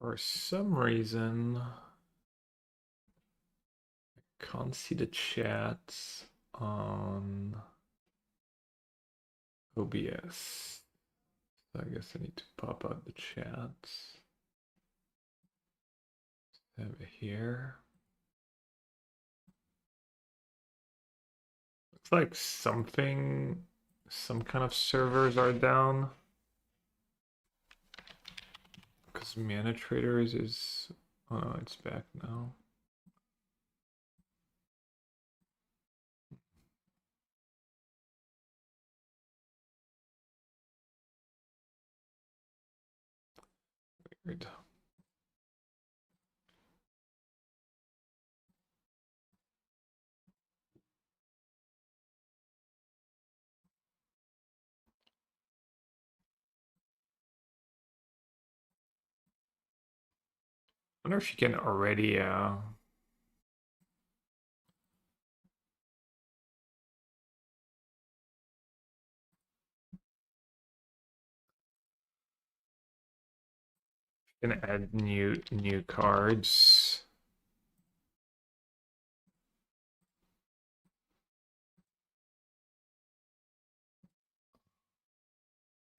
For some reason, I can't see the chat on OBS. So I guess I need to pop out the chat. Have it here. Looks like some kind of servers are down. Because Mana Traders is, oh no, it's back now. Weird. I wonder if you can already add new cards.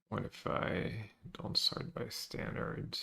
What if I don't sort by standard?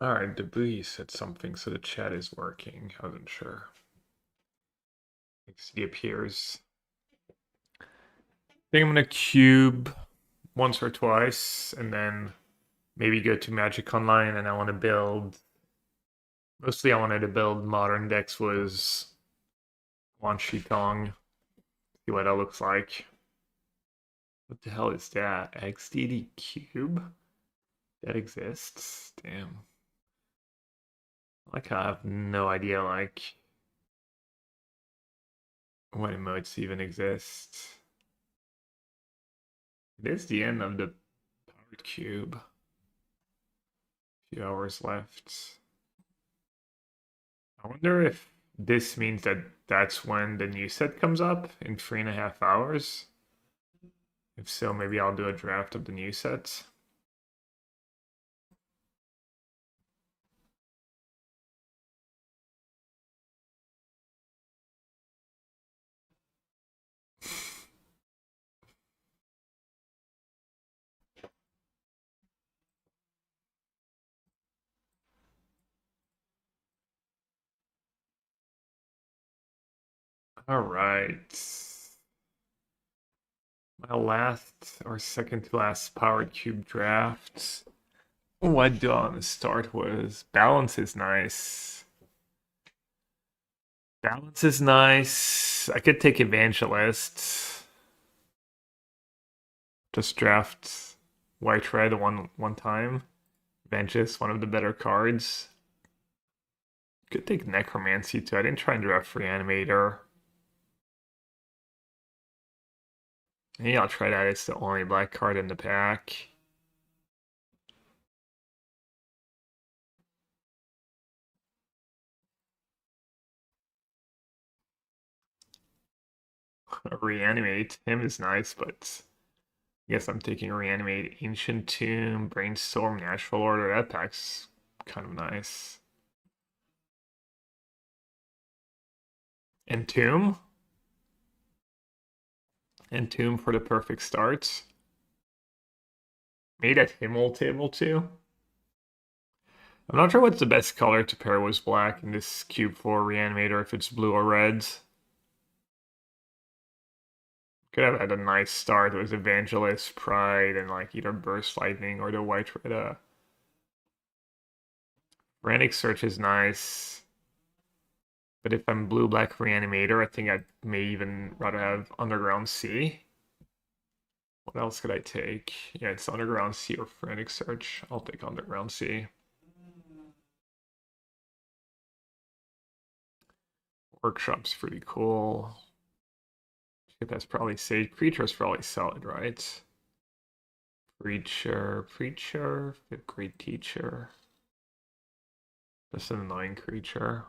Alright, Debris said something, so the chat is working. I wasn't sure. He appears. I think I'm gonna cube once or twice, and then maybe go to Magic Online, and I want to build. Mostly, I wanted to build modern decks was Wan Shi Tong. See what that looks like. What the hell is that? XDD Cube? That exists? Damn. Like, I have no idea, like, what emotes even exist. It is the end of the powered cube. A few hours left. I wonder if this means that that's when the new set comes up in 3.5 hours. If so, maybe I'll do a draft of the new sets. All right. My last or second to last powered cube draft. What do I want to start with? Balance is nice. Balance is nice. I could take Evangelist. Just draft White Red one time. Evangelist, one of the better cards. Could take Necromancy too. I didn't try and draft Reanimator. Maybe I'll try that. It's the only black card in the pack. Reanimate him is nice, but I guess I'm taking Reanimate, Ancient Tomb, Brainstorm, Natural Order. That pack's kind of nice. Entomb? Entomb for the perfect start. Made at Himmel table too. I'm not sure what's the best color to pair with black in this Cube 4 Reanimator, if it's blue or red. Could have had a nice start with Evangelist, Pride, and like either Burst Lightning or the White Red. Frantic Search is nice. But if I'm blue-black Reanimator, I think I may even rather have Underground Sea. What else could I take? Yeah, it's Underground Sea or Frantic Search. I'll take Underground Sea. Workshop's pretty cool. Shit, that's probably safe. Creature's probably solid, right? Preacher, Fifth Grade Teacher. That's an annoying creature.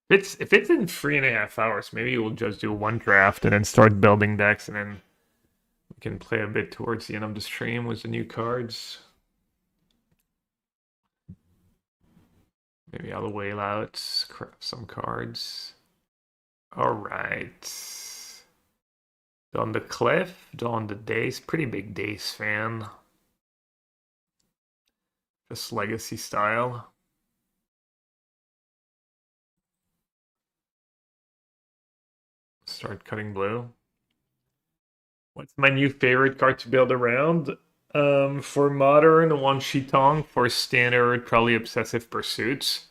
If it's in 3.5 hours, maybe we'll just do one draft and then start building decks, and then we can play a bit towards the end of the stream with the new cards. Maybe I'll whale out, craft some cards. All right. Don the Cliff, Don the Days, pretty big Days fan. Just legacy style. Start cutting blue. What's my new favorite card to build around? For modern, Wan Shitong. For standard, probably Obsessive Pursuits.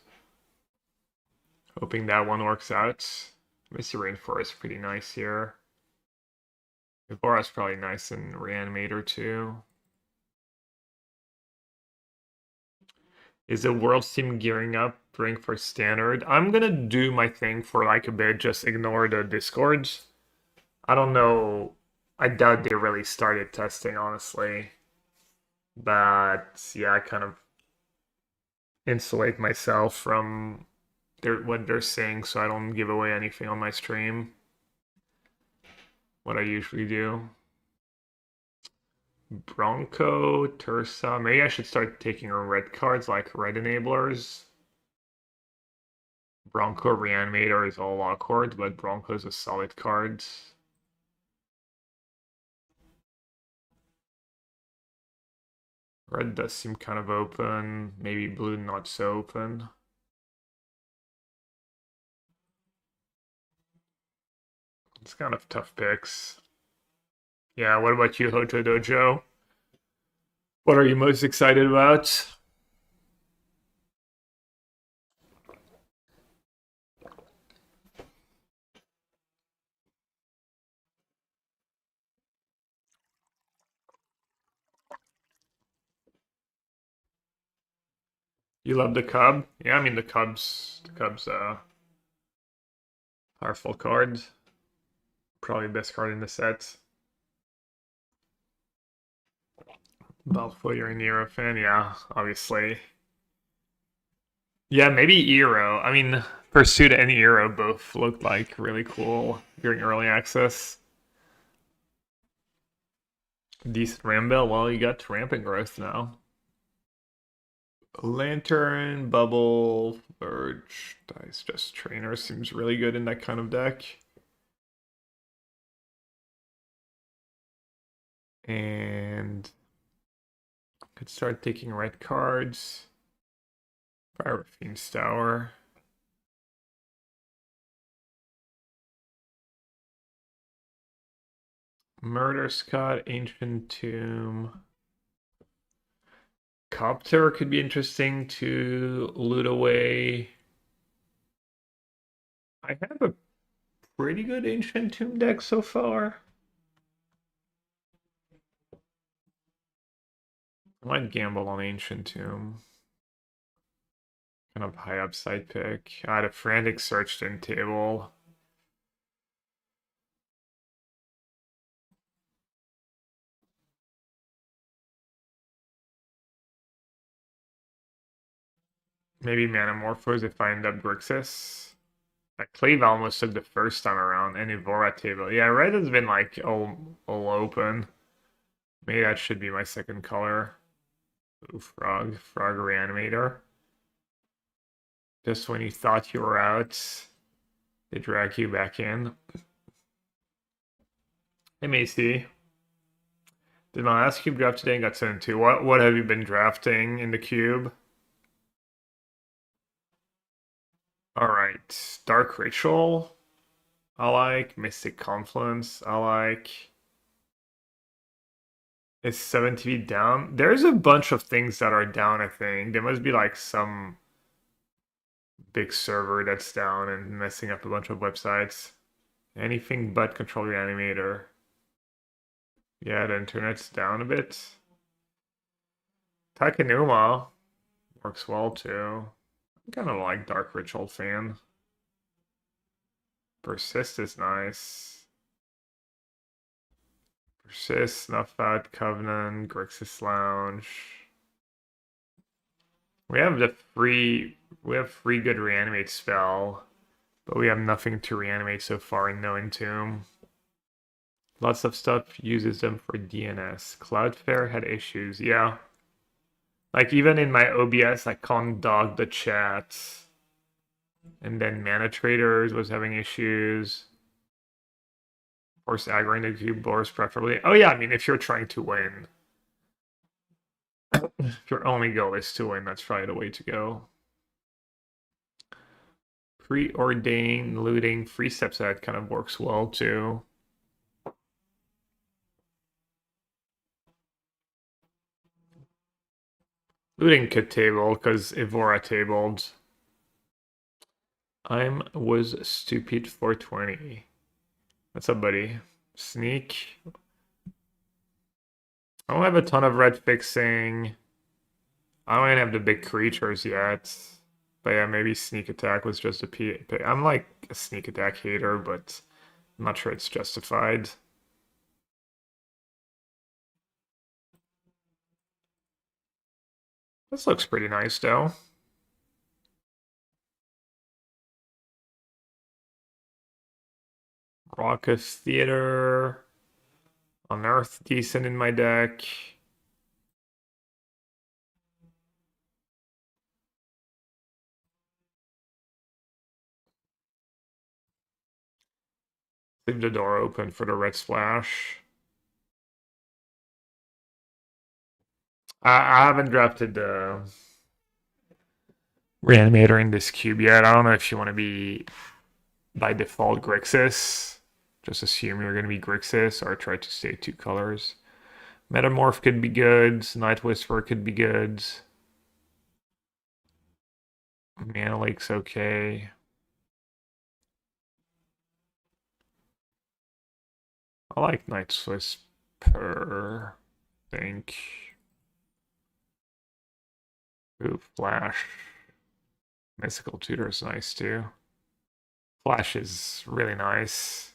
Hoping that one works out. Misty Rainforest pretty nice here. Evora's probably nice in Reanimator too. Is the World Team gearing up, bring for standard? I'm gonna do my thing for like a bit, just ignore the discords. I don't know. I doubt they really started testing, honestly. But yeah, I kind of insulate myself from what they're saying so I don't give away anything on my stream. What I usually do. Bronco, Tursa. Maybe I should start taking red cards like red enablers. Bronco Reanimator is all awkward, but Bronco is a solid card. Red does seem kind of open. Maybe blue not so open. It's kind of tough picks. Yeah, what about you, Hoto Dojo? What are you most excited about? You love the Cub? Yeah, I mean the Cub's powerful card. Probably the best card in the set. Balfour, you're an Eero fan? Yeah, obviously. Yeah, maybe Eero. I mean, Pursuit and Eero both looked like really cool during early access. Decent Rambill. Well, you got Rampant Growth now. Lantern, Bubble, Verge, Dice Just Trainer seems really good in that kind of deck. And could start taking red cards. Pyrofiend's Tower. Murder Scott, Ancient Tomb. Copter could be interesting to loot away. I have a pretty good Ancient Tomb deck so far. I might gamble on Ancient Tomb. Kind of high upside pick. I had a Frantic Search in table. Maybe Manamorphose if I end up Grixis. That Clave almost took the first time around, and Evora table. Yeah, red has been like all open. Maybe that should be my second color. Ooh, Frog Reanimator. Just when you thought you were out. They drag you back in. Hey Macy. Did my last cube draft today and got sent to? What have you been drafting in the cube? Alright. Dark Ritual. I like. Mystic Confluence. I like. Is 7TV down? There's a bunch of things that are down, I think. There must be like some big server that's down and messing up a bunch of websites. Anything but Control Reanimator. Yeah, the internet's down a bit. Takenuma works well too. I'm kind of like Dark Ritual fan. Persist is nice. Persist, Snuff Out, Covenant, Grixis Lounge. We have free good reanimate spell, but we have nothing to reanimate so far in No Entomb. Lots of stuff uses them for DNS. Cloudflare had issues, yeah. Like even in my OBS, I can't dog the chat. And then Mana Traders was having issues. Of course, aggroing the cube boars preferably. Oh yeah, I mean if you're trying to win. If your only goal is to win, that's probably the way to go. Preordained looting, free steps that kind of works well too. Looting could table because Evora tabled. Was stupid 420. What's up, buddy? Sneak. I don't have a ton of red fixing. I don't even have the big creatures yet. But yeah, maybe sneak attack was just a P. I'm like a sneak attack hater, but I'm not sure it's justified. This looks pretty nice, though. Raucous Theater. Unearth, decent in my deck. Leave the door open for the red splash. I haven't drafted the Reanimator in this cube yet. I don't know if you want to be by default Grixis. Just assume you're going to be Grixis or try to stay 2 colors. Metamorph could be good. Night Whisperer could be good. Mana Lake's okay. I like Night Whisperer, I think. Ooh, Flash. Mystical Tutor is nice too. Flash is really nice.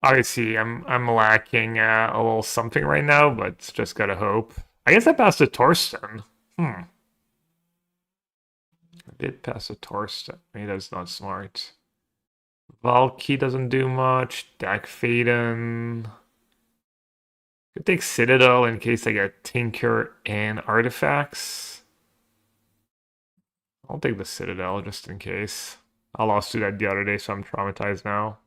Obviously, I'm lacking a little something right now, but just gotta hope. I guess I passed a Torsten. I did pass a Torsten. Maybe that's not smart. Valky doesn't do much. Dak Faden. Could take Citadel in case I get Tinker and Artifacts. I'll take the Citadel just in case. I lost to that the other day, so I'm traumatized now.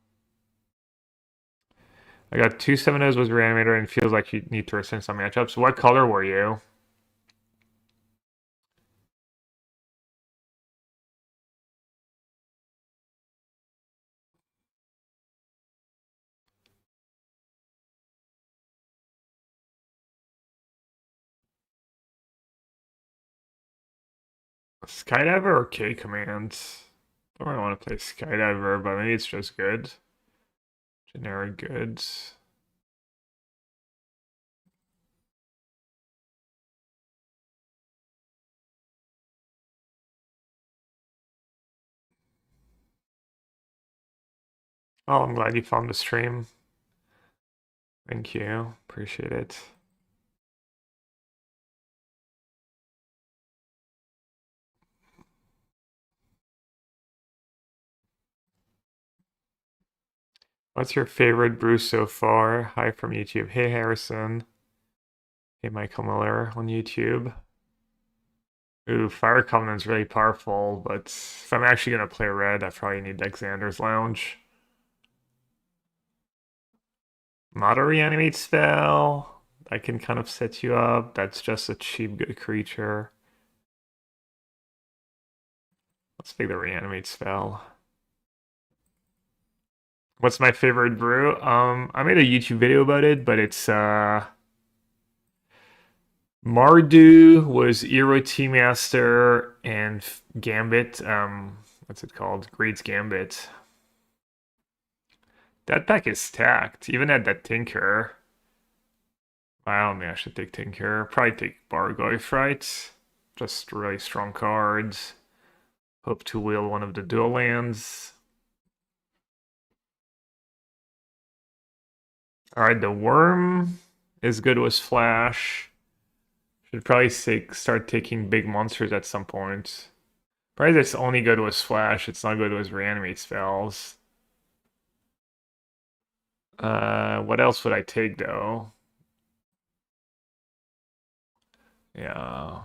I got 2 7-0s with Reanimator and feels like you need to rescind some matchups. What color were you? Skydiver or K Command? Don't really want to play Skydiver, but maybe it's just good. Generic goods. Oh, I'm glad you found the stream. Thank you. Appreciate it. What's your favorite brew so far? Hi from YouTube. Hey, Harrison. Hey, Michael Miller on YouTube. Ooh, Fire Covenant's really powerful, but if I'm actually gonna play red, I probably need Xander's Lounge. Not a reanimate spell. I can kind of set you up. That's just a cheap good creature. Let's pick the reanimate spell. What's my favorite brew? I made a YouTube video about it, but it's Mardu was Eero Tea Master and Gambit. What's it called? Great's Gambit. That pack is stacked. Even at that Tinker. I don't think I should take Tinker. Probably take Bargoyf, right? Just really strong cards. Hope to wheel one of the dual lands. Alright, the Worm is good with Flash. Should probably start taking big monsters at some point. Probably it's only good with Flash, it's not good with reanimate spells. What else would I take though? Yeah.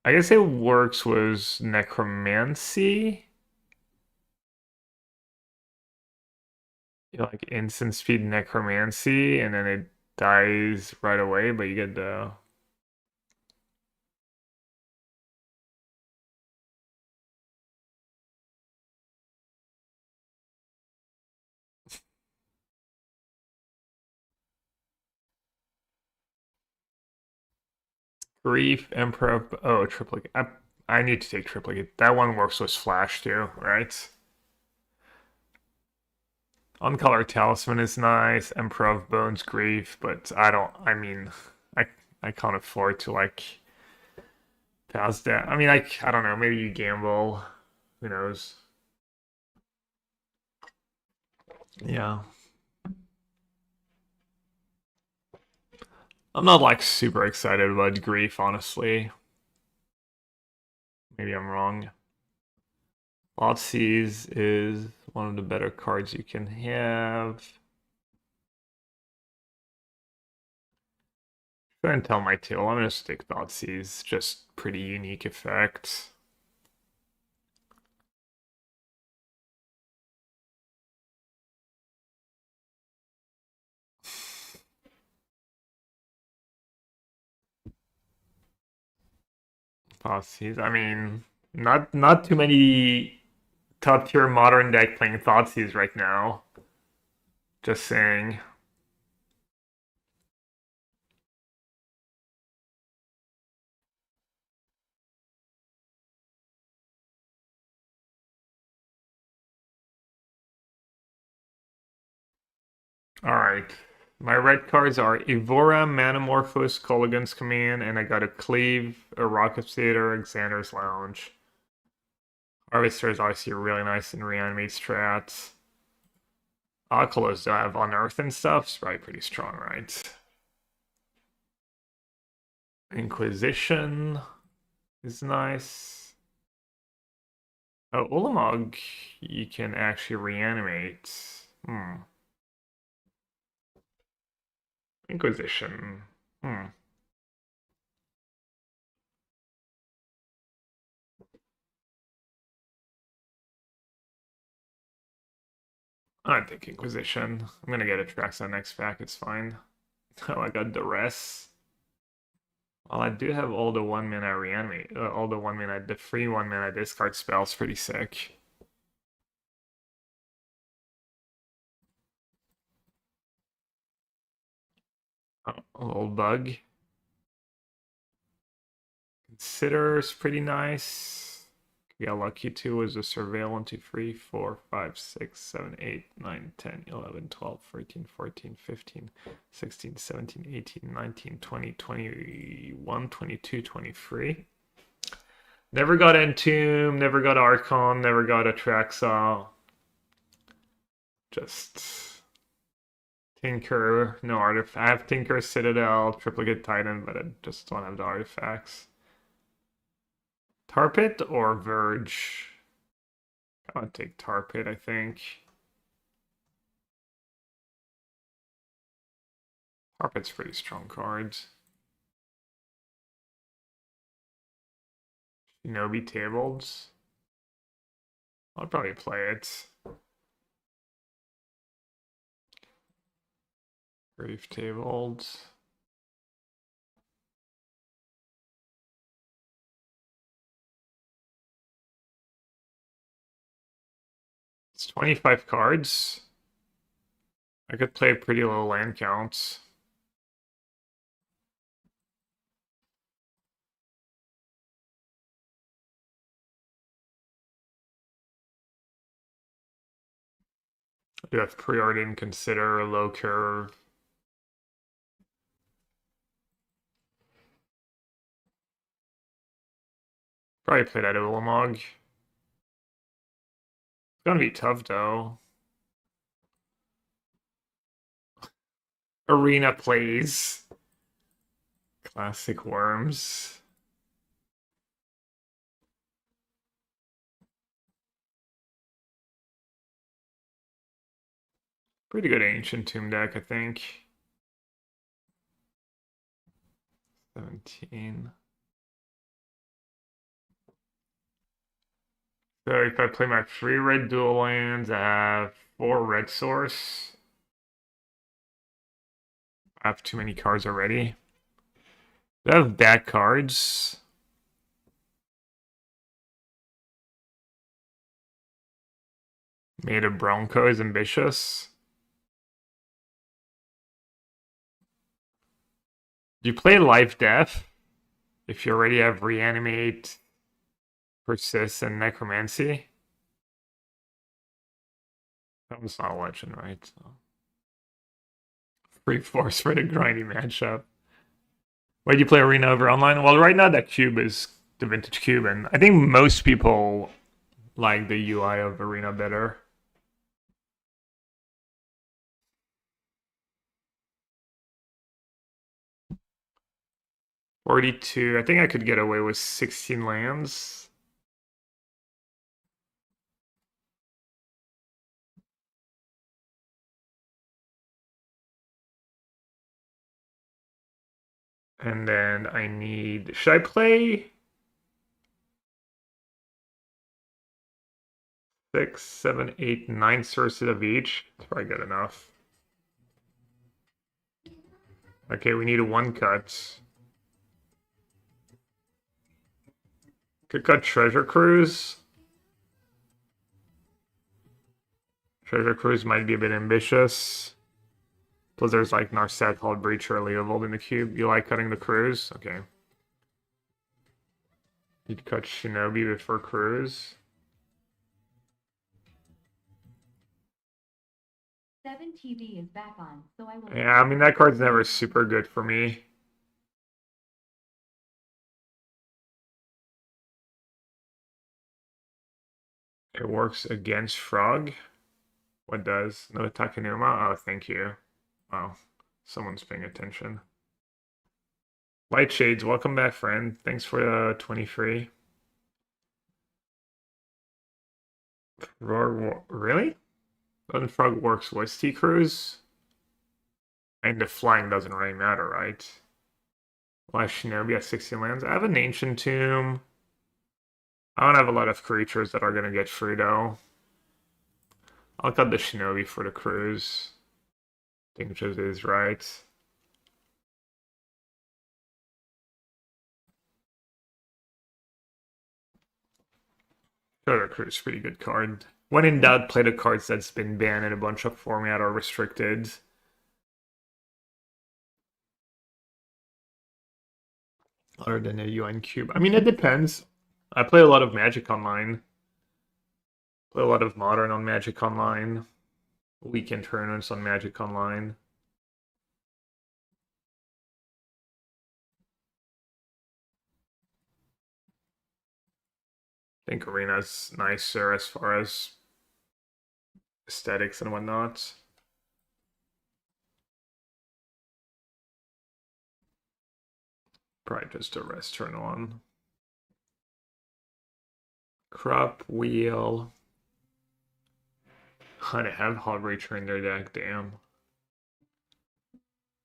I guess it works with Necromancy. You know, like instant speed Necromancy, and then it dies right away, but you get the Grief, Emperor. Oh, triplicate. I need to take triplicate. That one works with Flash too, right? Uncolored Talisman is nice. Emperor of Bones, Grief, but I don't. I mean, I I can't afford to like pass that. I mean, I don't know. Maybe you gamble. Who knows? Yeah. I'm not like super excited about Grief, honestly. Maybe I'm wrong. Thoughtseize is one of the better cards you can have. Try and tell my tail. I'm gonna stick Thoughtseize. Just pretty unique effect. Thoughtseize. I mean, not too many top tier modern deck playing Thoughtseize right now. Just saying. Alright. My red cards are Evora, Manamorphose, Kolaghan's Command, and I got a Cleave, a Rocket Theater, Xander's Lounge. Harvester is obviously really nice in reanimate strats. Oculus do I have Unearth and stuff? It's probably pretty strong, right? Inquisition is nice. Oh, Ulamog, you can actually reanimate. Inquisition. Hmm. I think Inquisition. I'm gonna get a Trax on next pack, it's fine. Oh, I got Duress. Well, I do have all the 1 mana reanimate, all the 1 mana, the free 1 mana discard spells, pretty sick. Oh, a little bug. Consider's pretty nice. Yeah, lucky too is a surveil 1, 2, 3, 4, 5, 6, 7, 8, 9, 10, 11, 12, 13, 14, 15, 16, 17, 18, 19, 20, 21, 22, 23. Never got Entomb, never got Archon, never got Atraxa. Just Tinker, no artifact. I have Tinker, Citadel, Triplicate Titan, but I just don't have the artifacts. Tar Pit or Verge? I would take Tar Pit, I think. Tar Pit's pretty strong cards. Shinobi tabled. I'll probably play it. Brave tabled. It's 25 cards. I could play a pretty low land count. I do have preordained, consider, low curve. Probably play that Ulamog. It's gonna be tough though. Arena plays. Classic Worms. Pretty good Ancient Tomb deck, I think. 17. So if I play my 3 red dual lands, I have 4 red source. I have too many cards already. I have bad cards. Made of Bronco is ambitious. Do you play Life Death? If you already have Reanimate, Persist, and Necromancy? That was not a legend, right? So. Free Force for the grindy matchup. Why do you play Arena over online? Well, right now that cube is the vintage cube, and I think most people like the UI of Arena better. $42. I think I could get away with 16 lands. And then I need... Should I play 6, 7, 8, 9 sources of each? That's probably good enough. Okay, we need a 1 cut. Could cut Treasure Cruise. Treasure Cruise might be a bit ambitious. Plus there's like Narset, Hull Breacher, Leovold in the cube. You like cutting the Cruise? Okay. You'd cut Shinobi before Cruise. 7TV is back on, so I will... Yeah, I mean that card's never super good for me. It works against Frog. What does? No Takenuma? Oh, thank you. Wow, someone's paying attention. Light Shades, welcome back, friend. Thanks for the 23. Frog, really? Doesn't Frog works with T Cruise? And the flying doesn't really matter, right? Last Shinobi has 16 lands. I have an Ancient Tomb. I don't have a lot of creatures that are gonna get free though. I'll cut the Shinobi for the Cruise. I think just is right. Treasure Cruise, pretty good card. When in doubt, play the cards that's been banned in a bunch of format or restricted. Other than a UN cube. I mean, it depends. I play a lot of Magic Online. Play a lot of Modern on Magic Online. Weekend tournaments on Magic Online. I think Arena's nicer as far as aesthetics and whatnot. Probably just a rest turn on. Crop Wheel. Oh, they have Hull Breacher in their deck, damn.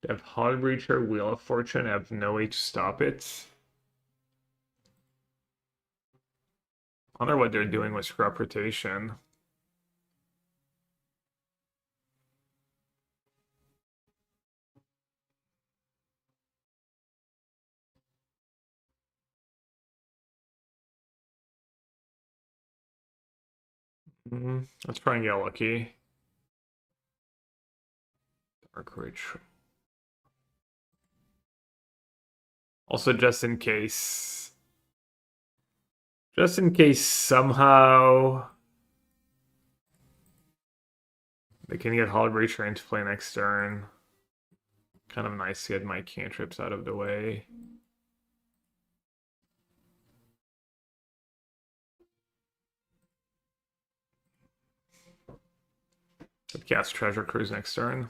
They have Hull Breacher, Wheel of Fortune, I have no way to stop it. wonder what they're doing with scrap rotation. Let's try and get lucky. Dark Rich. Also, just in case. Just in case somehow they can get Hard Retrain to play next turn. Kind of nice to get my cantrips out of the way. Could cast Treasure Cruise next turn.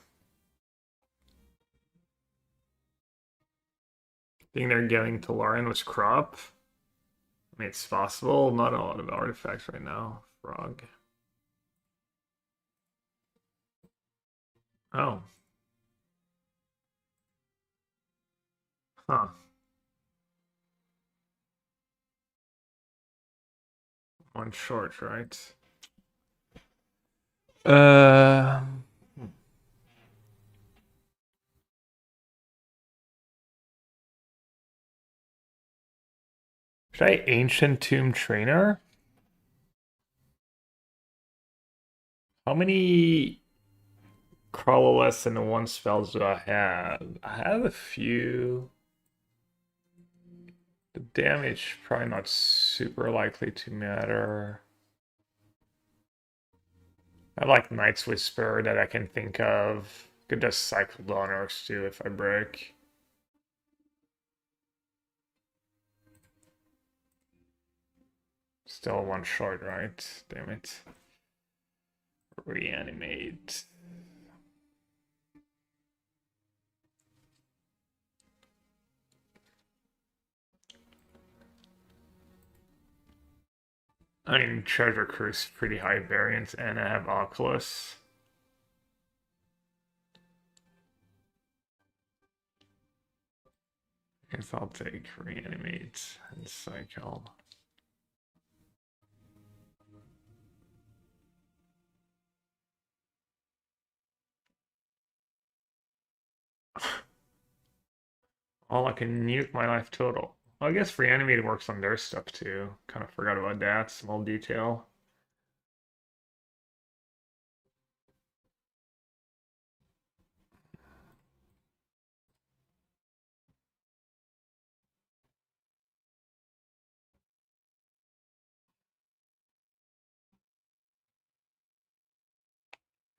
Think they're getting to Lauren with Crop. I mean, it's possible. Not a lot of artifacts right now. Frog. Oh. Huh. One short, right? Uh. Should I Ancient Tomb Trainer? How many colorless and one spells do I have? I have a few. The damage probably not super likely to matter. I have like Night's Whisper that I can think of. Could just cycle Donors too if I break. Still one short, right? Damn it. Reanimate. I mean, Treasure Cruise pretty high variance, and I have Oculus. I guess I'll take Reanimate and Cycle. Oh, I can nuke my life total. Well, I guess Reanimate works on their stuff too. Kind of forgot about that small detail.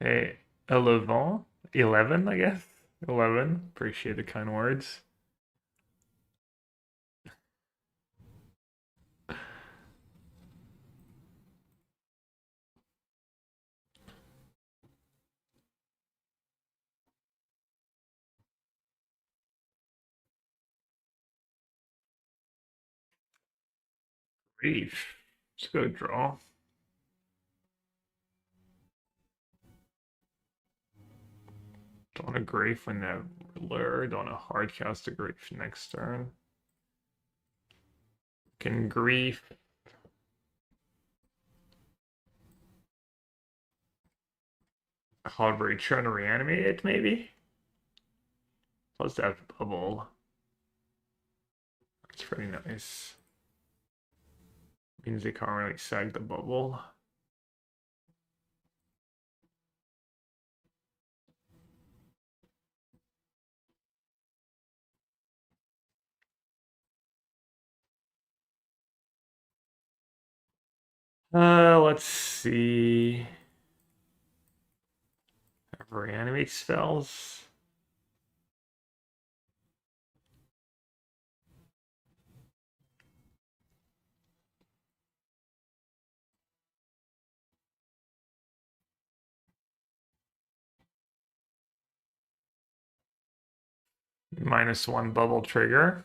Hey, 11, I guess. 11. Appreciate the kind words. Grief. Let's go draw. Don't want a Grief when the Lure. Don't want to hard cast a Grief next turn. Can Grief. Hard trying to reanimate it, maybe? Plus that bubble. That's pretty nice. Means they can't really sag the bubble. Let's see. Reanimate spells. -1 bubble trigger.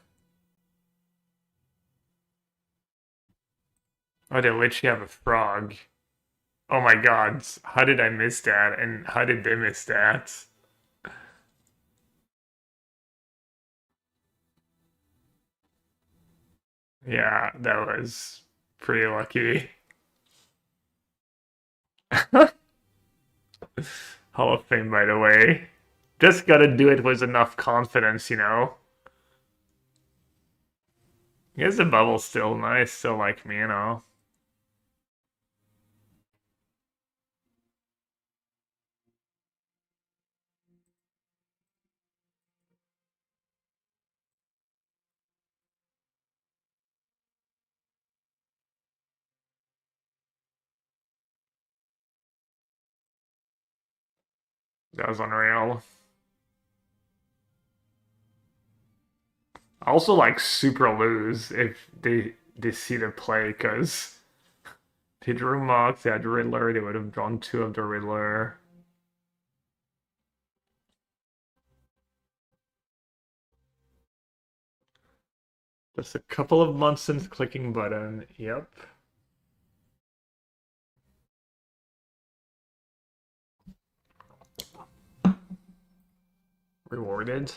Oh, they literally have a frog. Oh my god, how did I miss that? And how did they miss that? Yeah, that was Pretty lucky. Hall of Fame, by the way. Just gotta do it with enough confidence, you know? I guess the bubble's still nice, still like me, you know? That was unreal. I also like super lose if they see the play, because they drew Mox, they had Riddler, they would have drawn two of the Riddler. Just a couple of months since clicking button. Yep. Rewarded.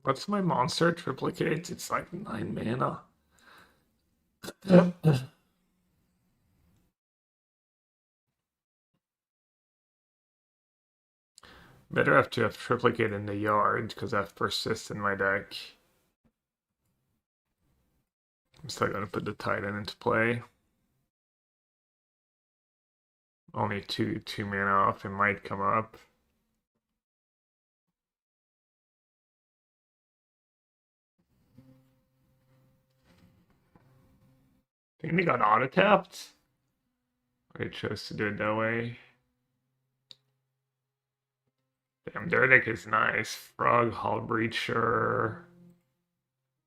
What's my monster triplicate? It's like 9 mana. Better have to have triplicate in the yard because I have persist in my deck. I'm still gonna put the Titan into play. Only two mana off, it might come up. I think they got auto tapped. I chose to do it that way. Damn, their deck is nice. Frog, Hall Breacher.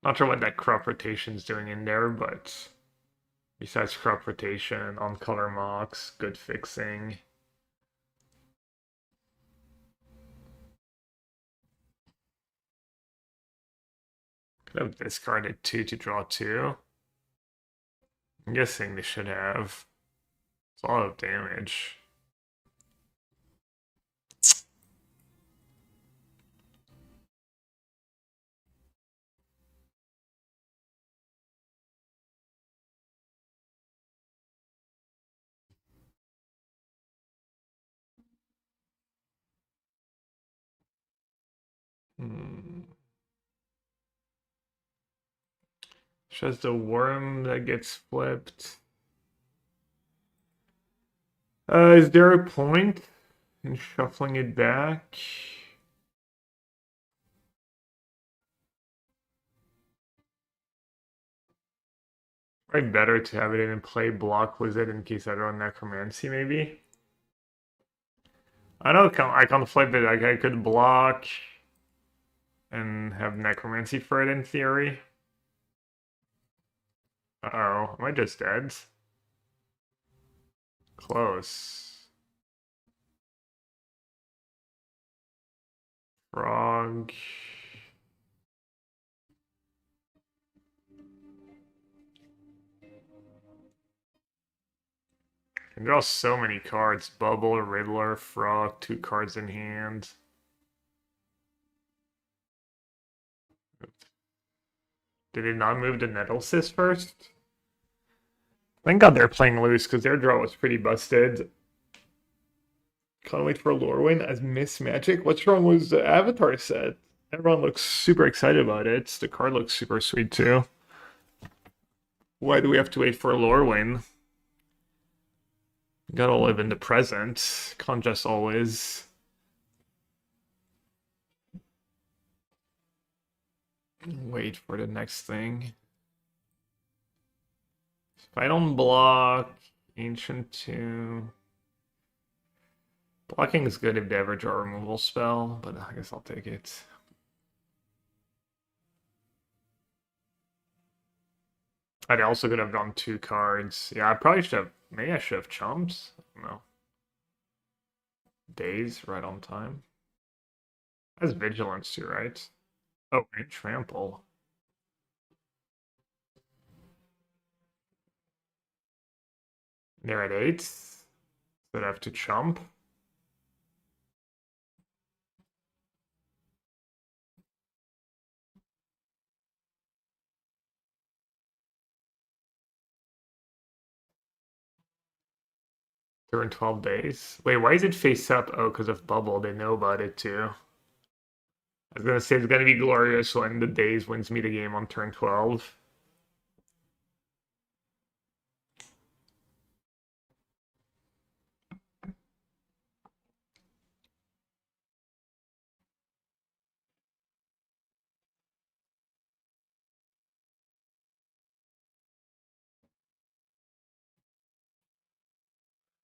Not sure what that crop rotation's doing in there, but besides crop rotation, on color mocks, good fixing. Could have discarded 2 to draw 2. I'm guessing they should have. It's a lot of damage. Just the worm that gets flipped. Is there a point in shuffling it back? Probably better to have it in and play block with it in case I run necromancy, maybe. I know I can't flip it. Like I could block and have necromancy for it in theory. Uh-oh, am I just dead? Close. Frog. Can draw so many cards. Bubble, Riddler, Frog, 2 cards in hand. Did it not move to Nettlesis first? Thank God they're playing loose because their draw was pretty busted. Can't wait for Lorwyn as Miss Magic. What's wrong with the Avatar set? Everyone looks super excited about it. The card looks super sweet too. Why do we have to wait for Lorwyn? Gotta live in the present. Can't just always. Wait for the next thing. If I don't block Ancient Tomb. Blocking is good if they ever draw a removal spell, but I guess I'll take it. I'd also could have drawn 2 cards. Yeah, I probably should have. Maybe I should have chumps. I don't know. Days right on time. That's vigilance too, right? Oh, and trample. They're at 8. So I have to chump. Turn 12 days. Wait, why is it face up? Oh, because of bubble. They know about it too. I was gonna say it's gonna be glorious when the days wins me the game on turn 12.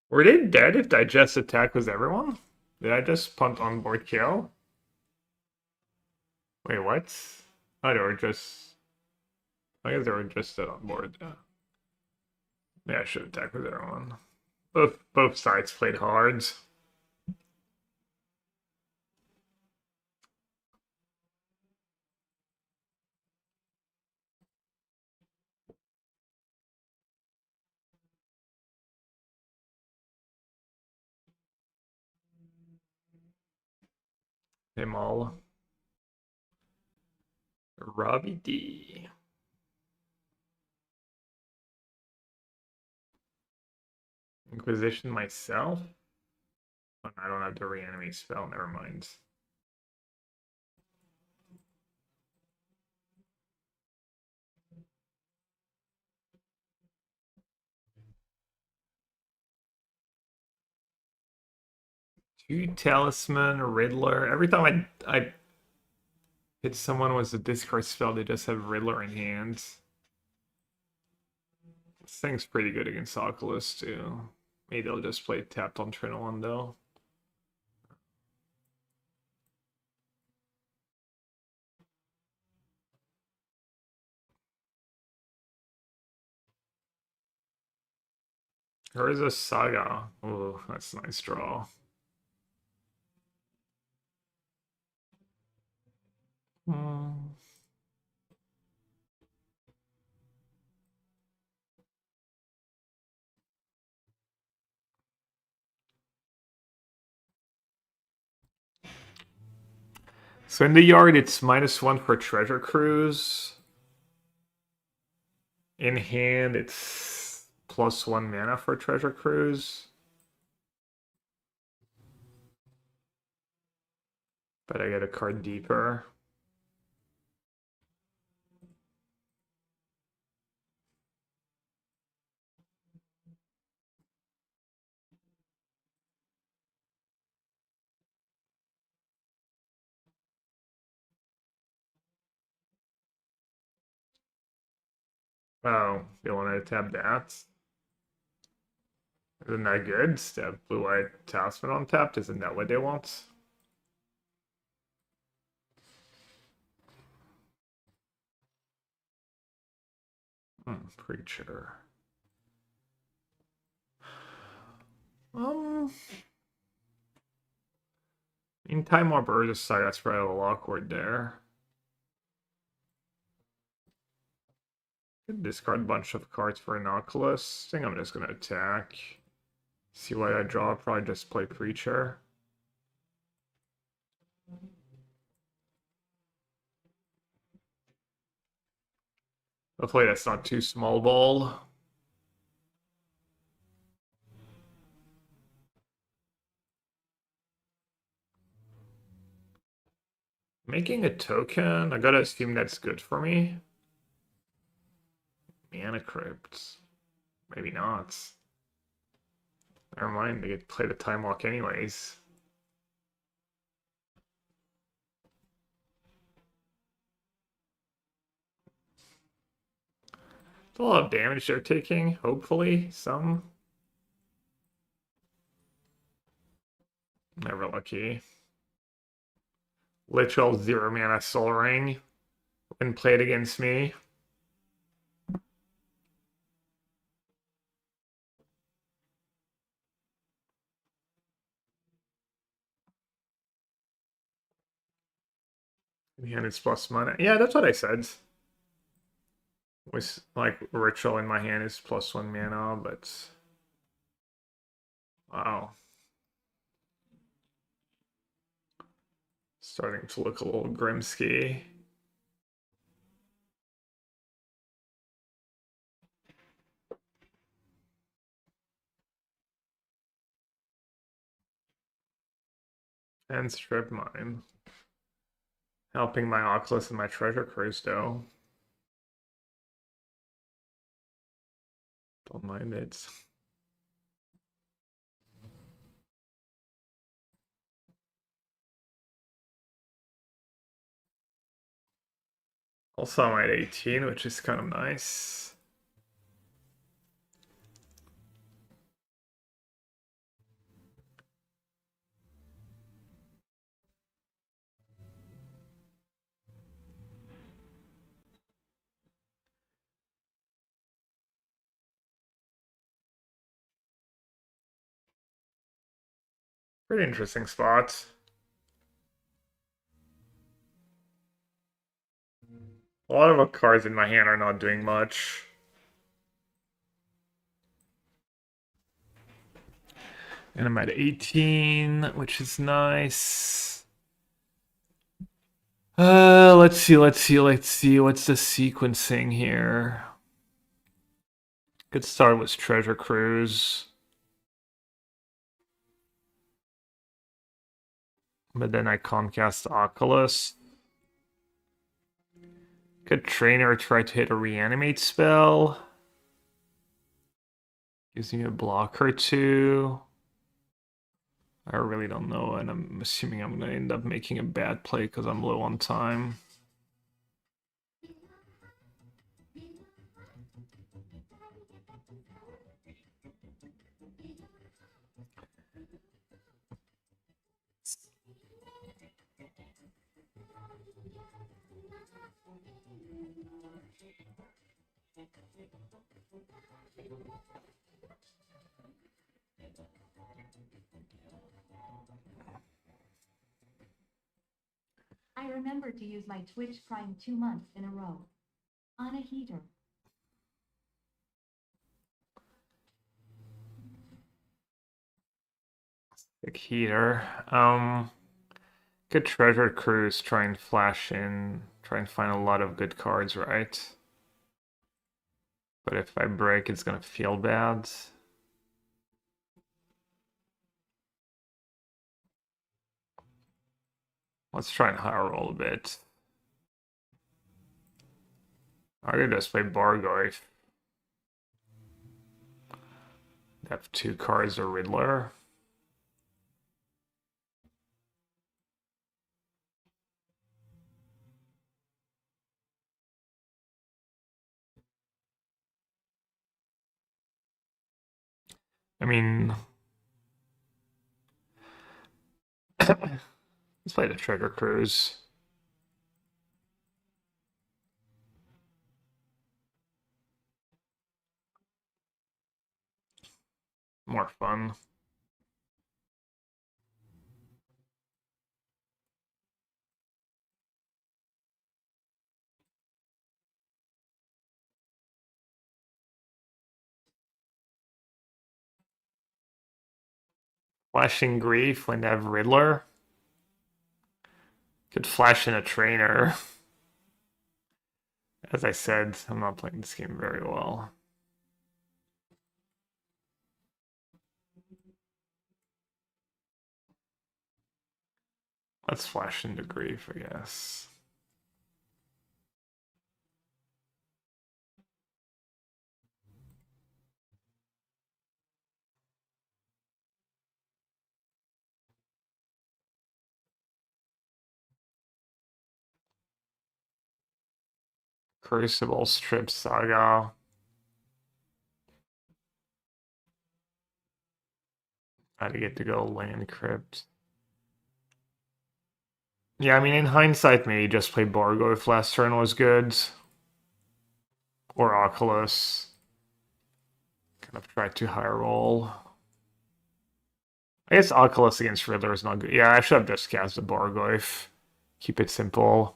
Were they dead if digest attack was everyone? Did I just punt on board kill? Wait, what? Oh, they were just. I guess they were just on board. Yeah, I should attack with everyone. Both sides played hard. Them all. Robbie D. Inquisition myself? Oh, I don't have the reanimate spell, never mind. Two Talisman, Riddler. Every time I hit someone with a discard spell, they just have Riddler in hand. This thing's pretty good against Oculus too. Maybe they'll just play tapped on turn 1 though. Urza Saga. Oh, that's a nice draw. Hmm. So in the yard, it's -1 for Treasure Cruise. In hand, it's +1 mana for Treasure Cruise. But I get a card deeper. Oh, you want to tap that? Isn't that good? Step blue-white Talisman on tapped. Isn't that what they want? Preacher. In Time Warp Urza Saga, that's probably a little awkward there. Could discard a bunch of cards for an Oculus. I think I'm just gonna attack. See what I draw. Probably just play Preacher. Hopefully that's not too small ball. Making a token, I gotta assume that's good for me. Mana Crypt. Maybe not. Never mind, they get to play the Time Walk anyways. It's a lot of damage they're taking, hopefully. Some. Never lucky. Literal 0 mana Soul Ring when played against me. And it's plus mana. Yeah, that's what I said. With like Ritual in my hand is +1 mana, but Wow. Starting to look a little Grimsky. And strip mine. Helping my Oculus and my Treasure Cruise though. Don't mind it. Also I'm at 18, which is kind of nice. Pretty interesting spot. A lot of the cards in my hand are not doing much. And I'm at 18, which is nice. Let's see. What's the sequencing here? Could start with Treasure Cruise. But then I Comcast Oculus. Could Trainer try to hit a reanimate spell? Gives me a block or two. I really don't know, and I'm assuming I'm gonna end up making a bad play because I'm low on time. I remember to use my Twitch Prime 2 months in a row. On a heater. Big heater. Good Treasure Cruise, try and flash in, try and find a lot of good cards, right? But if I break, it's gonna feel bad. Let's try and high roll a bit. I could just play Bargoyf. Have two cards of Riddler. I mean, let's play the Treasure Cruise. More fun. Flashing Grief when they have Riddler. Could flash in a Trainer. As I said, I'm not playing this game very well. Let's flash into Grief, I guess. Crucible, Strip Saga. I get to go Land Crypt. Yeah, I mean, in hindsight, maybe just play Bargo if last turn was good. Or Oculus. Kind of try to high roll. I guess Oculus against Riddler is not good. Yeah, I should have just cast the Bargoyf. Keep it simple.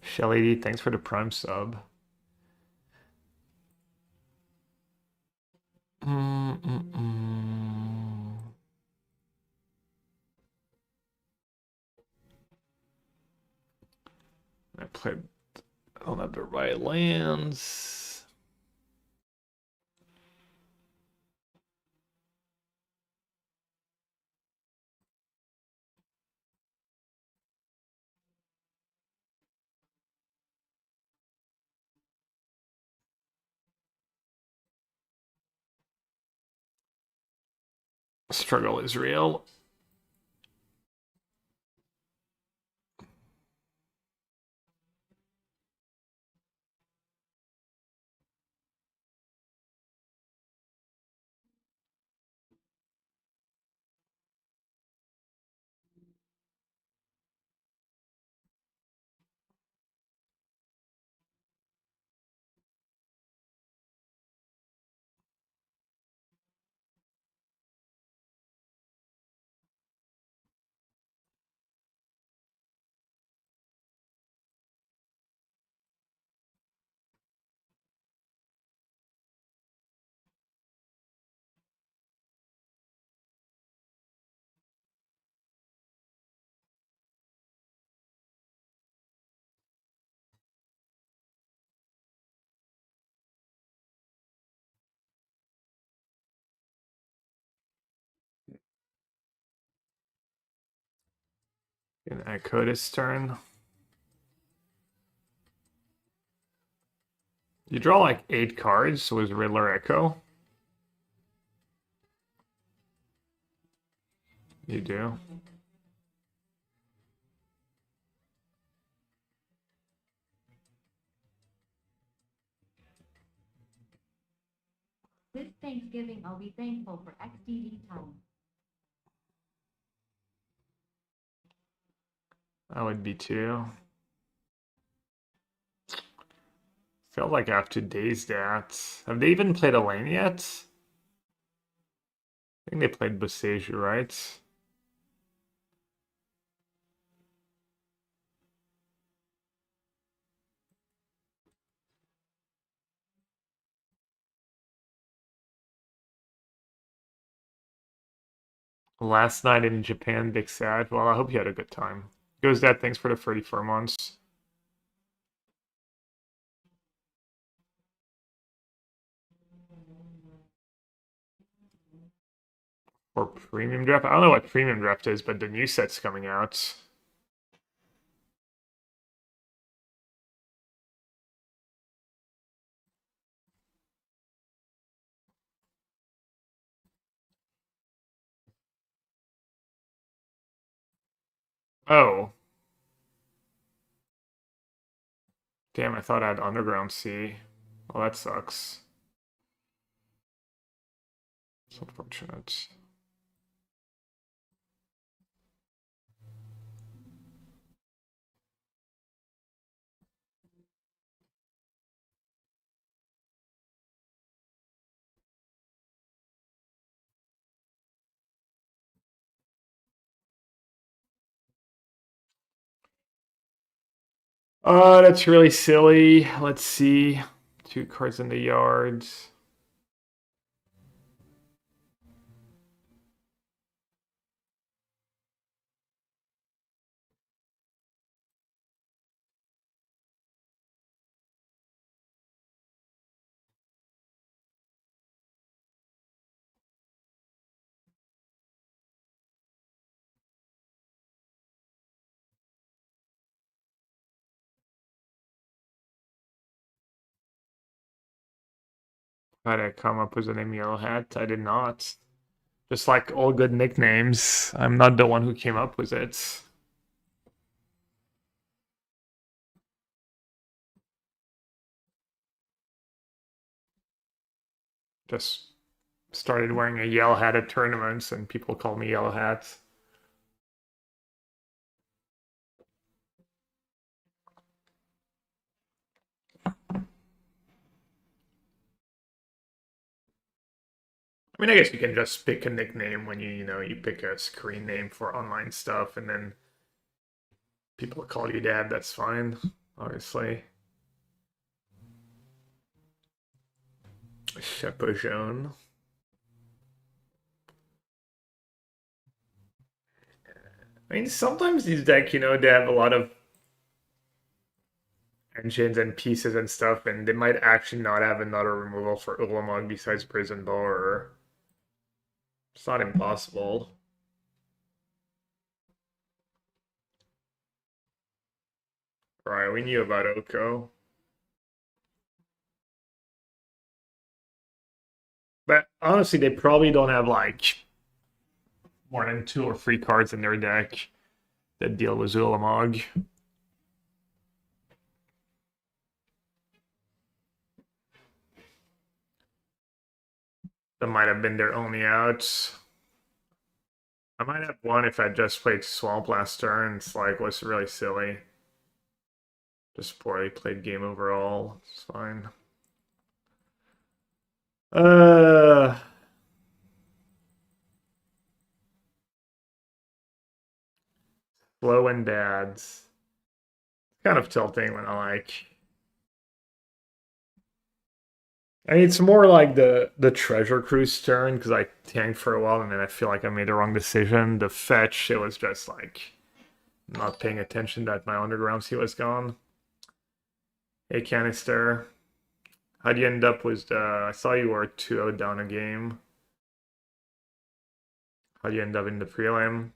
Shelly D, thanks for the Prime sub. played. I don't have the right lands. Struggle is real. In Akoda's turn. You draw like 8 cards with Riddler Echo. You do. This Thanksgiving, I'll be thankful for XDD time. I would be too. Felt like I have to daze that. Have they even played a lane yet? I think they played Boseiju, right? Last night in Japan, big sad. Well, I hope you had a good time. Goes Dad, thanks for the 34 months. Or Premium Draft. I don't know what Premium Draft is, but the new set's coming out. Oh. Damn, I thought I had Underground Sea. Well, that sucks. It's unfortunate. Oh, that's really silly. Let's see. 2 cards in the yard. How did I come up with the name Yellow Hat? I did not. Just like all good nicknames, I'm not the one who came up with it. Just started wearing a yellow hat at tournaments, and people call me Yellow Hat. I mean, I guess you can just pick a nickname when you pick a screen name for online stuff, and then people call you Dad. That's fine, obviously. Chapeau jaune. I mean, sometimes these decks, they have a lot of engines and pieces and stuff, and they might actually not have another removal for Ulamog besides Prison Borer. It's not impossible. Right, we knew about Oko. But honestly, they probably don't have like more than 2 or 3 cards in their deck that deal with Ulamog. That might have been their only outs. I might have one if I just played Swamp last turn. It's like, was really silly. Just poorly played game overall. It's fine. Slow and dads. Kind of tilting when I like. I mean, it's more like the Treasure Cruise turn because I tanked for a while and then I feel like I made the wrong decision. The fetch, it was just like not paying attention that my Underground Sea was gone. Hey, Canister. How'd you end up with I saw you were 2-0 down a game. How'd you end up in the prelim?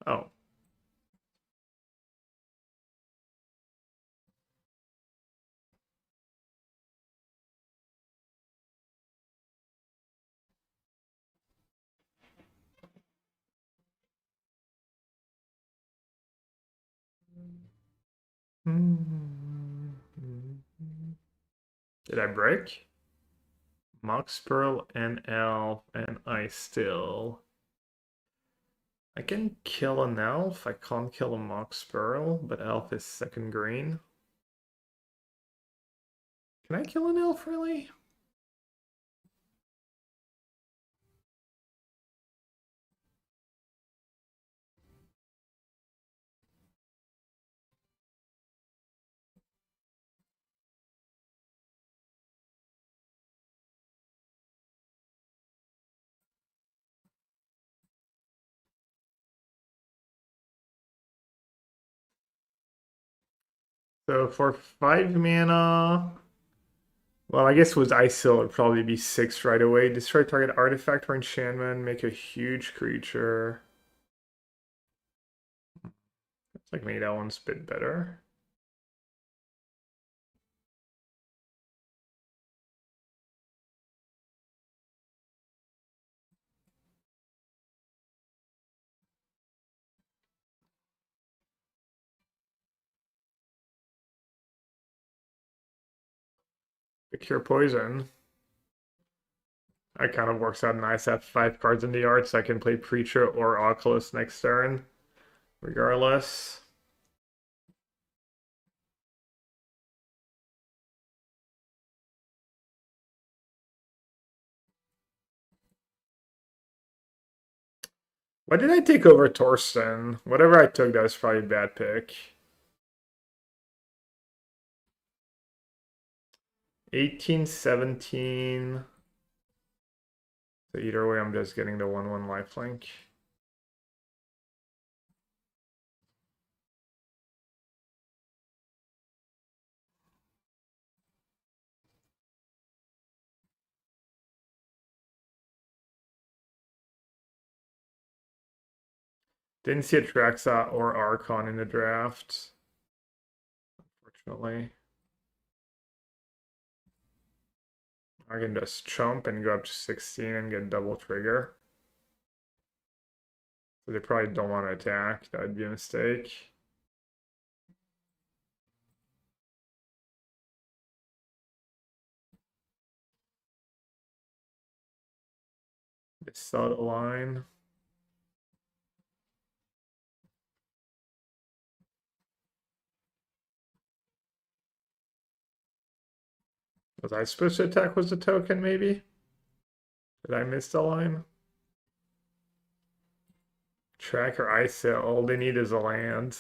Oh. Did I break? Mox Pearl and Elf, and I still. I can kill an Elf. I can't kill a Mox Pearl, but Elf is second green. Can I kill an Elf, really? So for 5 mana, well, I guess with Isil, it'd probably be 6 right away. Destroy target artifact or enchantment, make a huge creature. It's like maybe that one's a bit better. Cure Poison. That kind of works out nice. I have 5 cards in the yard, so I can play Preacher or Oculus next turn, regardless. Why did I take over Torsten? Whatever I took, that was probably a bad pick. 18, 17. So either way, I'm just getting the 1/1 lifelink. Didn't see a Traxa or Archon in the draft, unfortunately. I can just chump and go up to 16 and get double trigger. So they probably don't want to attack. That would be a mistake. They saw the line. Was I supposed to attack with the token, maybe? Did I miss the line? Tracker Isil, all they need is a land.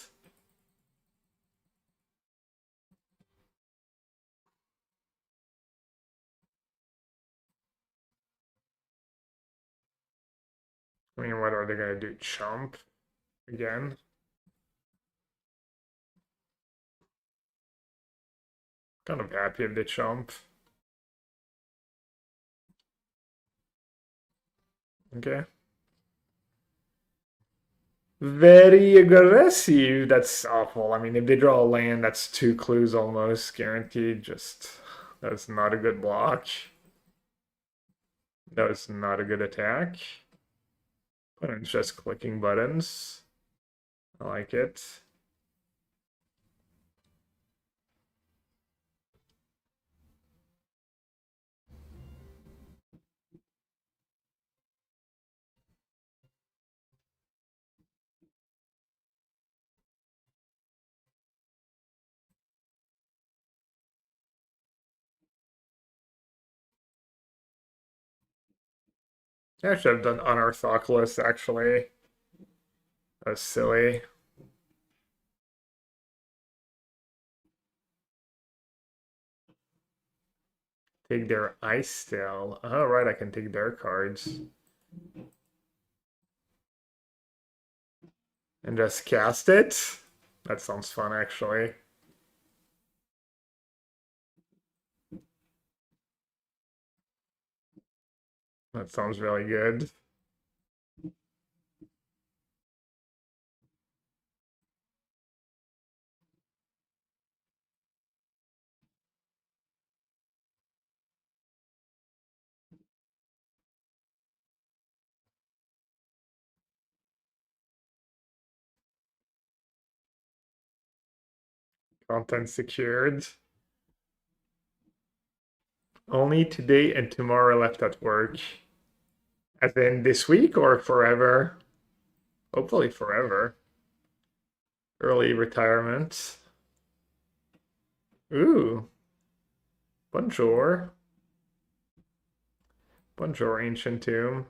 I mean, what are they gonna do? Chump again? Kind of happy if they chump. Okay. Very aggressive. That's awful. I mean, if they draw a land, that's two clues almost guaranteed. Just that's not a good block. That was not a good attack. Opponent's just clicking buttons. I like it. I should have done Unorthoculus, actually. That was silly. Take their ice still. Oh, right, I can take their cards. And just cast it? That sounds fun, actually. That sounds really good. Content secured. Only today and tomorrow left at work. As in this week or forever? Hopefully forever. Early retirement. Ooh. Bonjour. Bonjour, ancient tomb.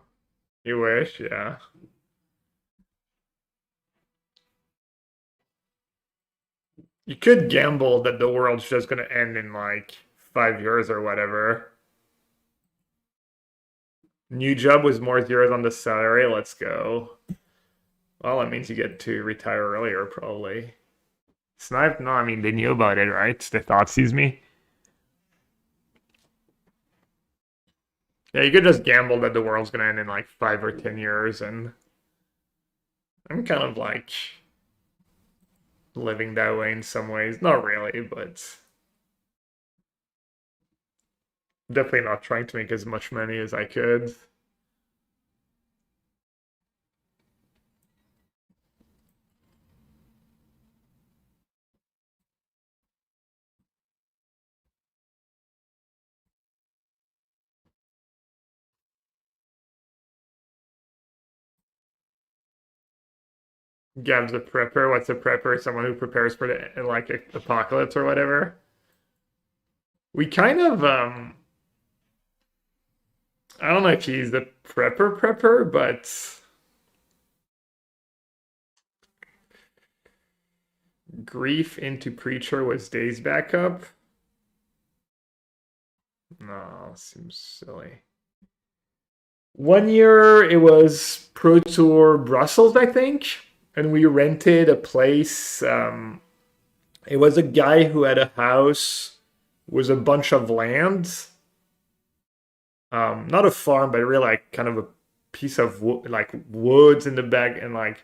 You wish, yeah. You could gamble that the world's just gonna end in like 5 years or whatever. New job with more zeros on the salary. Let's go. Well, that means you get to retire earlier, probably. Snipe? No, I mean, they knew about it, right? They thought sees me. Yeah, you could just gamble that the world's gonna end in like 5 or 10 years, and I'm kind of like living that way in some ways. Not really, but definitely not trying to make as much money as I could. Gab's a prepper. What's a prepper? Someone who prepares for the like apocalypse or whatever. We kind of I don't know if he's the prepper, but grief into preacher was days backup. No, seems silly. 1 year it was Pro Tour Brussels, I think, and we rented a place. It was a guy who had a house with a bunch of land. Not a farm, but really like kind of a piece of like woods in the back, and like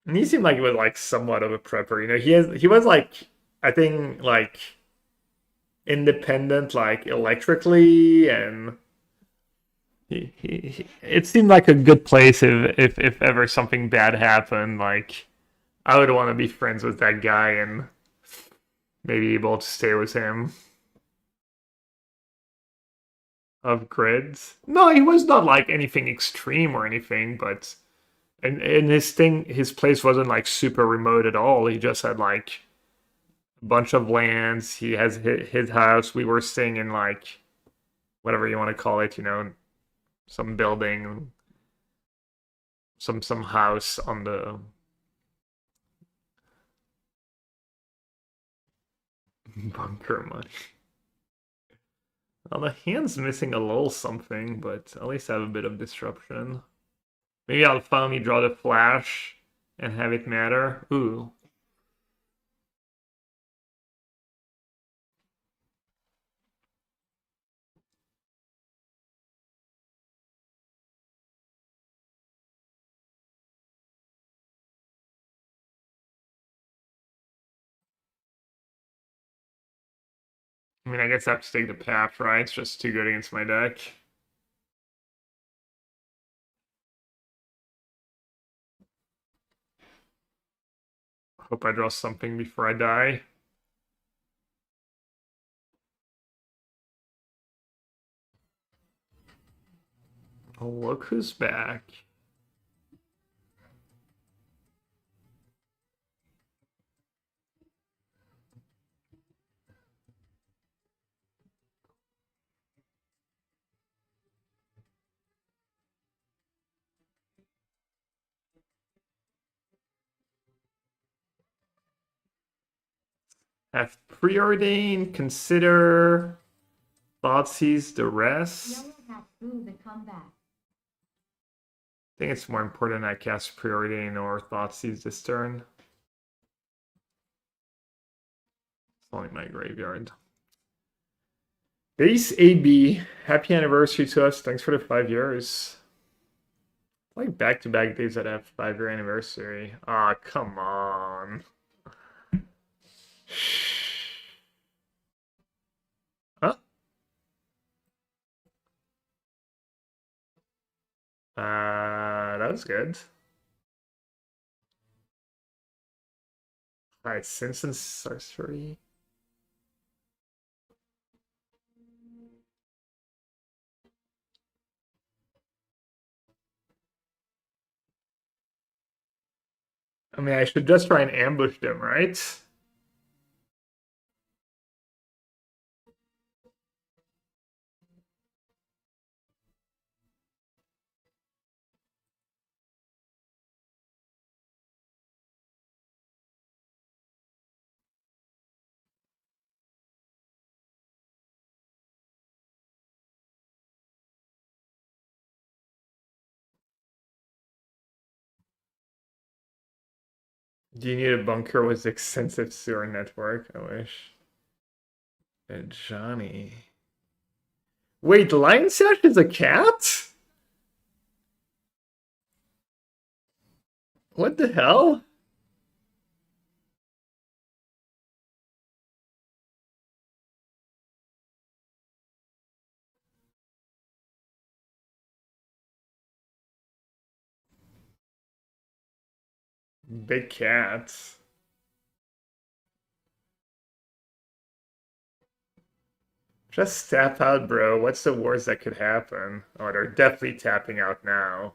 and he seemed like he was like somewhat of a prepper. You know, he was like I think like independent, like electrically, and it seemed like a good place if ever something bad happened. Like I would want to be friends with that guy and maybe able to stay with him. Of grids. No, he was not like anything extreme or anything, but and his place wasn't like super remote at all. He just had like a bunch of lands. He has his house. We were staying in like whatever you want to call it, you know, some building, some house on the bunker money. Well, the hand's missing a little something, but at least I have a bit of disruption. Maybe I'll finally draw the flash and have it matter. Ooh. I mean, I guess I have to take the path, right? It's just too good against my deck. Hope I draw something before I die. Oh, look who's back. Have preordained, consider, Thoughtseize the rest. Yellow hat through the comeback. I think it's more important I cast preordain or Thoughtseize this turn. It's only my graveyard. Base AB, happy anniversary to us. Thanks for the 5 years. Like back-to-back days that have 5-year anniversary. Ah, come on. Huh? That was good. Alright, Sense and Sorcery. I mean, I should just try and ambush them, right? Do you need a bunker with extensive sewer network? I wish. Johnny. Wait, Lion Sash is a cat? What the hell? Big cat. Just tap out, bro. What's the worst that could happen? Oh, they're definitely tapping out now.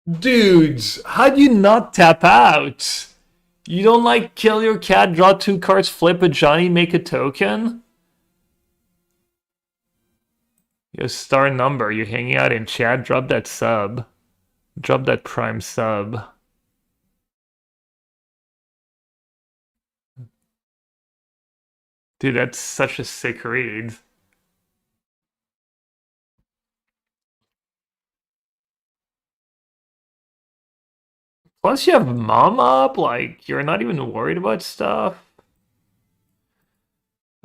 Dudes, how do you not tap out? You don't like kill your cat, draw 2 cards, flip a Johnny, make a token? Your star number, you're hanging out in chat, drop that sub. Drop that prime sub. Dude, that's such a sick read. Plus you have mom up, like, you're not even worried about stuff.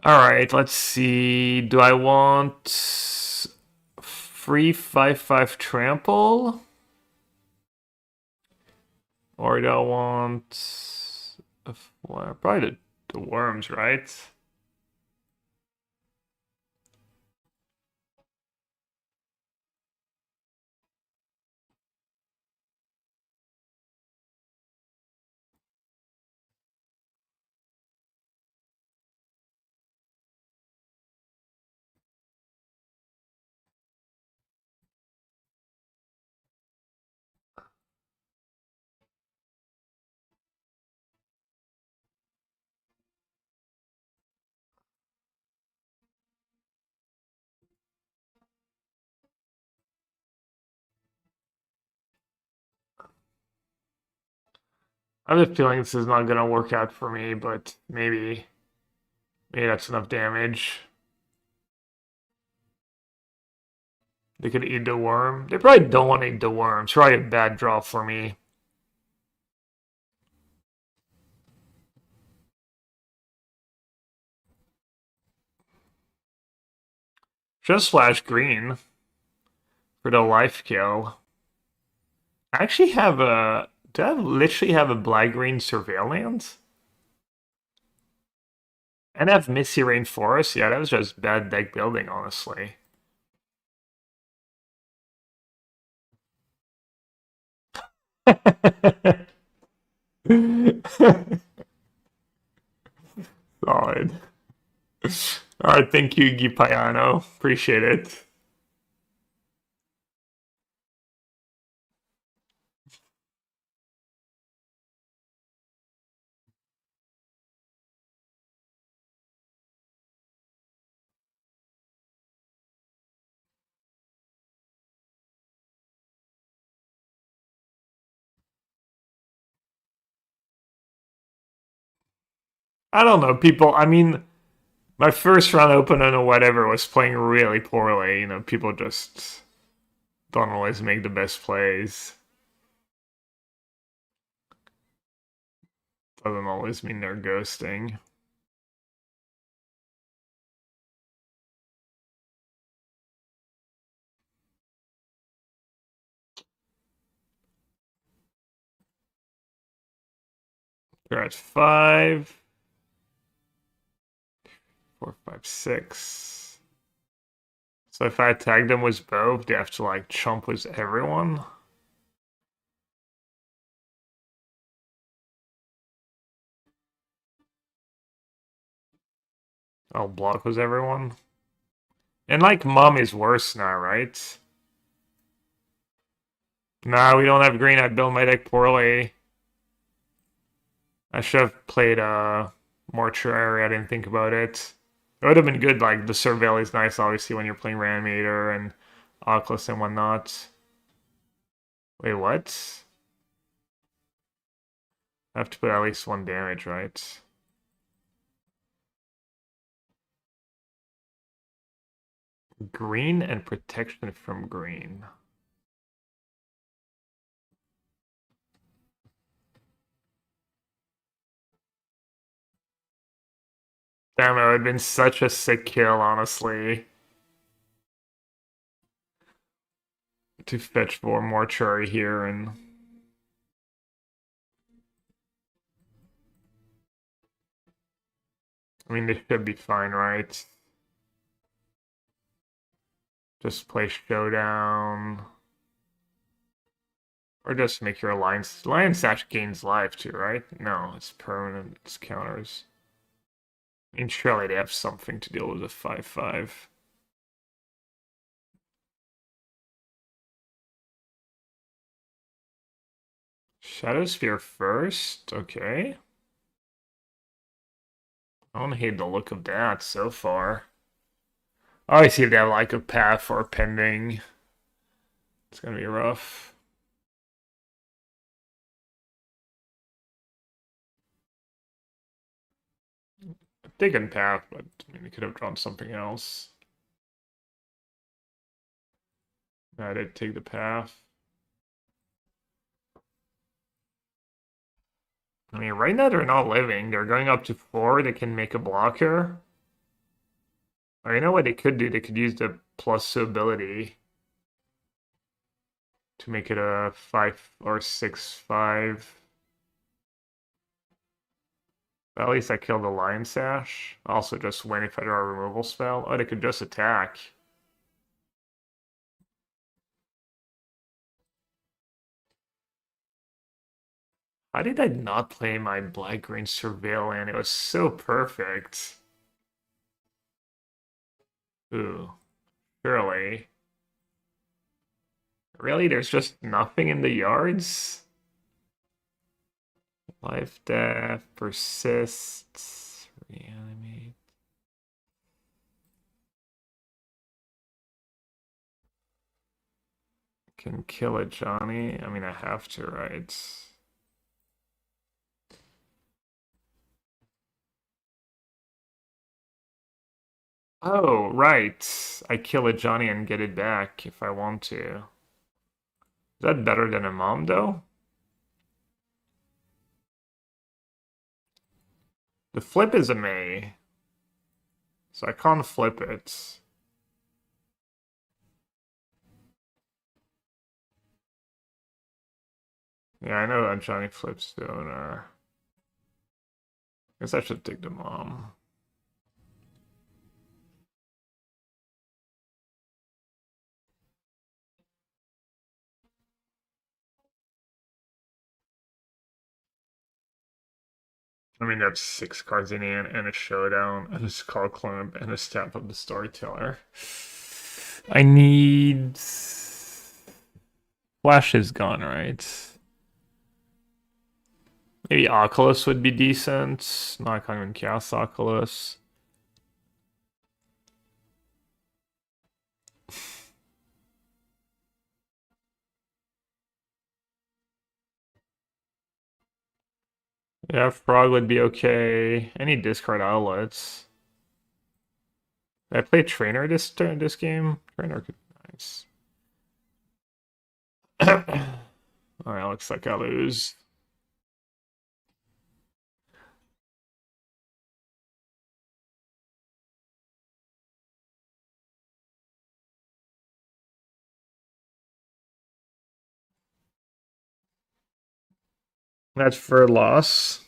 Alright, let's see. Do I want free 5/5 trample? Or do I want well, probably the worms, right? I have a feeling this is not gonna work out for me, but maybe that's enough damage. They could eat the worm. They probably don't want to eat the worm. It's probably a bad draw for me. Just flash green for the life kill. I actually have a. Do I literally have a black green surveillance? And I have Misty Rainforest? Yeah, that was just bad deck building, honestly. Solid. Alright, thank you, Gipayano. Appreciate it. I don't know, people. I mean, my first round opener or whatever was playing really poorly. You know, people just don't always make the best plays. Doesn't always mean they're ghosting. They're at 5, 4, 5, 6. So if I tag them with both, they have to like chump with everyone. I'll block with everyone. And like mom is worse now, right? Nah, we don't have green. I built my deck poorly. I should have played Mortuary. I didn't think about it. It would have been good. Like the Surveil is nice, obviously, when you're playing Reanimator and Oculus and whatnot. Wait, what? I have to put at least 1 damage, right? Green and protection from green. Damn, it would have been such a sick kill, honestly. To fetch for Mortuary here and... I mean, they should be fine, right? Just play Showdown. Or just make your Alliance... Lion Sash gains life too, right? No, it's permanent. It's counters. I mean, surely they have something to deal with a 5/5. Shadowsphere first? Okay. I don't hate the look of that so far. Oh, I see if they have like a path or pending. It's gonna be rough. They can path, but I mean, they could have drawn something else. I did take the path. I mean, right now they're not living. They're going up to 4. They can make a blocker. Or you know what they could do? They could use the plus ability to make it a 5 or 6/5. At least I killed the Lion Sash. Also just win if I draw a removal spell. Oh, they could just attack. How did I not play my black-green Surveillant? It was so perfect. Ooh, surely. Really? There's just nothing in the yards? Life, death, persists, reanimate. Can kill it, Johnny. I mean, I have to, right? Oh, right. I kill a Johnny and get it back if I want to. Is that better than a mom, though? The flip is a May, so I can't flip it. Yeah, I know that Johnny flips the owner. Guess I should take the mom. I mean, that's 6 cards in hand and a showdown and a skull clump and a stamp of the storyteller. I need. Flash is gone, right? Maybe Oculus would be decent. No, I can't even cast Oculus. Yeah, Frog would be okay. Any discard outlets. Did I play Trainer this turn this game? Trainer could be nice. Alright, looks like I lose. That's for a loss.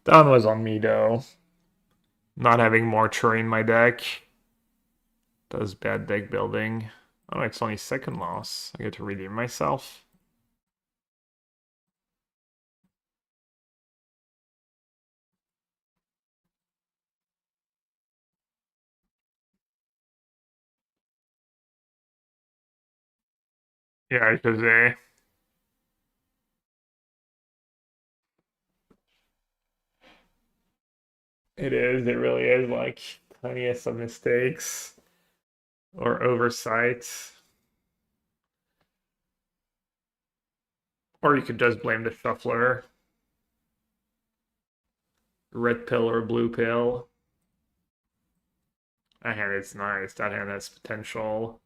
That one was on me though. Not having more terrain in my deck. Does bad deck building. Oh, it's only second loss. I get to redeem myself. Yeah, because it is. It really is like tiniest of mistakes or oversights. Or you could just blame the shuffler. Red pill or blue pill. That hand is nice. That hand has potential.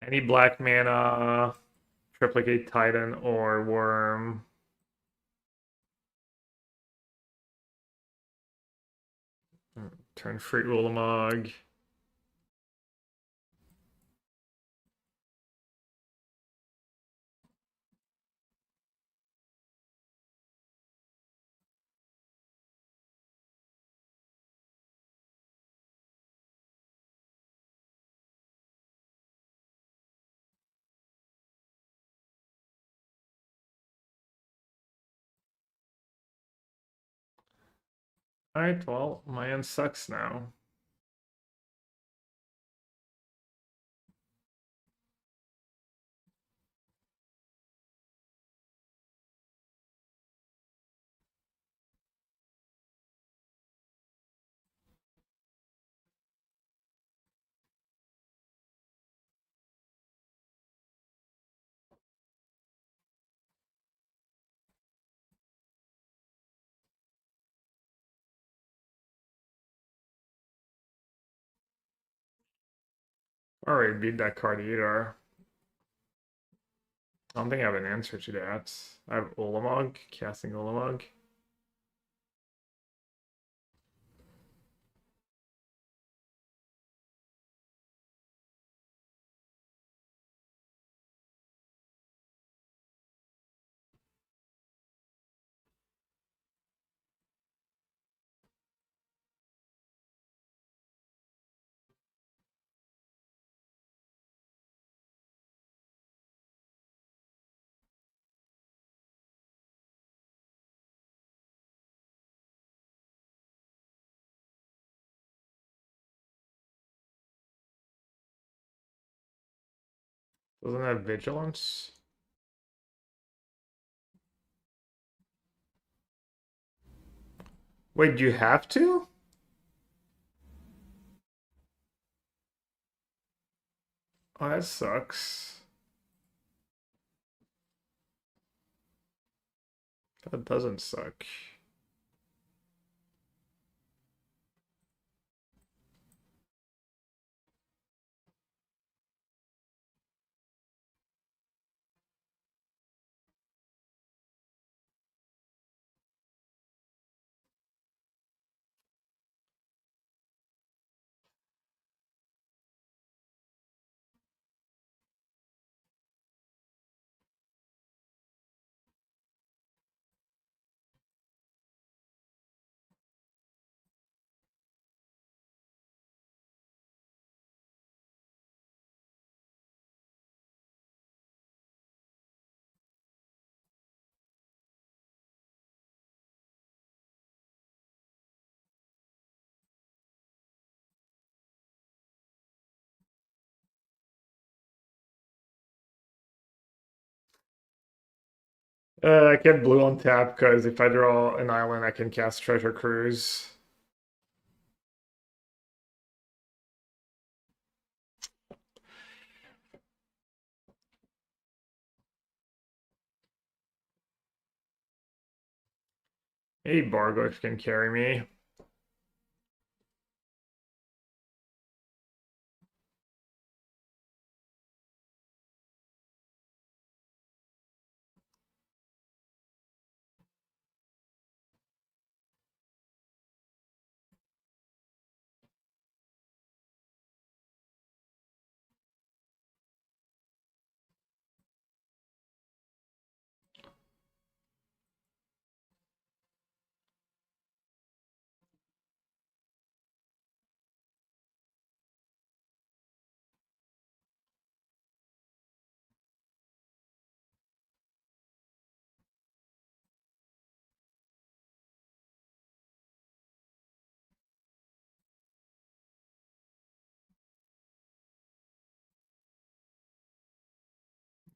Any black mana, Triplicate Titan or Worm. Turn free Ulamog. Alright, well, my hand sucks now. Alright, beat that card either. I don't think I have an answer to that. I have Ulamog, casting Ulamog. Doesn't have Vigilance? Wait, do you have to? Oh, that sucks. That doesn't suck. I get blue on tap because if I draw an island, I can cast Treasure Cruise. Hey, Bargosh can carry me.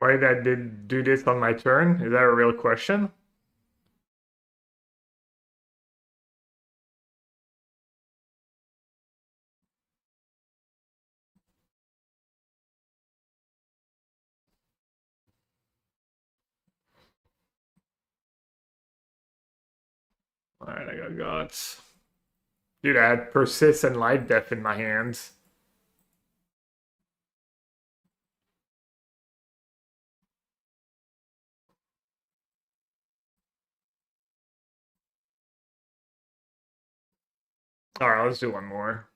Why did I did do this on my turn? Is that a real question? Alright, I got guts. Dude, I had Persist and Life Death in my hands. Alright, let's do one more.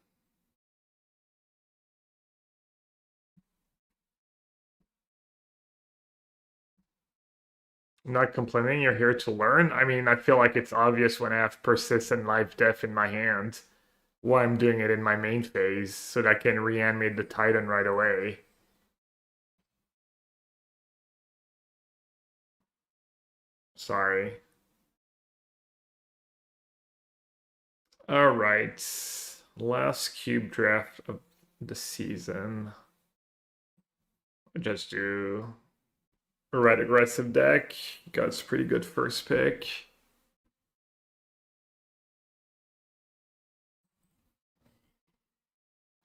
I'm not complaining, you're here to learn. I mean, I feel like it's obvious when I have Persist and Life Death in my hand why I'm doing it in my main phase, so that I can reanimate the Titan right away. Sorry. Alright. Last cube draft of the season. Just do a red aggressive deck. Got a pretty good first pick.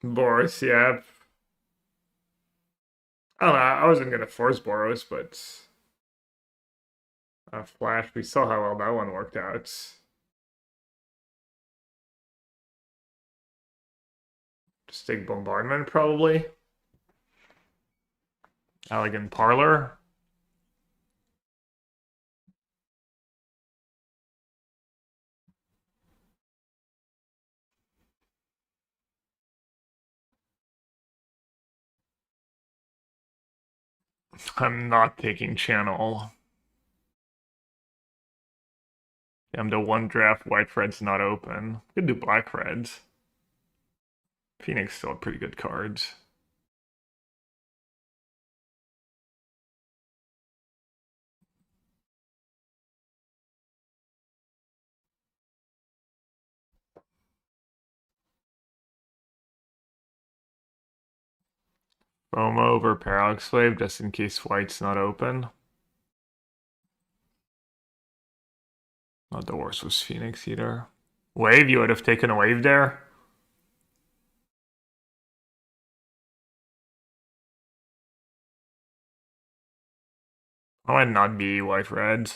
Boros, yeah. I don't know. I wasn't gonna force Boros, but Flash. We saw how well that one worked out. Just take Bombardment probably. Elegant Parlor. I'm not taking Channel. I'm the one draft White Red's not open. Could do Black Reds. Phoenix still pretty good cards. FOMO over Parallax Wave just in case White's not open. Not the worst was Phoenix either. Wave, you would have taken a wave there? I might not be White Red.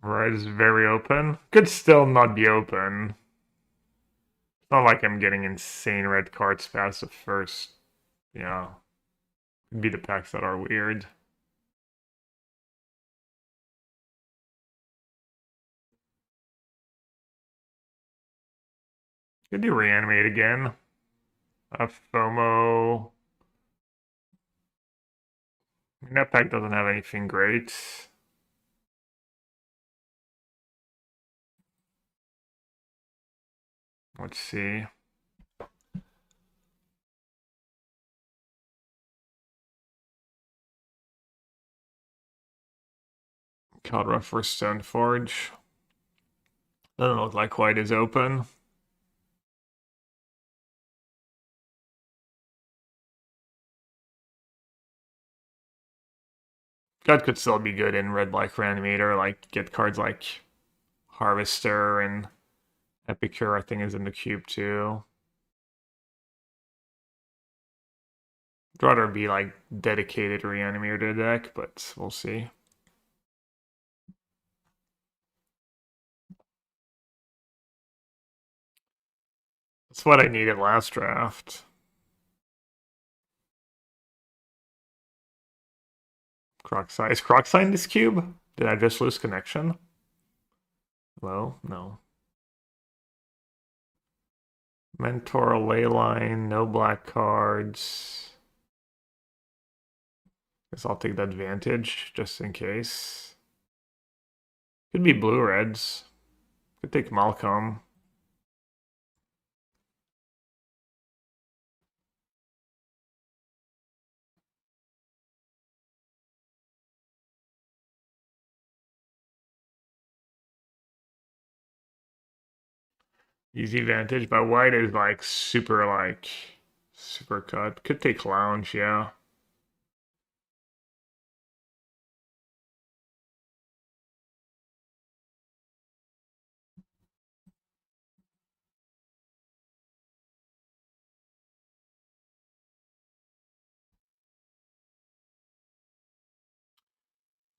Red is very open. Could still not be open. It's not like I'm getting insane red cards past the first. Yeah. Could be the packs that are weird. Could do reanimate again. FOMO. I mean, that pack doesn't have anything great. Let's see. Caldra for Stoneforge. Doesn't look like white is open. God could still be good in red-black reanimator, like get cards like Harvester and Epicure, I think, is in the cube too. I'd rather be like dedicated reanimator to the deck, but we'll see. That's what I needed last draft. Crocsai. Is Crocsai in this cube? Did I just lose connection? Hello? No. Mentor, Leyline, no black cards. Guess I'll take the advantage just in case. Could be blue reds. Could take Malcolm. Easy advantage, but white is like super cut. Could take lounge, yeah.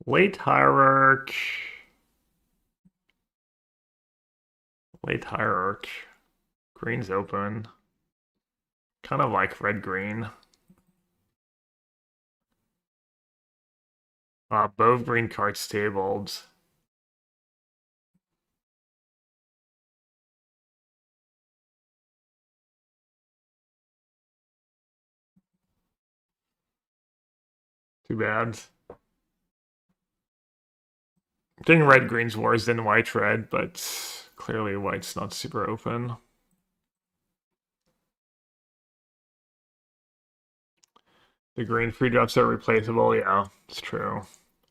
Late hierarch. Late hierarch. Green's open. Kind of like red-green. Both green cards tabled. Too bad. I think red-green's worse than white-red, but clearly white's not super open. The green free drops are replaceable, yeah, it's true.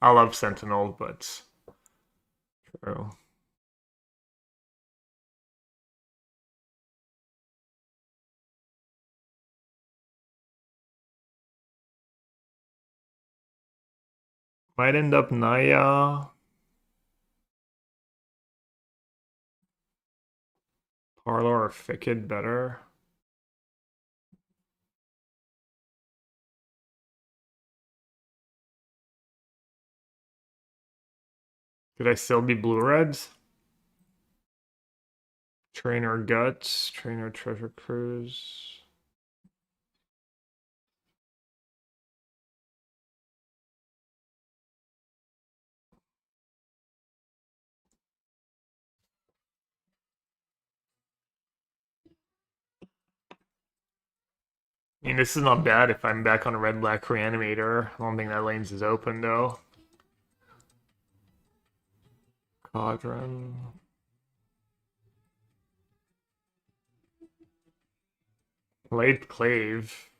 I love Sentinel, but true. Might end up Naya. Parlor or Ficked better. Could I still be blue reds? Trainer Guts, Trainer Treasure Cruise. I mean, this is not bad if I'm back on a red-black reanimator. I don't think that lanes is open, though. Quadron. Late Clave.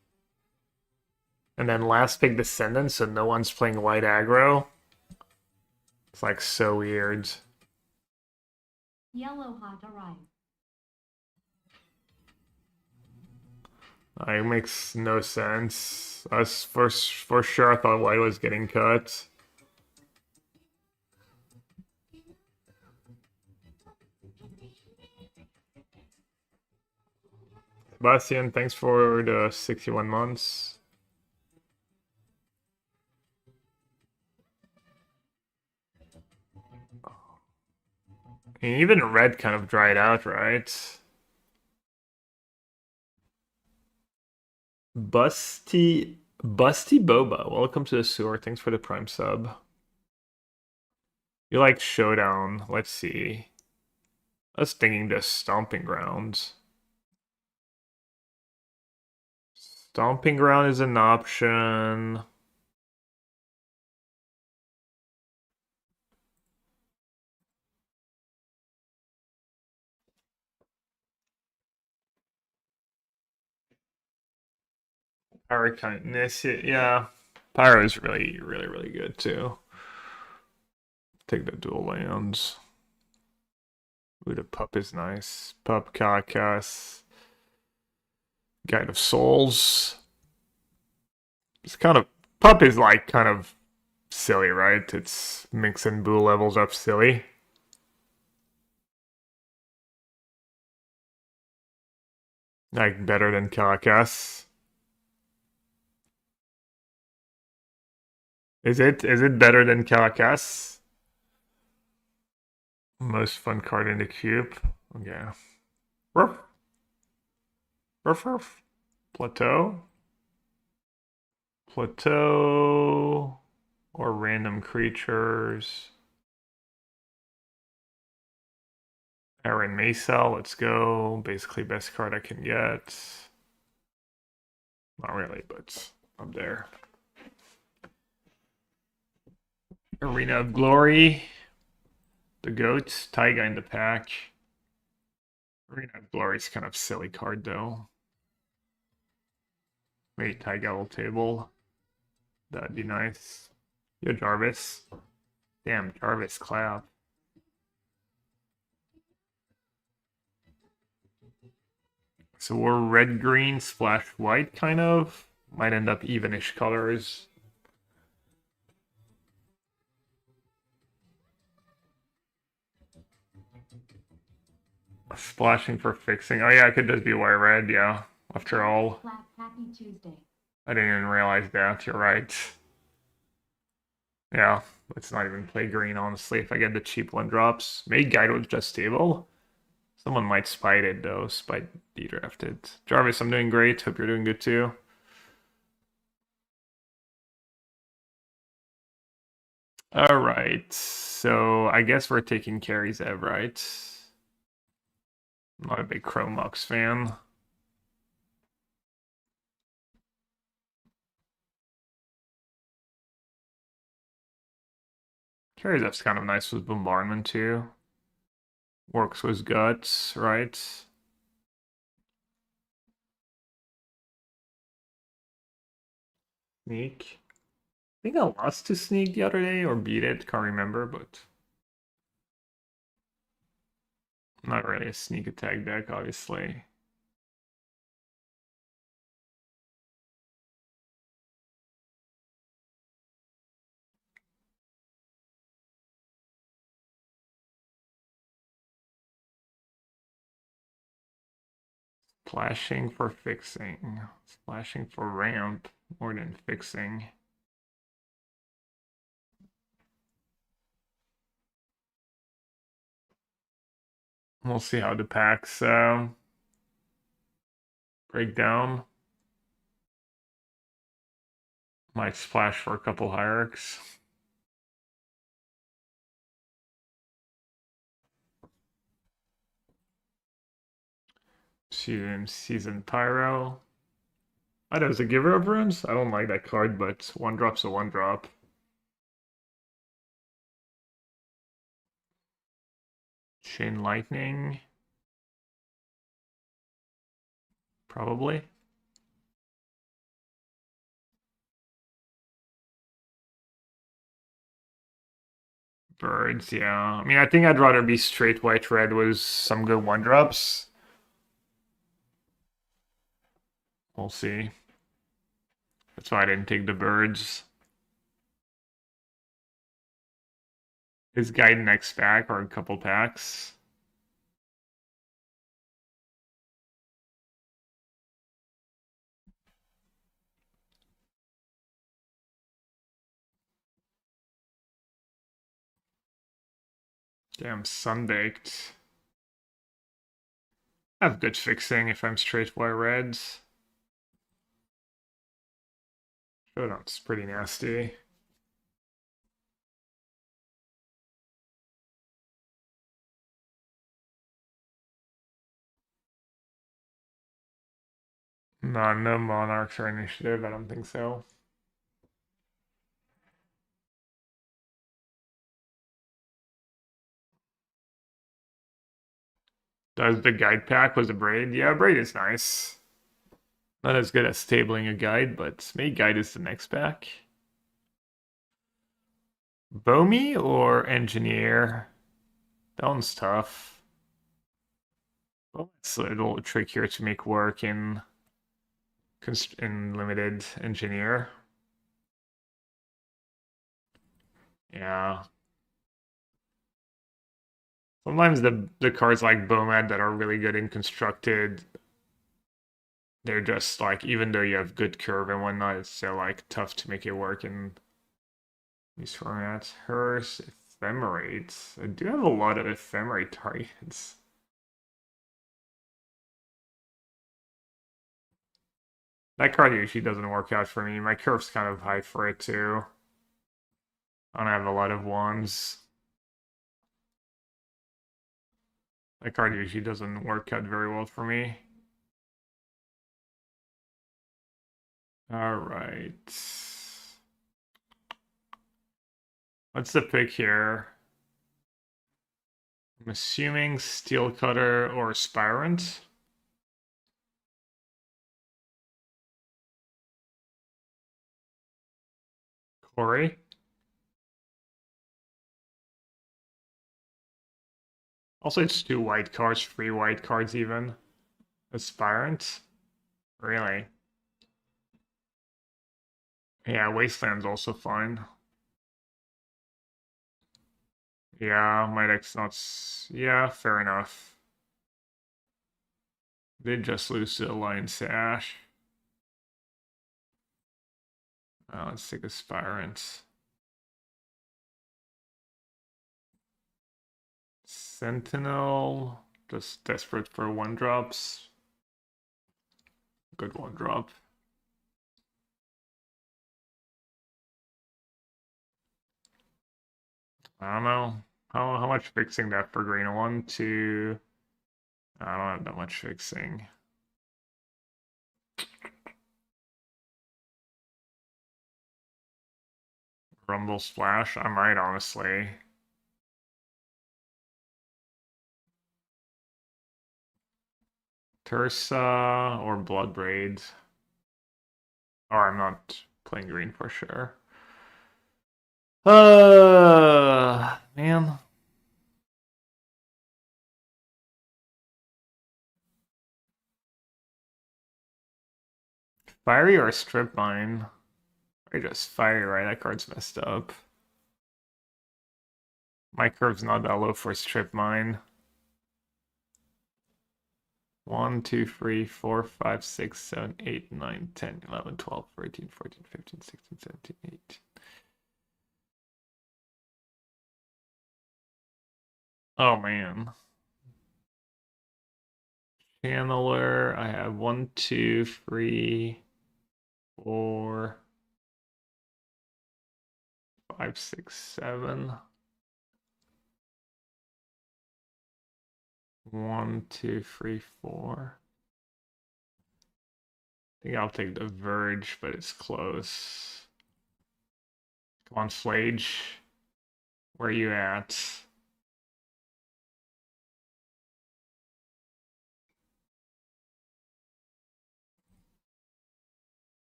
And then last pick Descendant, so no one's playing white aggro. It's like so weird. Yellow hot arrived. It makes no sense. Us for sure I thought white was getting cut. Sebastian, thanks for the 61 months. And even red kind of dried out, right? Busty Boba, welcome to the sewer. Thanks for the prime sub. You like Showdown? Let's see. I was thinking the Stomping Grounds. Stomping Ground is an option. Pyrokindness, yeah. Pyro is really, really, really good too. Take the dual lands. Ooh, the pup is nice. Pup, Carcass. Guide of Souls. It's kind of pup is like kind of silly, right? It's Mix and Boo levels up silly. Like better than Carcass. Is it? Is it better than Carcass? Most fun card in the cube. Okay. Ruff. Ruff ruff. Plateau. Plateau. Or random creatures. Aaron Mesa, let's go. Basically best card I can get. Not really, but I'm there. Arena of Glory. The Goats, Taiga in the pack. Arena of Glory is kind of silly card though. Wait, Taiga will table. That'd be nice. Yo, Jarvis. Damn, Jarvis clap. So we're red, green, splash white, kind of. Might end up evenish colors. Splashing for fixing. Oh yeah, it could just be white red, yeah. After all. Happy Tuesday. I didn't even realize that. You're right. Yeah, let's not even play green, honestly, if I get the cheap one drops. Maybe Guide was just stable. Someone might spite it, though. Spite dedrafted. Jarvis, I'm doing great. Hope you're doing good, too. Alright, so I guess we're taking carries Ev, right? I'm not a big Chromux fan. Carries Ev's kind of nice with Bombardment, too. Works with Guts, right? Sneak. I think I lost to Sneak the other day, or beat it, can't remember, but... Not really a sneak attack deck, obviously. Splashing for fixing. Splashing for ramp more than fixing. We'll see how the packs break down. Might splash for a couple hierarchs. Season Pyro. Oh, that was a giver of runes? I don't like that card, but one drop's a one drop. Chain Lightning. Probably. Birds, yeah. I mean, I think I'd rather be straight white red with some good one drops. We'll see. That's why I didn't take the birds. Is Guide next pack or a couple packs? Damn, Sunbaked. I have good fixing if I'm straight white reds. Showdown's pretty nasty. No, no monarchs or initiative, I don't think so. Does the guide pack was a braid? Yeah, braid is nice. Not as good as stabling a guide, but maybe guide is the next pack. Bomi or engineer? That one's tough. Well, it's a little trickier to make work in limited engineer. Yeah. Sometimes the cards like Bomad that are really good in constructed, they're just like, even though you have good curve and whatnot, it's still like tough to make it work in these formats. Hearse, Ephemerate. I do have a lot of Ephemerate targets. That card usually doesn't work out for me. My curve's kind of high for it too. I don't have a lot of ones. That card usually doesn't work out very well for me. Alright. What's the pick here? I'm assuming Steel Cutter or Spirant. Corey. Also, it's 2 white cards, 3 white cards even. Aspirant? Really? Yeah, Wasteland's also fine. Yeah, my deck's not... Yeah, fair enough. Did just lose to Alliance Ash. Let's take Aspirant. Sentinel, just desperate for 1-drops. Good 1-drop. I don't know. How much fixing that for green? 1, 2... I don't have that much fixing. Rumble Splash? I might, honestly. Tursa or Bloodbraid. Oh, I'm not playing green for sure. Man. Fiery or Strip Mine? Or just Fiery, right? That card's messed up. My curve's not that low for Strip Mine. 1, 2, 3, 4, 5, 6, 7, 8, 9, 10, 11, 12, 13, 14, 15, 16, 17, 18. Oh man. Channeler, I have 1, 2, 3, 4, 5, 6, 7. 1, 2, 3, 4. I think I'll take the Verge, but it's close. Come on, Flage. Where are you at?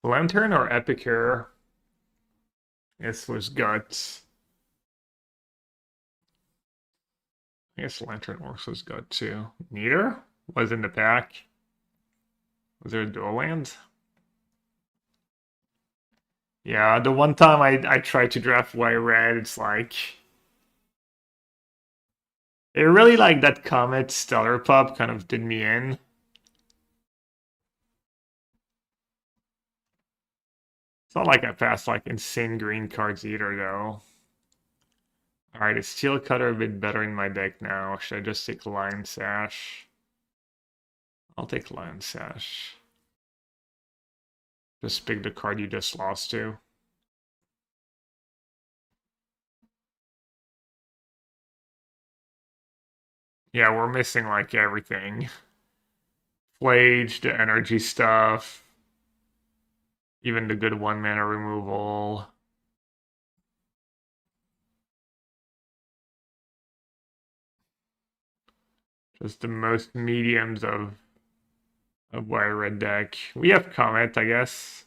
Lantern or Epicure? This was Guts. I guess Lantern works was Gut too. Neater was in the pack. Was there a dual land? Yeah, the one time I tried to draft white red, it's like it really like that Comet Stellar Pup kind of did me in. It's not like I passed like insane green cards either, though. Alright, is Steel Cutter a bit better in my deck now? Should I just take Lion Sash? I'll take Lion Sash. Just pick the card you just lost to. Yeah, we're missing like everything. Flage, the energy stuff, even the good 1-mana removal. Just the most mediums of Wire Red deck. We have Comet, I guess.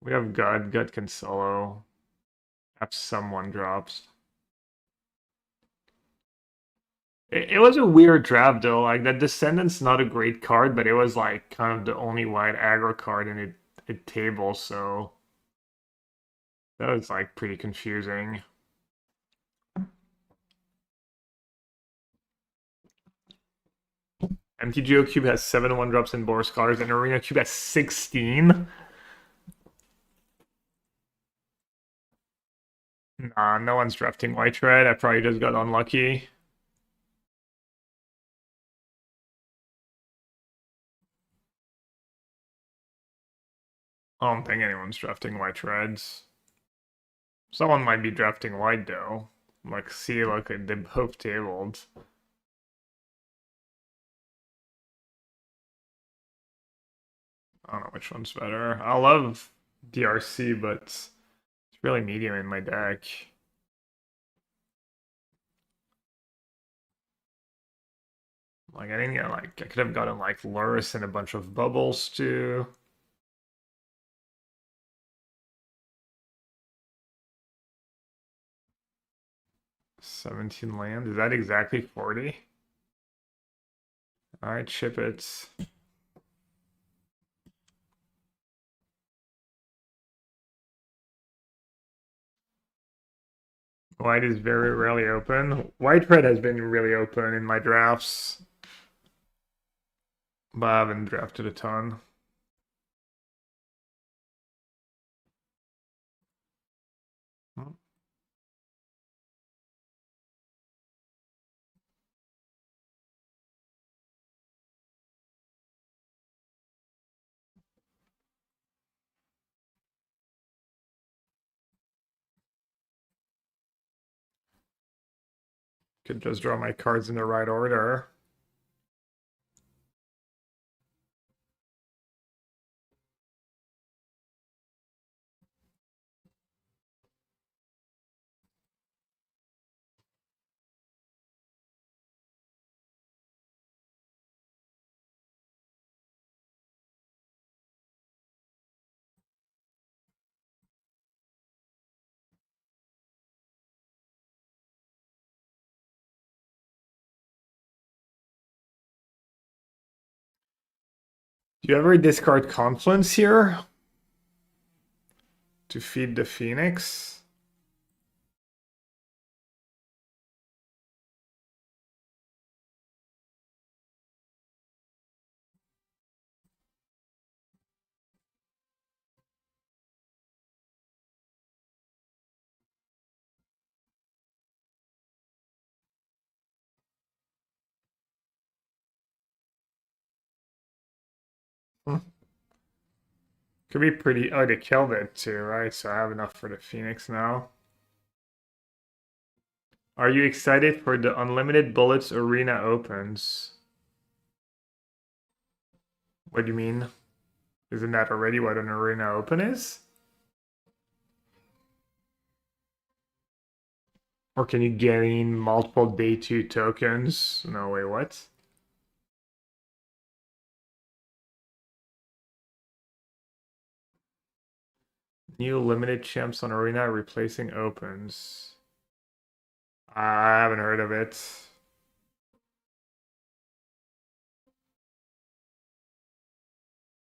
We have God. God can solo. Have someone drops. It was a weird draft though. Like that Descendant's not a great card, but it was like kind of the only white aggro card in it table, so that was like pretty confusing. MTGO Cube has 7 1-drops in Boros Scholars, and Arena Cube has 16. Nah, no one's drafting White Red. I probably just got unlucky. I don't think anyone's drafting White Reds. Someone might be drafting White though. Like, see, look, they both tabled. I don't know which one's better. I love DRC, but it's really medium in my deck. Like, I didn't get, like, I could have gotten, like, Lurrus and a bunch of bubbles, too. $17 land? Is that exactly 40? Alright, ship it. White is very rarely open. White red has been really open in my drafts, but I haven't drafted a ton. Could just draw my cards in the right order. Do you ever discard Confluence here to feed the Phoenix? Could be pretty. Oh, they killed it too, right? So I have enough for the Phoenix now. Are you excited for the Unlimited Bullets Arena opens? What do you mean? Isn't that already what an Arena open is? Or can you gain multiple day 2 tokens? No, wait, what? New limited champs on Arena replacing opens. I haven't heard of it.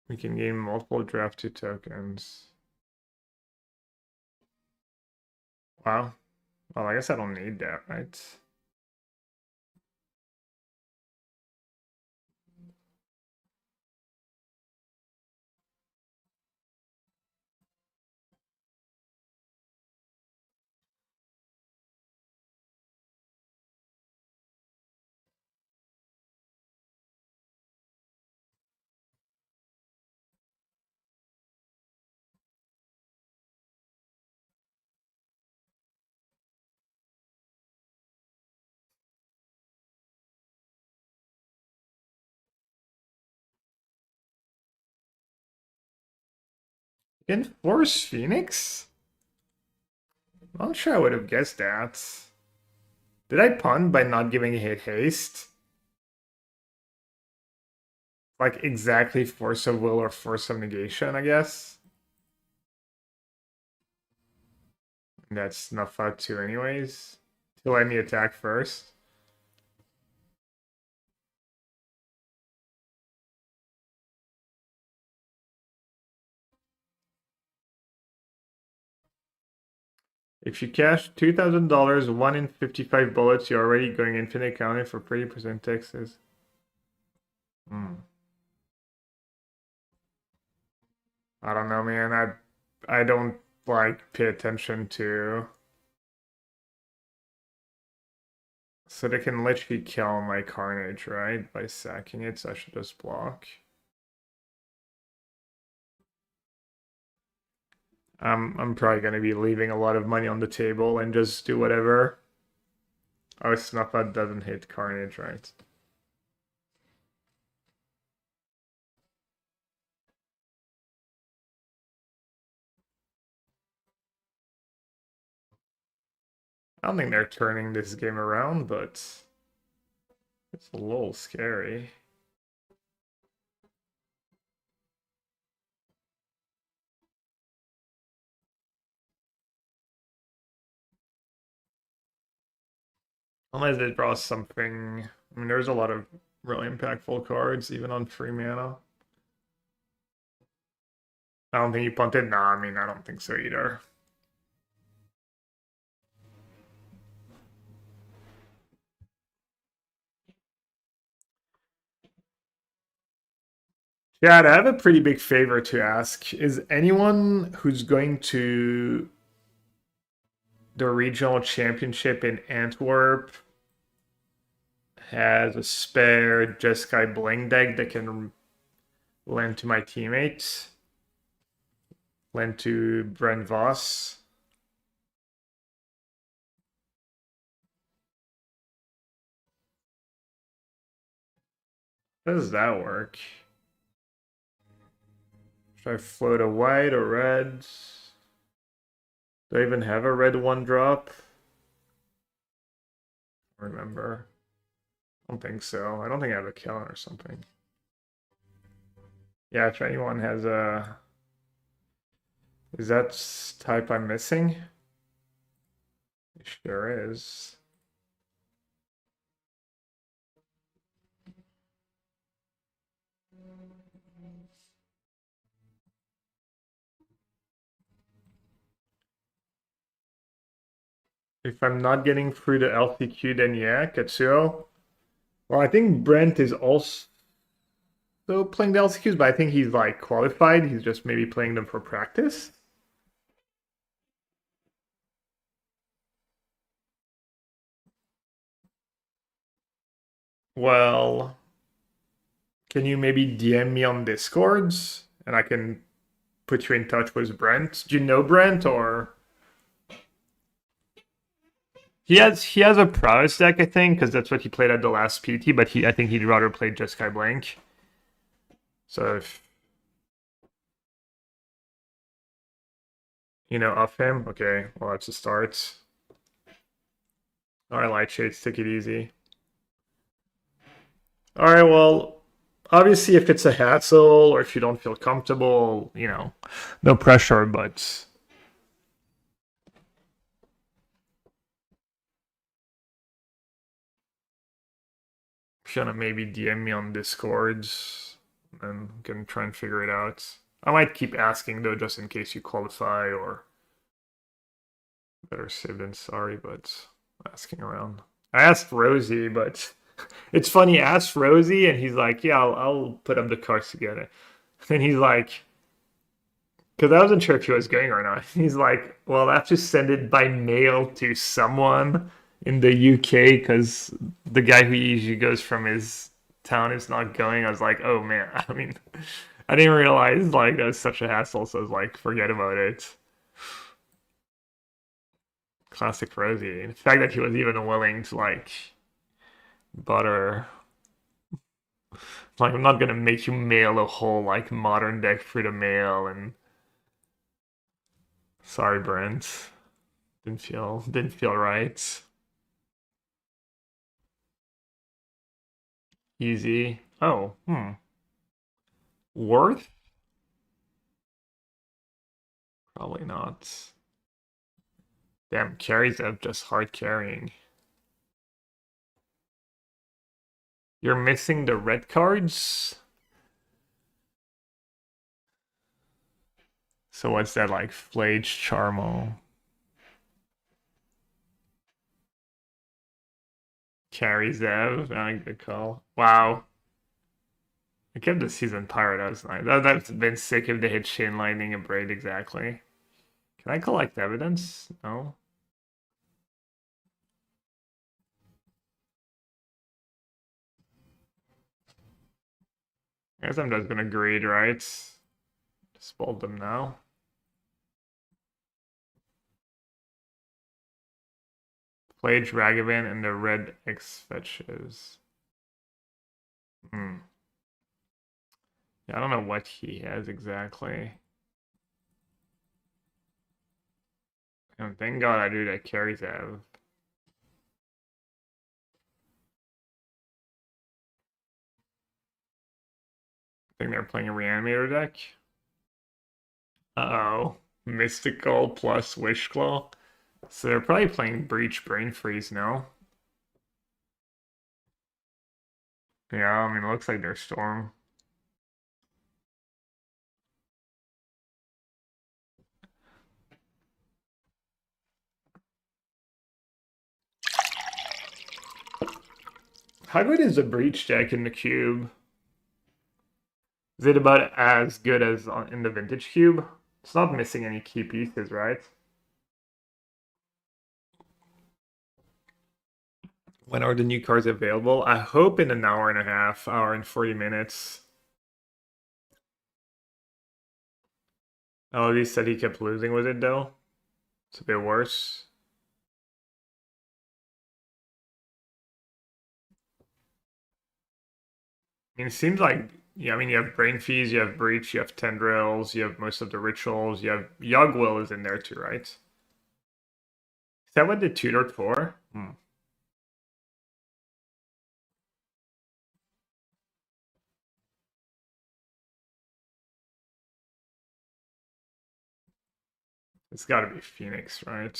We can gain multiple draft 2 tokens. Wow. Well, I guess I don't need that, right? Can force Phoenix? I'm not sure I would have guessed that. Did I punt by not giving a hit haste? Like exactly force of will or force of negation, I guess. That's not fought too anyways. To let me attack first. If you cash $2,000, 1 in 55 bullets, you're already going infinite counting for pretty percent taxes. I don't know, man. I don't like pay attention to. So they can literally kill my Carnage, right? By sacking it, so I should just block. I'm probably gonna be leaving a lot of money on the table and just do whatever. Oh, Snuffat doesn't hit Carnage, right? I don't think they're turning this game around, but it's a little scary. Unless they draw something. I mean, there's a lot of really impactful cards, even on free mana. I don't think you punted. Nah, I mean, I don't think so either. Chad, I have a pretty big favor to ask. Is anyone who's going to the regional championship in Antwerp has a spare Jeskai Bling deck that can lend to my teammates? Lend to Brent Voss? How does that work? Should I float a white or red? Do I even have a red one drop? Remember? I don't think so. I don't think I have a killer or something. Yeah, if anyone has a... Is that type I'm missing? It sure is. If I'm not getting through the LCQ, then yeah, Katsuo. Well, I think Brent is also playing the LCQs, but I think he's like qualified. He's just maybe playing them for practice. Well, can you maybe DM me on Discords and I can put you in touch with Brent? Do you know Brent or? He has a prowess deck, I think, because that's what he played at the last PT. But I think he'd rather play Jeskai Blank. So if you know of him, okay, well that's a start. All right, Lightshades, take it easy. All right, well, obviously if it's a hassle or if you don't feel comfortable, no pressure, but if you wanna maybe DM me on Discords and we can try and figure it out. I might keep asking though, just in case you qualify, or better safe than sorry, but asking around. I asked Rosie, but it's funny, I asked Rosie and he's like, yeah, I'll put up the cards together. And he's like, because I wasn't sure if he was going or not. He's like, well, I have to send it by mail to someone in the UK because the guy who usually goes from his town is not going. I was like, oh man, I mean, I didn't realize like that was such a hassle. So I was like, forget about it. Classic Rosie. The fact that he was even willing to like butter. Like, I'm not gonna make you mail a whole like modern deck through the mail and Sorry, Brent. Didn't feel right. Easy. Oh, Worth? Probably not. Damn, carries up just hard carrying. You're missing the red cards? So what's that like? Flage Charmo. Carry Zev. I like the call. Wow. I kept the season pirate. That was nice. That's been sick if they hit Chain Lightning and Braid exactly. Can I collect evidence? No. I guess I'm just gonna greed, right? Just bolt them now. Play Dragavan and the red X fetches. Hmm. Yeah, I don't know what he has exactly. And thank God I do that carries have. I think they're playing a Reanimator deck. Uh-oh. Mystical plus Wishclaw. So they're probably playing Breach Brain Freeze now. Yeah, I mean, it looks like they're Storm. How good is the Breach deck in the Cube? Is it about as good as in the Vintage Cube? It's not missing any key pieces, right? When are the new cards available? I hope in an hour and a half, hour and 40 minutes. Oh, he said he kept losing with it though. It's a bit worse. I mean, it seems like, yeah, I mean, you have Brain Fees, you have Breach, you have Tendrils, you have most of the rituals, you have Yogwill is in there too, right? Is that what the tutored for? It's gotta be Phoenix, right?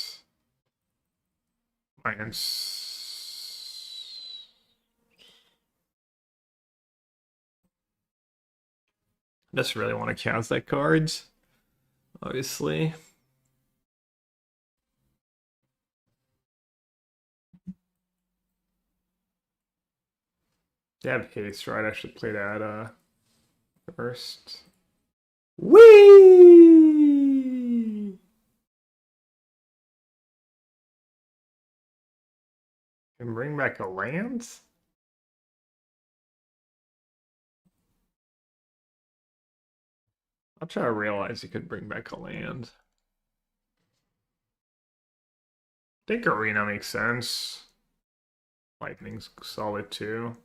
Minus. Just really want to cast that card, obviously. They have haste, right? I should play that first. Whee! Can bring back a land? I'll try to realize you could bring back a land. I think Arena makes sense. Lightning's solid too.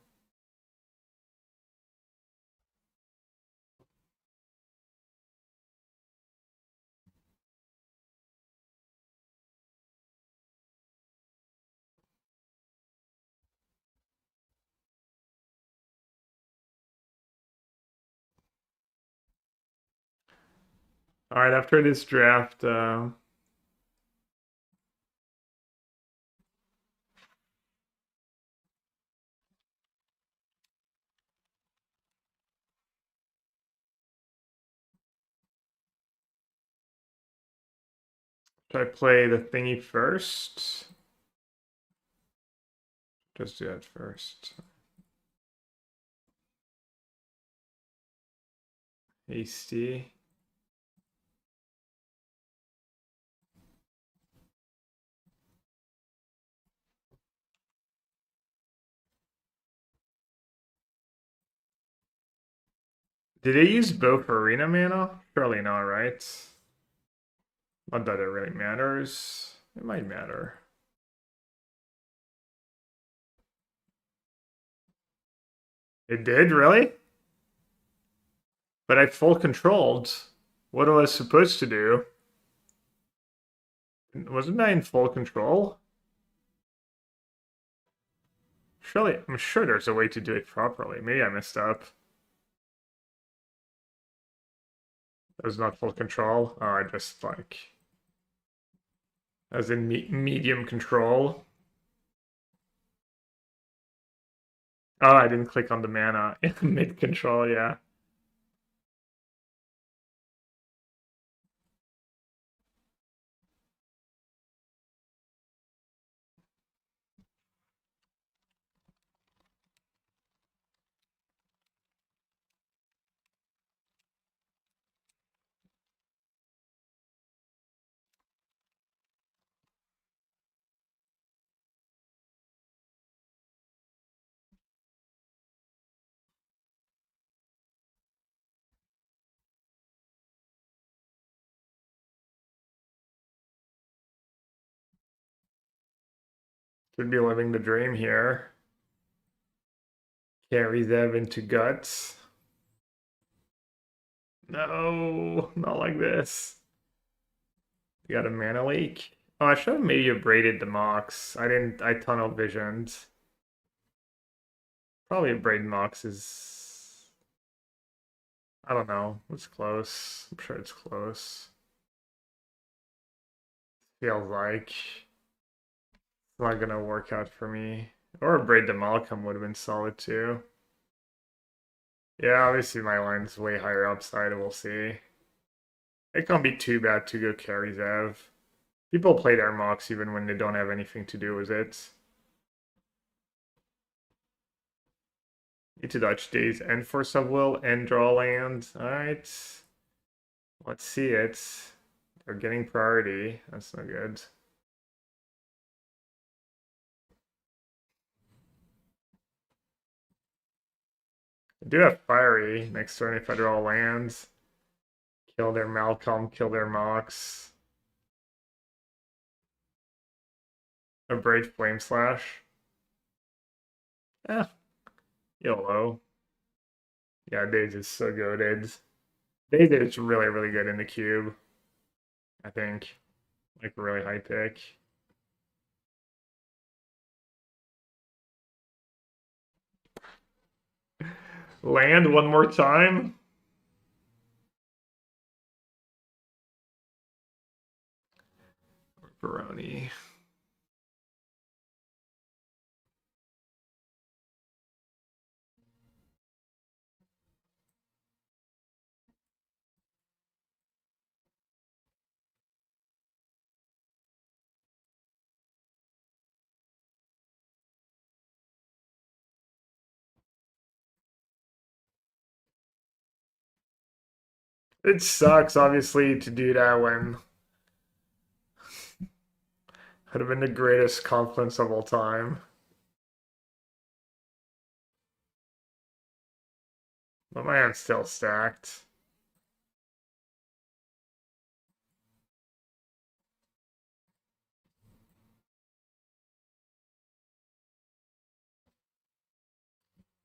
All right, after this draft, should I play the thingy first? Just do that first. Hasty. Did they use both arena mana? Surely not, right? Not that it really matters. It might matter. It did, really? But I full controlled what I was supposed to do. Wasn't I in full control? Surely, I'm sure there's a way to do it properly. Maybe I messed up. That was not full control. Oh, I just like, as in medium control. Oh, I didn't click on the mana mid control. Yeah. Should be living the dream here. Carry Zev into guts. No, not like this. You got a mana leak. Oh, I should have maybe abraded the Mox. I didn't. I tunnel visioned. Probably abrade Mox is. I don't know. It's close. I'm sure it's close. Feels like it's not gonna work out for me. Or abrade the Malcolm would have been solid too. Yeah, obviously my line's way higher upside. We'll see. It can't be too bad to go carry Zev. People play their Mox even when they don't have anything to do with it. Need to dodge Daze and Force of Will and draw land. Alright. Let's see it. They're getting priority. That's no good. I do have Fiery next turn if I draw lands. Kill their Malcolm, kill their Mox. Abrade Flame Slash. Eh. YOLO. Yeah, Daze is so goated. Daze is really, really good in the cube. I think. Like, really high pick. Land one more time? Baroni. It sucks, obviously, to do that when could have been the greatest confluence of all time. But my hand's still stacked.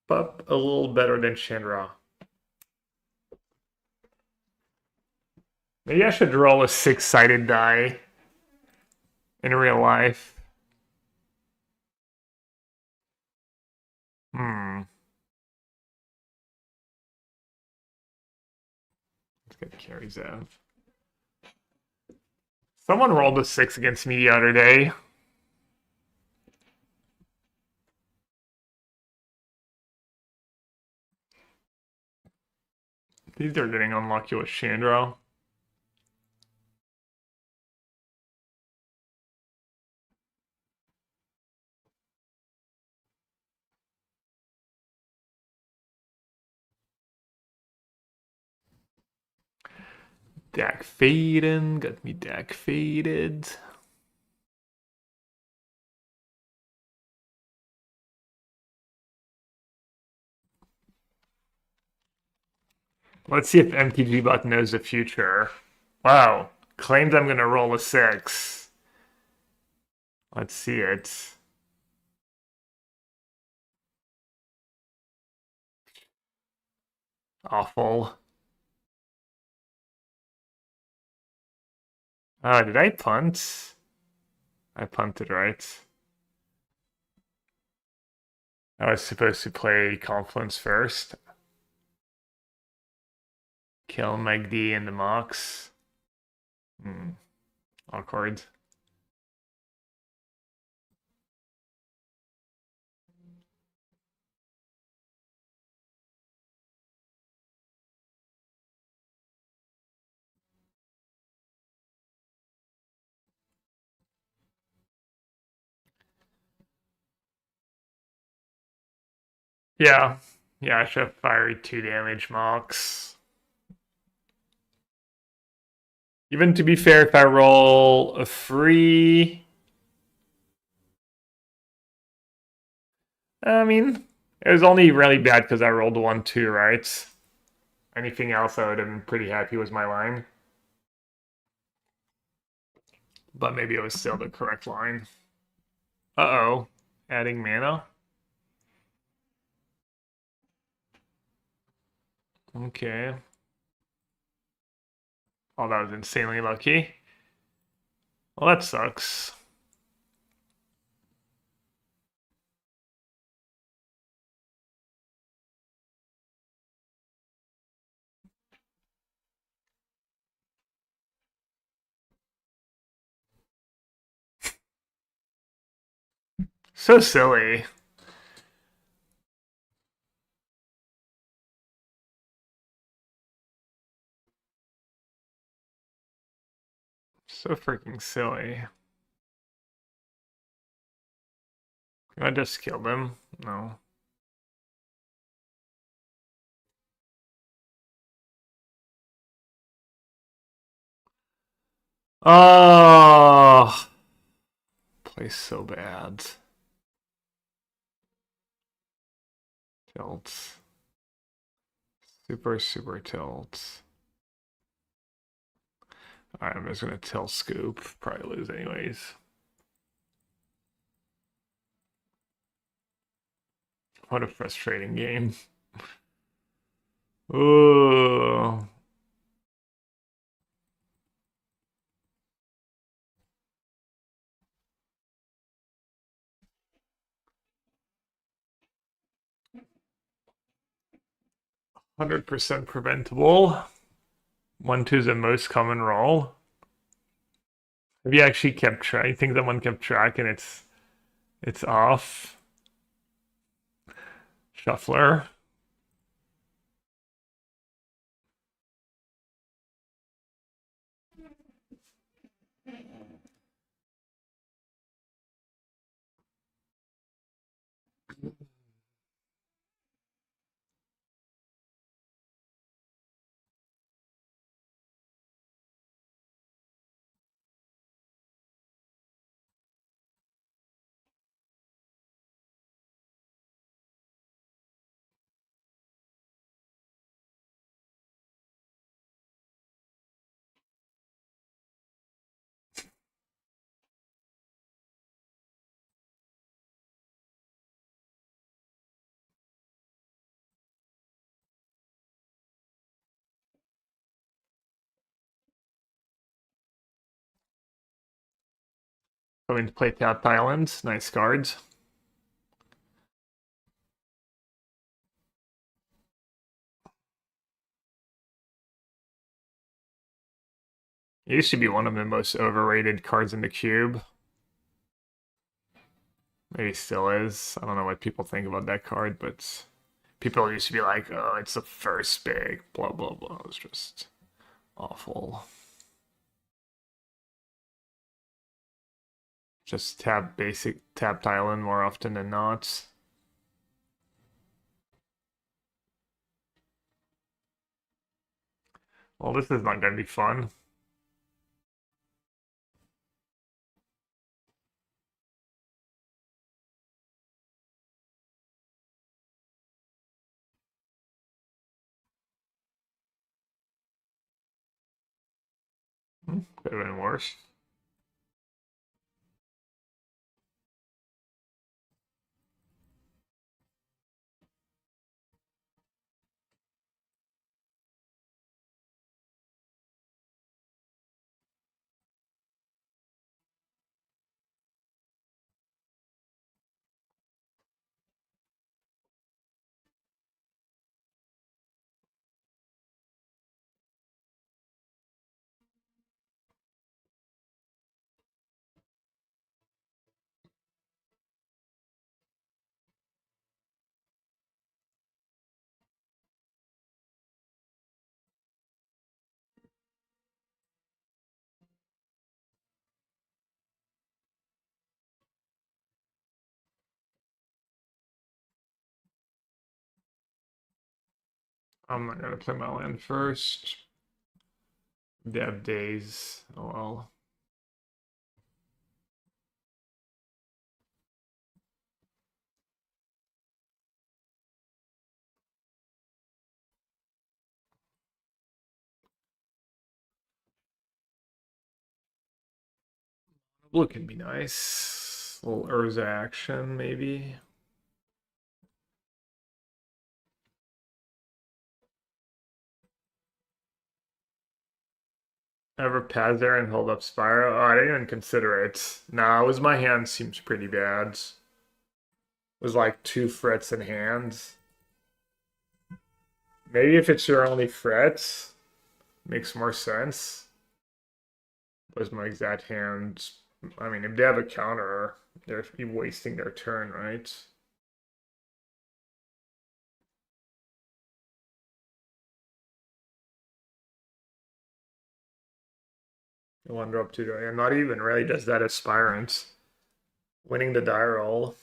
But a little better than Shinra. Maybe I should roll a six-sided die in real life. Hmm. Let's get carries out. Someone rolled a six against me the other day. These are getting unlucky with Chandra. Dak fading, got me Dak faded. Let's see if MTGBot knows the future. Wow, claims I'm gonna roll a six. Let's see it. Awful. Did I punt? I punted, right? I was supposed to play Confluence first. Kill Magdi and the Mox. Awkward. Yeah. Yeah, I should have fired 2 damage Mox. Even to be fair, if I roll a free... I mean, it was only really bad because I rolled 1-2, right? Anything else, I would have been pretty happy with my line. But maybe it was still the correct line. Uh-oh. Adding mana? Okay. Oh, that was insanely lucky. Well, that sucks. So silly. So freaking silly. Can I just kill them? No. Oh, plays so bad. Tilts. Super tilts. Alright, I'm just gonna tilt scoop. Probably lose anyways. What a frustrating game. Ooh. %100% preventable. 1-2 is the most common roll. Have you actually kept track? I think someone kept track and it's off. Shuffler. Going to play Tap Island. Nice cards. It used to be one of the most overrated cards in the cube. Maybe still is. I don't know what people think about that card, but people used to be like, oh, it's the first big, blah, blah, blah. It was just awful. Just tap basic tap Island more often than not. Well, this is not going to be fun. Could have been worse. I'm not gonna play my land first. Dev days. Oh well. Blue can be nice. A little Urza action, maybe. Ever pause there and hold up Spyro? Oh, I didn't even consider it. Nah, it was my hand seems pretty bad. It was like 2 frets in hand. Maybe if it's your only fret, makes more sense. Was my exact hand. I mean, if they have a counter, they're wasting their turn, right? One drop, 2 drop. Yeah, not even really does that aspirant. Winning the die roll.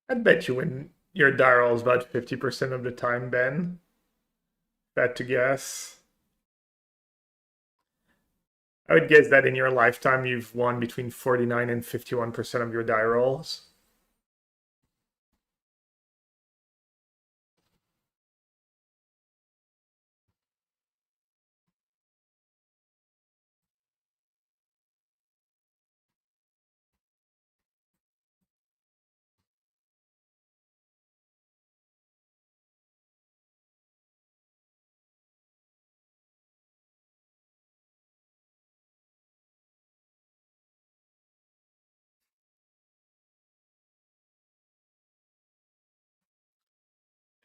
I'd bet you win your die rolls about 50% of the time, Ben. Bet to guess. I would guess that in your lifetime you've won between 49 and 51% of your die rolls.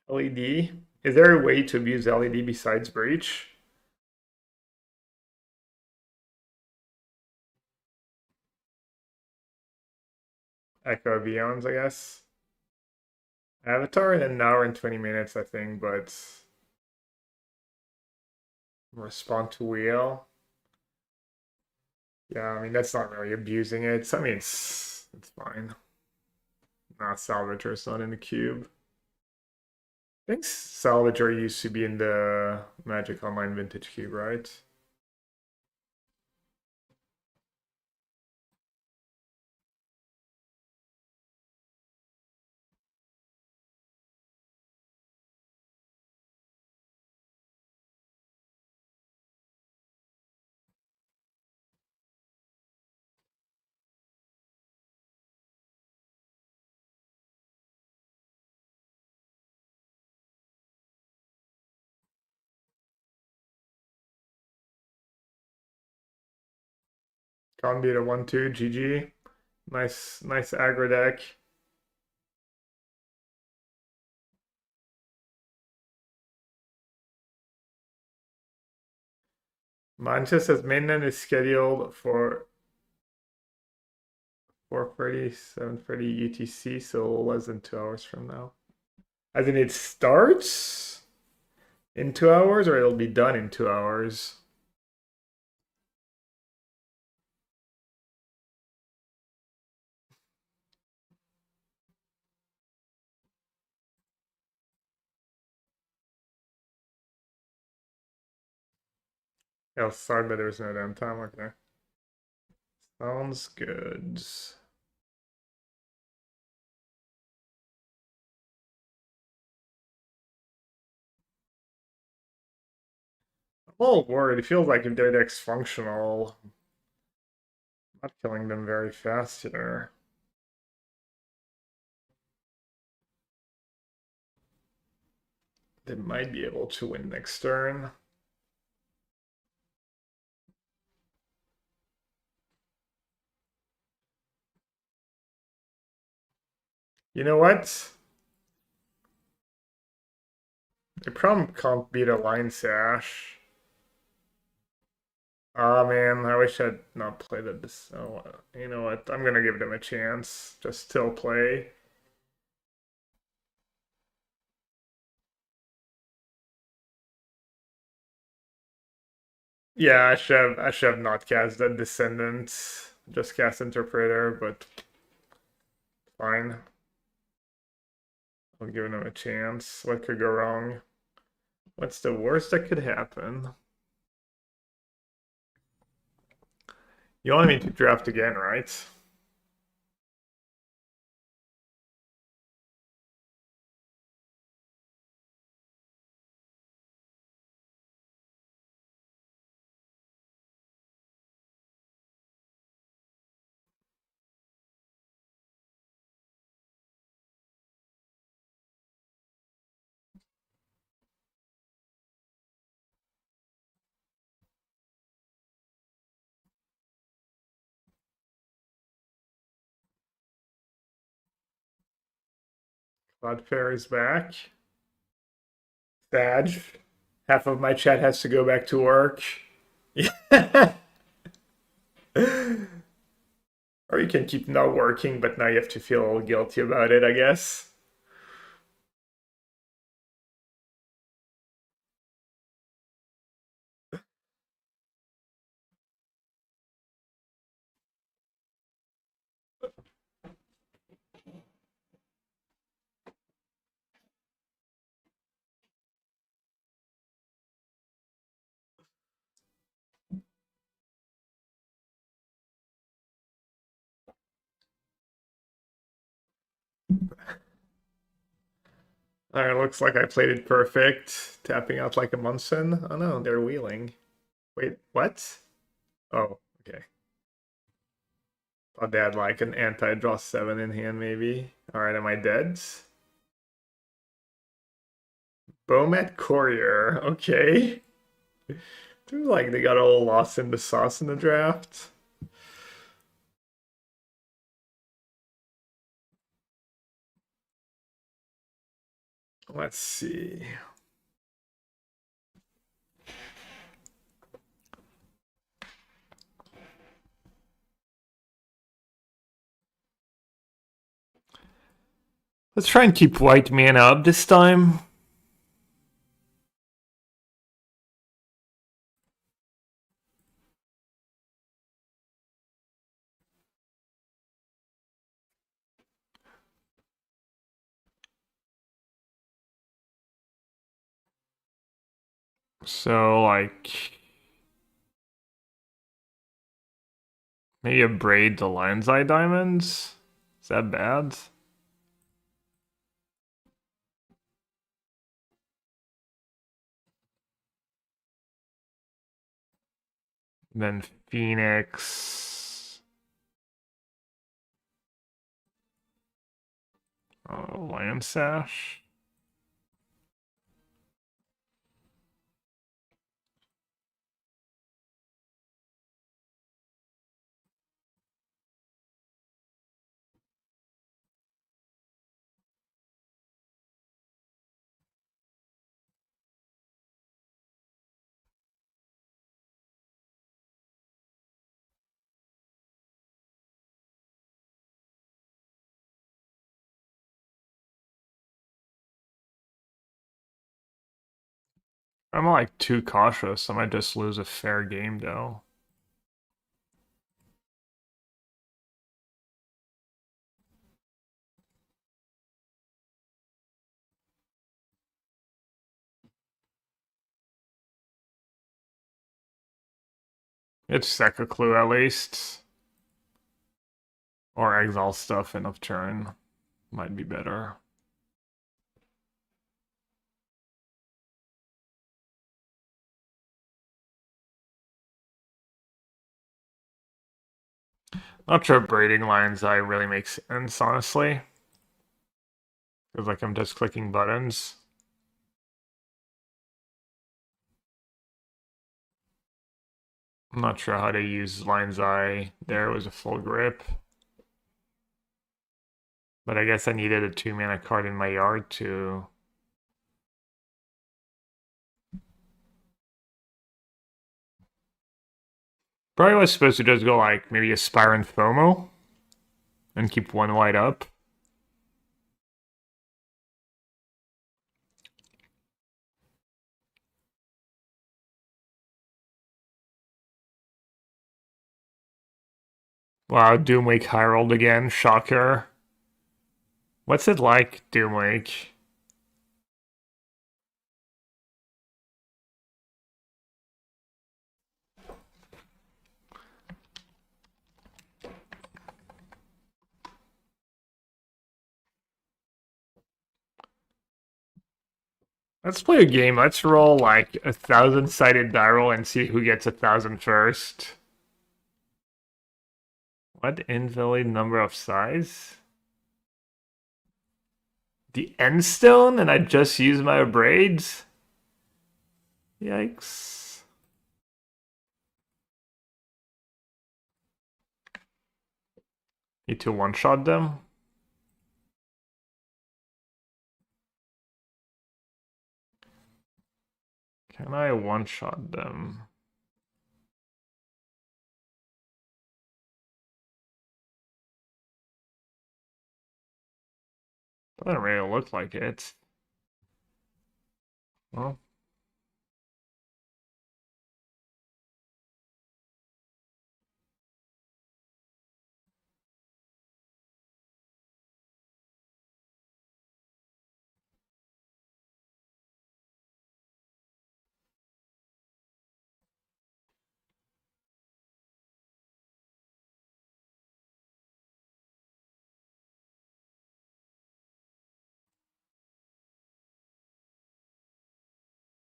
LED. Is there a way to abuse LED besides breach? Echo of Eons, I guess. Avatar in an hour and 20 minutes, I think, but respond to wheel. Yeah, I mean that's not really abusing it. I mean it's fine. Not Salvager's not in the cube. I think Salvager used to be in the Magic Online Vintage Cube, right? Can't beat a 1-2, GG. Nice aggro deck. Manchester's mainland is scheduled for 4:30, 7:30 UTC, so less than 2 hours from now. As in, it starts in 2 hours, or it'll be done in 2 hours. It'll start, but there's no downtime. Okay, sounds good. I'm a little worried. It feels like if their deck's functional, I'm not killing them very fast here. They might be able to win next turn. You know what? They probably can't beat a Line Sash. Oh man, I wish I'd not played at this. Oh, you know what? I'm gonna give them a chance. Just still play. Yeah, I should have not cast that Descendant. Just cast Interpreter, but fine. I'll give them a chance. What could go wrong? What's the worst that could happen? You want me to draft again, right? Cloudfair is back. Sag. Half of my chat has to go back to work. Yeah. Or you can keep not working, but now you have to feel guilty about it, I guess. Alright, looks like I played it perfect. Tapping out like a Munson. Oh no, they're wheeling. Wait, what? Oh, okay. Thought they had like an anti-draw 7 in hand, maybe. Alright, am I dead? Bomat Courier, okay. Seems like they got all lost in the sauce in the draft. Let's see. Let's try and keep white mana up this time. So, like, maybe a braid the lion's eye diamonds? Is that bad? Then Phoenix. Land Sash. I'm like too cautious. I might just lose a fair game though. It's Second Clue at least. Or exile stuff end of turn. Might be better. Not sure braiding lion's eye really makes sense, honestly. Feels like I'm just clicking buttons. I'm not sure how to use lion's eye. There was a full grip. But I guess I needed a 2-mana card in my yard to Probably was supposed to just go like maybe Aspire and FOMO and keep one white up. Wow, Doomwake high rolled again. Shocker. What's it like, Doomwake? Let's play a game. Let's roll like 1,000-sided die roll and see who gets 1,000 first. What invalid number of size? The end stone, and I just used my braids? Yikes. Need to one-shot them. Can I one-shot them? Doesn't really look like it. Well.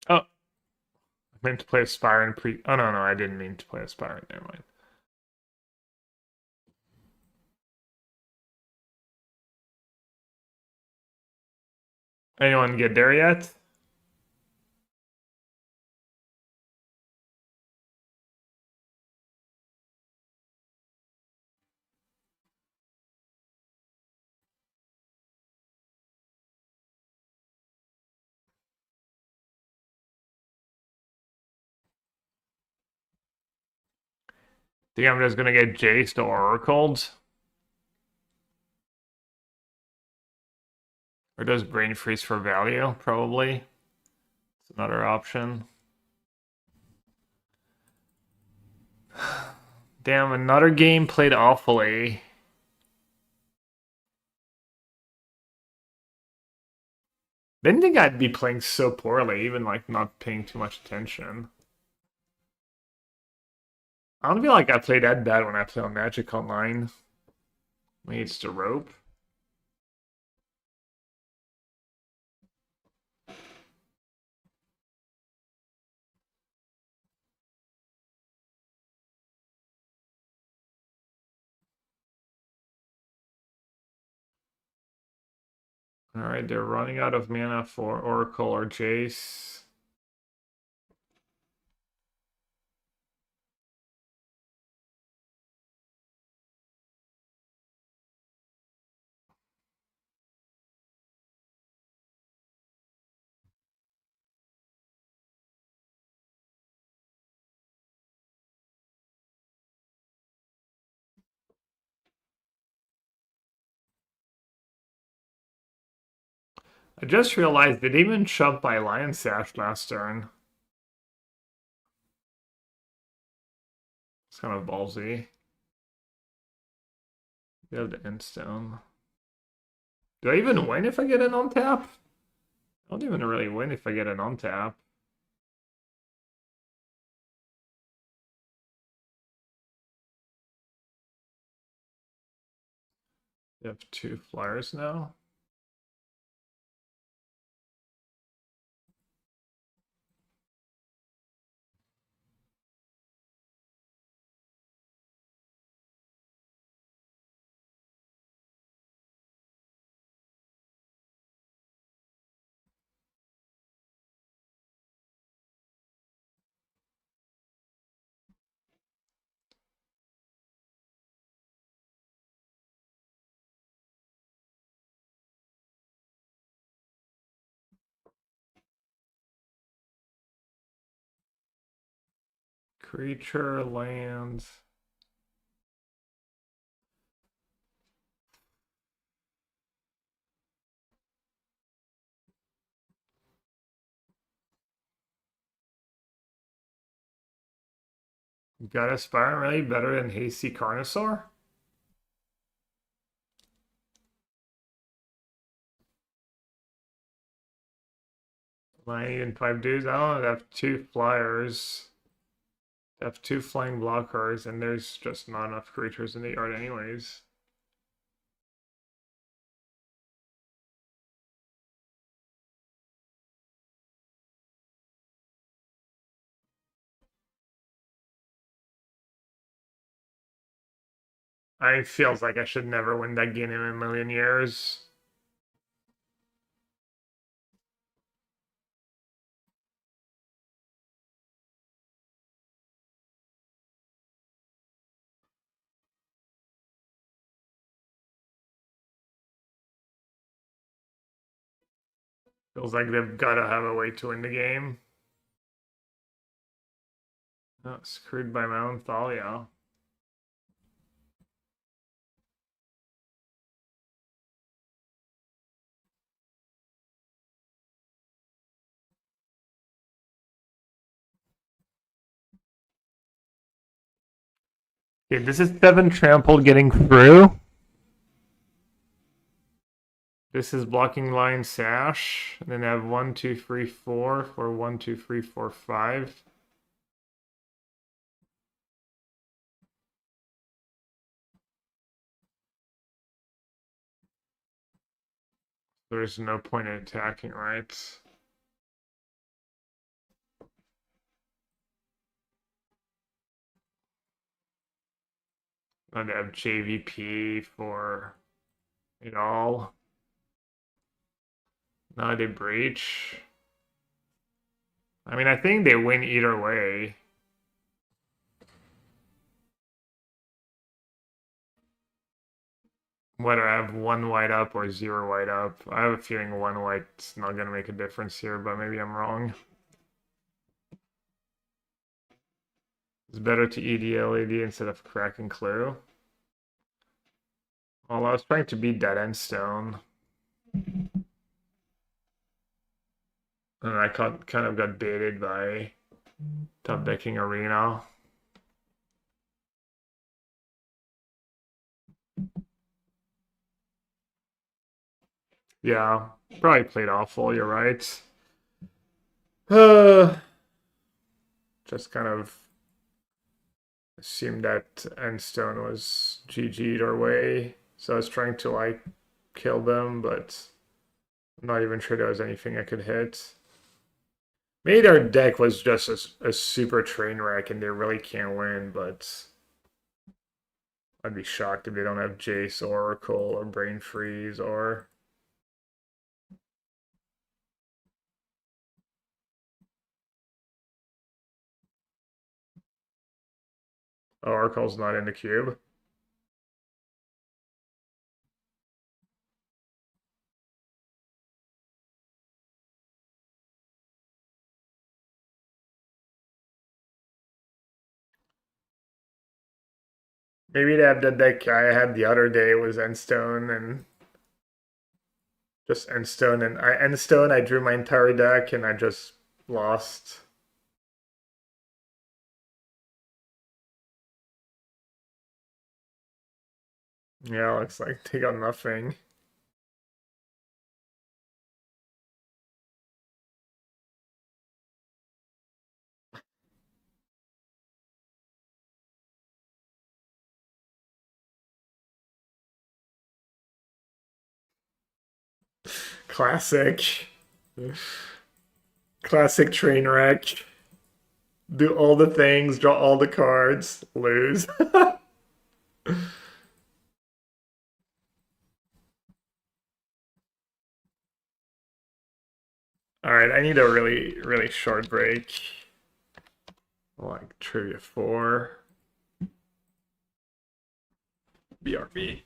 Oh, I meant to play Aspire and pre. Oh, no, I didn't mean to play Aspire. Never mind. Anyone get there yet? Think I'm just gonna get Jace or Oracled? Or does Brain Freeze for value? Probably. It's another option. Damn, another game played awfully. Didn't think I'd be playing so poorly, even like not paying too much attention. I don't feel like I play that bad when I play on Magic Online. Maybe it's the rope. Alright, they're running out of mana for Oracle or Jace. I just realized they didn't even shove by Lion Sash last turn. It's kind of ballsy. They have the end stone. Do I even win if I get an on tap? I don't even really win if I get an on tap. They have 2 flyers now. Creature, land. Got Aspire really better than Hasty Carnosaur? Might even 5 dudes. I don't know. I have 2 flyers. I have 2 flying blockers, and there's just not enough creatures in the yard anyways. I feels like I should never win that game in a million years. Feels like they've got to have a way to win the game. Oh, screwed by my own Thalia. Okay, this is 7 trampled getting through. This is blocking line sash. And then I have 1, 2, 3, 4 for 1, 2, 3, 4, 5. There's no point in attacking, right? I'd have JVP for it all. Now they breach. I mean, I think they win either way. Whether I have 1 white up or 0 white up. I have a feeling 1 white's not gonna make a difference here, but maybe I'm wrong. It's better to EDL AD instead of cracking clue. Well, I was trying to beat that end stone. And I kind of got baited by top decking arena. Yeah, probably played awful, you're right. Just kind of assumed that end stone was GG'd our way. So I was trying to like kill them, but I'm not even sure there was anything I could hit. Maybe their deck was just a super train wreck and they really can't win, but I'd be shocked if they don't have Jace, Oracle, or Brain Freeze, or... Oh, Oracle's not in the cube. Maybe they have the deck I had the other day was Endstone and just Endstone and I drew my entire deck and I just lost. Yeah, looks like they got nothing. Classic. Classic train wreck. Do all the things, draw all the cards, lose. Alright, I need a really, really short break. Like Trivia 4. BRB.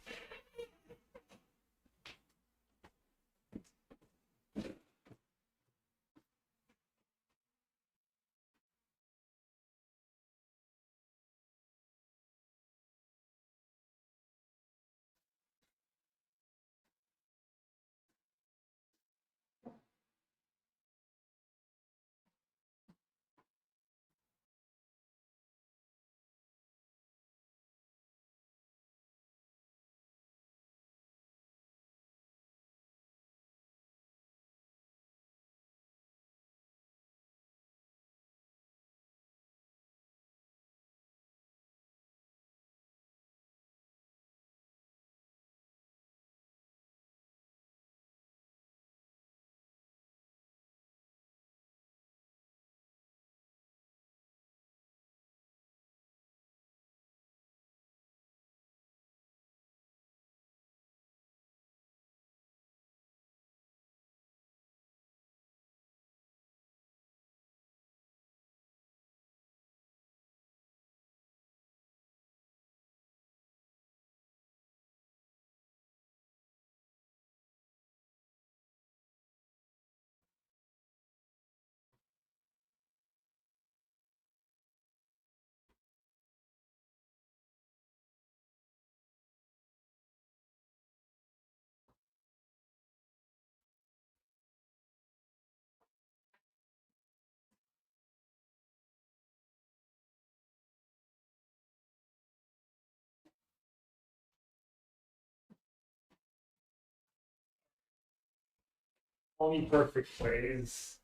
Only perfect plays.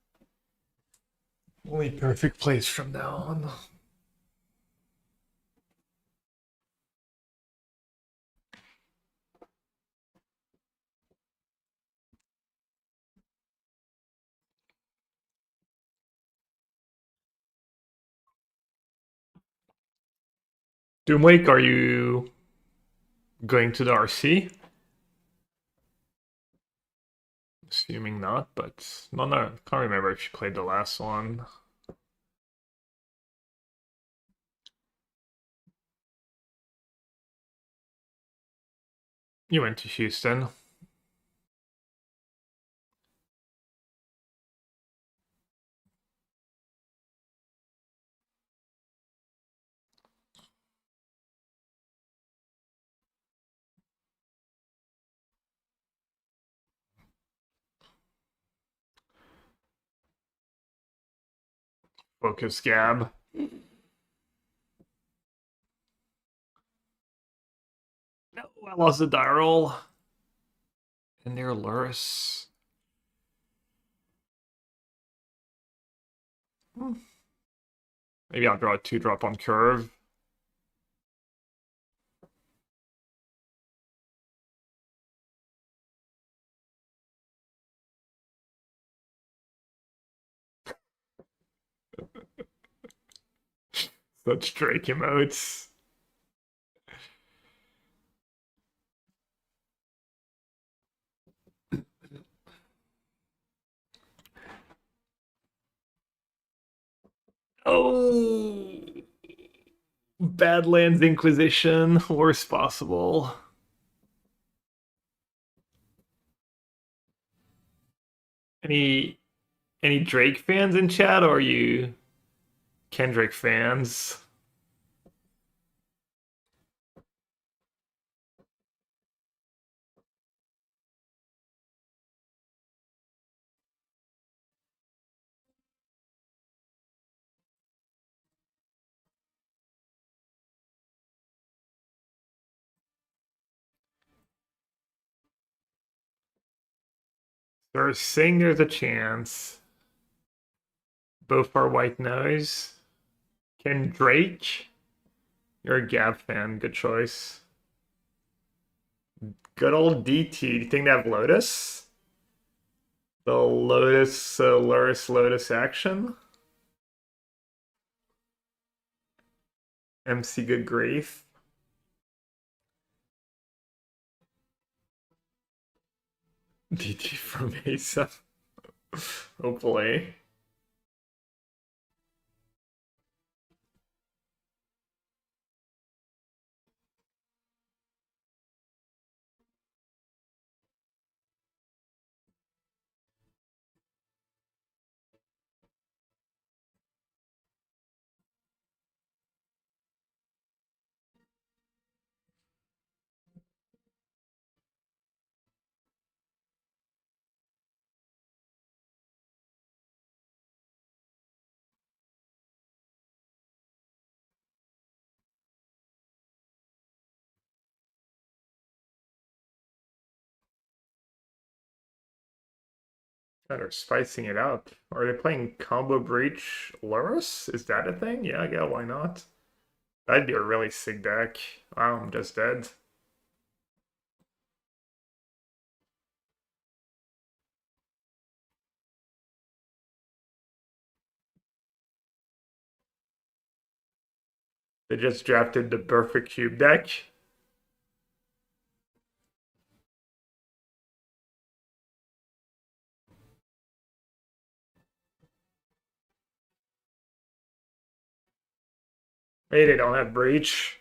Only perfect plays from now on. Doomwake, are you going to the RC? Assuming not, but no, can't remember if you played the last one. You went to Houston. Focus Gab. No, I lost the die roll. And they're Luris. Maybe I'll draw a 2-drop on curve. Such Drake emotes. Oh, Badlands Inquisition, worst possible. Any any Drake fans in chat, or are you Kendrick fans? They're saying there's a chance. Both are white noise. Ken Drake? You're a Gab fan. Good choice. Good old DT. Do you think they have Lotus? The Lotus, Luris Lotus action? MC Good Grief. DT from Asa. Hopefully. God, are spicing it up. Are they playing Combo Breach Lurus? Is that a thing? Yeah, why not? That'd be a really sick deck. Wow, I'm just dead. They just drafted the perfect cube deck. Hey, they don't have Breach.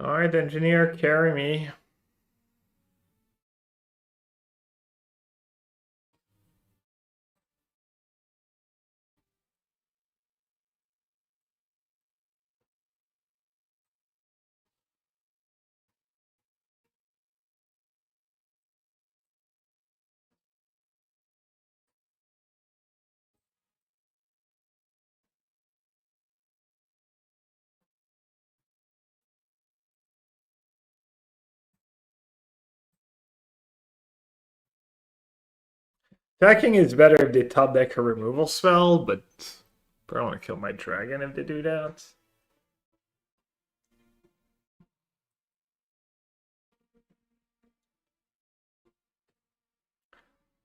Alright, engineer, carry me. Attacking is better if they top deck a removal spell, but I don't want to kill my dragon if they do that.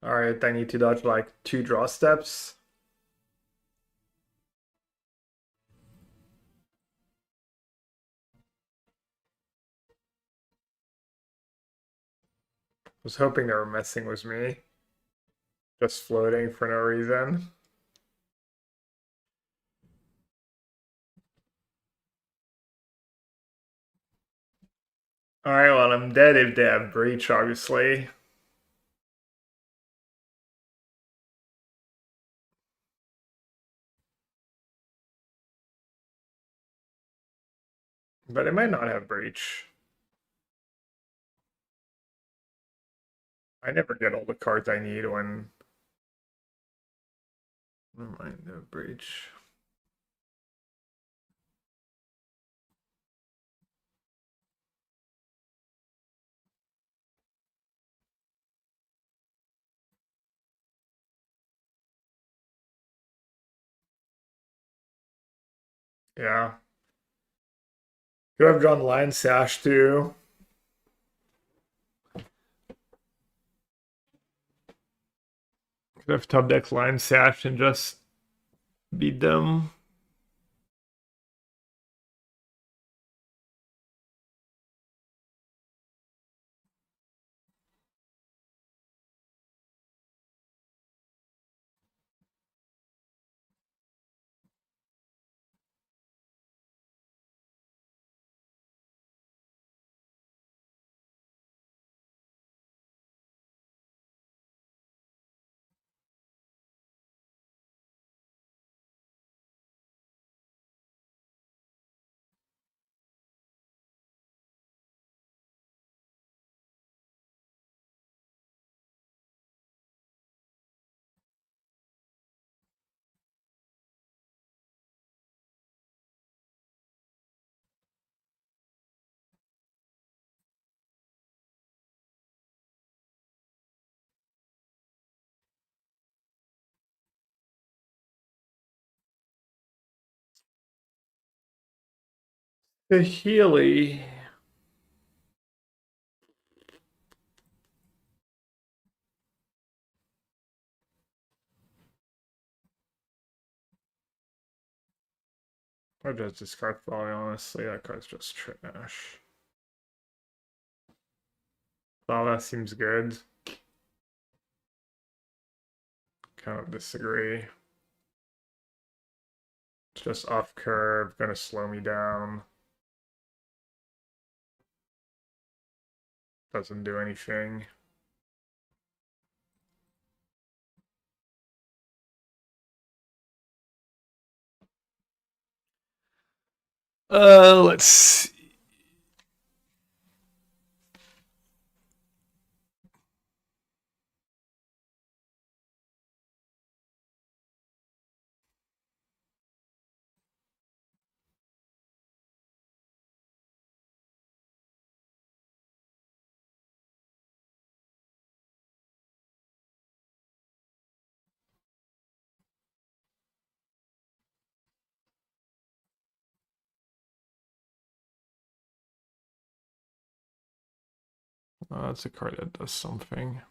Alright, I need to dodge like 2 draw steps. Was hoping they were messing with me. Just floating for no reason. Alright, well, I'm dead if they have breach, obviously. But it might not have breach. I never get all the cards I need when. Never mind, no breach. Yeah. Could have drawn Lion Sash too. Could have top deck Lion Sash and just beat them. The Healy. Or just discard Folly, honestly. That card's just trash. Well, that seems good. Kind of disagree. It's just off curve, gonna slow me down. Doesn't do anything. Let's see. That's a card that does something.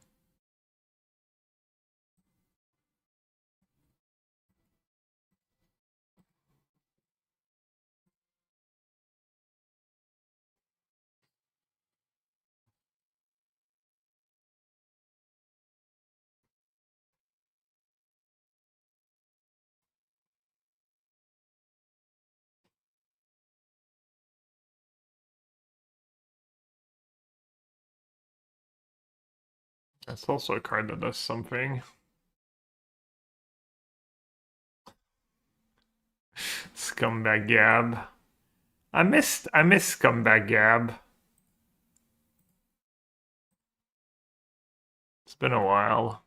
That's also a card that does something. Scumbag Gab. I missed Scumbag Gab. It's been a while.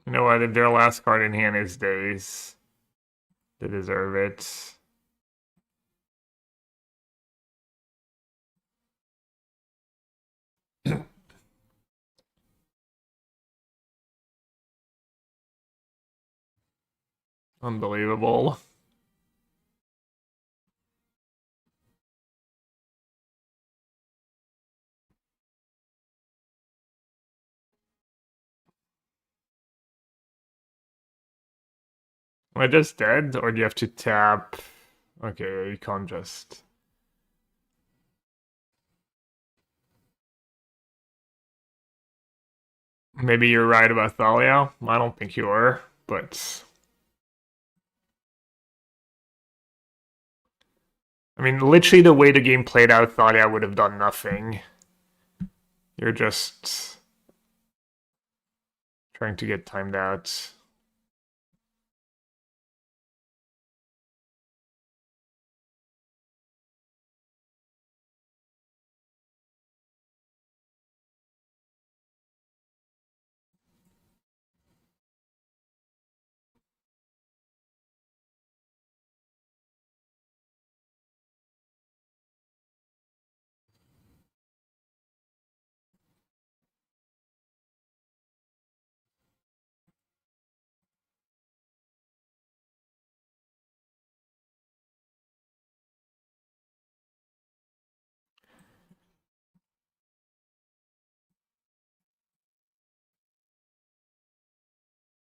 You know what? If their last card in hand is Days, they deserve it. Unbelievable. Am I just dead, or do you have to tap? Okay, you can't just. Maybe you're right about Thalia. I don't think you are, but I mean, literally the way the game played out, Thalia would have done nothing. You're just trying to get timed out.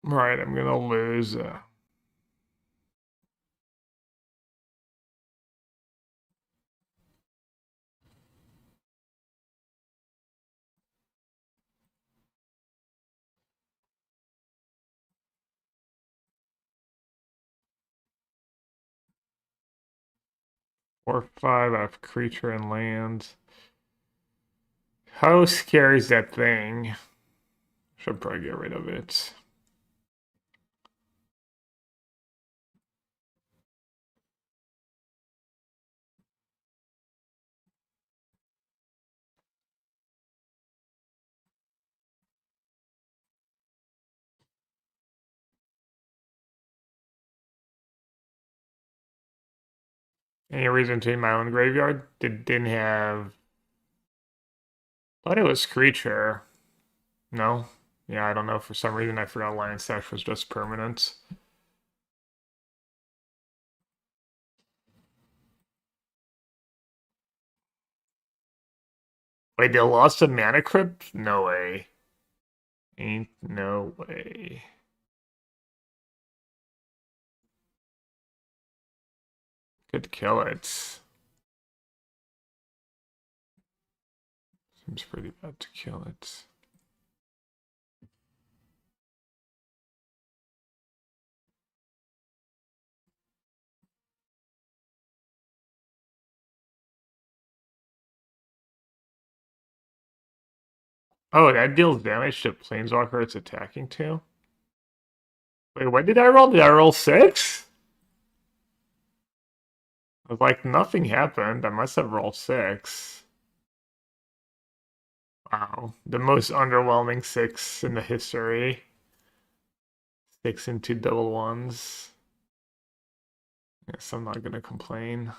Right, I'm gonna lose. 4/5 out of creature and land. How scary is that thing? Should probably get rid of it. Any reason to in my own graveyard? Didn't have. Thought it was creature. No? Yeah, I don't know. For some reason, I forgot Lion Sash was just permanent. Wait, they lost a Mana Crypt? No way. Ain't no way. Could kill it. Seems pretty bad to kill it. Oh, that deals damage to Planeswalker it's attacking to? Wait, what did I roll? Did I roll 6? I was like, nothing happened. I must have rolled 6. Wow. The most underwhelming 6 in the history. 6 and 2 double ones. Yes, I'm not gonna complain.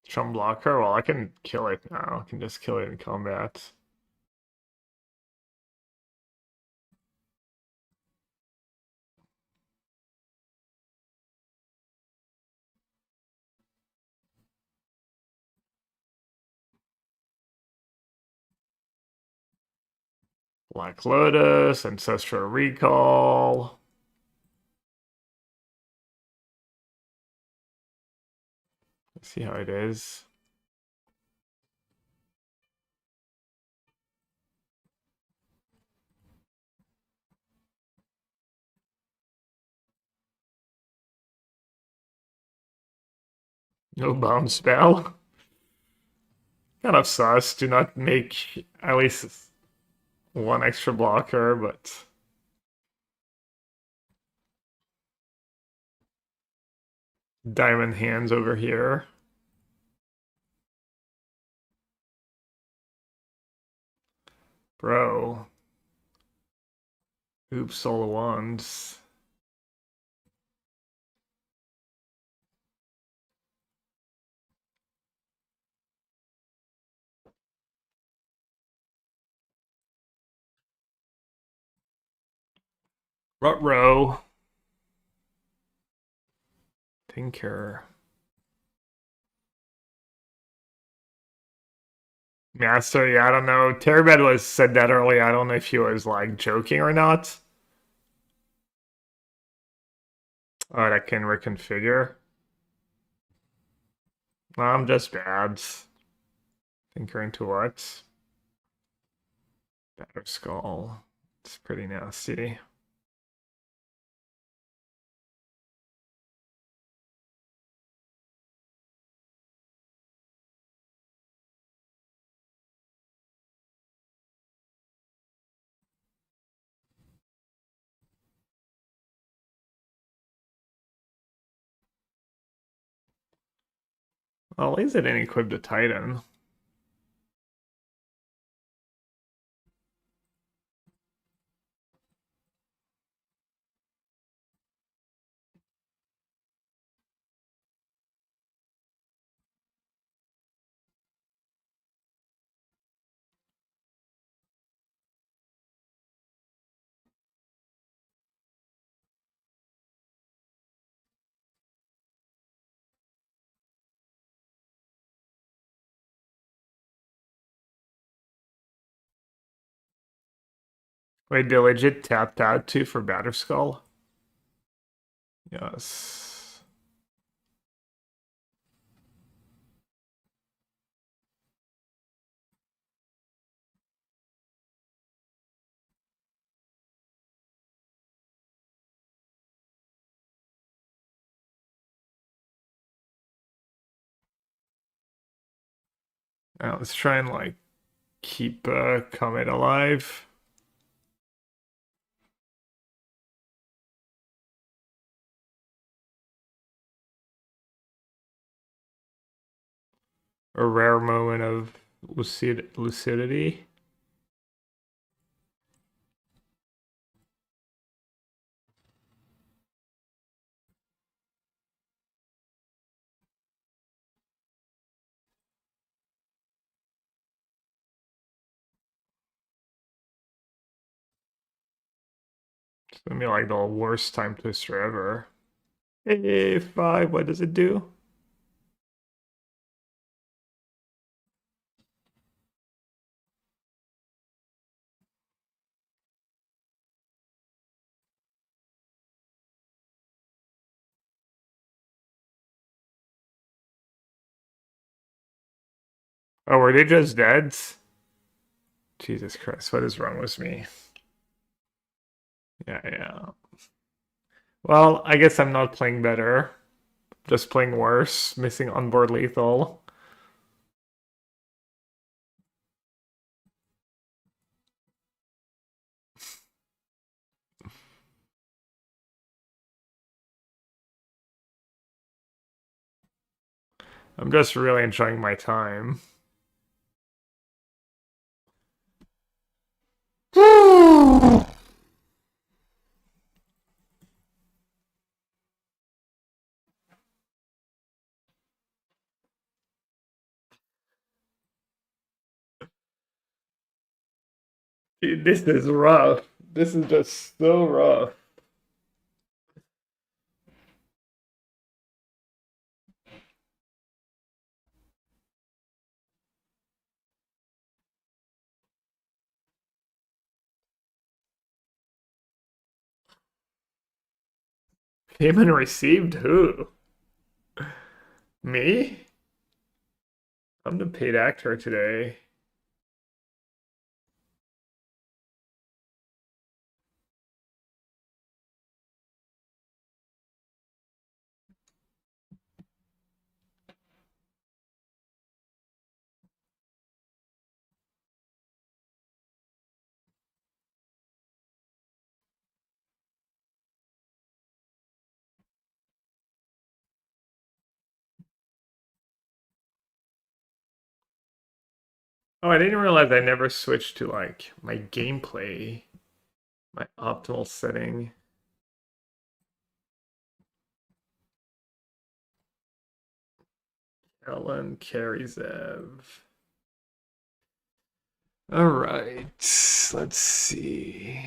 Chum blocker? Well, I can kill it now. I can just kill it in combat. Black Lotus, Ancestral Recall. Let's see how it is. No bounce spell. Kind of sus. Do not make at least one extra blocker, but diamond hands over here. Bro. Oops, solo wands. Rut-row. Tinker. Master, yeah, I don't know. Terabed was said that earlier. I don't know if he was like joking or not. Oh, I can reconfigure. I'm just bad. Tinker into what? Batterskull. It's pretty nasty. Well, is it an equip to Titan? Wait, they legit tapped out too for Batterskull? Yes. Now let's try and like keep Comet alive. A rare moment of lucidity. It's gonna be like the worst time twister ever. Hey, 5, what does it do? Oh, were they just dead? Jesus Christ, what is wrong with me? Yeah. Well, I guess I'm not playing better. Just playing worse, missing onboard lethal. I'm just really enjoying my time. Dude, this is rough. This is just so rough. Payment received? Who? Me? I'm the paid actor today. Oh, I didn't realize I never switched to like my gameplay, my optimal setting. Ellen Karizev. All right, let's see.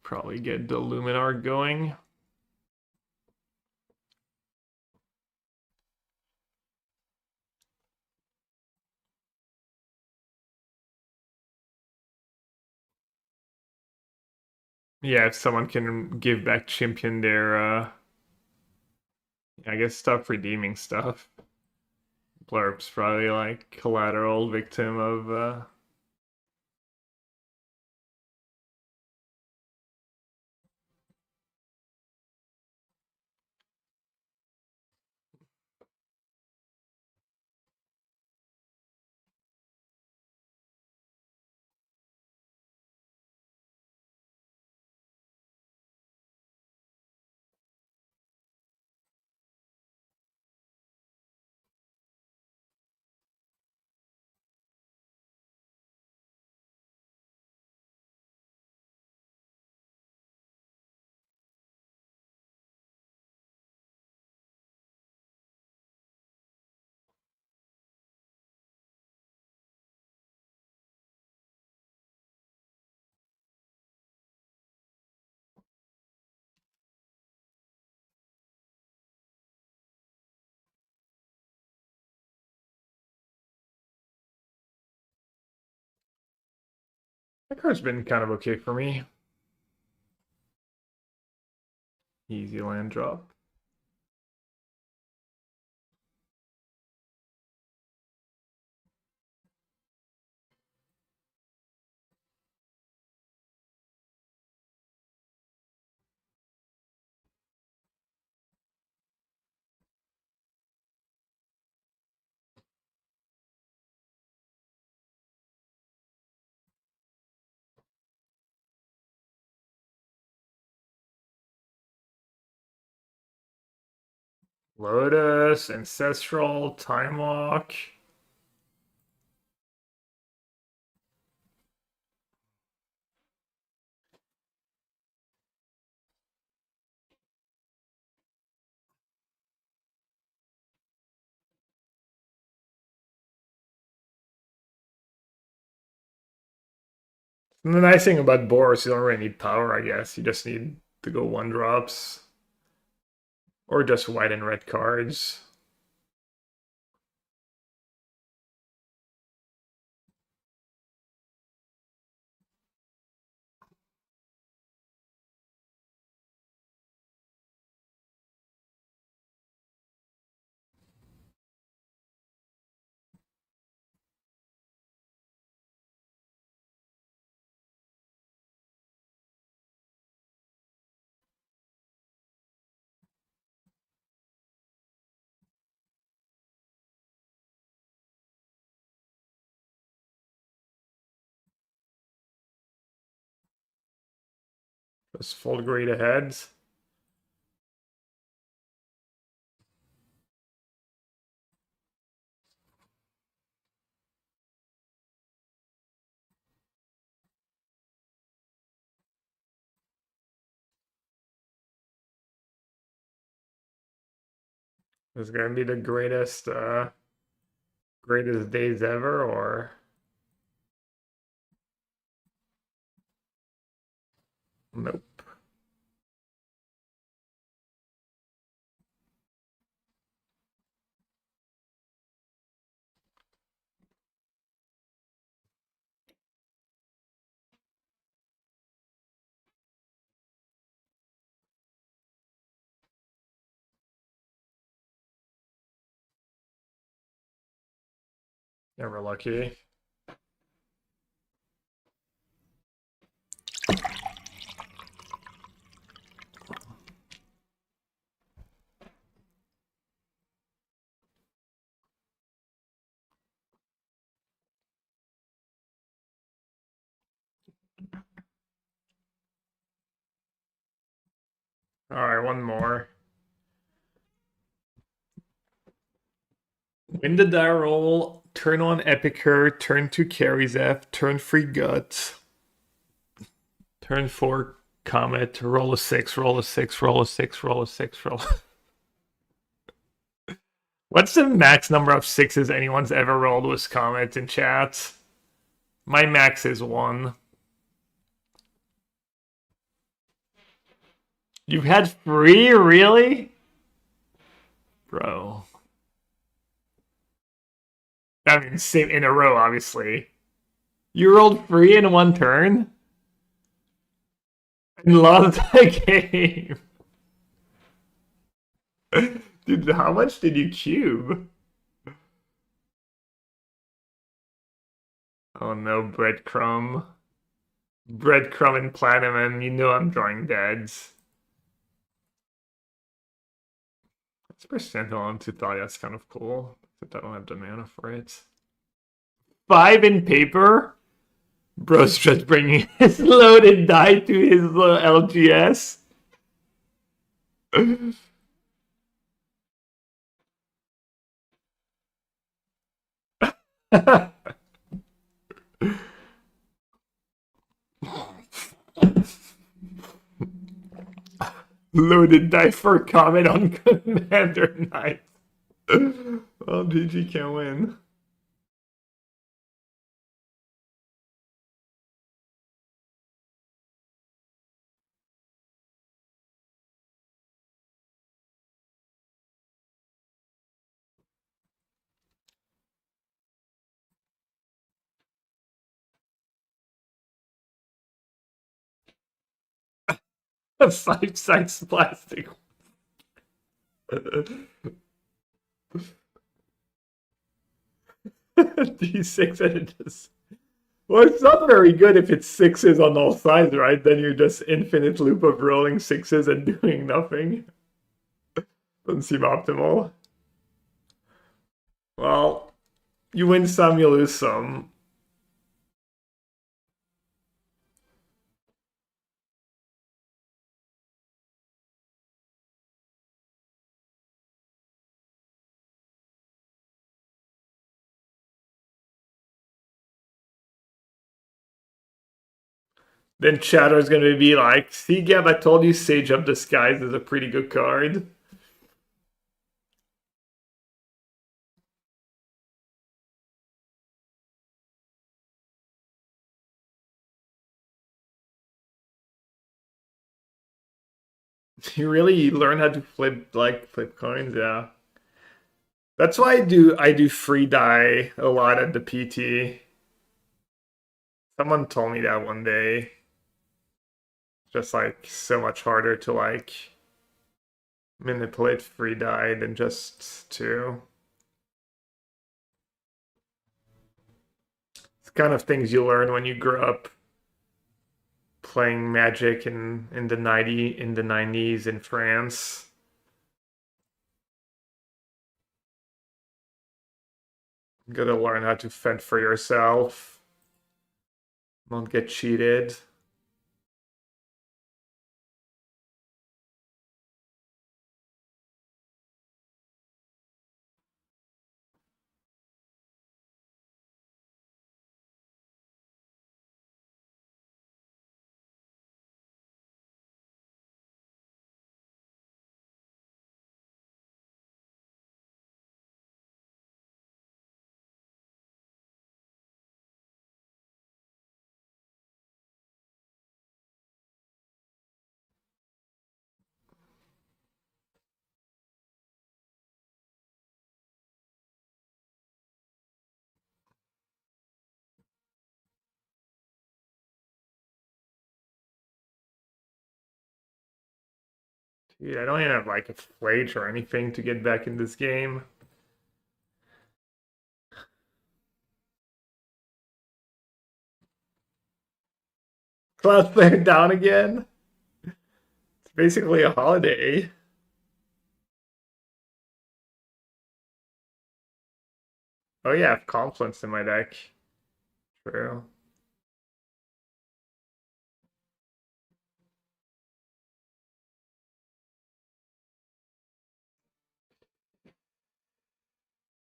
Probably get the Luminar going. Yeah, if someone can give back Champion their, I guess stop redeeming stuff. Blurb's probably like collateral victim of, that card's been kind of okay for me. Easy land drop. Lotus, Ancestral, Time Walk. And the nice thing about Boros, you don't really need power, I guess. You just need to go one drops. Or just white and red cards. Just fold great ahead. This is gonna be the greatest days ever, or nope. Yeah, we're lucky. Alright, one more. Win the die roll, turn on Epicur, turn 2 carries F, turn 3 Gut, turn 4 Comet, roll a 6, roll a 6, roll a 6, roll a 6, roll. What's the max number of 6s anyone's ever rolled with Comet in chat? My max is 1. You've had 3? Really? Bro. I mean, same in a row, obviously. You rolled 3 in one turn? And lost the game. Dude, how much did you cube? Oh no, breadcrumb. Breadcrumb and platinum, you know I'm drawing deads. Let's percent on to Thalia's kind of cool. Except I don't have the mana for it. 5 in paper? Bro's just bringing his loaded die to his LGS. Loaded die for comment on Commander Knight. Well, GG can't win. A 5-size plastic. D6 and it just. Well, it's not very good if it's 6s on all sides, right? Then you're just infinite loop of rolling 6s and doing nothing. Doesn't seem optimal. Well, you win some, you lose some. Then Chatter's gonna be like, see, Gab, I told you Sage of Disguise is a pretty good card. You really learn how to flip coins, yeah. That's why I do free die a lot at the PT. Someone told me that one day. Just like so much harder to like manipulate free die than just to. It's kind of things you learn when you grow up playing Magic in the 90s in France. You gotta learn how to fend for yourself. Don't get cheated. Dude, I don't even have like a flage or anything to get back in this game. Cloudflare down again. It's basically a holiday. Oh yeah, I have Confluence in my deck. True.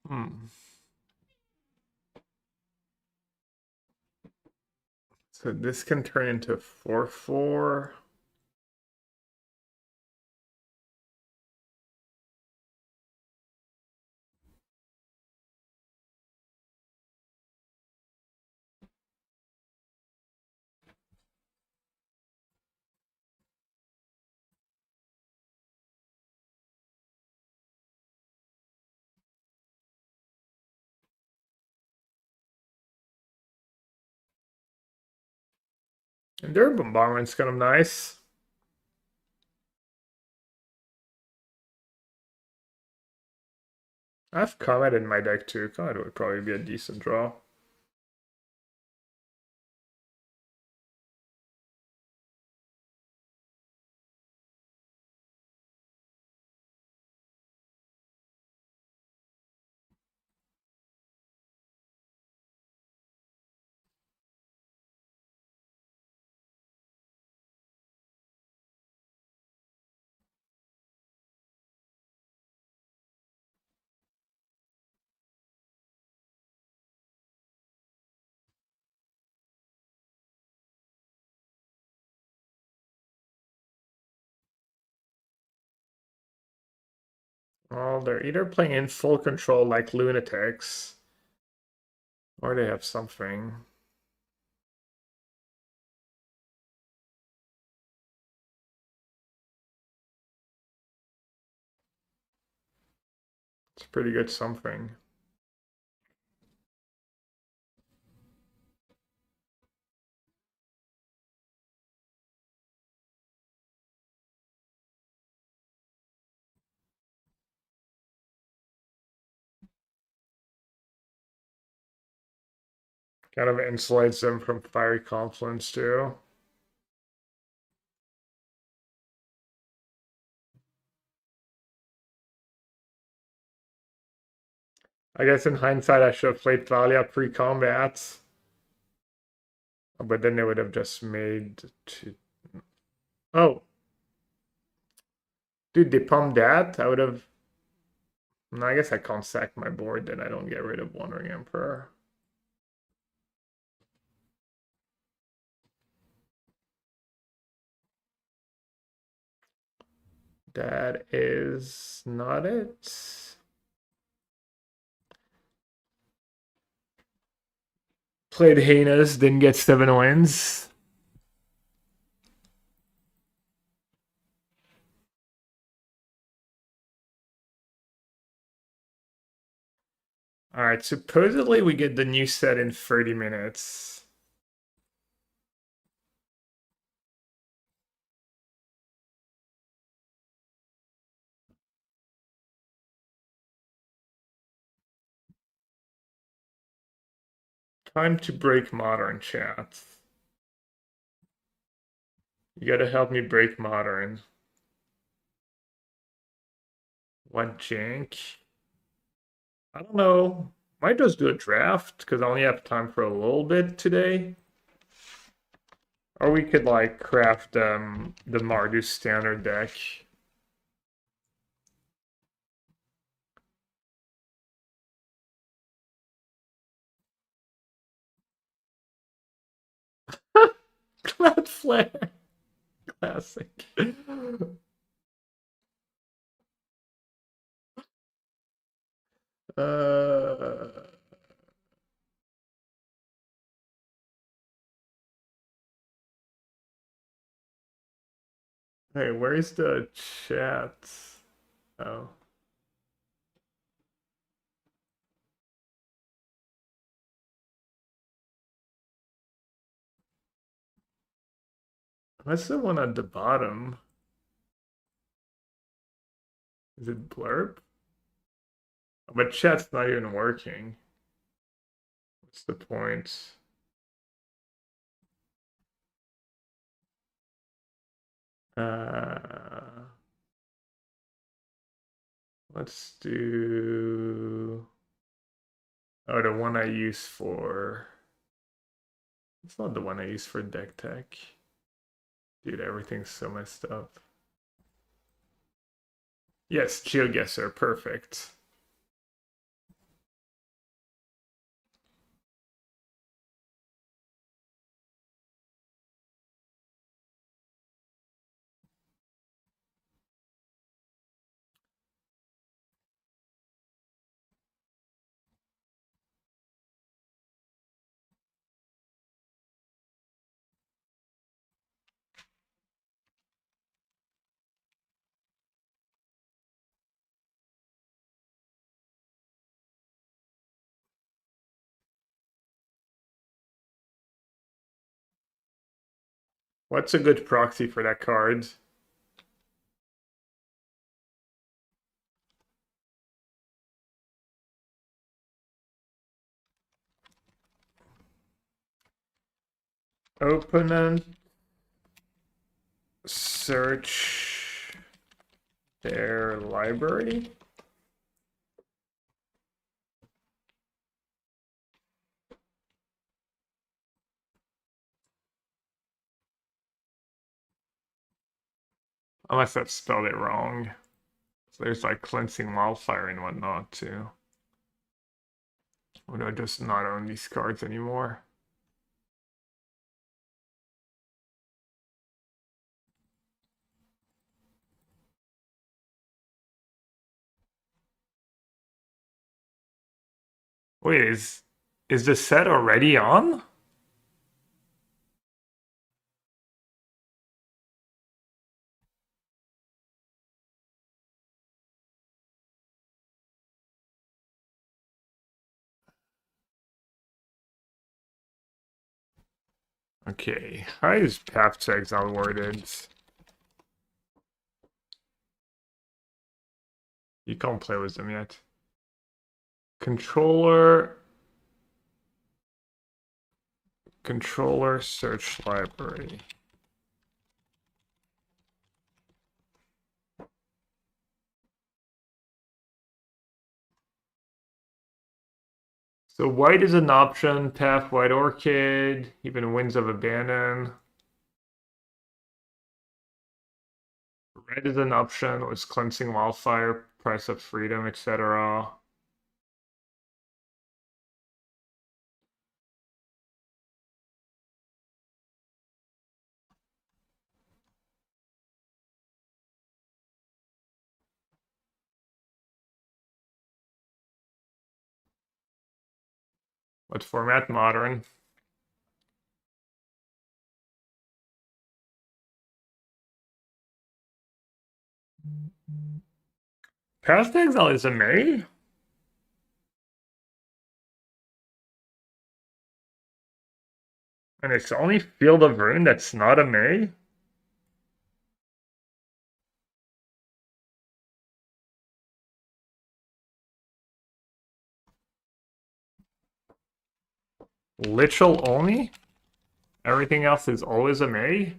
Hmm. So this can turn into 4/4. And their bombardment's kind of nice. I have Comet in my deck too. Comet would probably be a decent draw. Well, they're either playing in full control like lunatics, or they have something. It's pretty good something. Kind of insulates them from Fiery Confluence too. I guess in hindsight, I should have played Thalia pre-combat. But then they would have just made two. Oh, dude, they pumped that. I would have. No, I guess I can't sack my board, then I don't get rid of Wandering Emperor. That is not it. Played heinous, didn't get 7 wins. Alright, supposedly we get the new set in 30 minutes. Time to break modern, chat. You gotta help me break modern. What jank? I don't know. Might just do a draft because I only have time for a little bit today. Or we could like craft the Mardu standard deck. Cloud Flare. Classic. Uh, hey, where's the chat? Oh. What's the one at the bottom? Is it blurb? But chat's not even working. What's the point? Let's do... Oh, the one I use for... It's not the one I use for deck tech. Dude, everything's so messed up. Yes, GeoGuessr, perfect. What's a good proxy for that card? Opponent search their library. Unless I've spelled it wrong. So there's like cleansing wildfire and whatnot too. Or do I just not own these cards anymore? Wait, is the set already on? Okay, how is Path to Exile worded? You can't play with them yet. Controller search library. So white is an option, Path, White Orchid, even Winds of Abandon. Red is an option with Cleansing Wildfire, Price of Freedom, etc. What format? Modern. Path to Exile is a May? And it's only Field of Ruin that's not a May? Literal only? Everything else is always a May?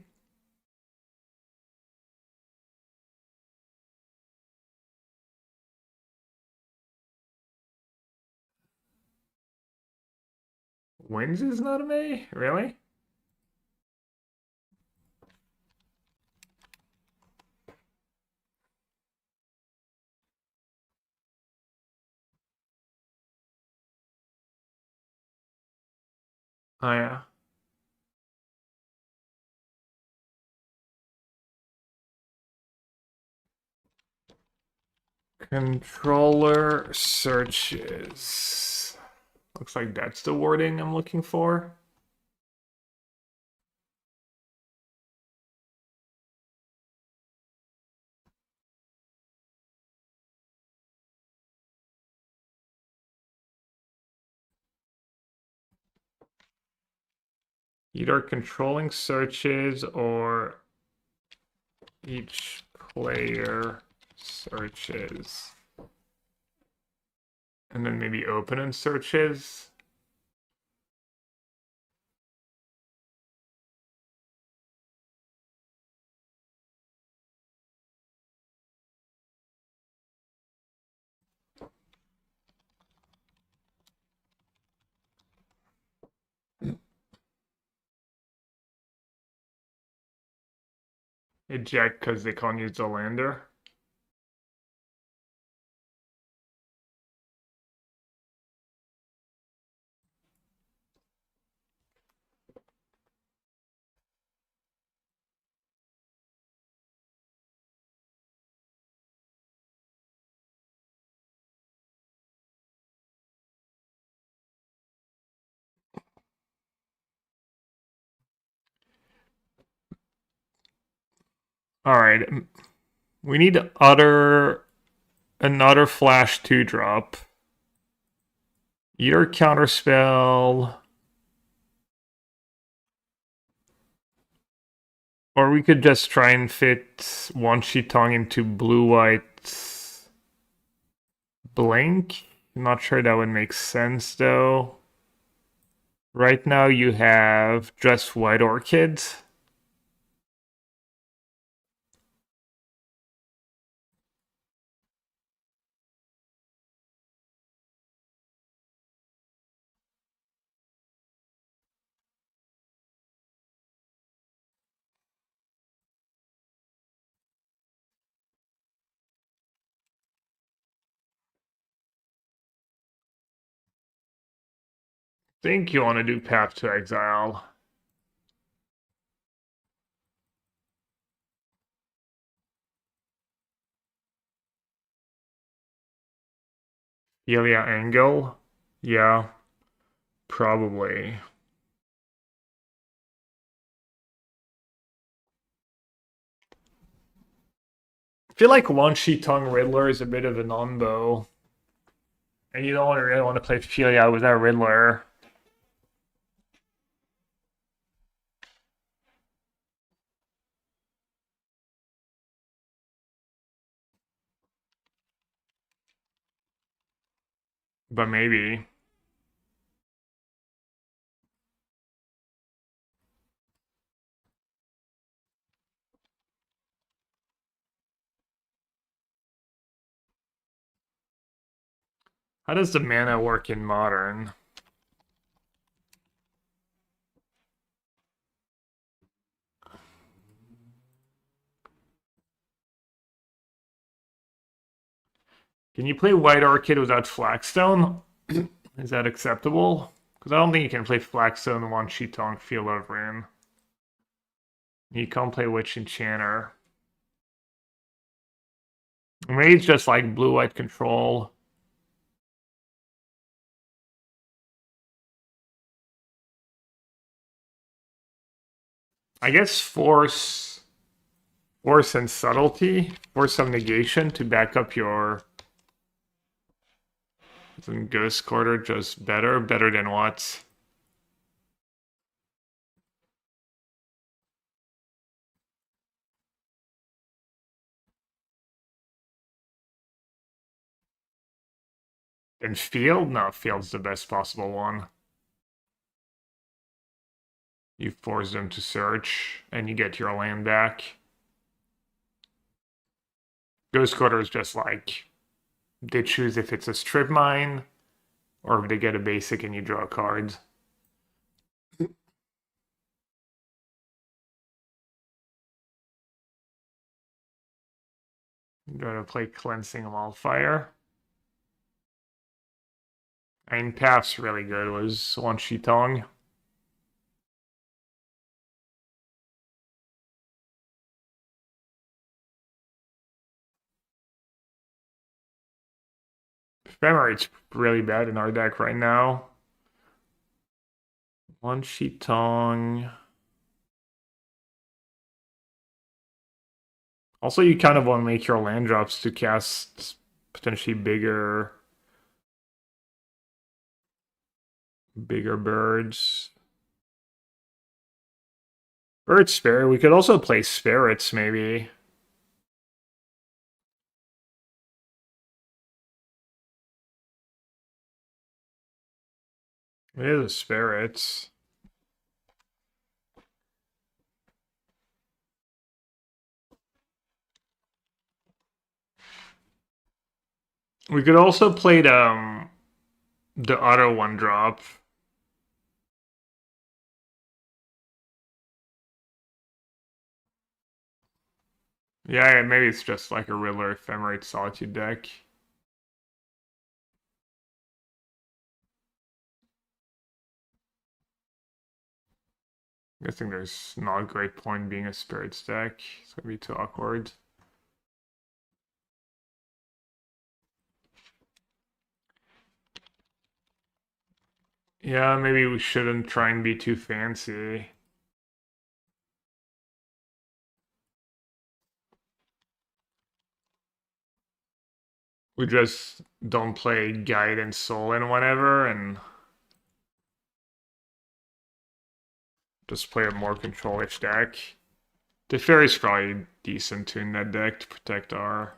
Winds is not a May? Really? Oh yeah. Controller searches. Looks like that's the wording I'm looking for. Either controlling searches or each player searches. And then maybe opponent searches. eject because they can't use the lander. All right, we need another flash 2-drop. Either counterspell, or we could just try and fit Wan Shi Tong into blue-white Blink. I'm not sure that would make sense though. Right now you have just White Orchid. Think you want to do Path to Exile. Ilya Angle? Yeah, probably. I feel like Wan Shi Tong Riddler is a bit of a non-bow. And you don't really want to play Filia without Riddler. But maybe. How does the mana work in Modern? Can you play White Orchid without Flagstone? Is that acceptable? Because I don't think you can play Flagstone and Wan Shi Tong Field of Rin. You can't play Witch Enchanter. Maybe it's just like blue-white control. I guess force and subtlety, force some negation to back up your Ghost Quarter, just better than what? And Field? No, Field's the best possible one. You force them to search, and you get your land back. Ghost Quarter is just like, they choose if it's a strip mine, or if they get a basic and you draw cards. I'm gonna play Cleansing Wildfire. I mean, Path's really good, was Wan Shi Tong. Ephemerite's really bad in our deck right now. Wan Shi Tong. Also, you kind of want to make your land drops to cast potentially bigger birds. Bird Spirit. We could also play Spirits, maybe. It is a Spirits. We could also play the auto 1-drop. Yeah, maybe it's just like a Riddler Ephemerate Solitude deck. Guessing there's not a great point being a Spirits deck. It's gonna be too awkward. Yeah, maybe we shouldn't try and be too fancy. We just don't play Guide and Soul and whatever, and just play a more control-ish deck. Teferi's probably decent too in that deck to protect our...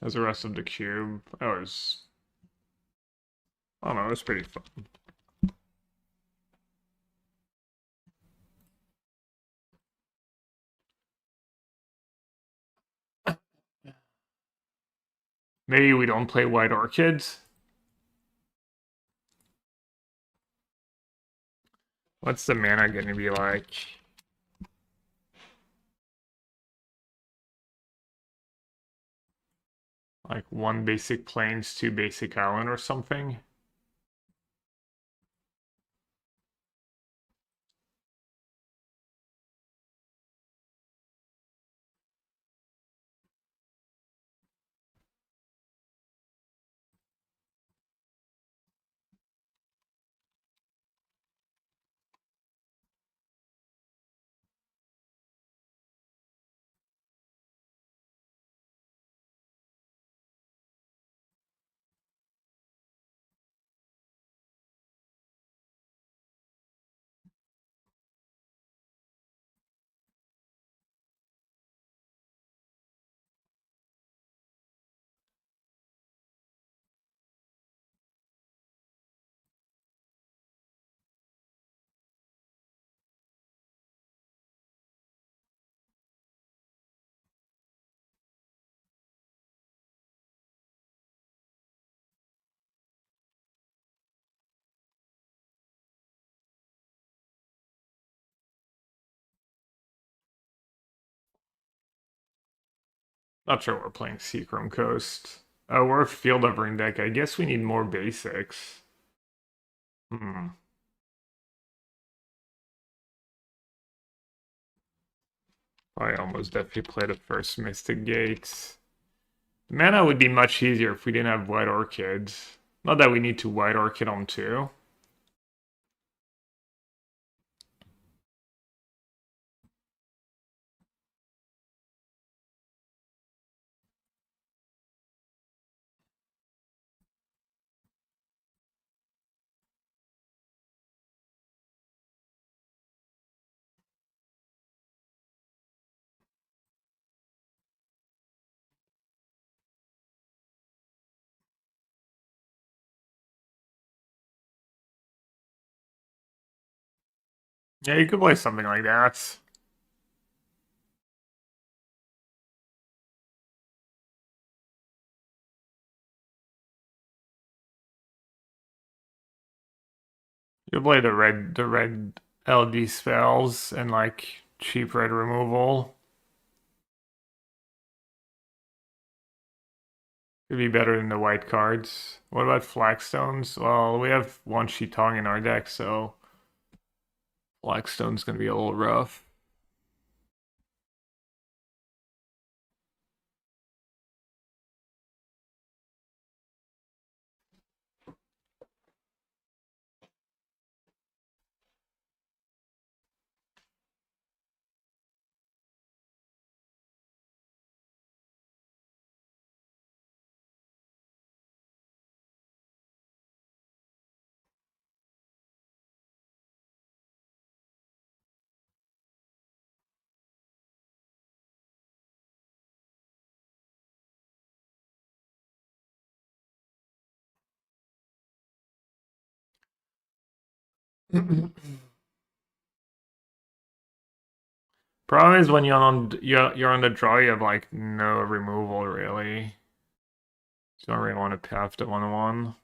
As the rest of the cube. That was... I don't know, it was pretty fun. Maybe we don't play White Orchids. What's the mana gonna be like? Like 1 basic plains, 2 basic island or something? Not sure we're playing Seachrome Coast. Oh, we're a Field of Ruin deck. I guess we need more basics. Hmm. I almost definitely play the first Mystic Gates. Mana would be much easier if we didn't have White Orchids. Not that we need to White Orchid on 2. Yeah, you could play something like that. You play the red LD spells and like cheap red removal. Could be better than the white cards. What about Flagstones? Well, we have one Shitong in our deck, so Flagstone's gonna be a little rough. Problem is when you're on the draw, you have like no removal really. Don't really want to path to 101.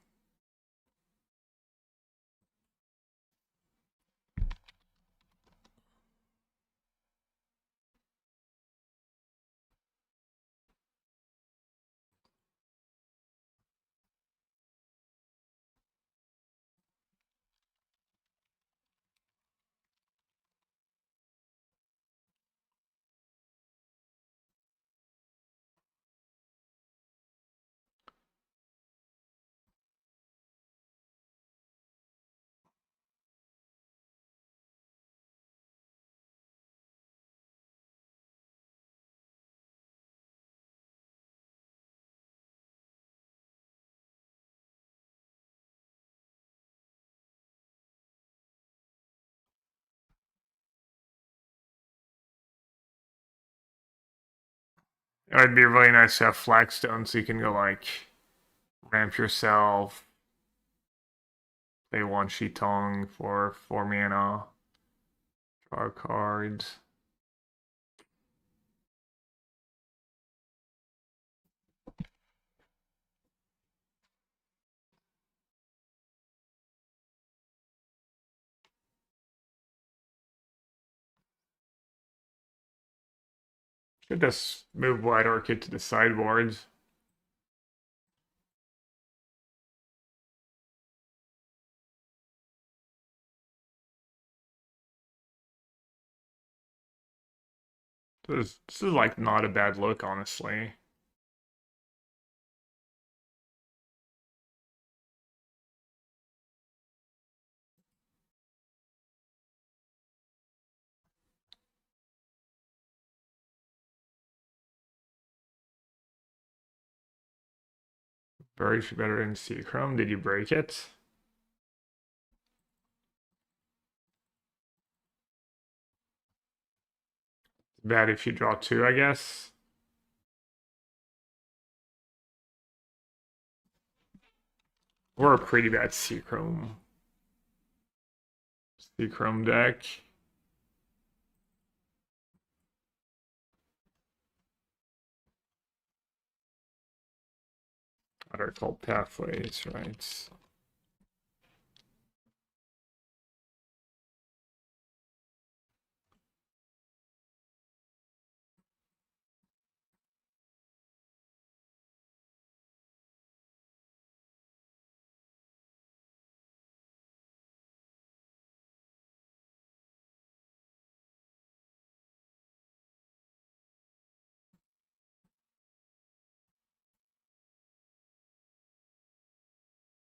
It would be really nice to have Flagstone so you can go like ramp yourself, play one Shitong for 4 mana, draw cards. Should just move White Orchid to the sideboard. This is like not a bad look, honestly. Very better in Seachrome. Did you break it? Bad if you draw 2, I guess. Or a pretty bad Seachrome deck. What are called pathways, right?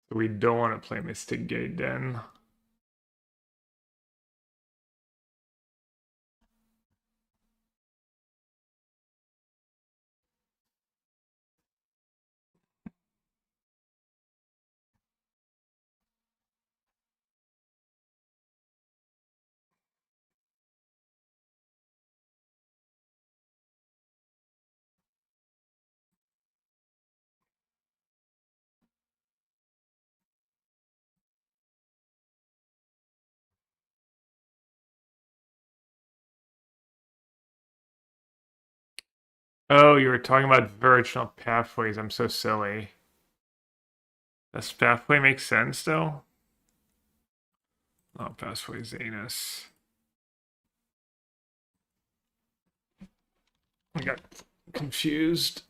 So we don't want to play Mystic Gate then. Oh, you were talking about Verge, not pathways. I'm so silly. Does pathway make sense though? Oh, pathway's anus. I got confused.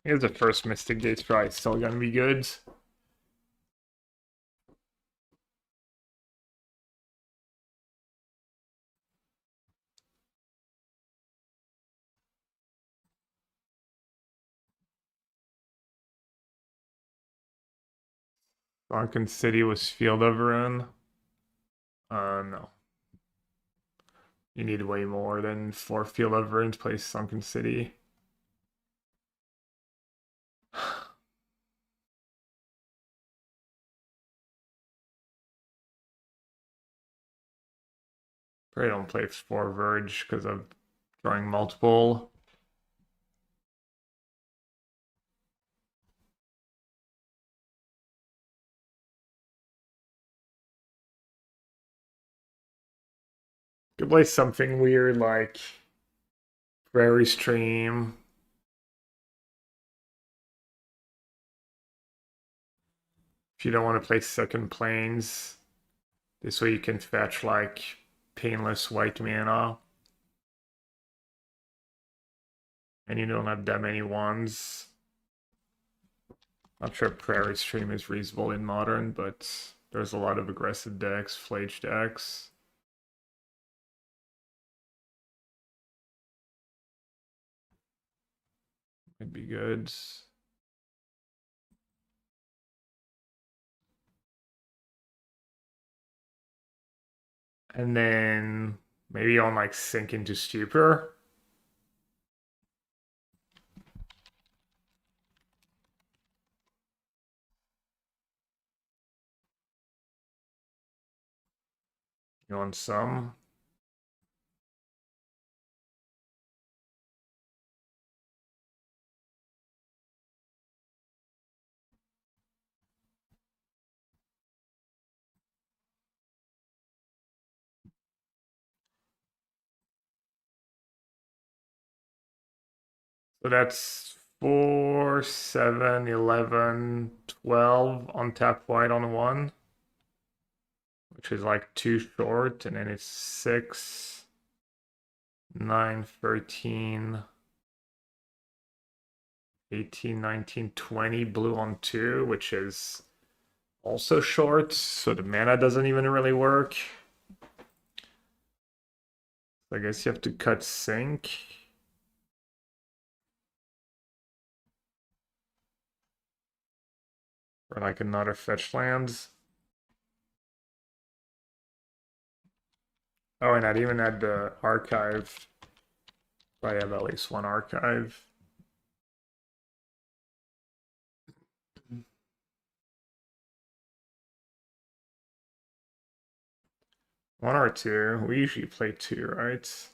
I guess the first Mystic Gate's probably still gonna be good. Sunken City was Field of Ruin. No. You need way more than 4 Field of Ruin to play Sunken City. Probably don't play 4 Verge because of drawing multiple. Could play something weird like Prairie Stream. If you don't want to play second planes, this way you can fetch like painless white mana. And you don't have that many ones. Not sure Prairie Stream is reasonable in Modern, but there's a lot of aggressive decks, Flage decks. Might be good. And then maybe on like Sink into Stupor. You want some? So that's 4, 7, 11, 12 on tap white on 1. Which is like 2 short, and then it's 6, 9, 13, 18, 19, 20 blue on 2, which is also short, so the mana doesn't even really work. So I guess you have to cut Sink. Or like another fetch land. Oh, and I'd even add the archive. I have at least one archive. One or two. We usually play 2, right?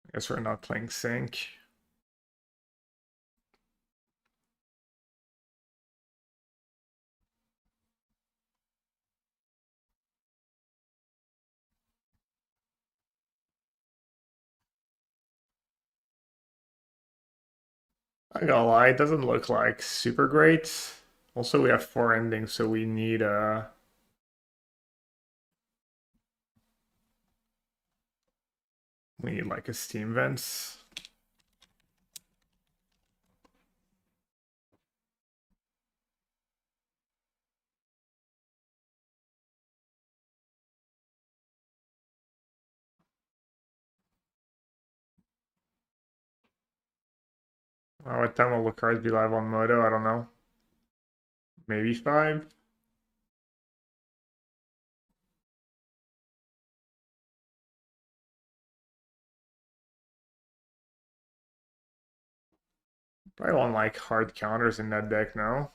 I guess we're not playing Sink. I gotta lie, it doesn't look like super great. Also, we have 4 endings, so we need like a Steam Vents. What time will the cards be live on Moto? I don't know. Maybe 5? Probably want like hard counters in that deck now.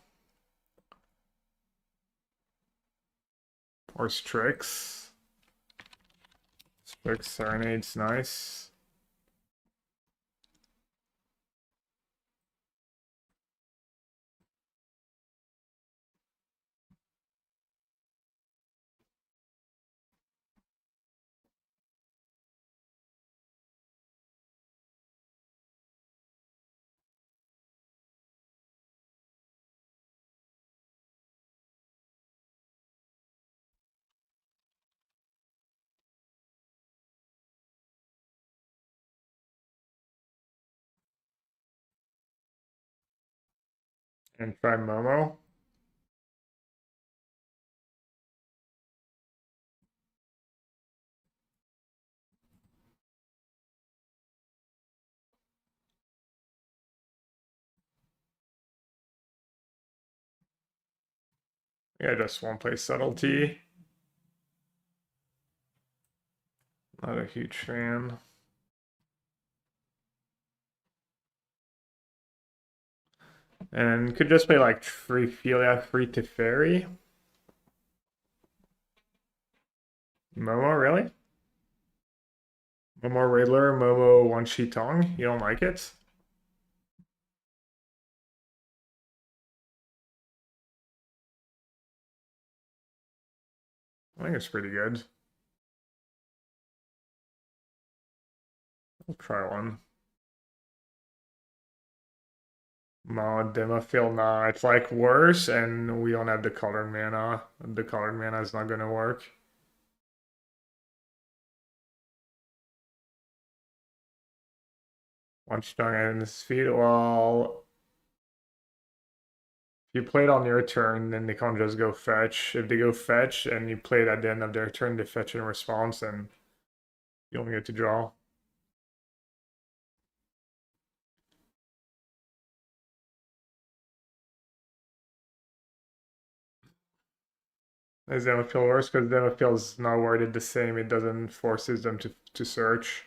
Or Strix. Strix Serenade's nice. And try Momo. Yeah, just won't play Subtlety. Not a huge fan. And could just play like Free Filia, Free to Fairy. Momo, really? Momo Riddler, Momo Wan Shi Tong? You don't like it? I think it's pretty good. I'll try one. No, Demofil, nah, it's like worse, and we don't have the colored mana. The colored mana is not gonna work. One strong in his feet. Well, if you play it on your turn, then they can't just go fetch. If they go fetch and you play it at the end of their turn, they fetch in response, and you only get to draw. Is Demofil worse? Because Demofil's not worded the same. It doesn't forces them to search.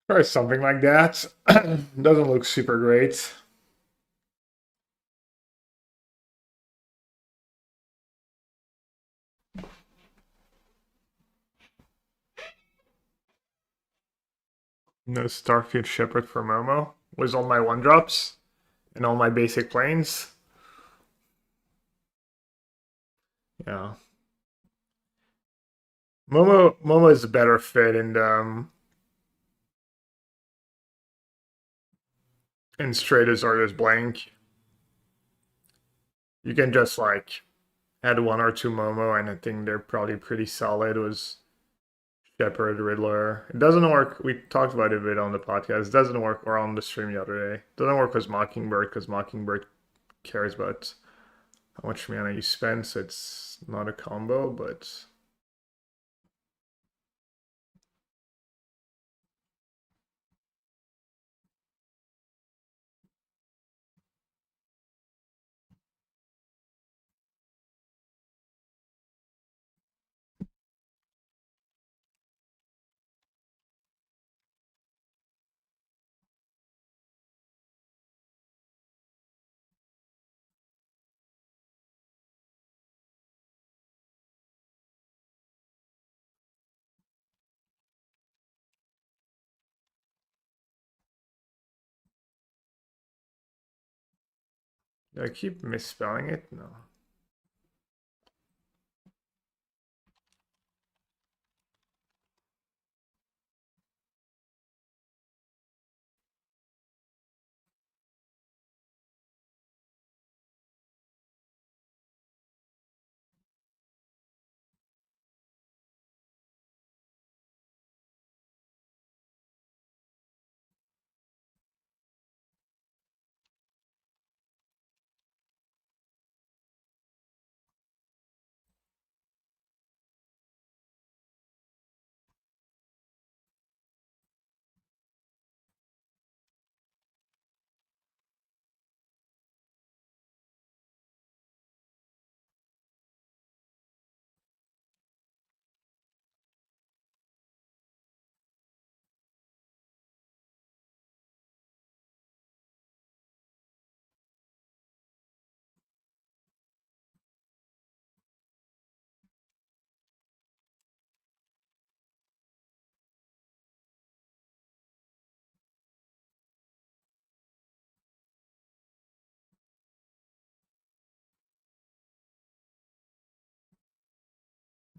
Or something like that. Doesn't look super great. No Starfield Shepherd for Momo. Was all my one drops and all my basic planes. Yeah. Momo is a better fit in straight as or as blank. You can just like add one or two Momo, and I think they're probably pretty solid. Was Shepherd, Riddler. It doesn't work. We talked about it a bit on the podcast. It doesn't work, or on the stream the other day. It doesn't work with Mockingbird because Mockingbird cares about how much mana you spend, so it's not a combo, but I keep misspelling it. No.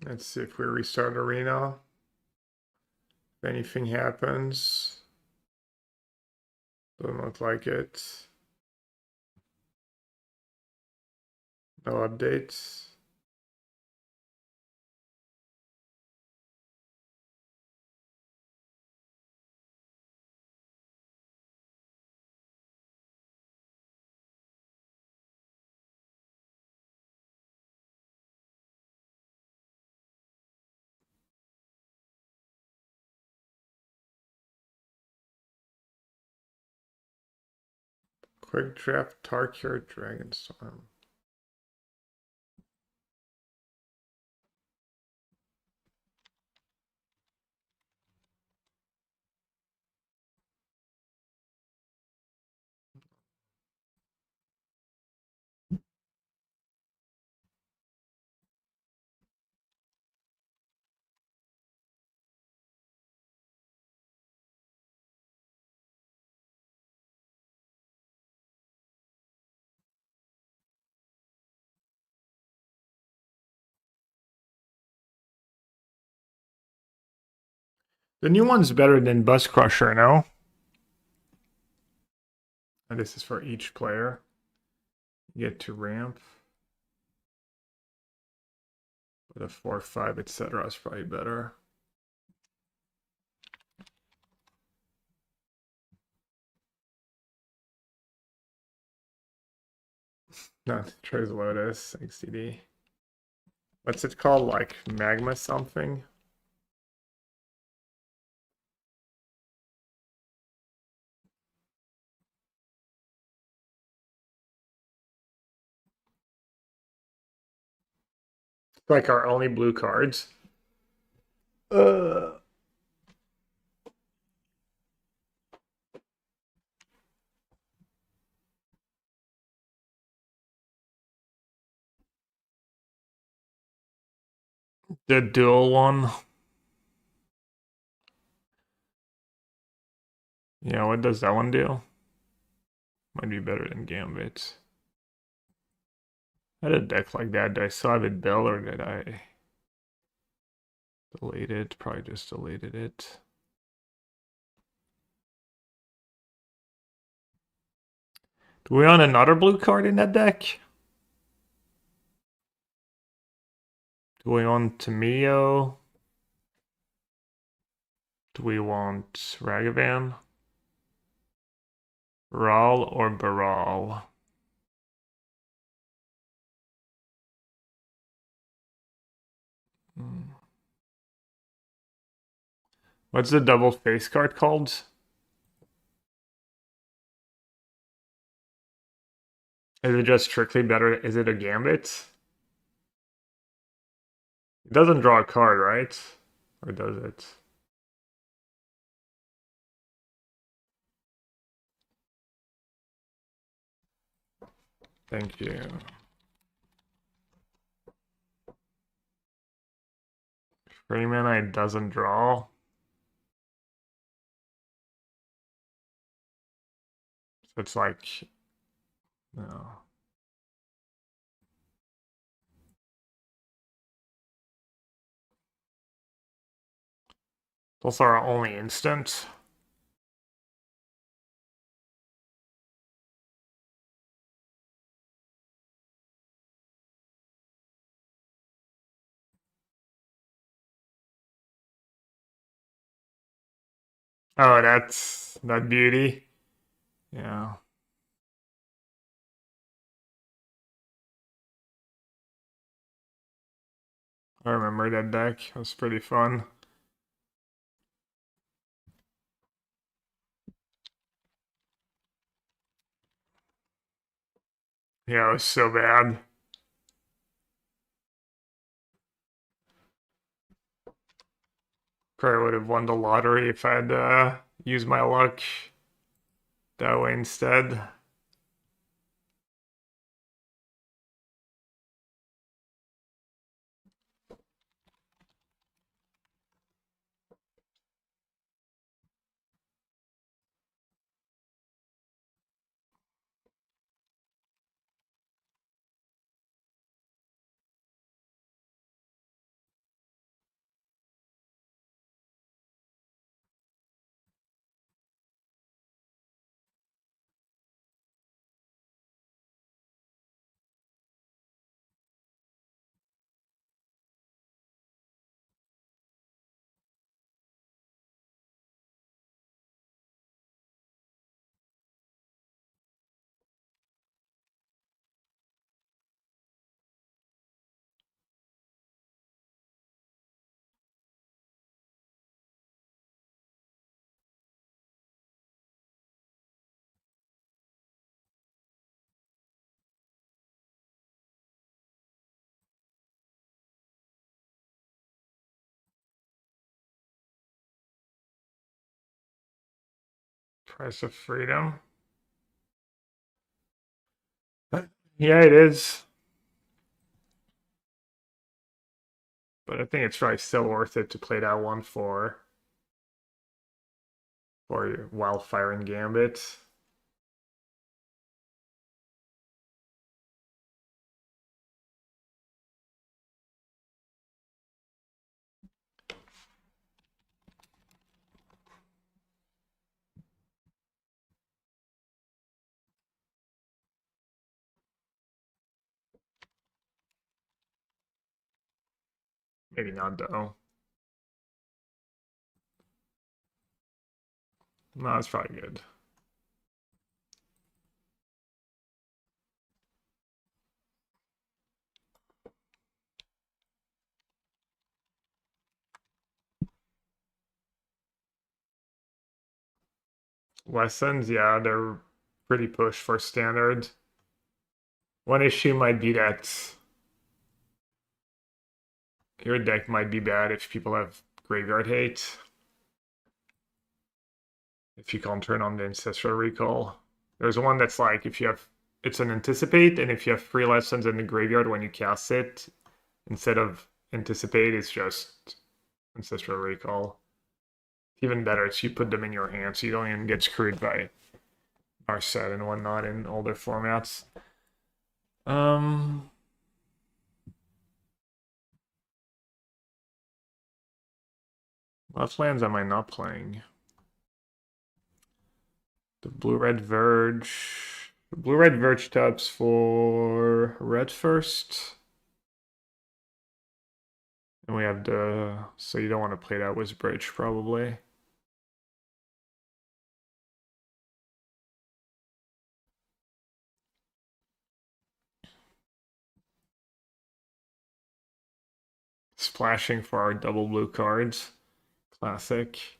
Let's see if we restart arena. If anything happens. Doesn't look like it. No updates. Quick draft Tarkir Dragonstorm. The new one's better than Bus Crusher, no? And this is for each player. You get to ramp. But a 4-5, etc. is probably better. No, Trey's Lotus, XCD. What's it called? Like magma something? It's like our only blue cards. The dual one. Yeah, what does that one do? Might be better than Gambit. I had a deck like that. Did I still have it built or did I delete it? Probably just deleted it. Do we want another blue card in that deck? Do we want Tamio? Do we want Ragavan? Ral or Baral? What's the double face card called? Is it just strictly better? Is it a Gambit? It doesn't draw a card, right? Or does it? Thank you. Freeman, I doesn't draw. So it's like, no. It's also our only instant. Oh, that's that beauty. Yeah. I remember that deck. It was pretty fun. Yeah, it was so bad. Probably would have won the lottery if I'd used my luck that way instead. Price of freedom. Yeah, it is. But I think it's probably still worth it to play that one for your Wildfire and Gambit. Maybe not though. No, it's probably good. Lessons, yeah, they're pretty push for standard. One issue might be that your deck might be bad if people have graveyard hate. If you can't turn on the Ancestral Recall. There's one that's like if you have it's an anticipate, and if you have 3 lessons in the graveyard when you cast it, instead of anticipate, it's just Ancestral Recall. Even better, it's you put them in your hand so you don't even get screwed by Narset and whatnot in older formats. What lands am I not playing? The Blue-Red Verge. The Blue-Red Verge taps for red first. And we have the... So you don't want to play that with Bridge, probably. Splashing for our double blue cards. Classic.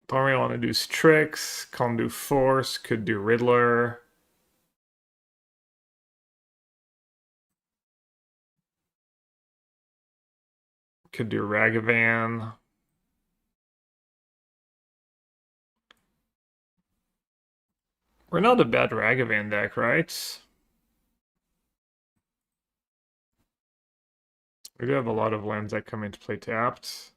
Probably want to do Strix. Can't do Force. Could do Riddler. Could do Ragavan. We're not a bad Ragavan deck, right? We do have a lot of lands that come into play tapped.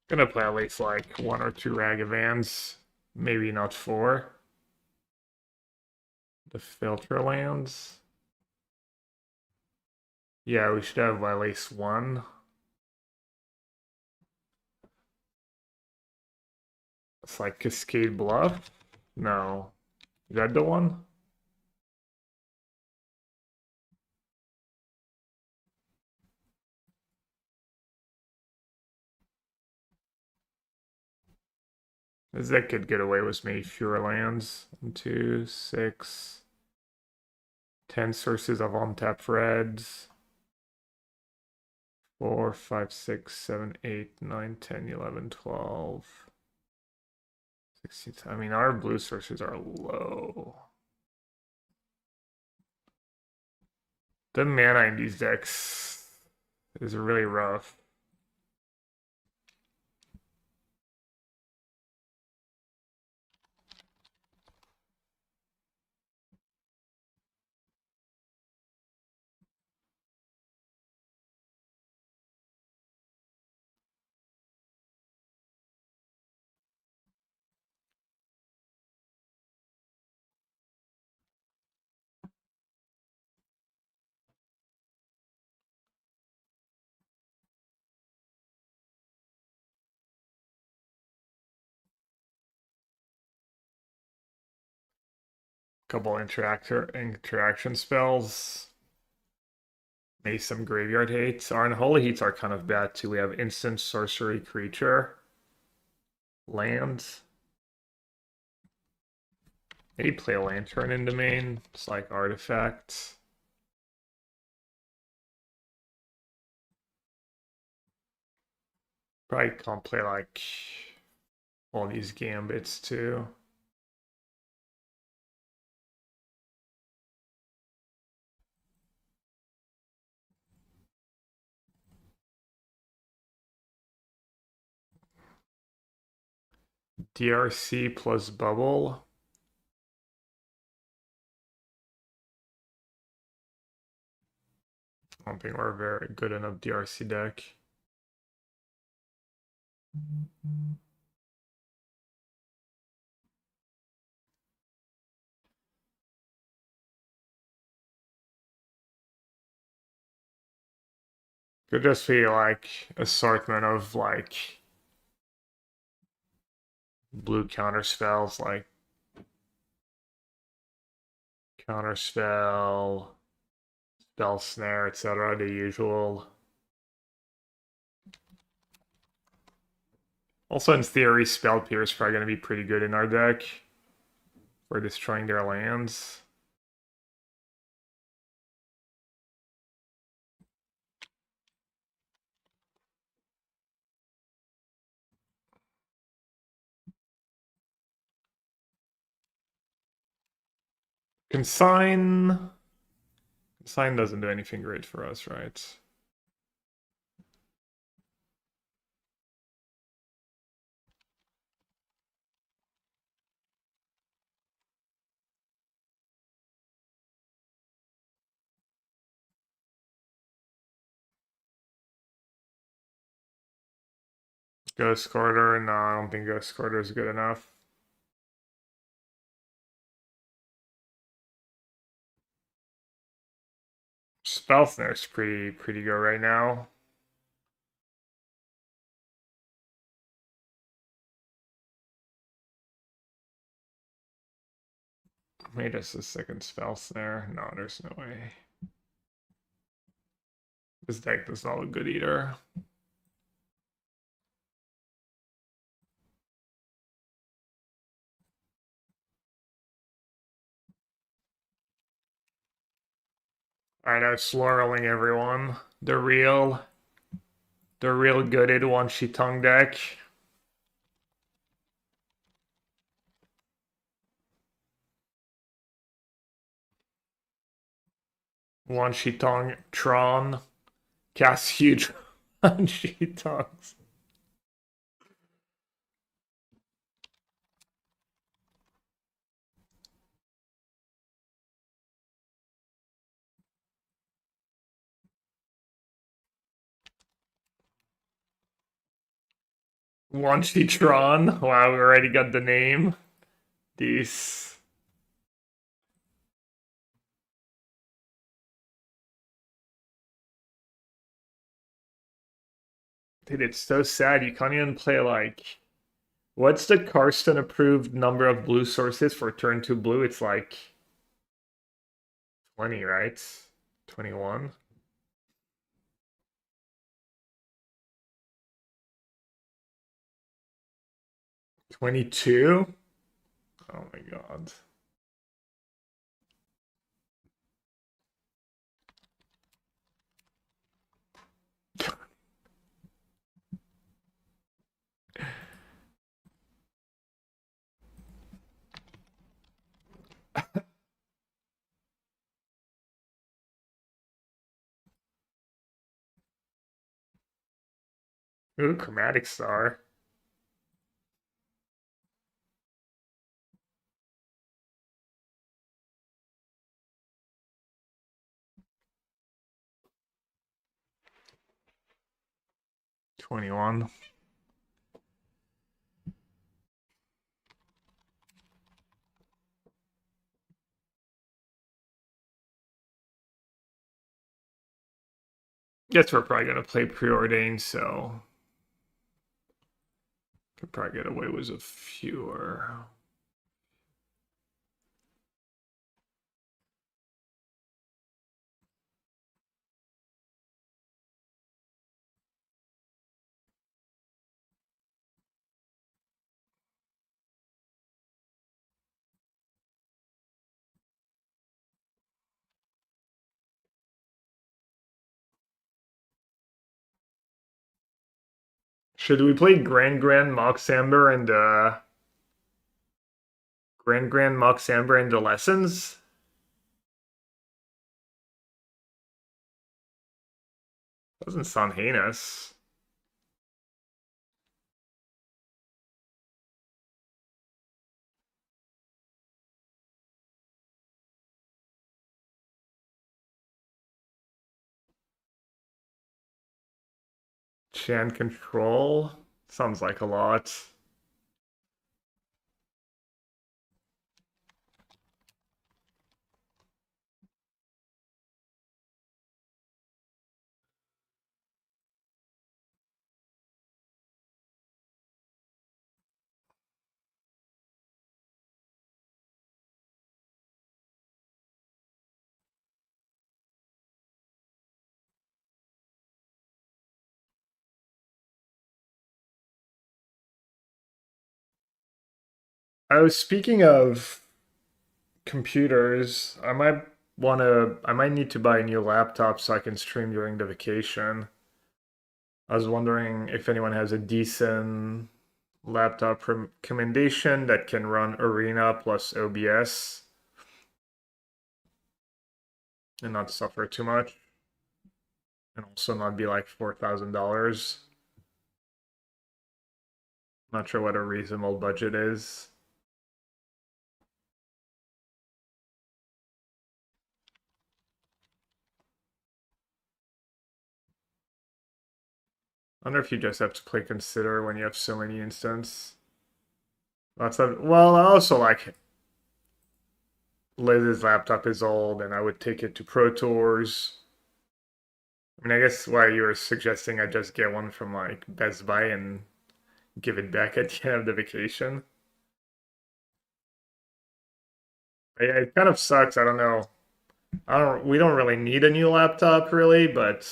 Gonna play at least like 1 or 2 Ragavans, maybe not 4. The filter lands. Yeah, we should have at least 1. It's like Cascade Bluff? No. Is that the one? This deck could get away with maybe fewer lands. 1, 2, 6. 10 sources of untapped reds. 4, 5, 6, 7, 8, 9, 10, 11, 12. 16. I mean, our blue sources are low. The mana in these decks is really rough. Couple interaction spells. Maybe some graveyard hates. Our unholy heats are kind of bad too. We have instant sorcery creature. Lands. Maybe play a lantern in the main. It's like artifact. Probably can't play like all these gambits too. DRC plus bubble. I don't think we're a very good enough DRC deck. Could just be like assortment of like blue counter spells, like counter spell, spell snare, etc. The usual. Also, in theory, spell pierce is probably going to be pretty good in our deck for destroying their lands. Consign. Consign doesn't do anything great for us, right? Ghost Quarter? No, I don't think Ghost Quarter is good enough. Spell Snare's pretty good right now. Made us a second Spell Snare. No, there's no way. This deck does not look good either. I know, slurling everyone. The real gooded Wan Shi Tong deck. Wan Shi Tong Tron. Cast huge Wan Shi Tongs. Wan Shi Tron. Wow, we already got the name. These. Dude, it's so sad. You can't even play like. What's the Karsten approved number of blue sources for turn 2 blue? It's like 20, right? 21. 22? Oh my god. Ooh, Chromatic Star. $21. Guess we're probably gonna play Preordained, so could probably get away with a fewer. Should we play Grand Mox Amber and Grand Mox Amber and the Lessons? Doesn't sound heinous. Chan control sounds like a lot. I was speaking of computers. I might need to buy a new laptop so I can stream during the vacation. I was wondering if anyone has a decent laptop recommendation that can run Arena plus OBS and not suffer too much, and also not be like $4,000. Not sure what a reasonable budget is. I wonder if you just have to play consider when you have so many instances. Lots of well, I also like Liz's laptop is old, and I would take it to Pro Tours. I mean, I guess why you were suggesting I just get one from like Best Buy and give it back at the end of the vacation. Yeah, it kind of sucks. I don't know. We don't really need a new laptop really, but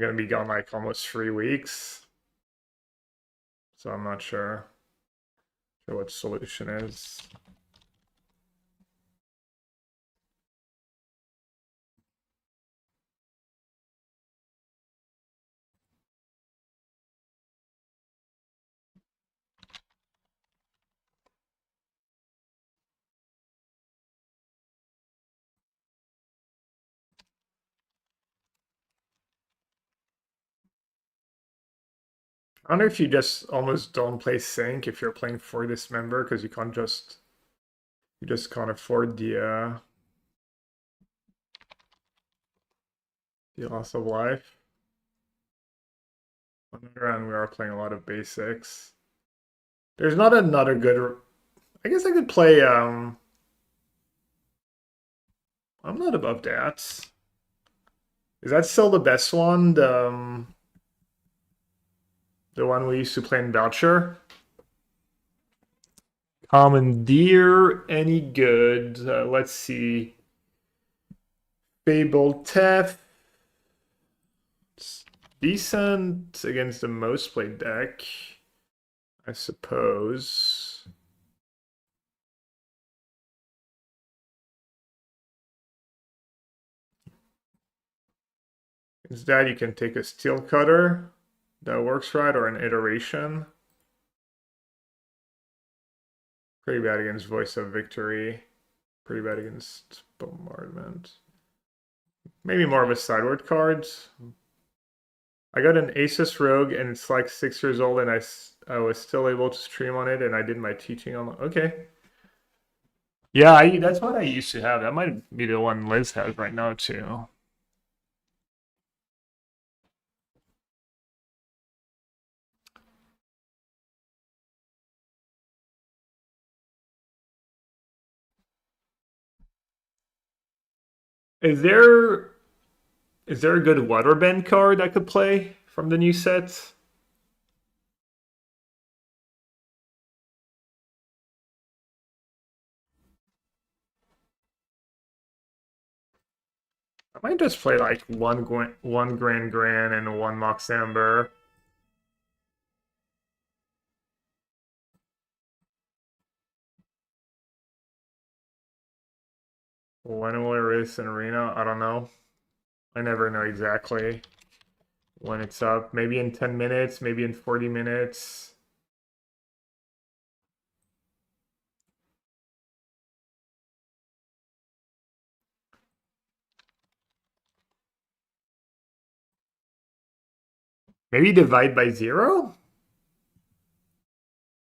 I'm gonna be gone like almost 3 weeks. So I'm not sure what solution is. I wonder if you just almost don't play sync if you're playing for this member because you just can't afford the loss of life. On the other hand, we are playing a lot of basics. There's not another good. I guess I could play. I'm not above that. Is that still the best one? The one we used to play in Belcher? Commandeer, any good? Let's see. Fable Theft. It's decent against the most played deck, I suppose. Instead, you can take a Steel Cutter. That works right, or an Iteration. Pretty bad against Voice of Victory. Pretty bad against Bombardment. Maybe more of a sideward card. I got an Asus Rogue and it's like 6 years old and I was still able to stream on it and I did my teaching on. Okay. Yeah, that's what I used to have. That might be the one Liz has right now too. Is there a good Waterbend card I could play from the new set? I might just play like one Grand Grand and one Mox Amber. When will I race in Arena? I don't know. I never know exactly when it's up. Maybe in 10 minutes, maybe in 40 minutes. Maybe divide by 0?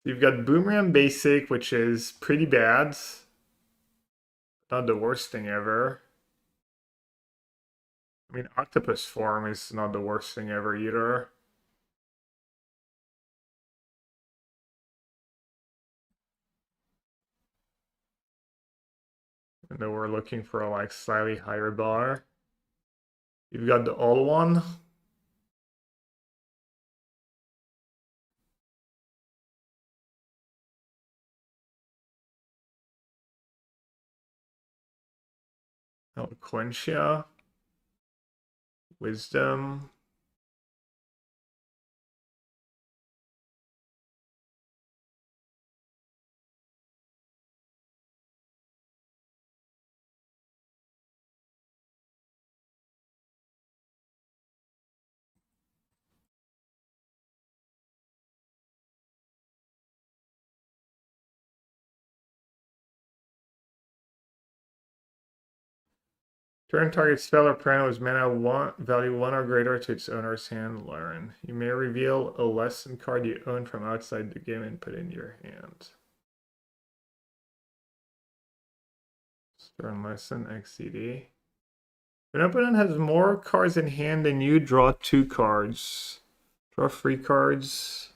You've got Boomerang Basic, which is pretty bad. Not the worst thing ever. I mean, octopus form is not the worst thing ever either. And then we're looking for a like slightly higher bar. You've got the all one. Eloquentia. Wisdom. Turn target spell or prana with mana one value 1 or greater to its owner's hand. Learn. You may reveal a lesson card you own from outside the game and put it in your hand. Stern lesson XCD. If an opponent has more cards in hand than you, draw 2 cards. Draw 3 cards.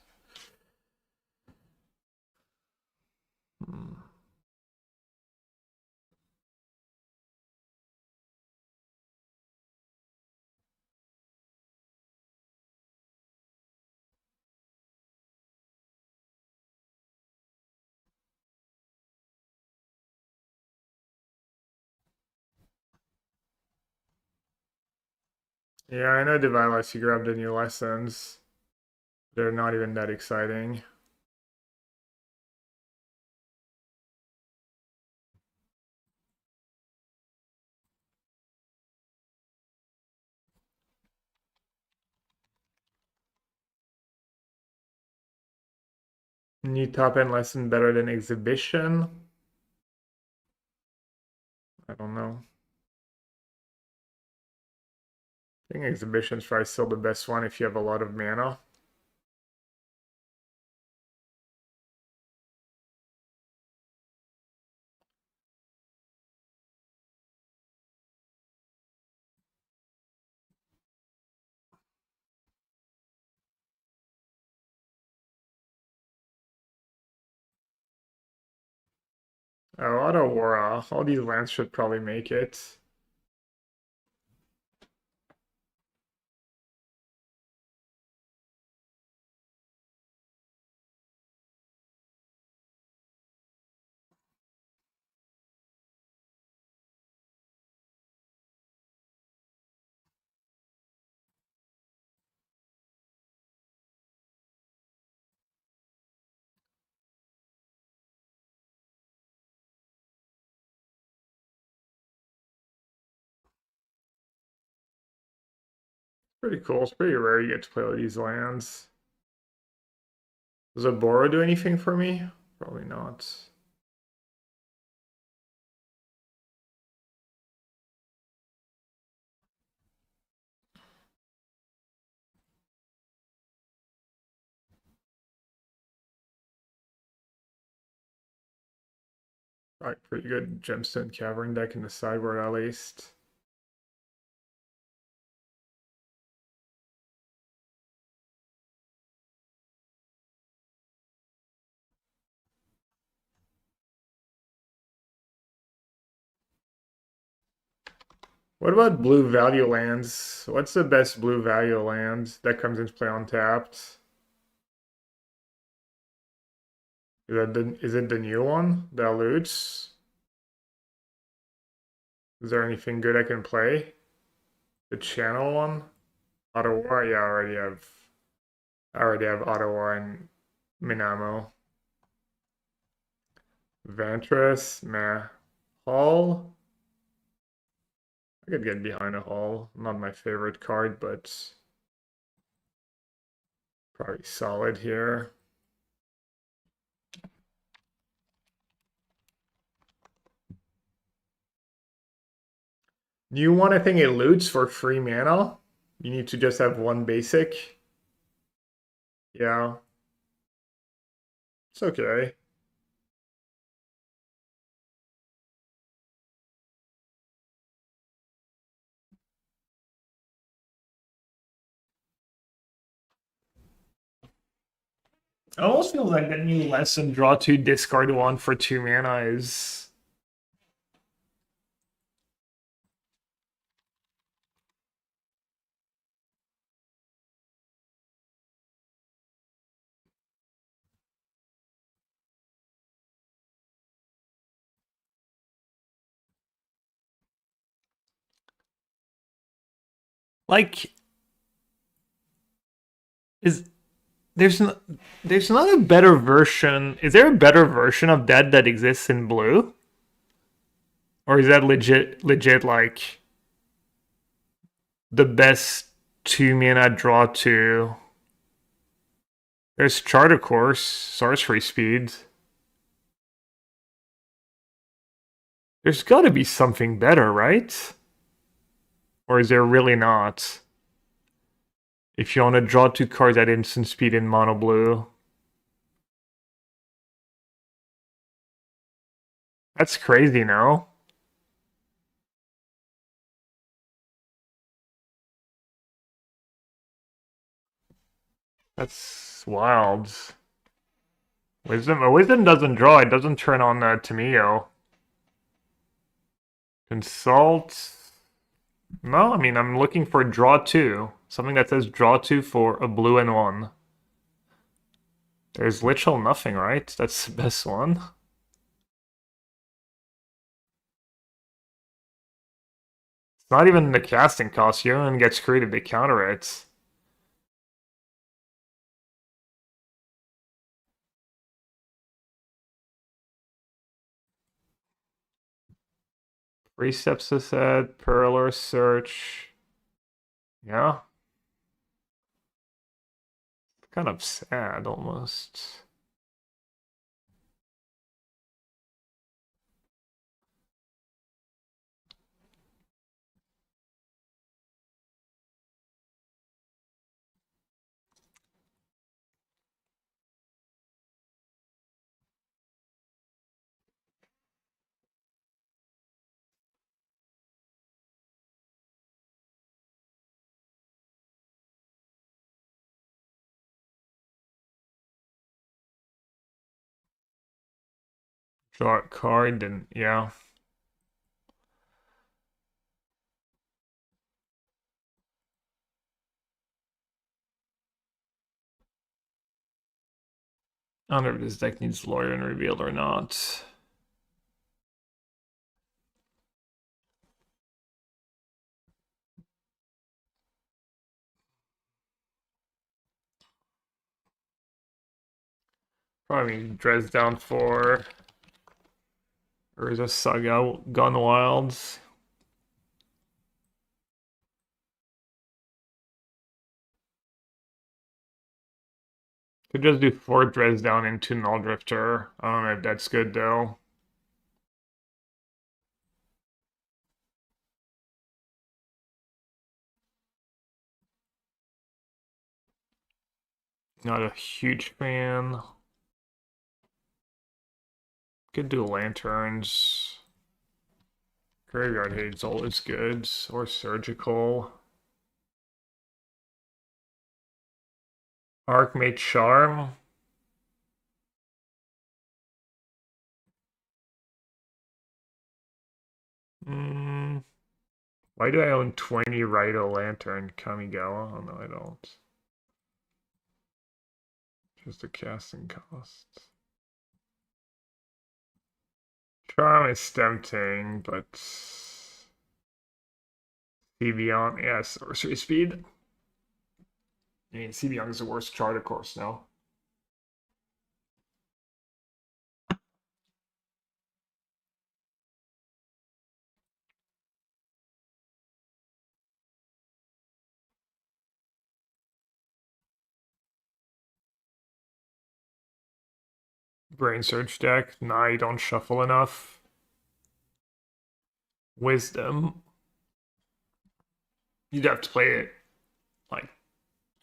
Yeah, I know Divilas, you grabbed the new lessons. They're not even that exciting. New top end lesson better than exhibition? I don't know. I think exhibition's probably still the best one if you have a lot of mana. Oh, Aurora. All these lands should probably make it. Pretty cool. It's pretty rare you get to play with these lands. Does a Boro do anything for me? Probably not. Right, pretty good Gemstone Cavern deck in the sideboard at least. What about blue value lands? What's the best blue value land that comes into play untapped? Is it the new one? The Alutes? Is there anything good I can play? The channel one? Ottawa? Yeah, I already have Ottawa and Minamo. Ventress, meh. Hall? I could get behind a Hall. Not my favorite card, but probably solid here. You want anything it loots for free mana? You need to just have one basic. Yeah. It's okay. I almost feel like the new lesson draw 2, discard 1 for 2 mana is. Like, is there's no, there's not a better version. Is there a better version of that exists in blue? Or is that legit like the best 2 mana draw 2? There's Charter Course, Sorcery Speed. There's got to be something better, right? Or is there really not? If you want to draw 2 cards at instant speed in mono blue. That's crazy, no? That's wild. Wisdom doesn't draw, it doesn't turn on Tamio. Consult. No, I mean, I'm looking for draw 2. Something that says draw 2 for a blue and 1. There's literally nothing, right? That's the best one. It's not even the casting cost. You don't get screwed if they counter it. Precepts is said, Perler Search. Yeah. Kind of sad almost. Draw a card and yeah. I don't know if this deck needs Lawyer and Revealed or not. Probably Dresdown 4. Urza Saga Gone Wilds. Could just do 4 Dresdown into Null Drifter. I don't know if that's good though. Not a huge fan. Could do Lanterns. Graveyard Hate's always good. Or Surgical. Archmage Charm. Why do I own 20 Rhino Lantern Kamigawa? Oh no, I don't. Just a casting cost. Charm is tempting, but Sevion, yeah, Sorcery Speed. I mean, Sevion is the worst chart, of course, now. Brain Surge deck. Nah, you don't shuffle enough. Wisdom. You'd have to play it like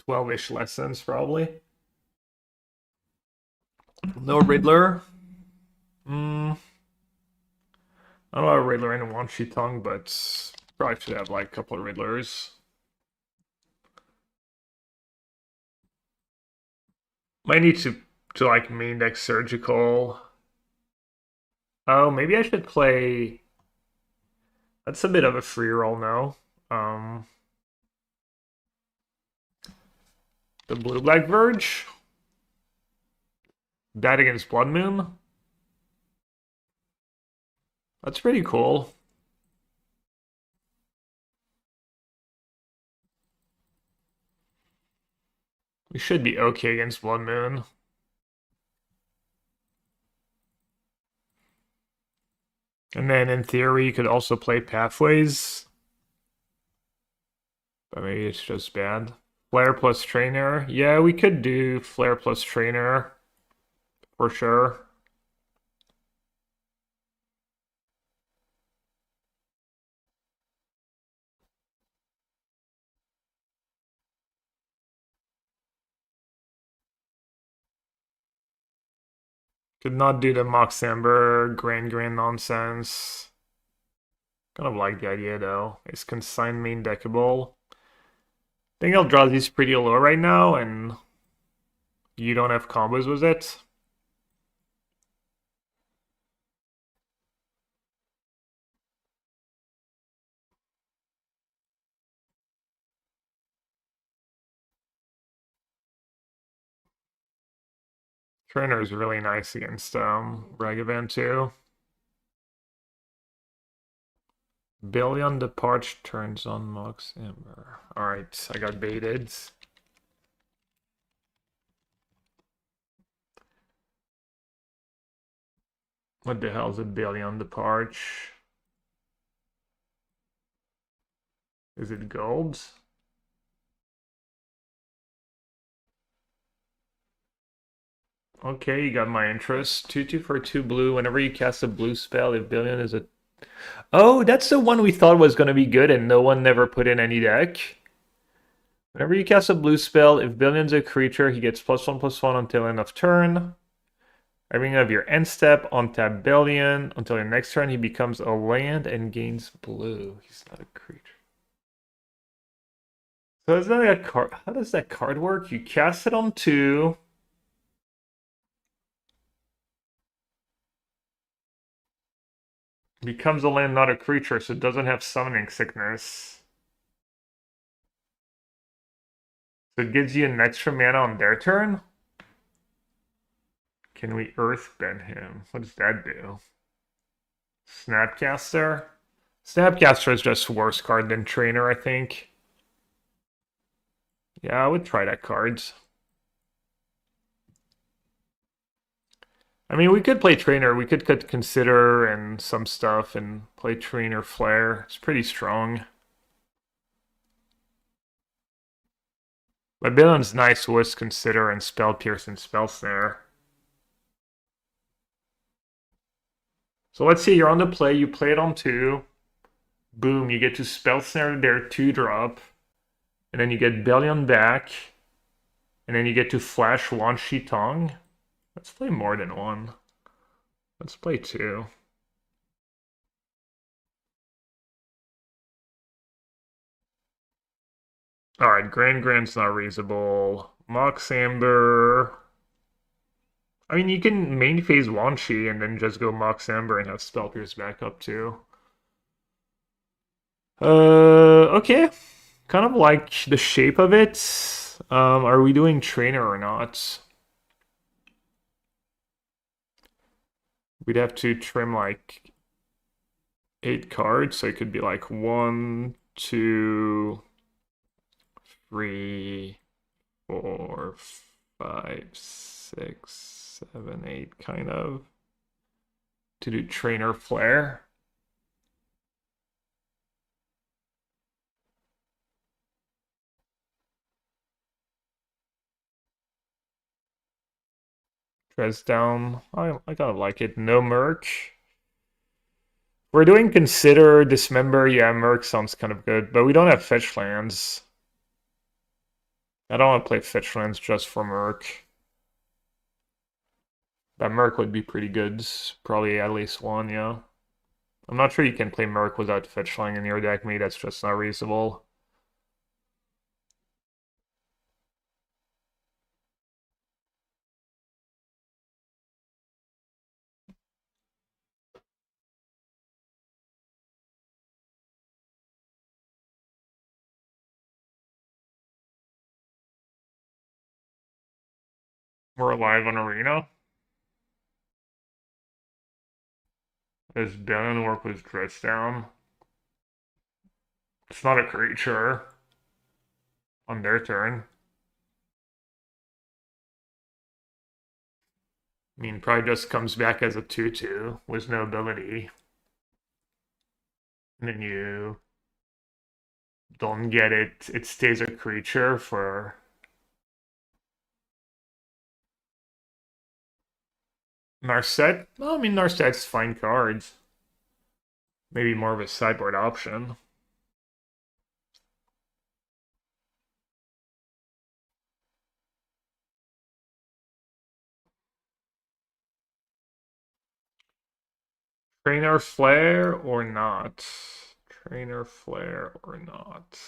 12-ish lessons, probably. No Riddler. I don't know a Riddler in Wan Shi Tong, but probably should have like a couple of Riddlers. Might need to to like main deck surgical. Oh, maybe I should play. That's a bit of a free roll now. Um, the blue black Verge. That against Blood Moon. That's pretty cool. We should be okay against Blood Moon. And then in theory, you could also play Pathways. But maybe it's just bad. Flare plus Trainer. Yeah, we could do Flare plus Trainer. For sure. Could not do the Mox Amber Grand nonsense. Kind of like the idea though. It's consigned main deckable. I think Eldrazi's pretty low right now, and you don't have combos with it. Trainer is really nice against Ragavan too. Billion Deparch turns on Mox Amber. Alright, I got baited. What the hell is a Billion Deparch? Is it gold? Okay, you got my interest. 2/2 for 2 blue. Whenever you cast a blue spell, if Billion is a... Oh, that's the one we thought was going to be good and no one never put in any deck. Whenever you cast a blue spell, if Billion's a creature, he gets +1/+1 until end of turn. At the beginning of your end step, untap Billion. Until your next turn, he becomes a land and gains blue. He's not a creature. So is that a card? How does that card work? You cast it on 2. Becomes a land, not a creature, so it doesn't have summoning sickness. So it gives you an extra mana on their turn? Can we Earthbend him? What does that do? Snapcaster? Snapcaster is just worse card than Trainer, I think. Yeah, I would try that card. I mean, we could play Trainer. We could consider and some stuff and play Trainer Flare. It's pretty strong. But Billion's nice was consider and Spell Pierce and Spell Snare. So let's see, you're on the play, you play it on 2. Boom, you get to Spell Snare their 2-drop. And then you get Billion back. And then you get to flash Wan Shi Tong. Let's play more than 1. Let's play 2. Alright, Grand's not reasonable. Mox Amber. I mean, you can main phase Wan Shi and then just go Mox Amber and have Spell Pierce back up too. Okay. Kind of like the shape of it. Are we doing Trainer or not? We'd have to trim like 8 cards, so it could be like 1, 2, 3, 4, 5, 6, 7, 8, kind of. To do Trainer Flare. Dress down. I kind of like it. No Merc. We're doing Consider, Dismember. Yeah, Merc sounds kind of good, but we don't have fetch lands. I don't want to play fetch lands just for Merc. That Merc would be pretty good. Probably at least 1, yeah. I'm not sure you can play Merc without fetch land in your deck. Maybe that's just not reasonable. We're live on Arena. As Banon work with Dredge down. It's not a creature on their turn. I mean, probably just comes back as a 2/2 with no ability. And then you don't get it. It stays a creature for. Narset? Well, I mean, Narset's fine cards. Maybe more of a sideboard option. Trainer Flare or not? Trainer Flare or not?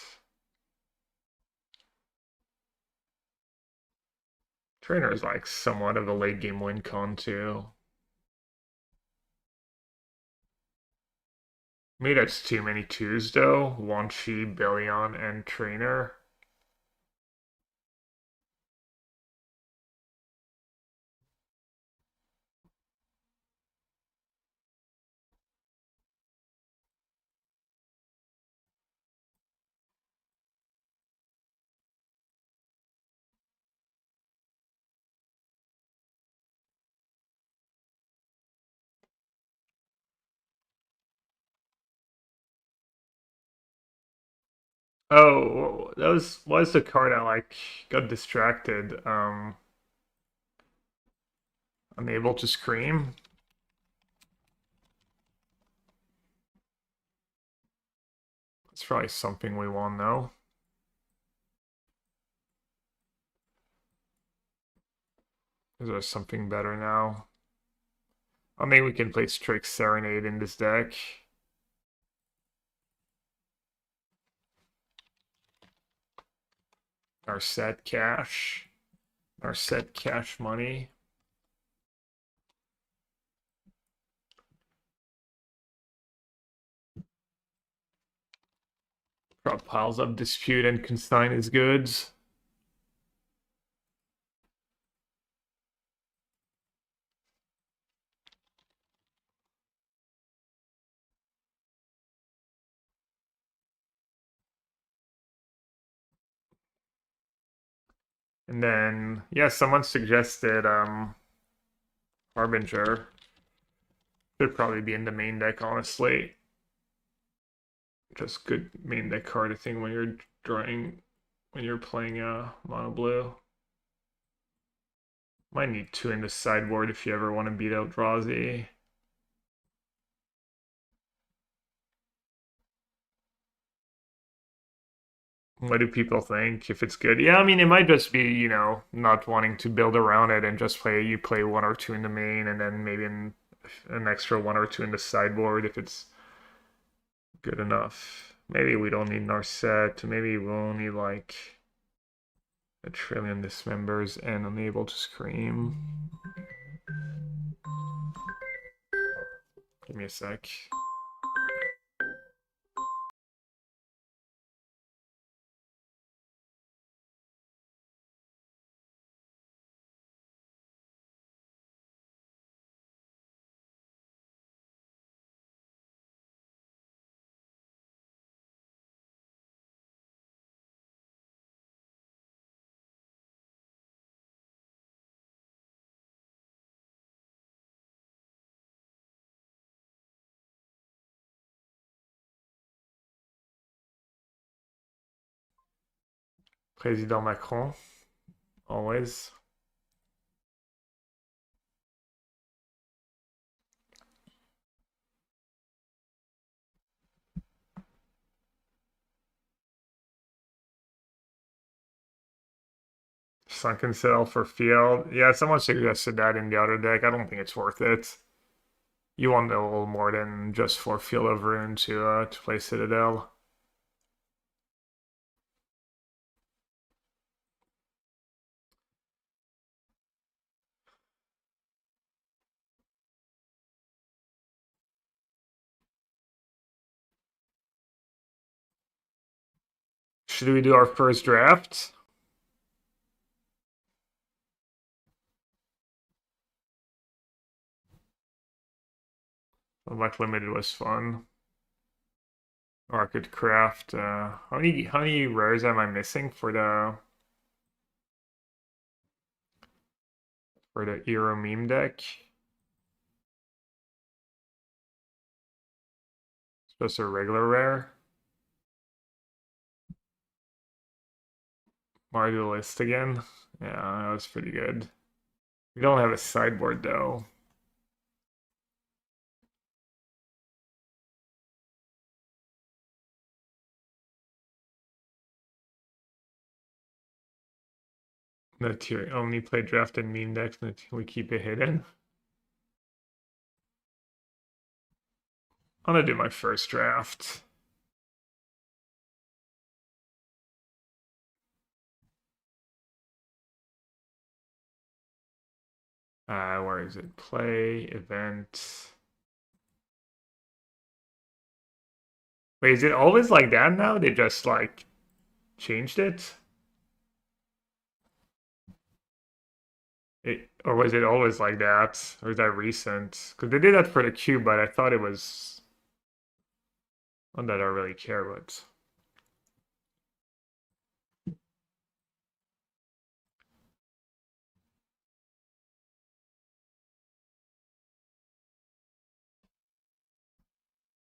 Trainer is like somewhat of a late game win con too. Maybe that's too many twos though. Wanshi, Billion, and Trainer. Oh, that was the card I like got distracted. Unable to scream. It's probably something we want though. Is there something better now? I mean, we can play Strix Serenade in this deck. Our set cash. Our set cash money. Drop piles of dispute and consign his goods. And then, yeah, someone suggested Harbinger. Should probably be in the main deck, honestly. Just good main deck card, I think, when you're drawing, when you're playing mono blue. Might need two in the sideboard if you ever want to beat out Drazi. What do people think if it's good? Yeah, I mean, it might just be, you know, not wanting to build around it and just you play one or two in the main and then maybe an extra one or two in the sideboard if it's good enough. Maybe we don't need Narset. Maybe we'll need like a trillion dismembers and unable to scream. Give me a sec. Président Macron, always. Sunken Cell for field. Yeah, someone suggested that in the other deck. I don't think it's worth it. You want a little more than just 4 field of rune to play Citadel. Should we do our first draft? Like Limited was fun. Or I could craft. How many rares am I missing for the Eero meme deck? It's just a regular rare. Mario list again. Yeah, that was pretty good. We don't have a sideboard though. No tier only play draft and meme decks. We keep it hidden. I'm gonna do my first draft. Where is it? Play, event. Wait, is it always like that now? They just like changed it? Or was it always like that? Or is that recent? Because they did that for the cube, but I thought it was not that I really care, but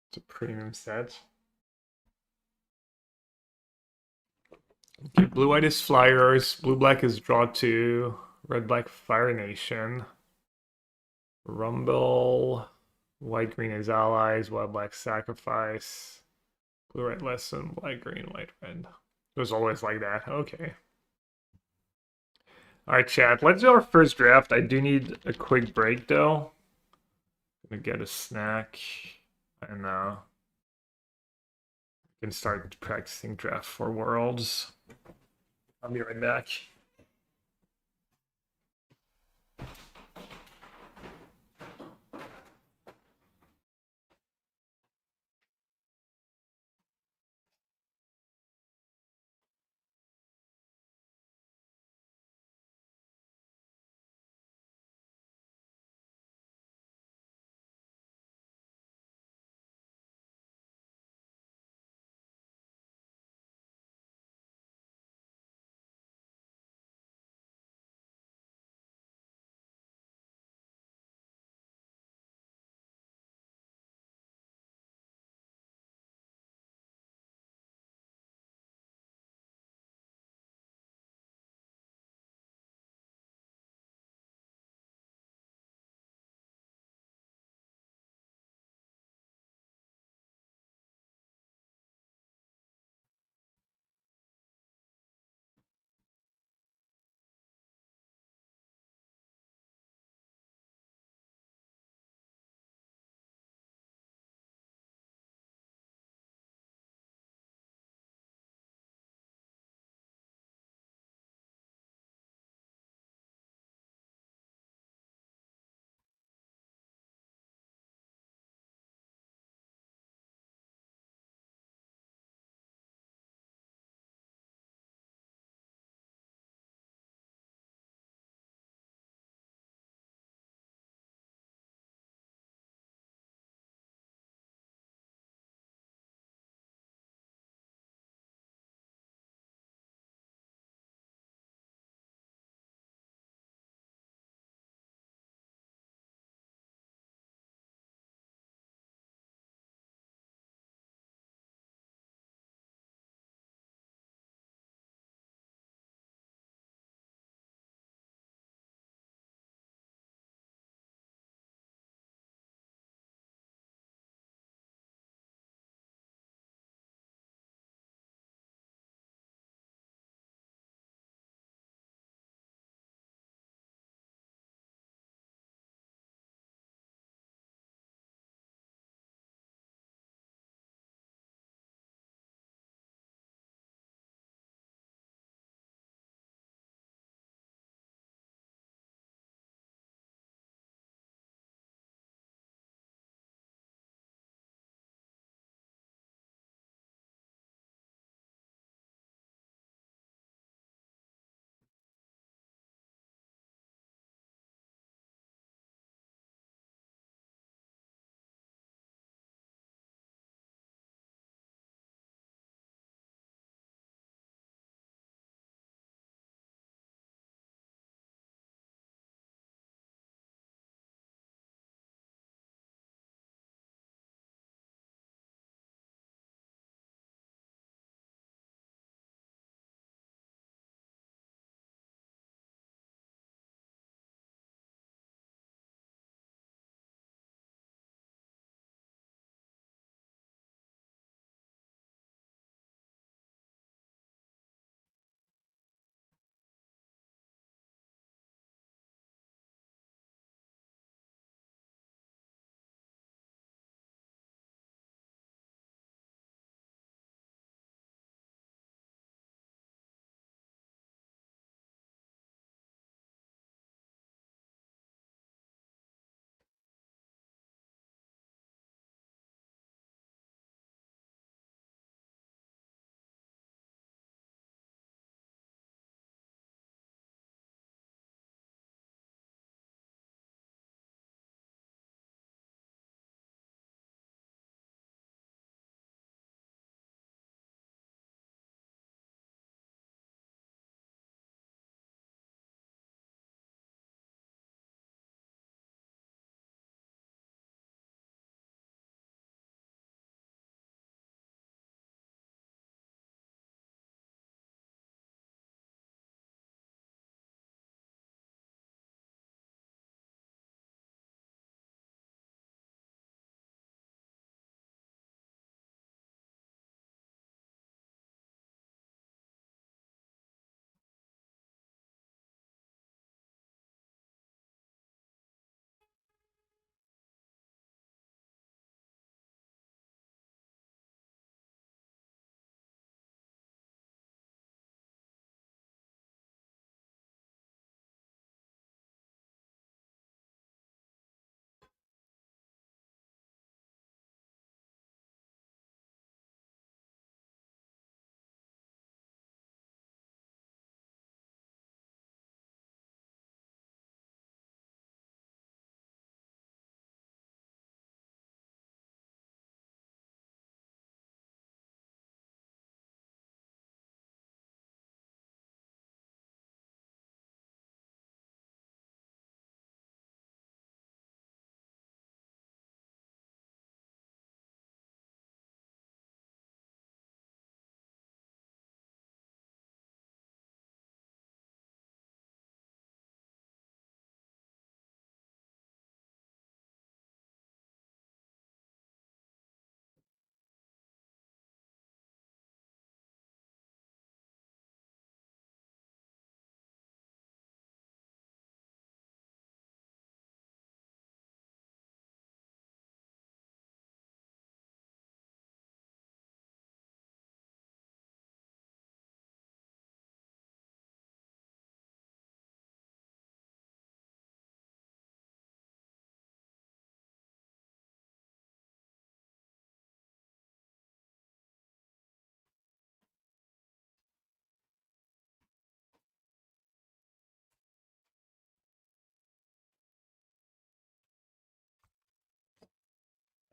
it's a premium set. Okay, blue white is Flyers, blue black is Draw 2, red black Fire Nation, Rumble, white green is Allies, white black Sacrifice, blue red Lesson, black green, white red. It was always like that. Okay. Alright, chat, let's do our first draft. I do need a quick break though. Gonna get a snack and can start practicing draft for Worlds. I'll be right back.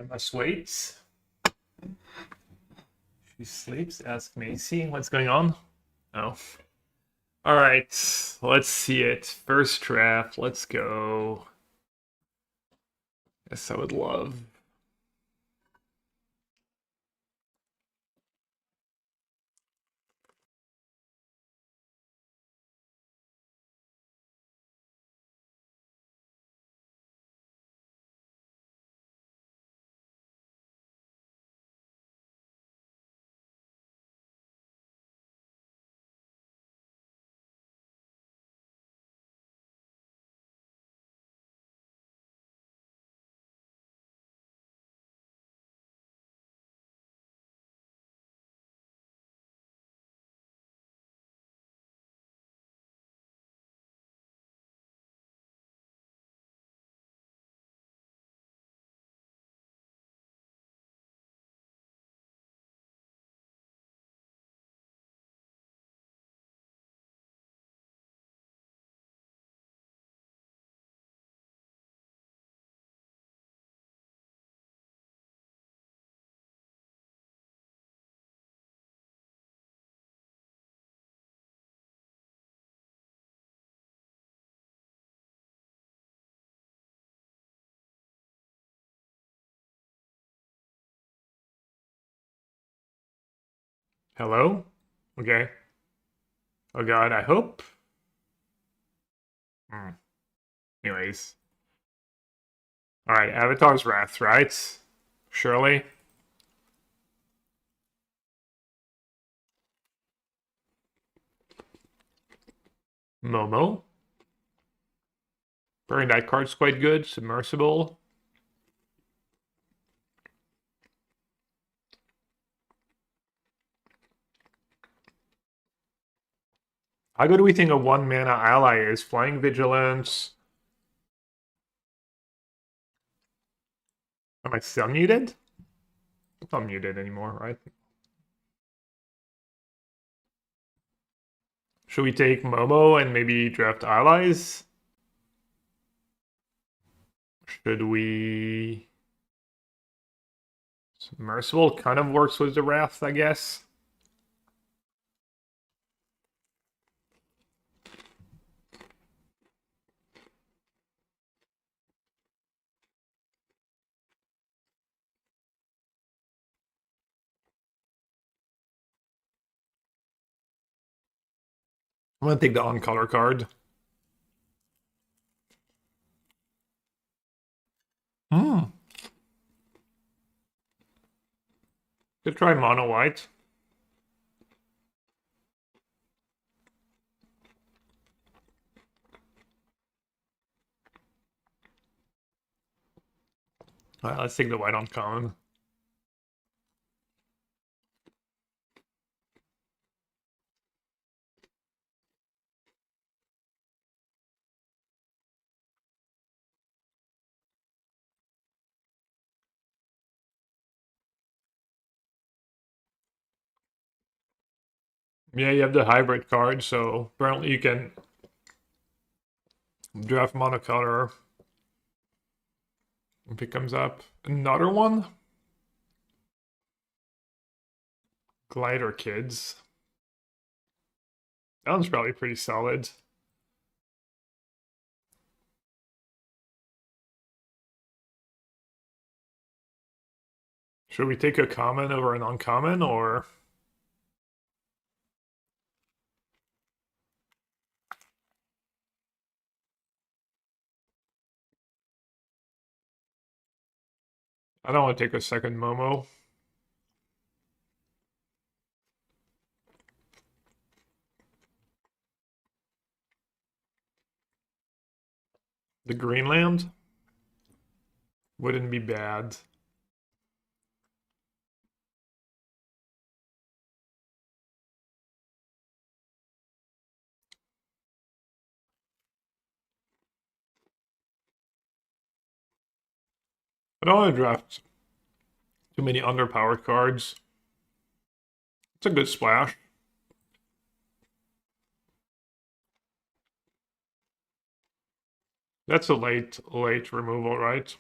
I must wait. She sleeps. Ask Macy what's going on. Oh. All right. Let's see it. First draft. Let's go. Yes, I would love. Hello? Okay. Oh god, I hope. Hmm. Anyways. Alright, Avatar's Wrath, right? Surely. Momo. Burning that card's quite good. Submersible. How good do we think a 1-mana ally is? Flying Vigilance. Am I still muted? I'm not muted anymore, right? Should we take Momo and maybe draft allies? Should we... Submersible kind of works with the Wrath, I guess. I'm gonna take the on-color card. Hmm. Could try mono white. Alright, let's take the white on common. Yeah, you have the hybrid card, so apparently you can draft monocolor if it comes up. Another one? Glider Kids. That one's probably pretty solid. Should we take a common over an uncommon, or... I don't want to take a second Momo. The Greenland? Wouldn't be bad. I don't want to draft too many underpowered cards. It's a good splash. That's a late removal, right?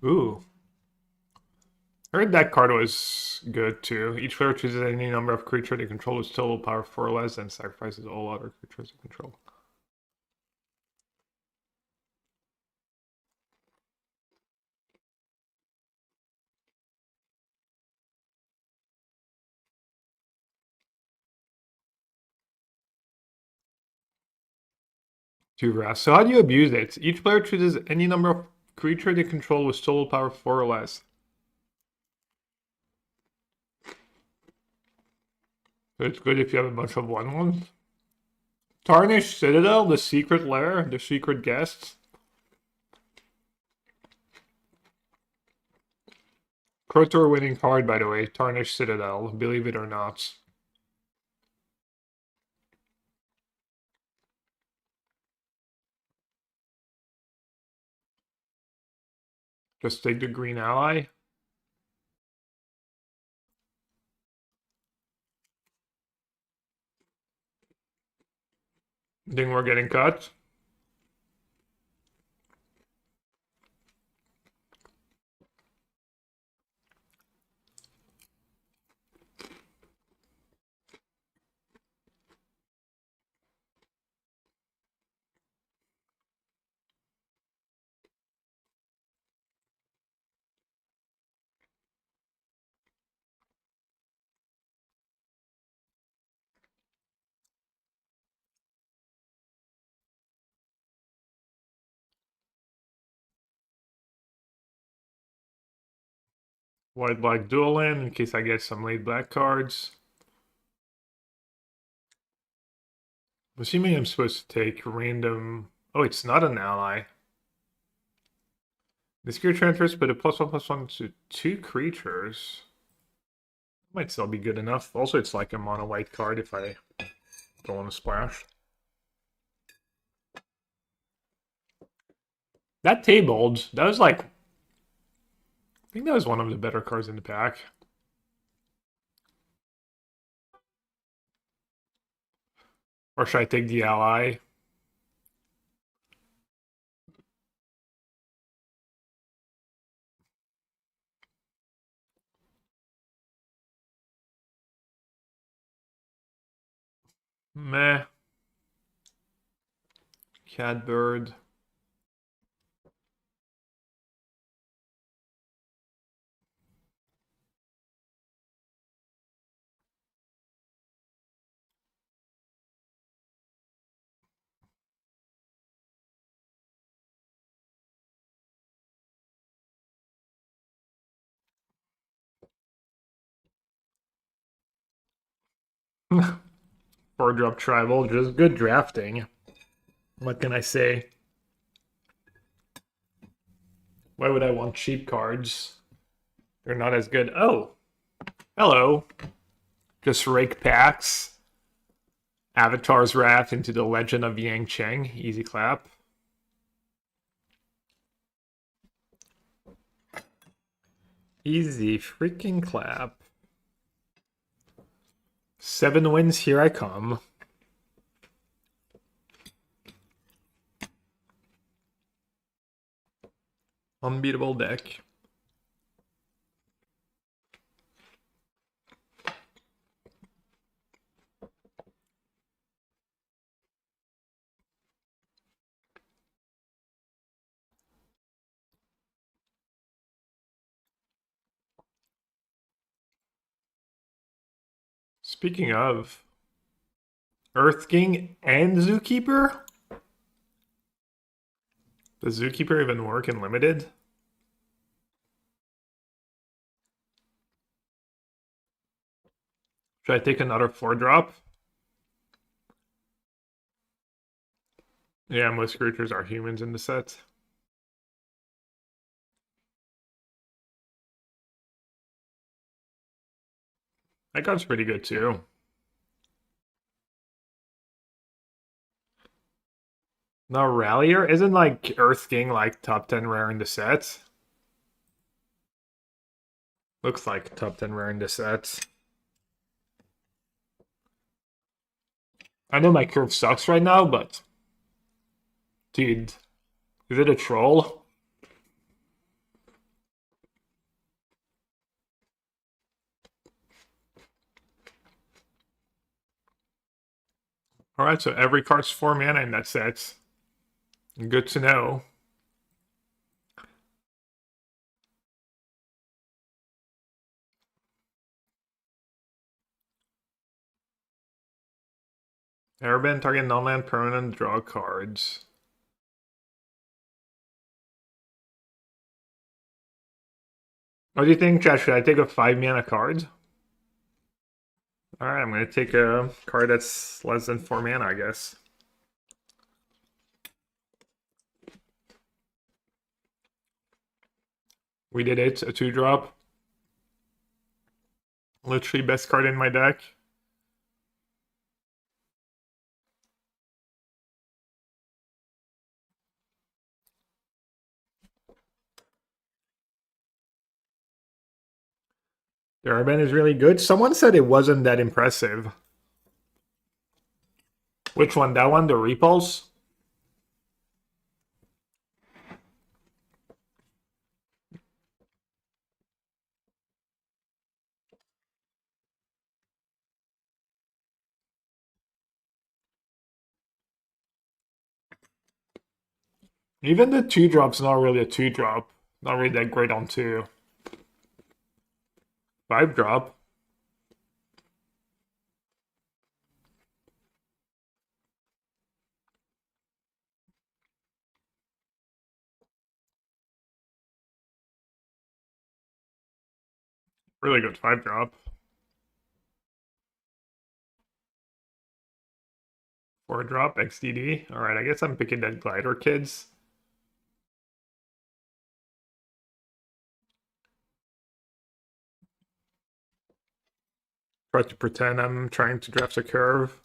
Ooh. I heard that card was good too. Each player chooses any number of creatures they control with total power 4 or less and sacrifices all other creatures they control. Two Wrath. So how do you abuse it? Each player chooses any number of creature they control with total power 4 or less. So it's good if you have a bunch of 1/1s. Tarnished Citadel, the secret lair, the secret guests. Pro Tour winning card, by the way. Tarnished Citadel, believe it or not. Just take the green ally. Think we're getting cut. White black dual land in case I get some late black cards. I'm assuming I'm supposed to take random. Oh, it's not an ally. This gear transfers, but a +1/+1 to 2 creatures. Might still be good enough. Also, it's like a mono white card if I don't want to splash. That tabled, that was like, I think that was one of the better cards in the pack. Or should I take the ally? Meh. Catbird. Four-drop tribal, just good drafting. What can I say? Why would I want cheap cards? They're not as good. Oh, hello. Just rake packs. Avatar's Wrath into the Legend of Yang Cheng. Easy clap. Easy freaking clap. 7 wins, here I come. Unbeatable deck. Speaking of, Earth King and Zookeeper? Does Zookeeper even work in Limited? Should I take another 4-drop? Yeah, most creatures are humans in the set. That card's pretty good too. Now Rallier isn't like Earth King like top 10 rare in the set. Looks like top 10 rare in the set. I know my curve sucks right now, but dude, is it a troll? Alright, so every card's 4 mana in that set. Good to know. Airbend, target non-land permanent, draw cards. What do you think, Chad? Should I take a 5 mana card? Alright, I'm going to take a card that's less than 4 mana, I guess. We did it, a 2-drop. Literally best card in my deck. The Airbend is really good. Someone said it wasn't that impressive. Which one? That one? The Repulse? Even the 2-drop's not really a 2-drop. Not really that great on 2. 5-drop. Really good 5-drop. 4-drop, XDD. Alright, I guess I'm picking that Glider Kids. Try to pretend I'm trying to draft a curve.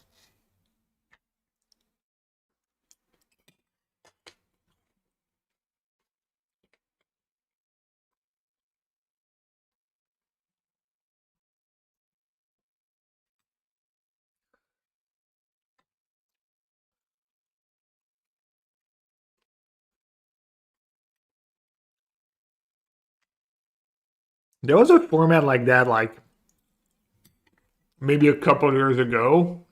There was a format like that, like maybe a couple years ago,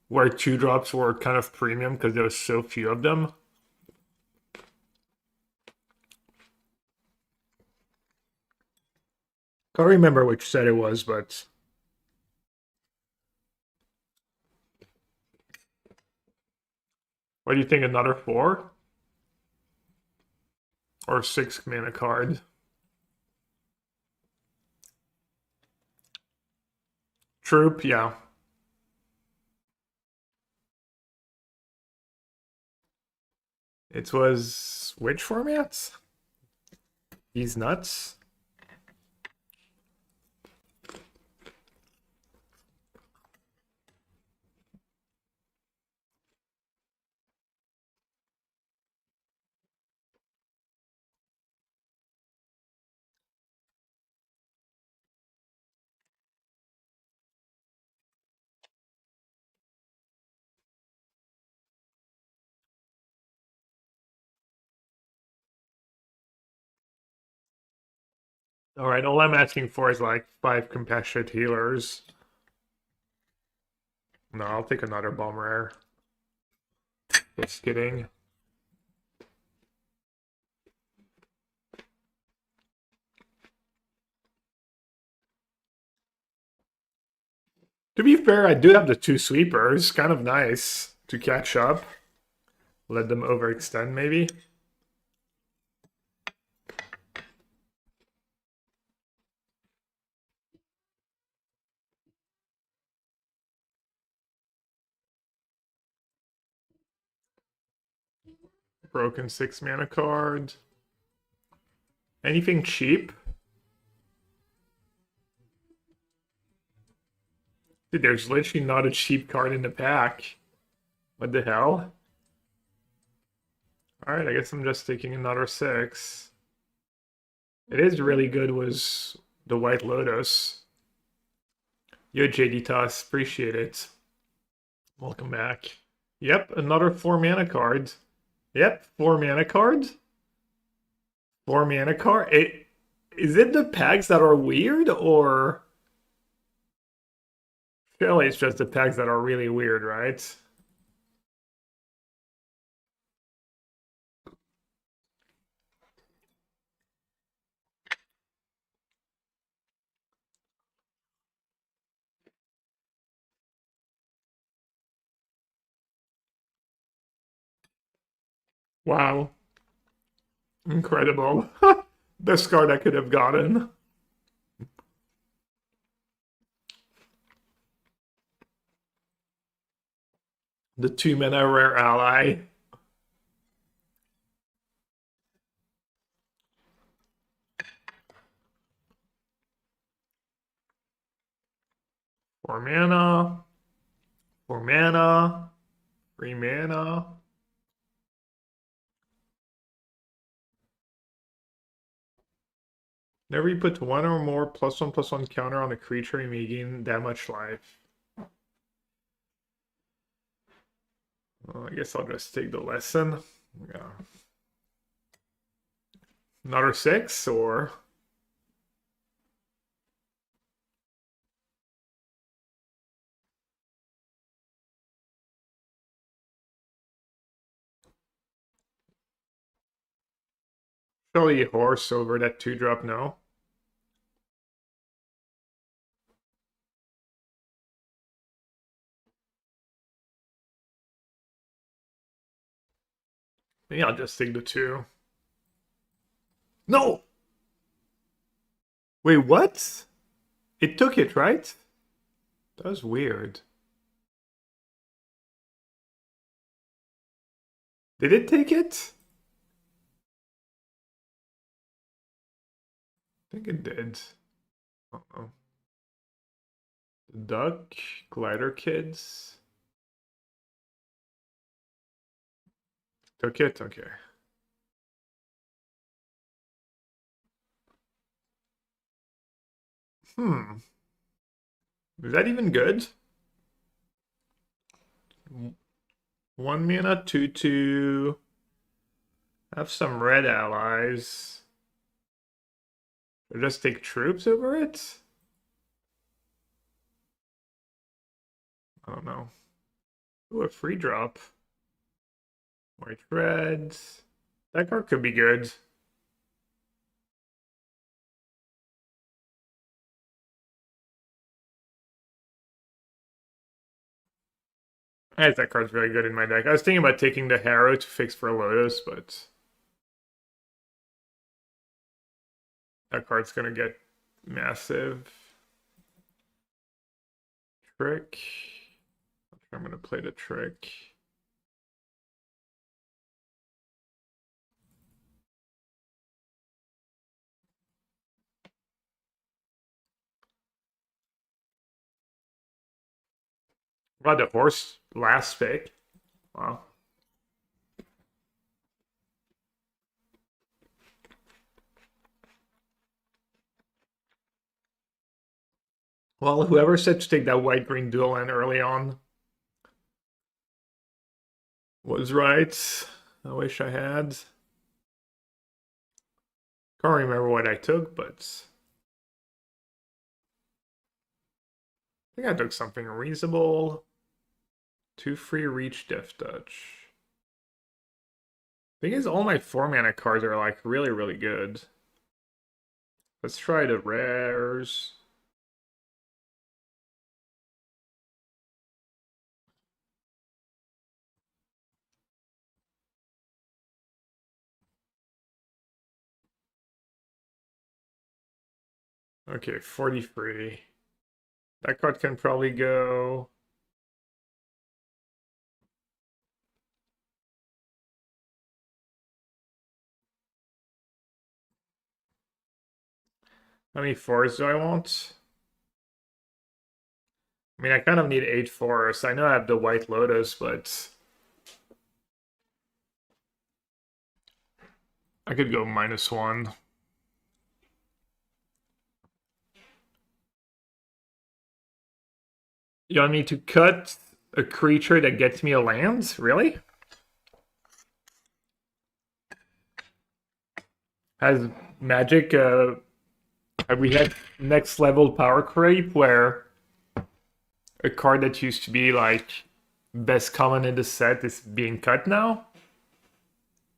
where 2-drops were kind of premium because there was so few of them. Can't remember which set it was, but what do you think? Another 4 or 6 mana card? Troop, yeah. It was which formats? These nuts. All right, all I'm asking for is like 5 compassionate healers. No, I'll take another bomb rare. Just kidding. To be fair, I do have the 2 sweepers. Kind of nice to catch up. Let them overextend, maybe. Broken 6 mana card. Anything cheap? Dude, there's literally not a cheap card in the pack. What the hell? Alright, I guess I'm just taking another 6. It is really good was the White Lotus. Yo, JD Toss, appreciate it. Welcome back. Yep, another 4 mana card. Yep, 4 mana card. 4 mana card. Is it the packs that are weird, or surely it's just the packs that are really weird, right? Wow. Incredible. Best card I could have gotten. The 2 mana rare ally. Four mana. 4 mana. 3 mana. Whenever you put one or more +1/+1 counter on a creature, you may gain that much life. Well, I guess I'll just take the lesson. Yeah. Another 6 or. Surely horse over that 2-drop, no? Maybe I'll just take the 2. No! Wait, what? It took it, right? That was weird. Did it take it? I think it did. Uh-oh. The duck, glider kids. Took it? Okay. Is that even good? 1 mana, 2/2. Have some red allies. Or just take troops over it? I don't know. Ooh, a free drop. White reds. That card could be good. That card's very good in my deck. I was thinking about taking the Harrow to fix for Lotus, but that card's gonna get massive. Trick. I'm gonna play the trick. Wow, the horse last pick. Wow. Well, whoever said to take that white-green dual land early on was right. I wish I had. Can't remember what I took, but I think I took something reasonable. 2 free reach Death Touch. Thing is, all my 4 mana cards are like really, really good. Let's try the rares. Okay, 40 free. That card can probably go. How many 4s do I want? I mean, I kind of need 8 4s. I know I have the White Lotus, but I could go -1. You want me to cut a creature that gets me a land? Really? Has Magic, have we had next level power creep where a card that used to be like best common in the set is being cut now?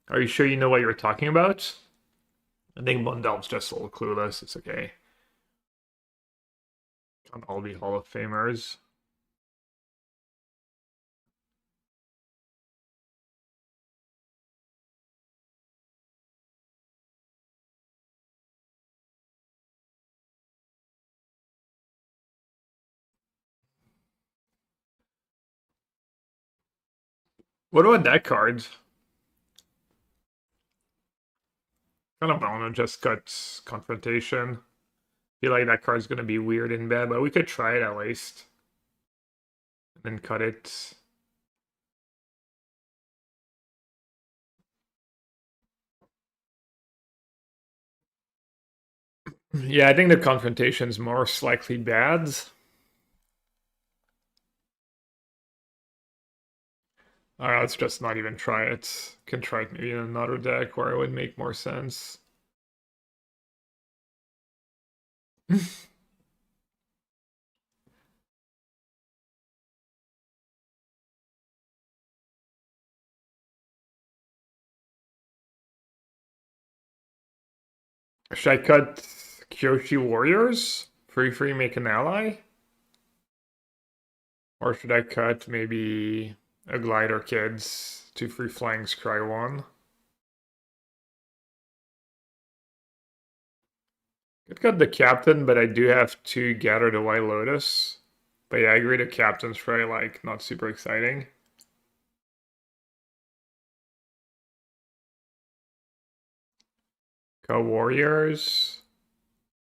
Are you sure you know what you're talking about? I think Mundel's just a little clueless. It's okay. Can't all be Hall of Famers. What about that card? Kind of want to just cut confrontation. Feel like that card's gonna be weird and bad, but we could try it at least. And then cut it. Yeah, I think the confrontation's most likely bad. Alright, let's just not even try it. Can try it maybe in another deck where it would make more sense. Should I cut Kyoshi Warriors? Free make an ally? Or should I cut maybe a Glider Kids, 2 free flying scry 1? Could cut the captain, but I do have to gather the White Lotus. But yeah, I agree the captain's probably like not super exciting. Cut Warriors.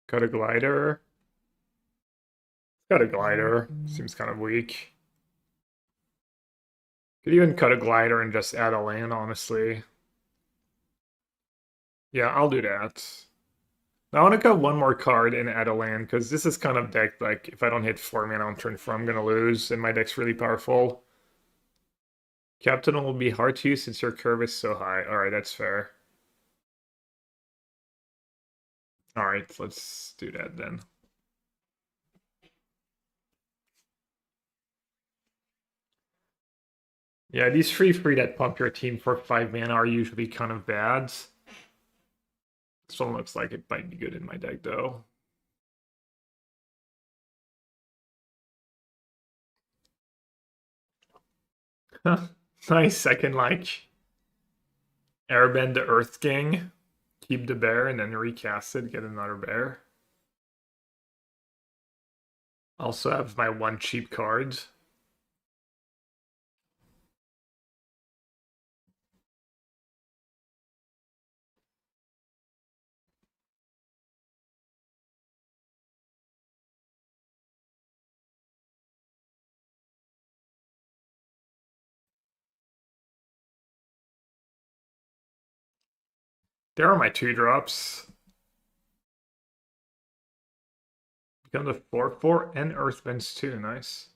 Cut a Glider. Cut a Glider. Seems kind of weak. Could even cut a Glider and just add a land, honestly. Yeah, I'll do that. Now I want to cut one more card and add a land, because this is kind of deck, like, if I don't hit 4 mana on turn 4, I'm going to lose, and my deck's really powerful. Captain will be hard to use since your curve is so high. Alright, that's fair. Alright, let's do that then. Yeah, these free that pump your team for 5 mana are usually kind of bad. This one looks like it might be good in my deck, though. Nice, second like Airbend the Earth King, keep the bear, and then recast it, get another bear. Also have my one cheap card. There are my 2-drops. Become the 4/4 and Earthbends too, nice.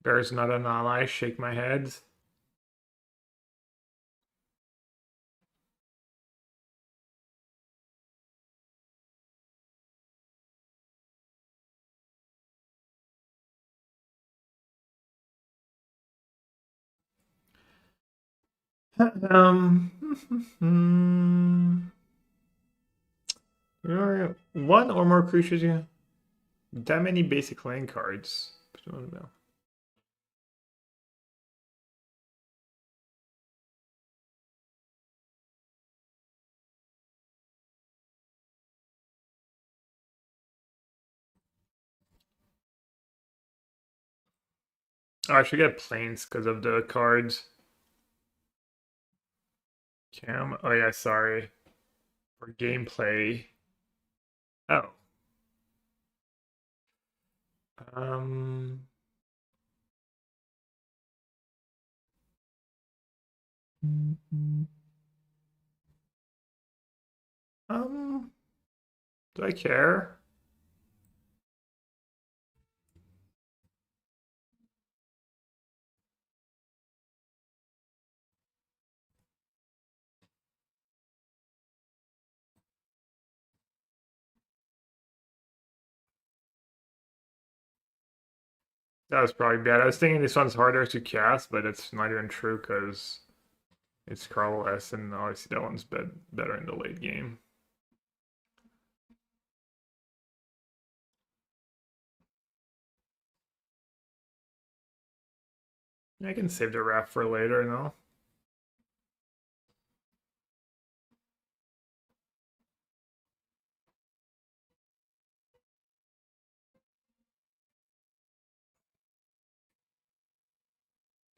Bear's not an ally, shake my head. One or more creatures, yeah. That many basic land cards. Oh, I should get planes because of the cards. Cam. Oh yeah, sorry. For gameplay. Oh. Um. Um. Do I care? That was probably bad. I was thinking this one's harder to cast, but it's not even true because it's Carl S, and obviously that one's better in the late game. I can save the wrap for later, no?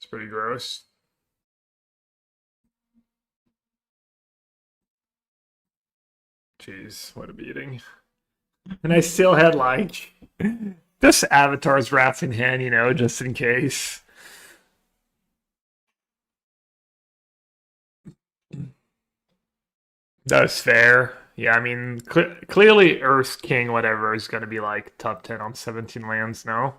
pretty gross. Jeez, what a beating. And I still had like this Avatar's wrath in hand, just in case. That's fair. Yeah, I mean, clearly Earth's King, whatever, is going to be like top 10 on 17 lands now.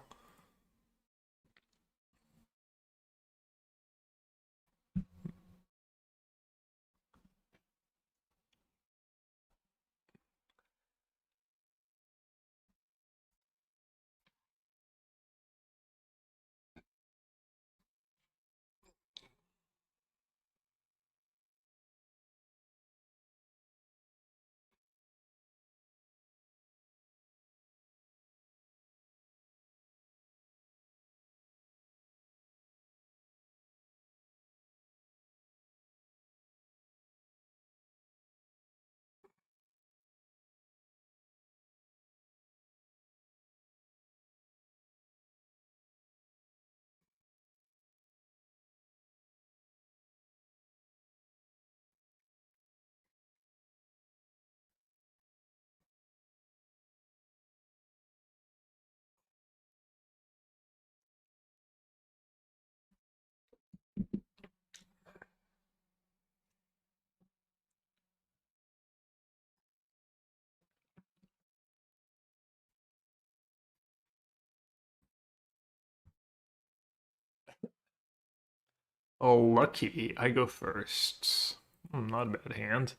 Oh, lucky. I go first. Not a bad hand.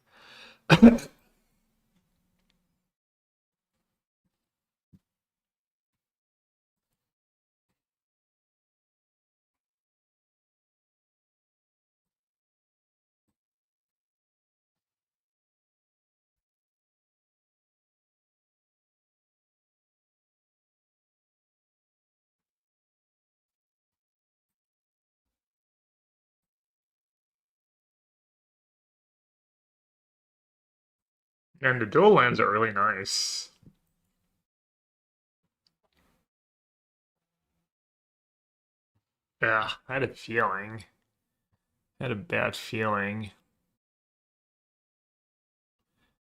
And the dual lands are really nice. Yeah, I had a feeling. I had a bad feeling.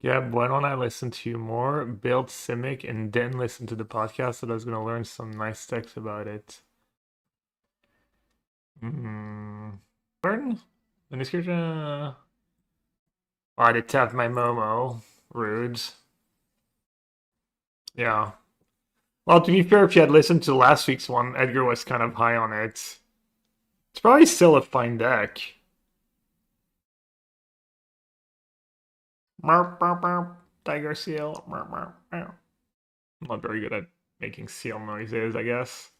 Yeah, why don't I listen to you more, build Simic, and then listen to the podcast so I was going to learn some nice text about it. Learn? The description. Oh, I tapped my Momo. Rude. Yeah. Well, to be fair, if you had listened to last week's one, Edgar was kind of high on it. It's probably still a fine deck. Tiger seal. I'm not very good at making seal noises, I guess.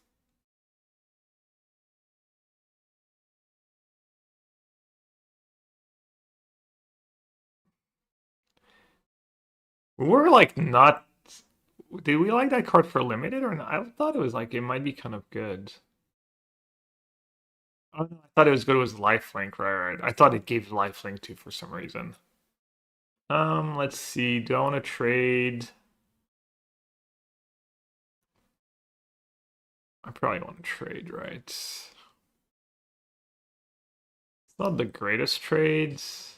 We're like not. Did we like that card for limited or not? I thought it was like it might be kind of good. Oh, no, I thought it was good. It was lifelink, right? I thought it gave lifelink too for some reason. Let's see. Do I want to trade? I probably want to trade, right? It's not the greatest trades.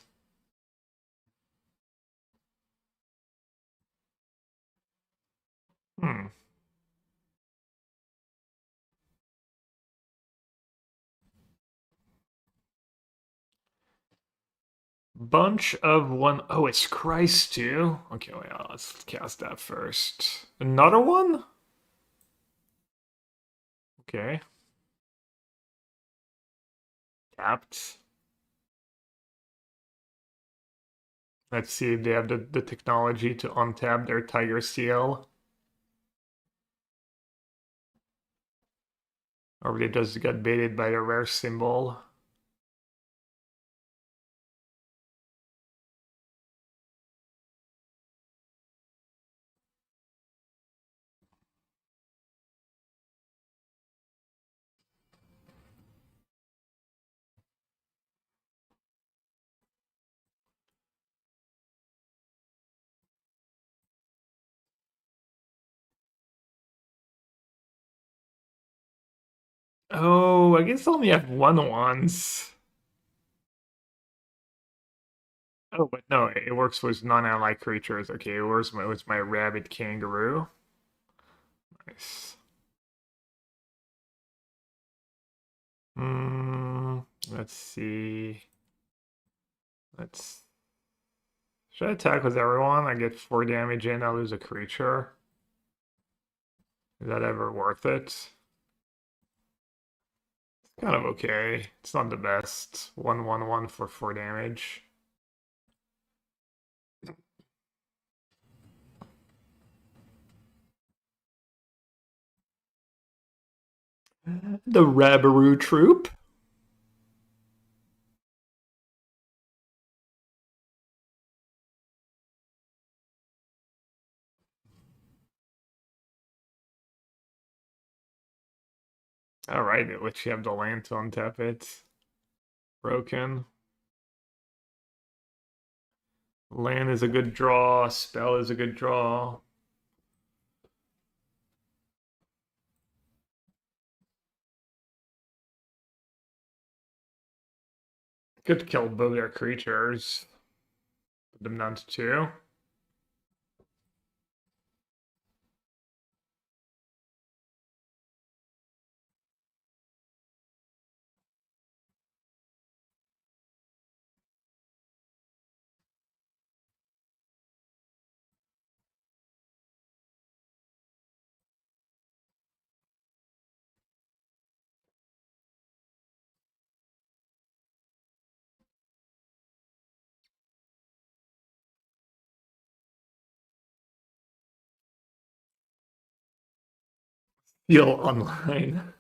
Hmm. Bunch of one. Oh, it's Christ too. Okay, wait, let's cast that first. Another one? Okay. Tapped. Let's see if they have the technology to untap their Tiger Seal. Or they just got baited by a rare symbol. Oh, I guess I only have one once. Oh, but no, it works with non-ally creatures. Okay, it works with my rabbit kangaroo. Nice. Hmm. Let's see. Let's. Should I attack with everyone? I get 4 damage in, I lose a creature. Is that ever worth it? It's kind of okay. It's not the best. 1/1/1 for 4 damage. The Rabaroo troop. Alright, at least you have the land to untap it. Broken. Land is a good draw. Spell is a good draw. Could kill both their creatures. Put them down to 2. Heal online.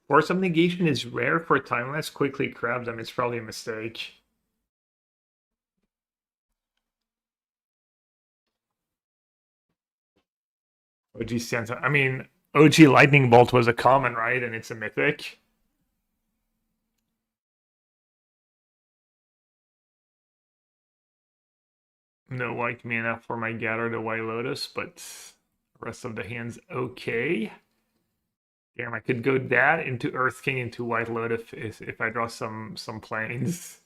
Force of negation is rare for timeless. Quickly grab them. It's probably a mistake. OG Santa. I mean, OG Lightning Bolt was a common, right? And it's a mythic. No white mana for my Gather the White Lotus, but the rest of the hand's okay. Damn, I could go that into Earth King into White Lotus if I draw some planes.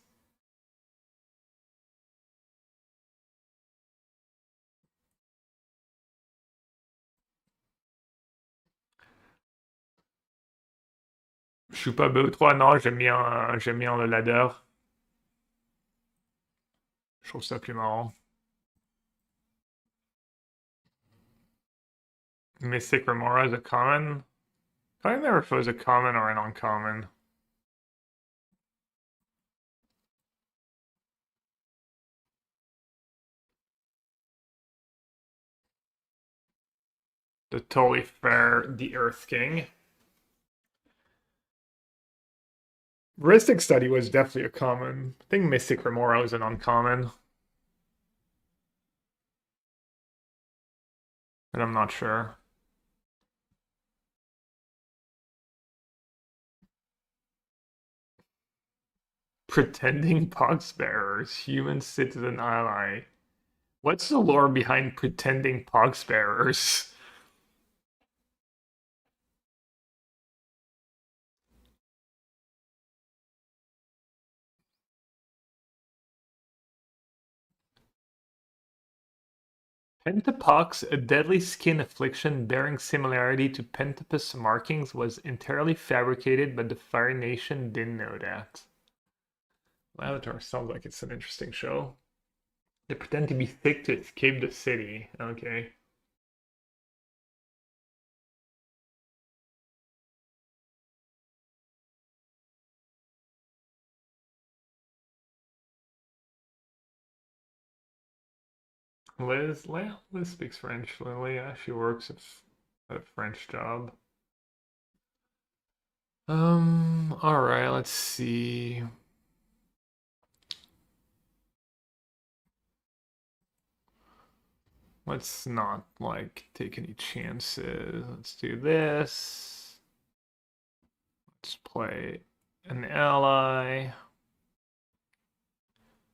Je suis pas BO3, non, j'aime bien le ladder. Je trouve ça plus marrant. Mystic Remora is a common. I can't remember if it was a common or an uncommon. The totally fair, the Earth King. Ristic Study was definitely a common. I think Mystic Remora was an uncommon. But I'm not sure. Pretending Poxbearers, human citizen ally. What's the lore behind pretending Poxbearers? Pentapox, a deadly skin affliction bearing similarity to Pentapus markings, was entirely fabricated, but the Fire Nation didn't know that. Avatar sounds like it's an interesting show. They pretend to be sick to escape the city. Okay. Liz speaks French fluently. Yeah, she works at a French job. All right, let's see. Let's not like take any chances. Let's do this. Let's play an ally. I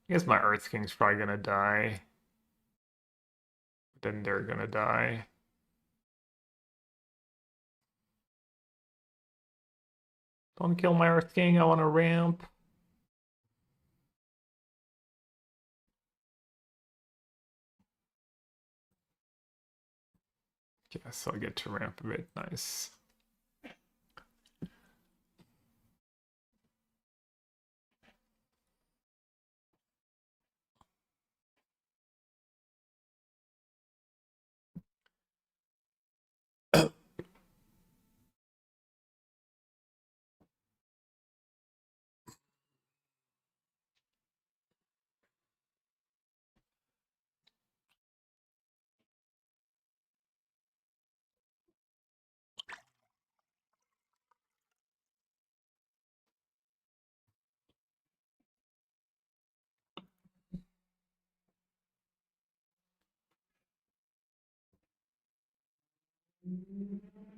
guess my Earth King's probably gonna die. then they're gonna die. Don't kill my Earth King, I want a ramp. Yes, I'll get to ramp a bit. Nice.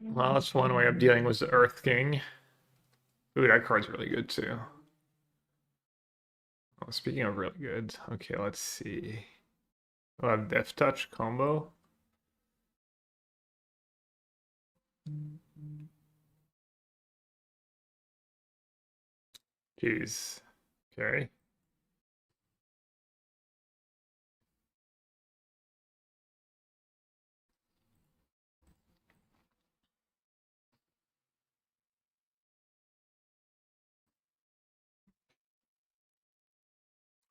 Well, that's one way of dealing with the Earth King. Ooh, that card's really good too. Oh, speaking of really good, okay, let's see. We'll have Death Touch combo. Jeez. Okay.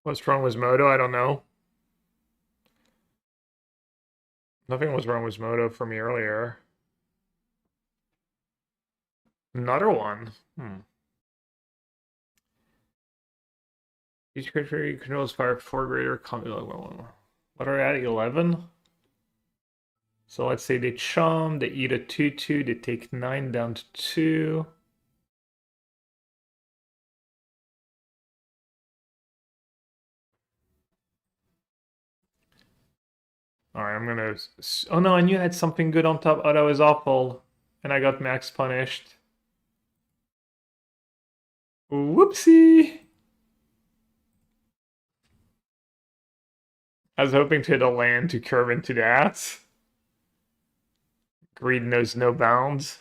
What's wrong with Moto? I don't know. Nothing was wrong with Moto for me earlier. Another one. Each creature controls fire 4 greater. What are they at? 11? So let's say they chum, they eat a 2/2, they take 9 down to 2. Alright, I'm gonna. Oh no, I knew I had something good on top. Oh, that was awful. And I got max punished. Whoopsie! I was hoping to hit a land to curve into that. Greed knows no bounds.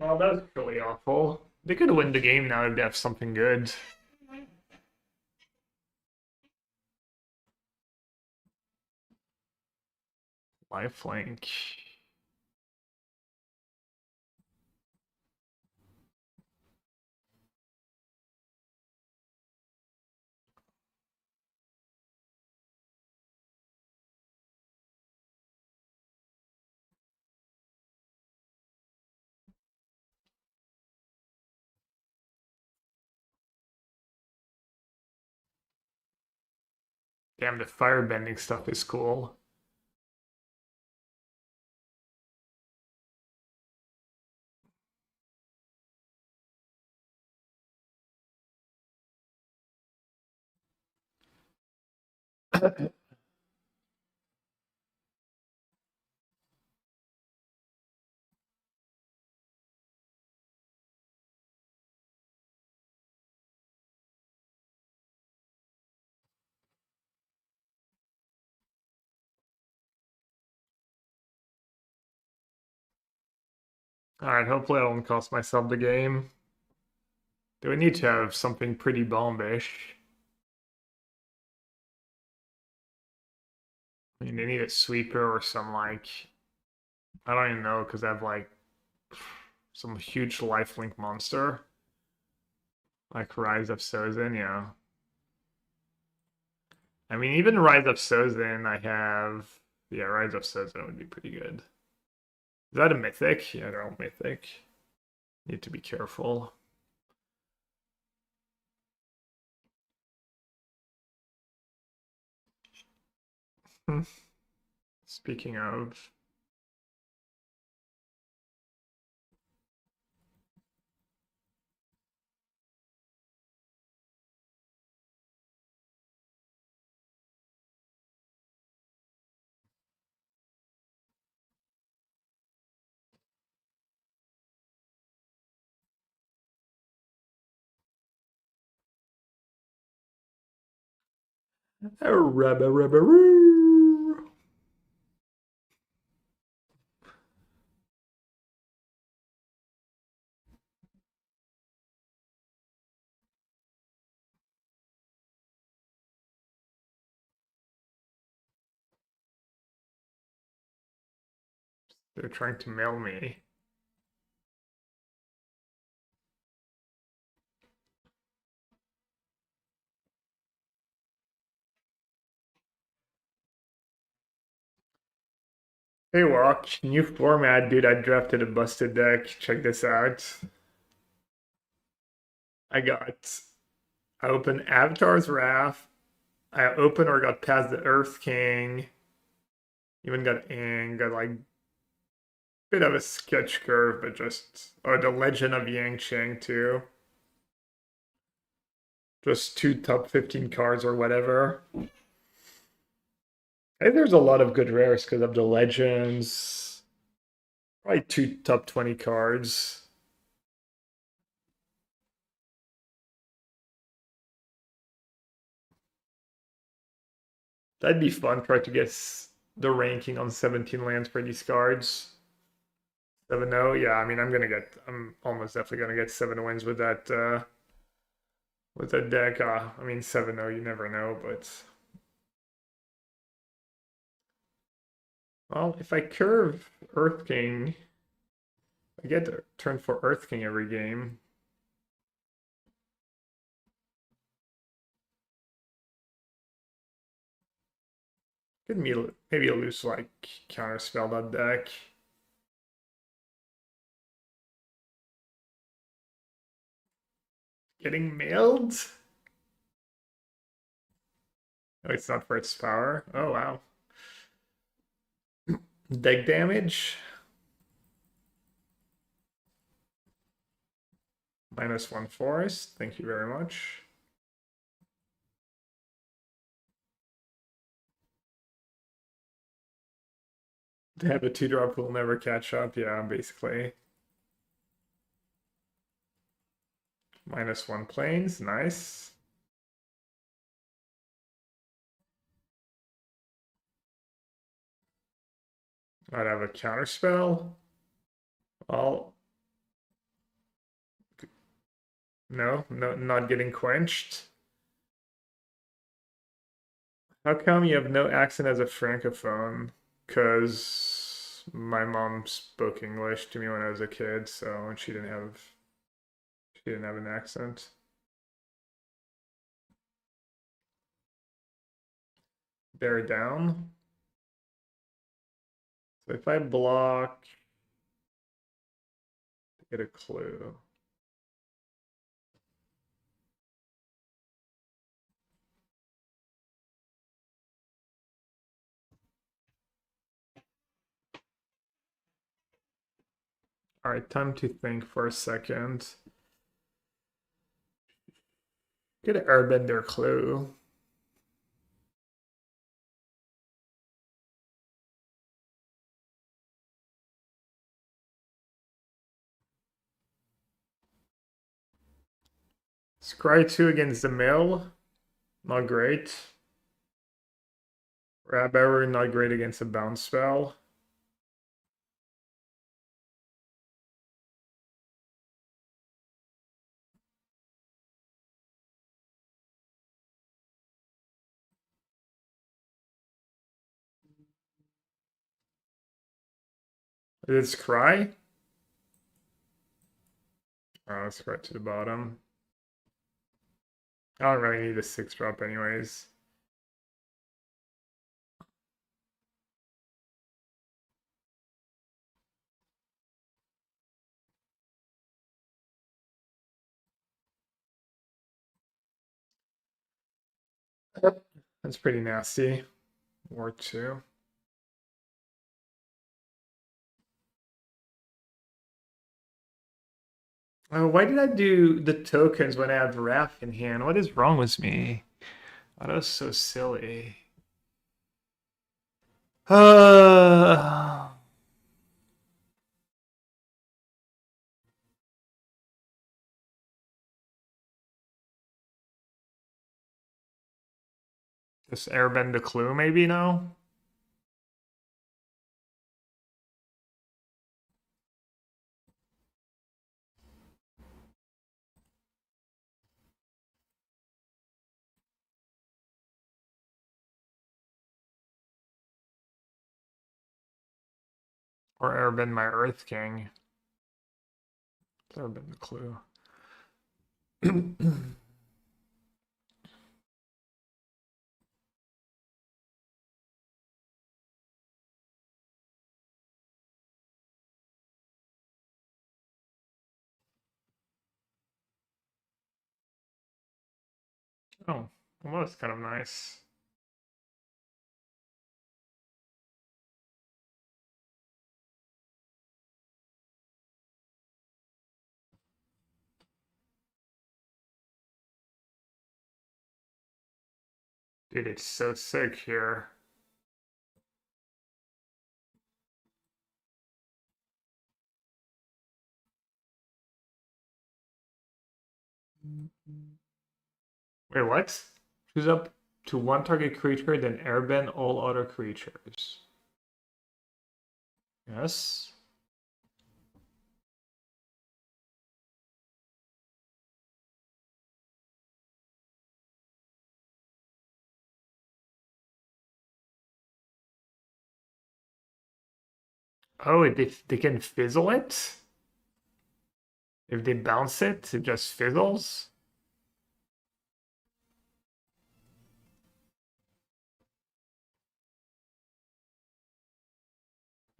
Well, that was really awful. They could win the game now if they have something good. Lifelink. Damn, the firebending stuff is cool. Alright, hopefully I won't cost myself the game. They would need to have something pretty bombish. I mean, they need a sweeper or some, like... I don't even know, because I have, like... some huge lifelink monster. Like Rise of Sozin, yeah. I mean, even Rise of Sozin, I have... Yeah, Rise of Sozin would be pretty good. Is that a mythic? Yeah, they're all mythic. Need to be careful. Speaking of... Rubba rubba roo. They're trying to mail me. Hey, Walk, new format, dude. I drafted a busted deck. Check this out. I opened Avatar's Wrath. I opened or got past the Earth King. Even got got like bit of a sketch curve, but just the Legend of Yang Cheng too. Just two top 15 cards or whatever. I think there's a lot of good rares because of the legends. Probably two top 20 cards. That'd be fun. Try to get the ranking on 17 lands for these cards. 7-0. Yeah, I mean, I'm almost definitely gonna get 7 wins with that deck. I mean, 7-0, you never know, but well, if I curve Earth King, I get to turn for Earth King every game. Could maybe lose like counterspell that deck. Getting mailed? Oh, it's not for its power. Oh wow. Deck damage. -1 forest. Thank you very much. To have a 2-drop will never catch up. Yeah, basically. -1 planes. Nice. I'd have a counter spell. Well, no, not getting quenched. How come you have no accent as a francophone? Because my mom spoke English to me when I was a kid, so she didn't have an accent. Bear down. So if I block, get a clue. All right, time to think for a second. Get an Airbender clue. Scry 2 against the mill. Not great. Rabauer, not great against a bounce spell. Is it Scry? Oh, let's go to the bottom. I don't really need a 6-drop anyways. That's pretty nasty. War 2. Oh, why did I do the tokens when I have Wrath in hand? What is wrong with me? Oh, that was so silly. Uh, This airbend the clue maybe now? Or airbend my Earth King. Airbend the clue. Oh, well, that's kind of nice. Dude, it's so sick here. Wait, what? Choose up to one target creature, then airbend all other creatures. Yes? Oh, they can fizzle it? If they bounce it, it just fizzles?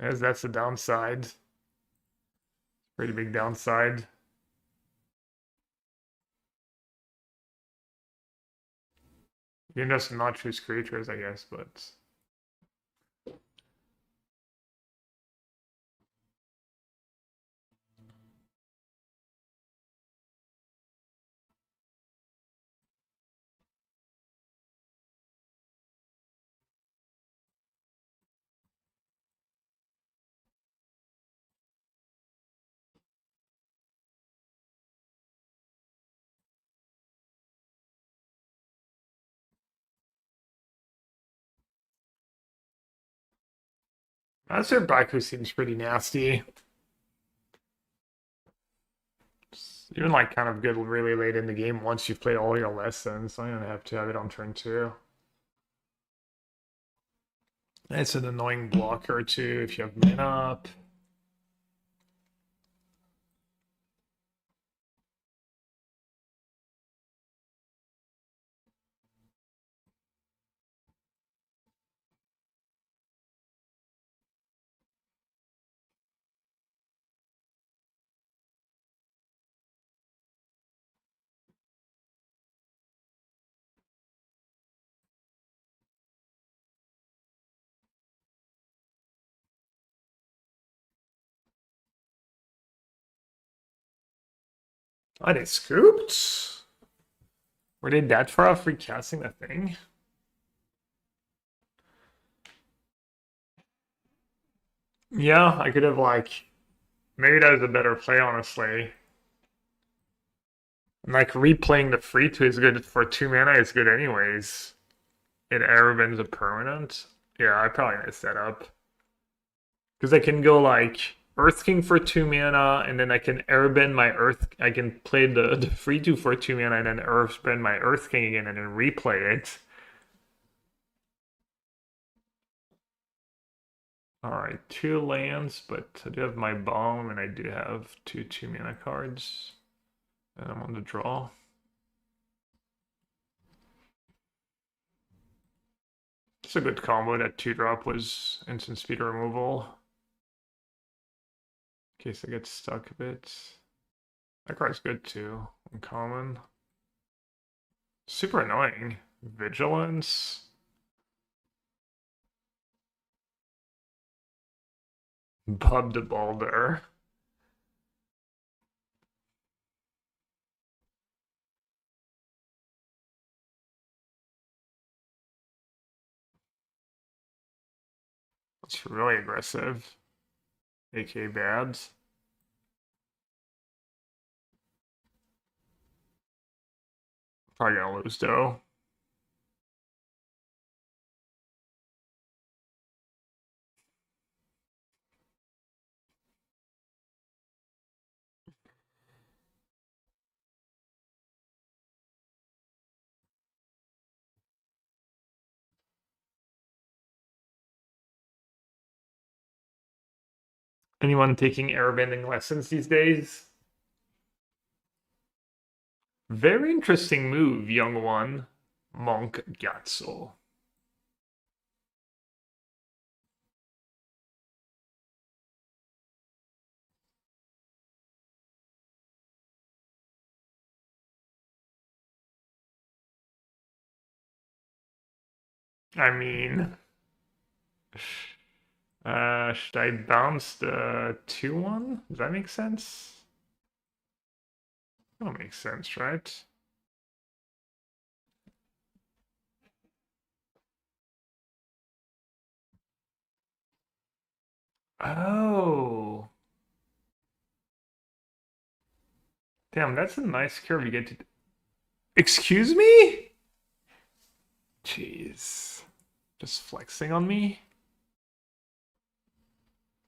Yes, that's the downside. Pretty big downside. You can just not choose creatures, I guess, but... Master Baku seems pretty nasty. Even like kind of good really late in the game once you've played all your lessons. So I don't have to have it on turn 2. It's an annoying blocker too if you have mana up. Oh, they scooped? Were they that far off recasting that thing? Yeah, I could have like maybe that was a better play, honestly. And like replaying the free two is good for 2 mana, it's good anyways. It Arabin's a permanent. Yeah, I probably messed that up. Because I can go like Earth King for 2 mana, and then I can Airbend my Earth. I can play the free 2 for 2 mana, and then Earthbend my Earth King again, and then replay it. Alright, 2 lands, but I do have my bomb, and I do have 2 2 mana cards. And I'm on the draw. It's a good combo. That 2-drop was instant speed removal. In case I get stuck a bit. That card's good too. Uncommon. Super annoying. Vigilance. Bub de Balder. It's really aggressive. AK bad. Probably gonna lose though. Anyone taking airbending lessons these days? Very interesting move, young one. Monk Gatso. I mean, should I bounce the 2-1? Does that make sense? That makes sense, right? Oh. Damn, that's a nice curve you get to. Excuse me? Jeez. Just flexing on me?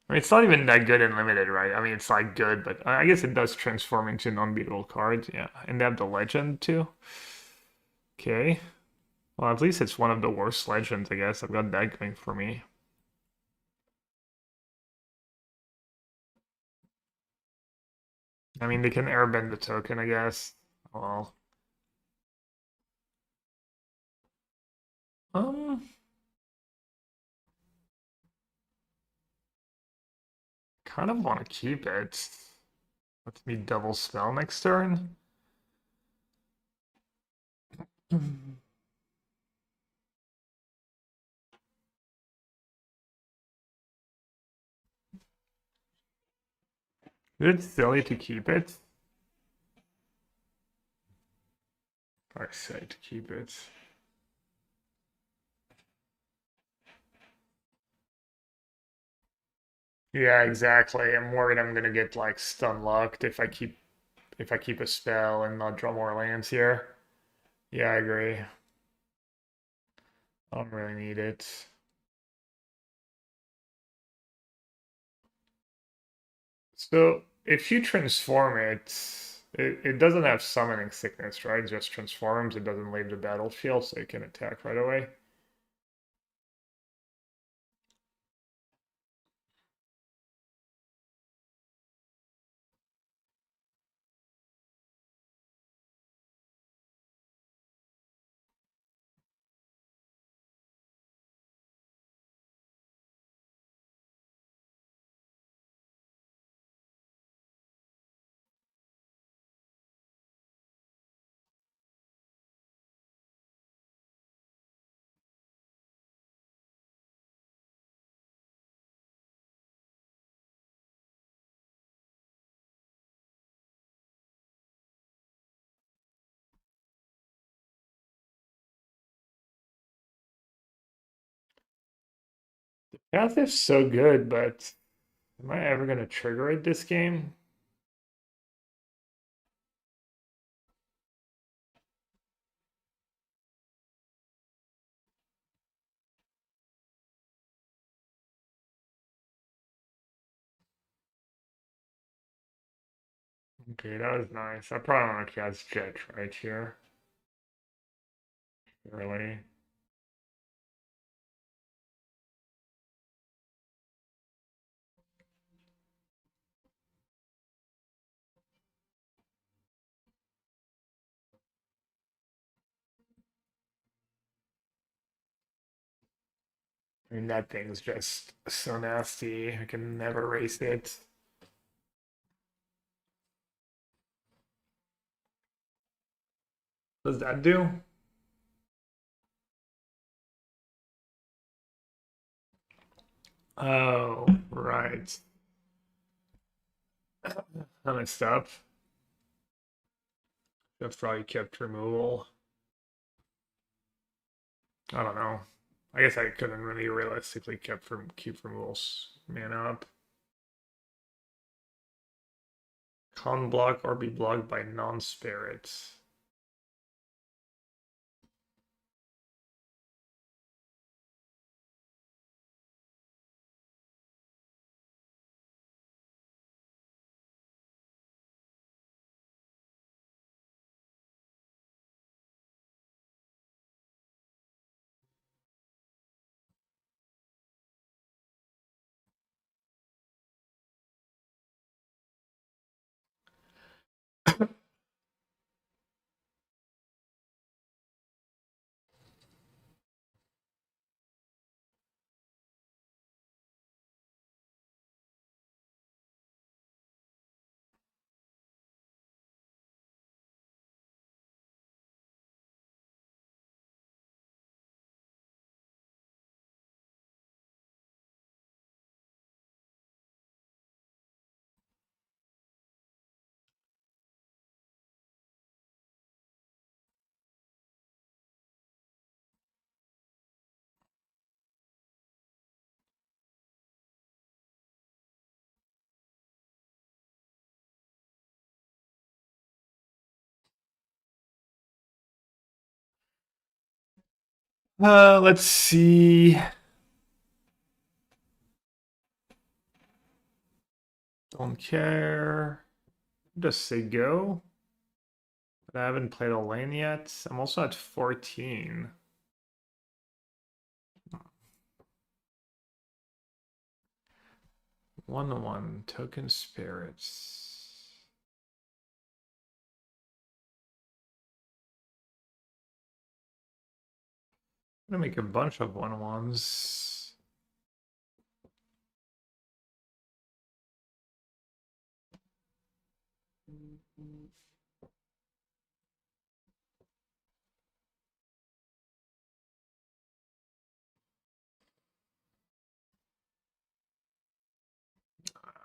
I mean, it's not even that good in limited, right? I mean, it's like good, but I guess it does transform into an unbeatable card. Yeah, and they have the legend too. Okay. Well, at least it's one of the worst legends, I guess. I've got that going for me. I mean, they can airbend the token, I guess. Well, um, kind of want to keep it. Let me double spell next turn. Is it silly to keep it? I say to keep it. Yeah, exactly. I'm worried I'm gonna get like stun locked if I keep a spell and not draw more lands here. Yeah, I agree. I don't really need it. So if you transform it doesn't have summoning sickness, right? It just transforms. It doesn't leave the battlefield, so you can attack right away. Path is so good, but am I ever gonna trigger it this game? Okay, that was nice. I probably want to cast Jet right here. Really? I mean, that thing's just so nasty. I can never race it. What does that do? Oh, right. I messed up. That's probably kept removal. I don't know. I guess I couldn't really realistically keep removals mana up. Con block or be blocked by non-spirits. Let's see. Don't care. Just say go. But I haven't played a lane yet. I'm also at 14. One token spirits. I'm gonna make a bunch of 1/1s.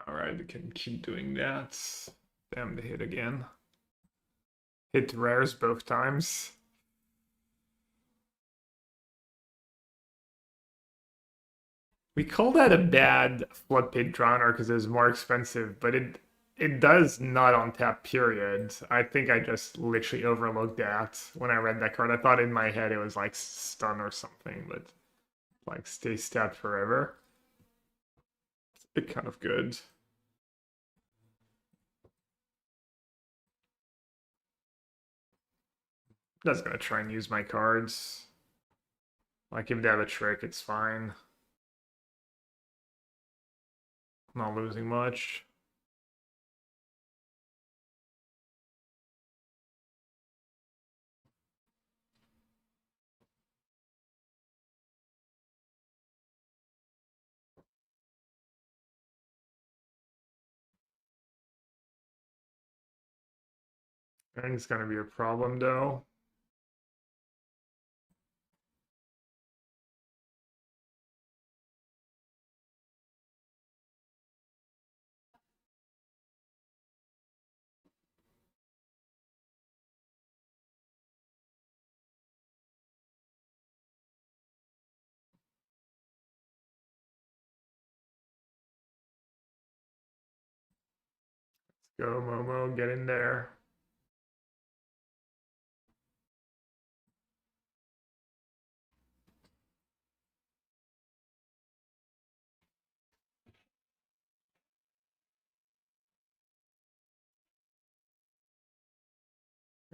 All right, we can keep doing that. Damn, they hit again. Hit rares both times. We call that a bad flood pit drowner because it's more expensive, but it does not on tap, period. I think I just literally overlooked that when I read that card. I thought in my head it was like stun or something, but like stay stat forever. It's kind of good. Just gonna try and use my cards. Like if they have a trick, it's fine. Not losing much. I think it's gonna be a problem though. Go Momo, get in there.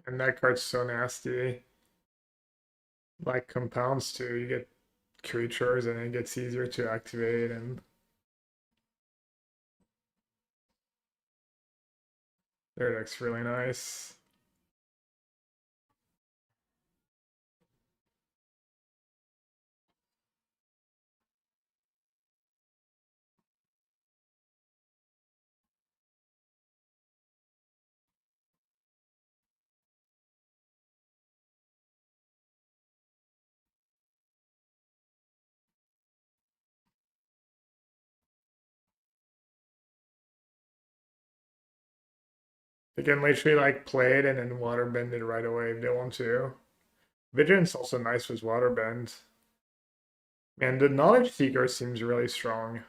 And that card's so nasty. Like compounds too. You get creatures and it gets easier to activate and their deck's really nice. They can literally like play it and then waterbend it right away if they want to. Vigilance also nice with waterbend. And the Knowledge Seeker seems really strong.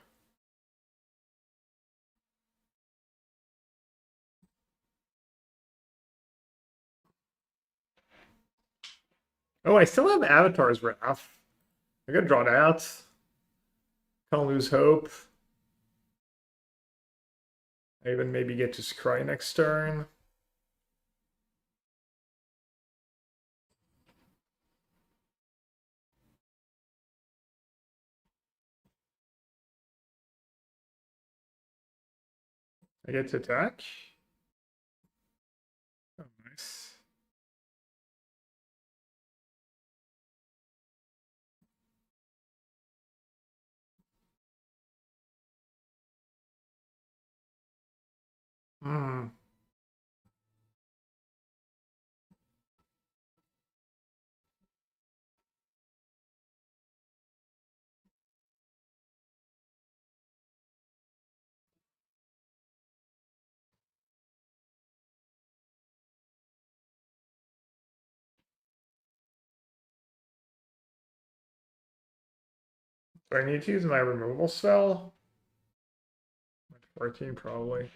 Oh, I still have Avatar's Wrath. I could draw that. Can't lose hope. I even maybe get to Scry next turn. I get to attack. Oh, nice. Hmm. Do I need to use my removal spell? At 14 probably.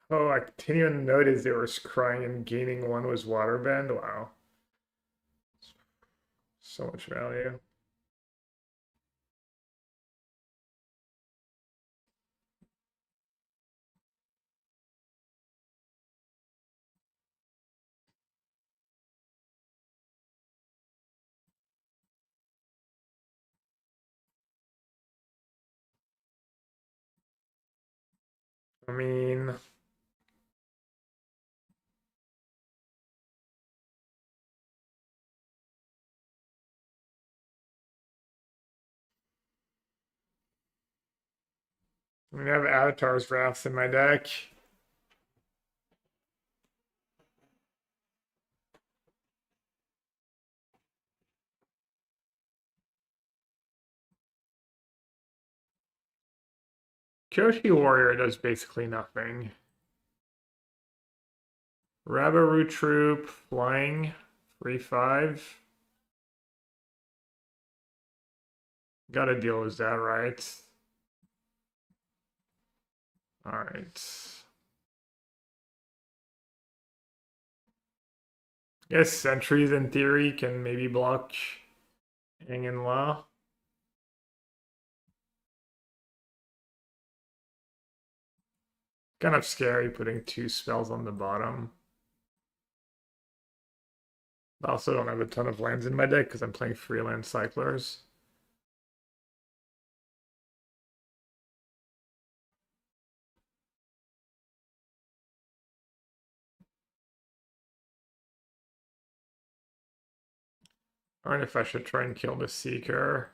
Oh, I didn't even notice they were scrying and gaining one was waterbend. Wow. So much value. I mean, I have Avatar's Wrath in my deck. Kyoshi Warrior does basically nothing. Rabaru Troop, flying, 3/5. Gotta deal with that, right? Alright. Yes, sentries in theory can maybe block Yang and La. Kind of scary putting two spells on the bottom. I also don't have a ton of lands in my deck because I'm playing Freeland Cyclers. Alright, if I should try and kill the Seeker.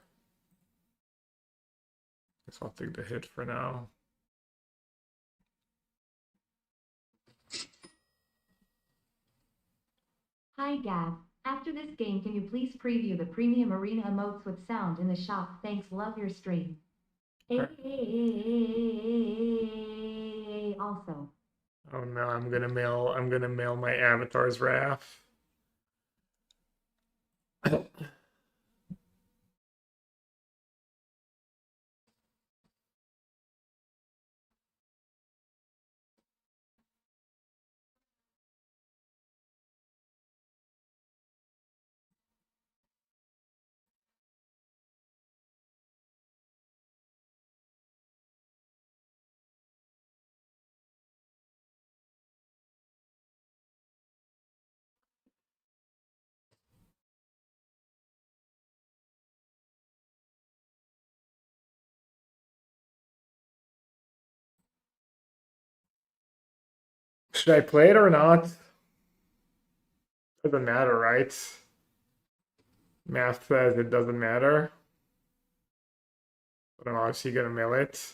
Guess I'll take the hit for now. Hi Gav. After this game, can you please preview the premium arena emotes with sound in the shop? Thanks, love your stream. Also. Oh no, I'm gonna mail my Avatar's Wrath. Should I play it or not? Doesn't matter, right? Math says it doesn't matter. But I'm obviously gonna mill it.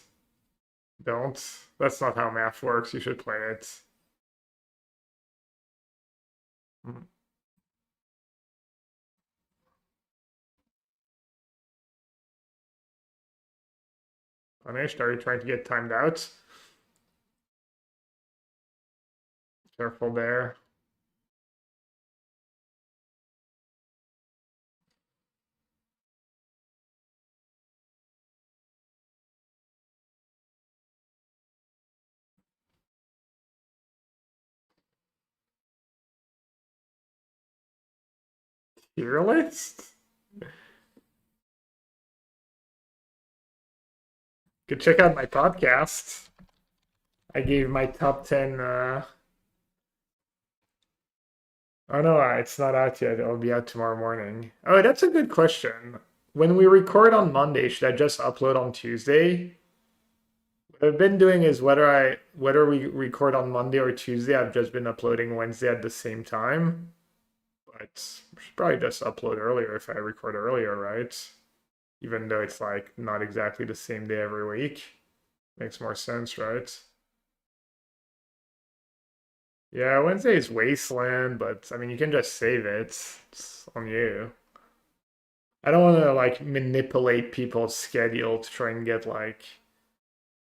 Don't. That's not how math works. You should play it. Hmm. Punished? Are you trying to get timed out? Careful there. Tier list? Could check out my podcast. I gave my top 10. Oh no, it's not out yet. It'll be out tomorrow morning. Oh, that's a good question. When we record on Monday, should I just upload on Tuesday? What I've been doing is whether we record on Monday or Tuesday, I've just been uploading Wednesday at the same time. But I should probably just upload earlier if I record earlier, right? Even though it's like not exactly the same day every week. Makes more sense, right? Yeah, Wednesday is Wasteland, but I mean, you can just save it. It's on you. I don't want to like manipulate people's schedule to try and get like.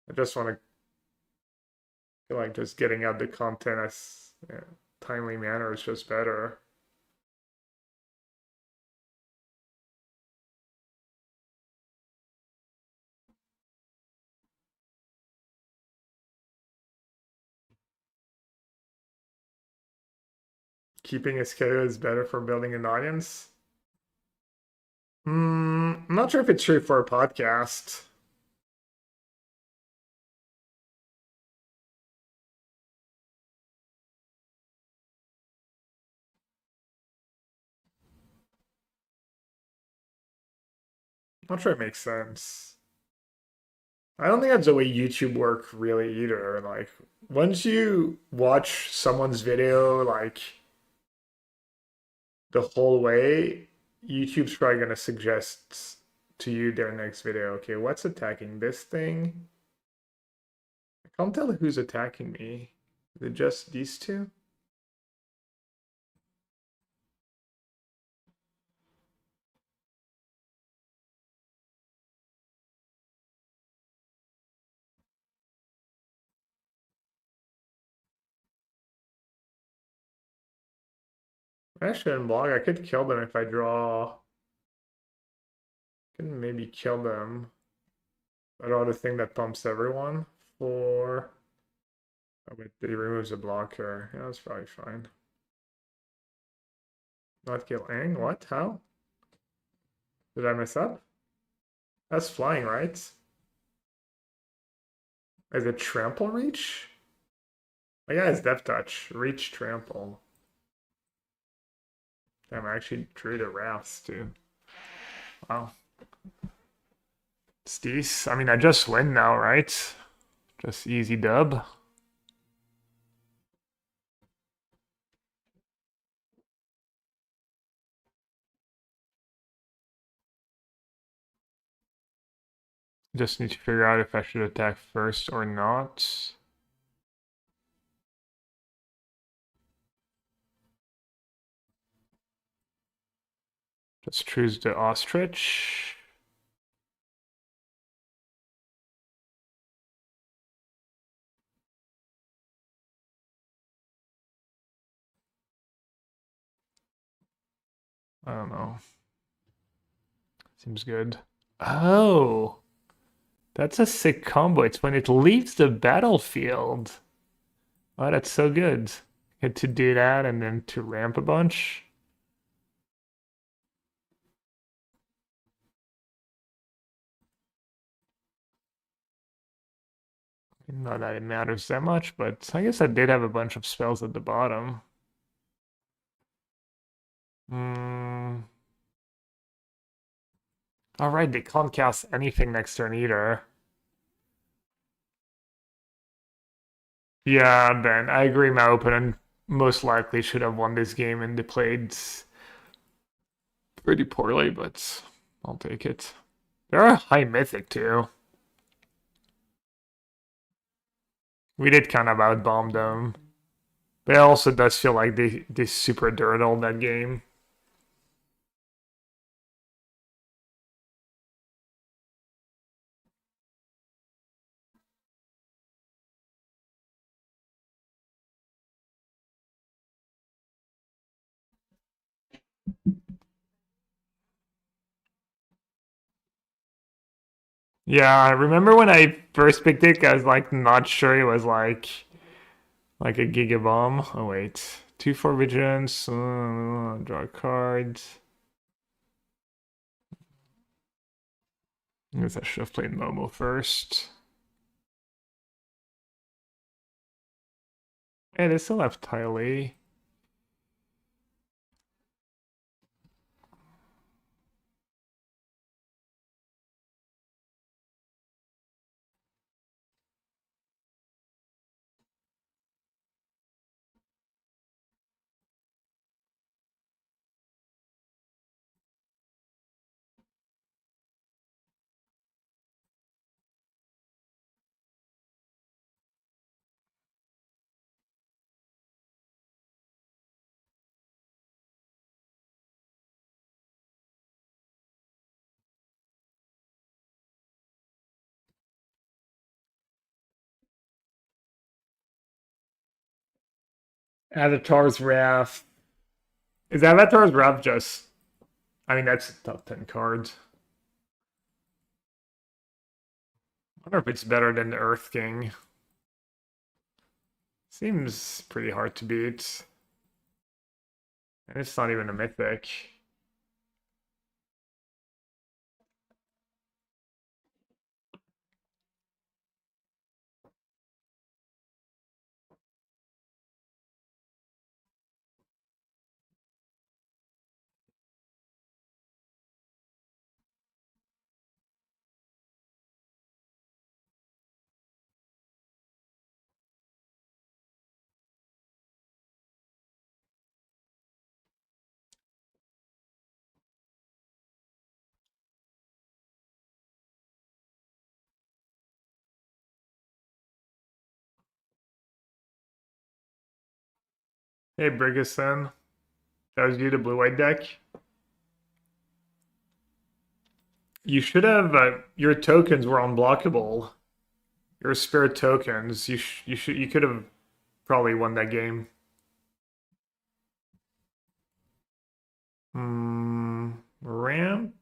I just want to feel like just getting out the content as timely manner is just better. Keeping a schedule is better for building an audience. I'm not sure if it's true for a podcast. Not sure it makes sense. I don't think that's the way YouTube work really either. Like once you watch someone's video like the whole way, YouTube's probably gonna suggest to you their next video. Okay, what's attacking this thing? I can't tell who's attacking me. Is it just these two? I shouldn't block. I could kill them if I draw. Can maybe kill them. I draw the thing that pumps everyone for. Oh, but he removes a blocker. Yeah, that's probably fine. Not kill Aang? What? How? Did I mess up? That's flying, right? Is it trample reach? Oh yeah, it's depth touch. Reach trample. Damn, I actually drew the wraths too. Wow. Steez. I mean, I just win now, right? Just easy dub. Just need to figure out if I should attack first or not. Just choose the ostrich. I don't know. Seems good. Oh, that's a sick combo. It's when it leaves the battlefield. Oh, that's so good. Get to do that and then to ramp a bunch. Not that it matters that much, but I guess I did have a bunch of spells at the bottom. Hmm. Alright, they can't cast anything next turn either. Yeah, Ben, I agree my opponent most likely should have won this game and they played pretty poorly, but I'll take it. They're high mythic too. We did kind of outbomb them. But it also does feel like they super dirtled that game. Yeah, I remember when I first picked it, I was like not sure it was like a Giga Bomb. Oh wait. 2-4 vigilance, draw a card. I guess I should have played Momo first. Hey, they still have Tiley. Avatar's Wrath. Is Avatar's Wrath just... I mean, that's a top 10 card. I wonder if it's better than the Earth King. Seems pretty hard to beat. And it's not even a mythic. Hey, Briggerson. That was you, the blue-white deck. You should have your tokens were unblockable. Your spirit tokens. You could have probably won that game. Ramp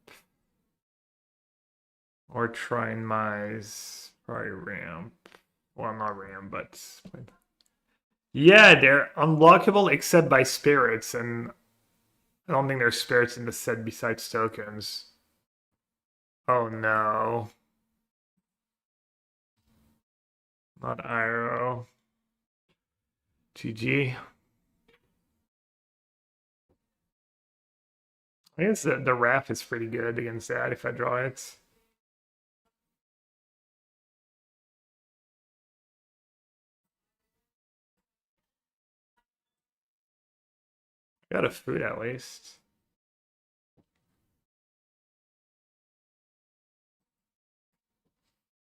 or Trine Mise. Probably ramp. Well, not ramp, but yeah, they're unblockable except by spirits, and I don't think there's spirits in the set besides tokens. Oh no. Not Iroh. GG. I guess the Wrath is pretty good against that if I draw it. Got a food at least.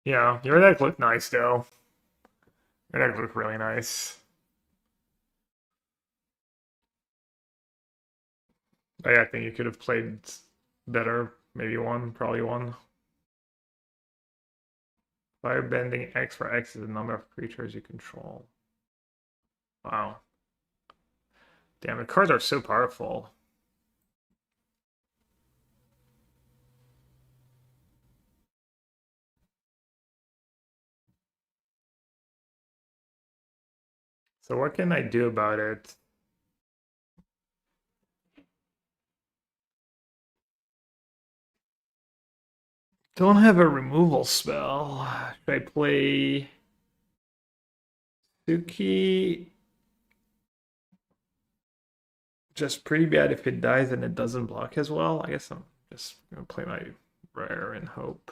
Yeah, your deck looked nice though. Your deck looked really nice. I think you could have played better. Maybe one, probably one. Firebending X for X is the number of creatures you control. Wow. Damn, the cards are so powerful. So what can I do about it? Don't have a removal spell. Should I play Suki? Just pretty bad if it dies and it doesn't block as well. I guess I'm just gonna play my rare and hope.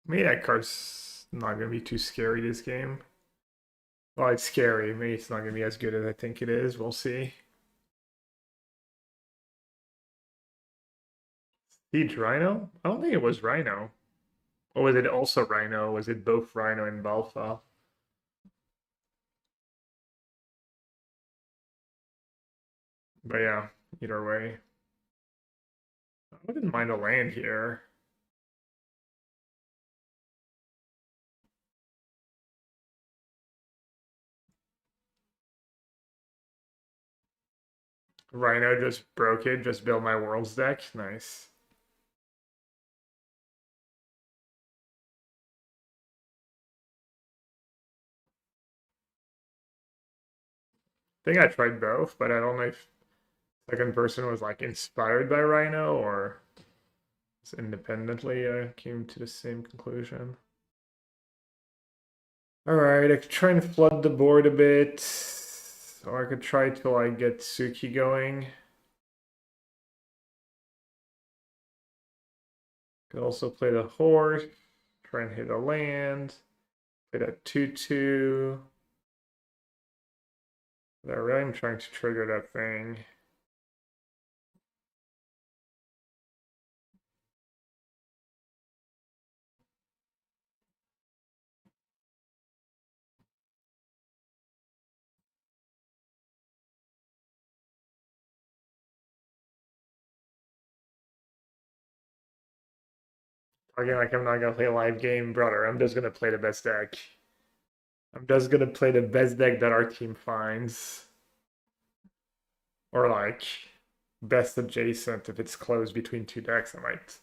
Maybe that card's not gonna be too scary this game. Well, it's scary. Maybe it's not gonna be as good as I think it is. We'll see. Siege Rhino? I don't think it was Rhino. Or was it also Rhino? Was it both Rhino and Balfa? But yeah, either way. I wouldn't mind a land here. Rhino just broke it, just built my Worlds deck. Nice. I think I tried both, but I don't know if second person was like inspired by Rhino or independently came to the same conclusion. Alright, I could try and flood the board a bit. Or I could try to like get Suki going. Could also play the horse, try and hit a land, play that 2/2. I really am trying to trigger that thing. Again, like I'm not gonna play a live game, brother. I'm just gonna play the best deck. I'm just gonna play the best deck that our team finds. Or like best adjacent. If it's close between two decks, I might.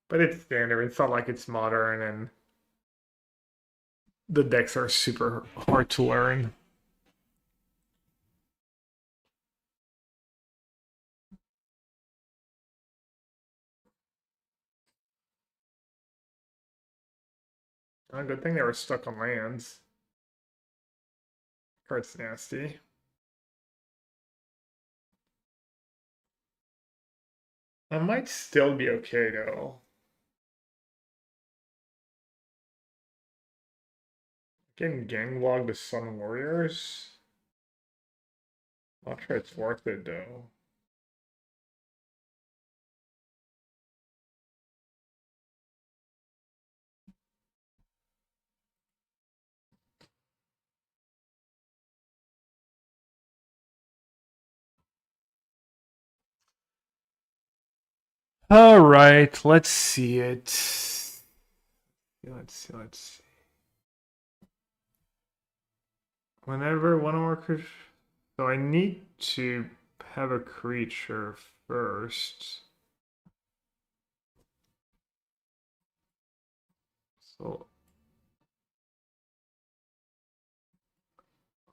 But it's standard. It's not like it's modern and the decks are super hard to learn. Oh, good thing they were stuck on lands. Card's nasty. I might still be okay though. Getting Ganglog the Sun Warriors. Not sure it's worth it though. All right, let's see it. Let's see. Whenever one more creature, so I need to have a creature first. So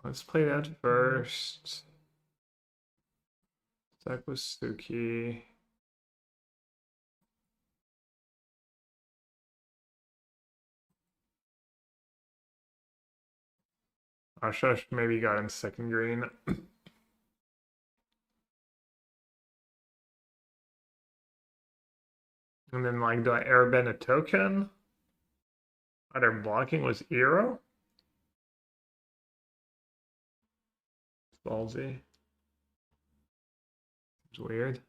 let's play that first. That was Suki. I should have maybe got in second green. And then, like, do I airbend a token? Other blocking was Eero? It's ballsy. It's weird.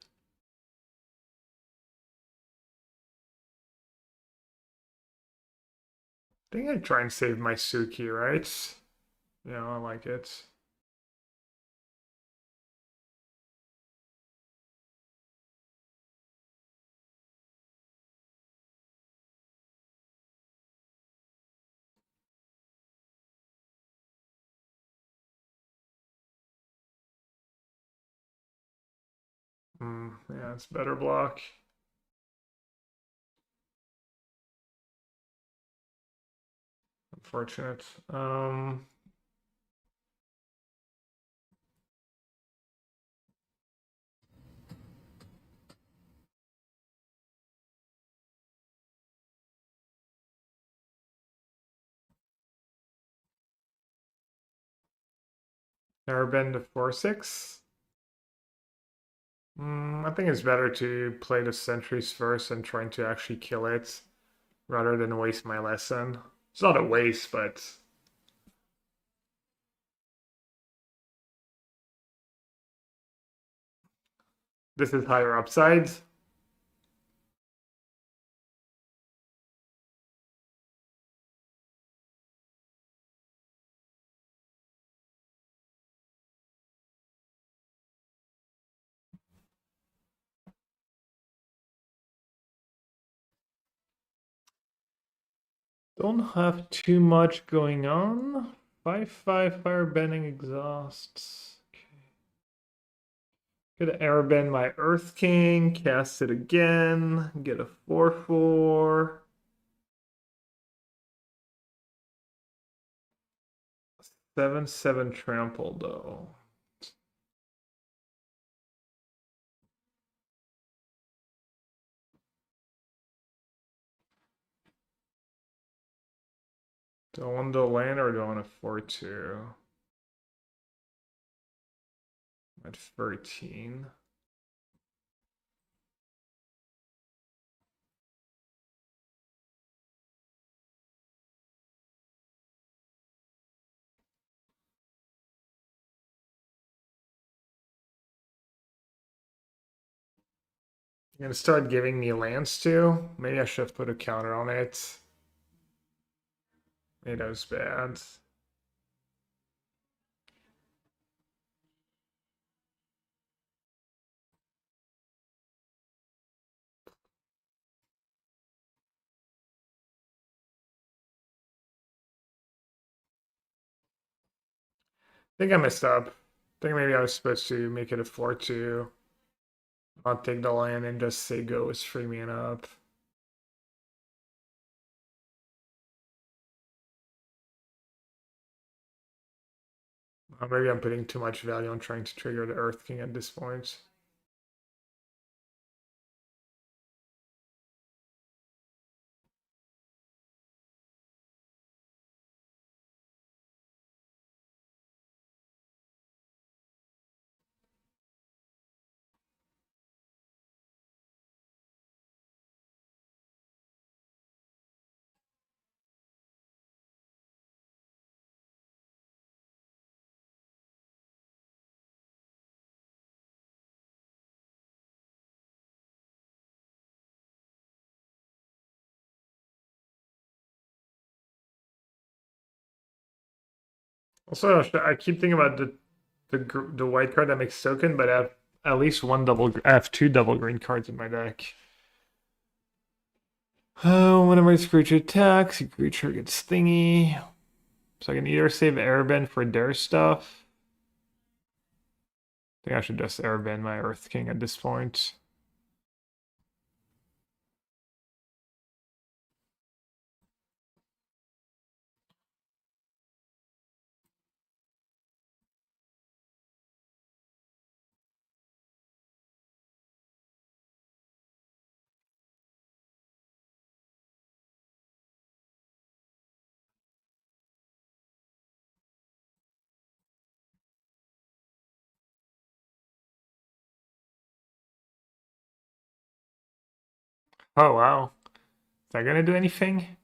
I think I'd try and save my Suki, right? Yeah, I like it. Yeah, it's better block. Unfortunate. Never been to 4-6. I think it's better to play the sentries first and trying to actually kill it rather than waste my lesson. It's not a waste, but this is higher upside. Don't have too much going on. 5/5 firebending exhausts. Okay. Could airbend my Earth King, cast it again, get a 4/4. 7/7 trample though. Do I want to land or do I want to 4/2? At 13. You're gonna start giving me lands too? Maybe I should have put a counter on it. Maybe that was bad. I think I messed up. I think maybe I was supposed to make it a 4-2. Not take the land and just say go with 3 mana up. Maybe I'm putting too much value on trying to trigger the Earth King at this point. Also, I keep thinking about the white card that makes token, but I have at least I have 2 double green cards in my deck. Whenever this creature attacks, a creature gets thingy. So I can either save Airbend for their stuff. I think I should just Airbend my Earth King at this point. Oh wow. Is that gonna do anything?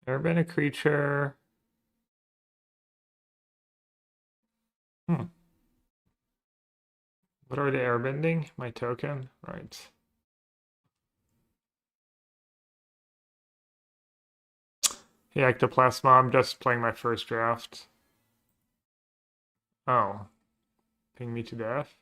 Airbend a creature. Hmm. What are they airbending? My token? Right. Yeah, Ectoplasma, I'm just playing my first draft. Oh. Ping me to death?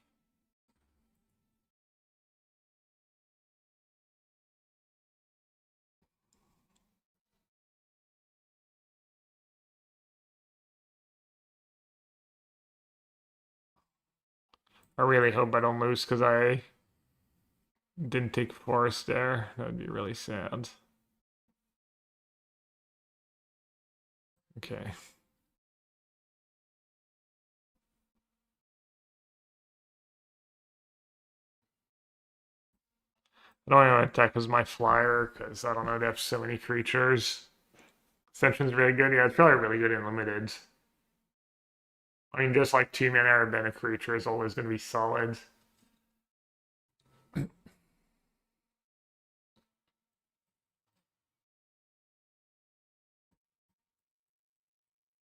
I really hope I don't lose because I didn't take forest there. That would be really sad. Okay. I don't want to attack as my flyer because I don't know, they have so many creatures. Ascension's really good. Yeah, it's probably really good in limited. I mean, just like 2 mana Arabena creature is always going to be solid.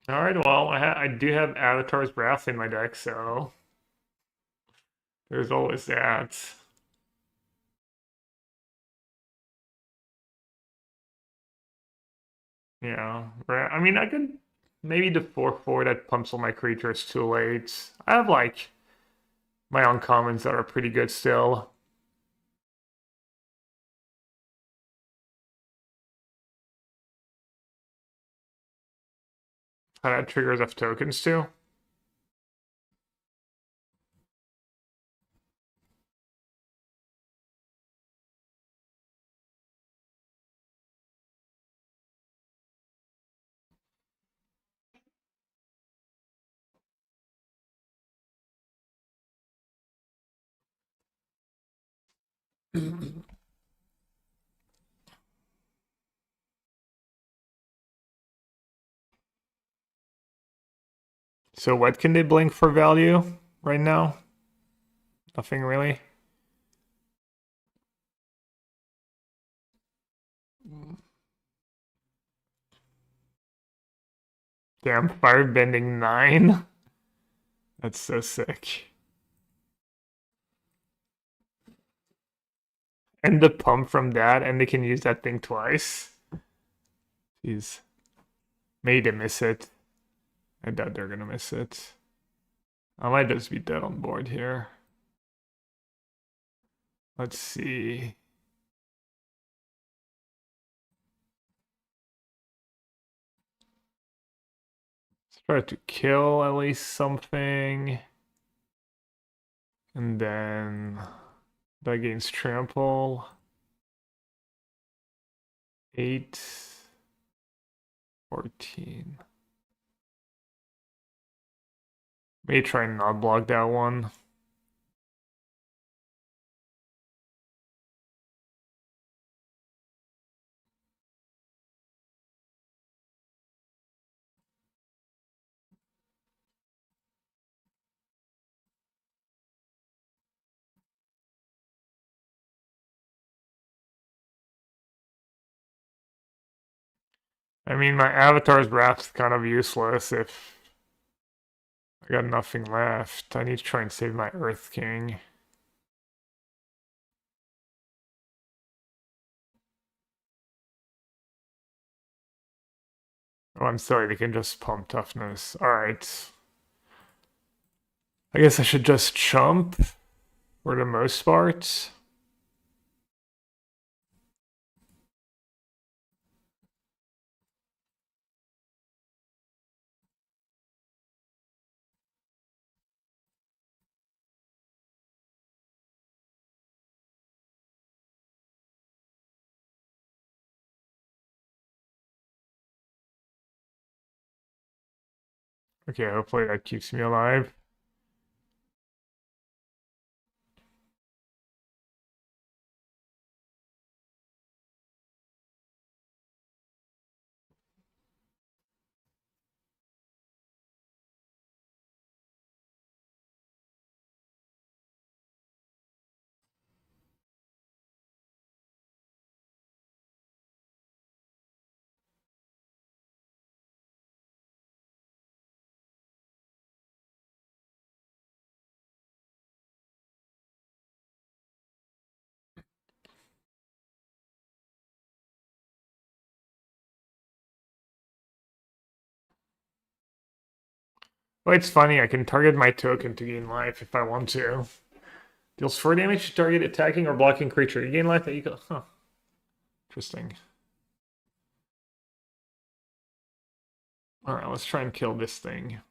All right, well, I do have Avatar's Wrath in my deck, so there's always that. Yeah, I mean, I could maybe the 4/4 that pumps all my creatures too late. I have like my uncommons that are pretty good still. That triggers F tokens too. So what can they blink for value right now? Nothing really. Damn, firebending 9. That's so sick. And the pump from that, and they can use that thing twice. Jeez. Maybe they miss it. I doubt they're gonna miss it. I might just be dead on board here. Let's see. Let's Try to kill at least something. And then that gains trample. 8, 14. May try and not block that one. I mean, my Avatar's Wrath's kind of useless if I got nothing left. I need to try and save my Earth King. Oh, I'm sorry, they can just pump toughness. Alright. I guess I should just chump for the most part. Okay, hopefully that keeps me alive. Well, it's funny, I can target my token to gain life if I want to. Deals 4 damage to target attacking or blocking creature. You gain life that you go. Huh. Interesting. Alright, let's try and kill this thing.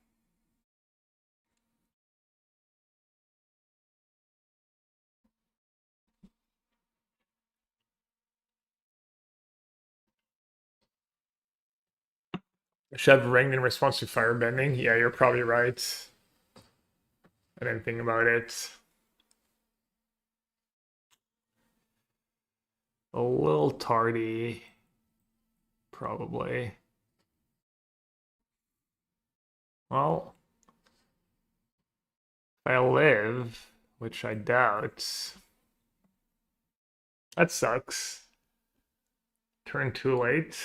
I should have ringed in response to firebending. Yeah, you're probably right. I didn't think about it. A little tardy. Probably. Well, if I live, which I doubt. That sucks. Turn too late.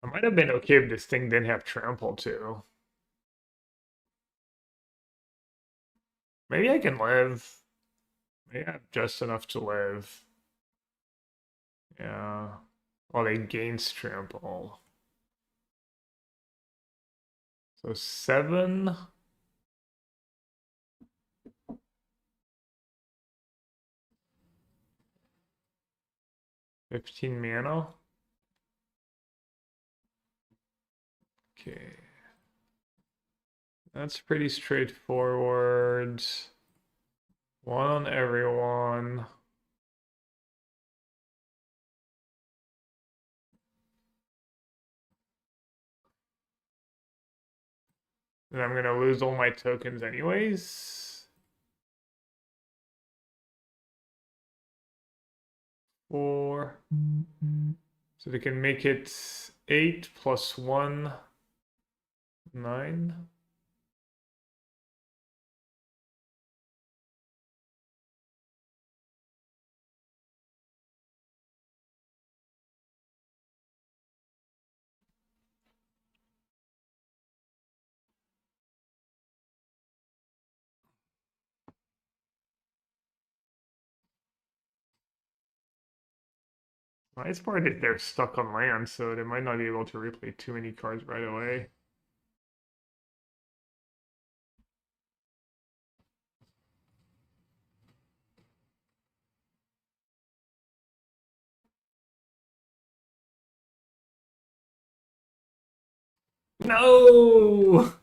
I might have been okay if this thing didn't have trample too. Maybe I can live. Maybe I have just enough to live. Yeah. Well, they gains trample. So 7. 15 mana. Okay. That's pretty straightforward. One on everyone. And I'm gonna lose all my tokens anyways. 4. So they can make it 8 plus 1, 9. Nice part is they're stuck on land, so they might not be able to replay too many cards right away. No!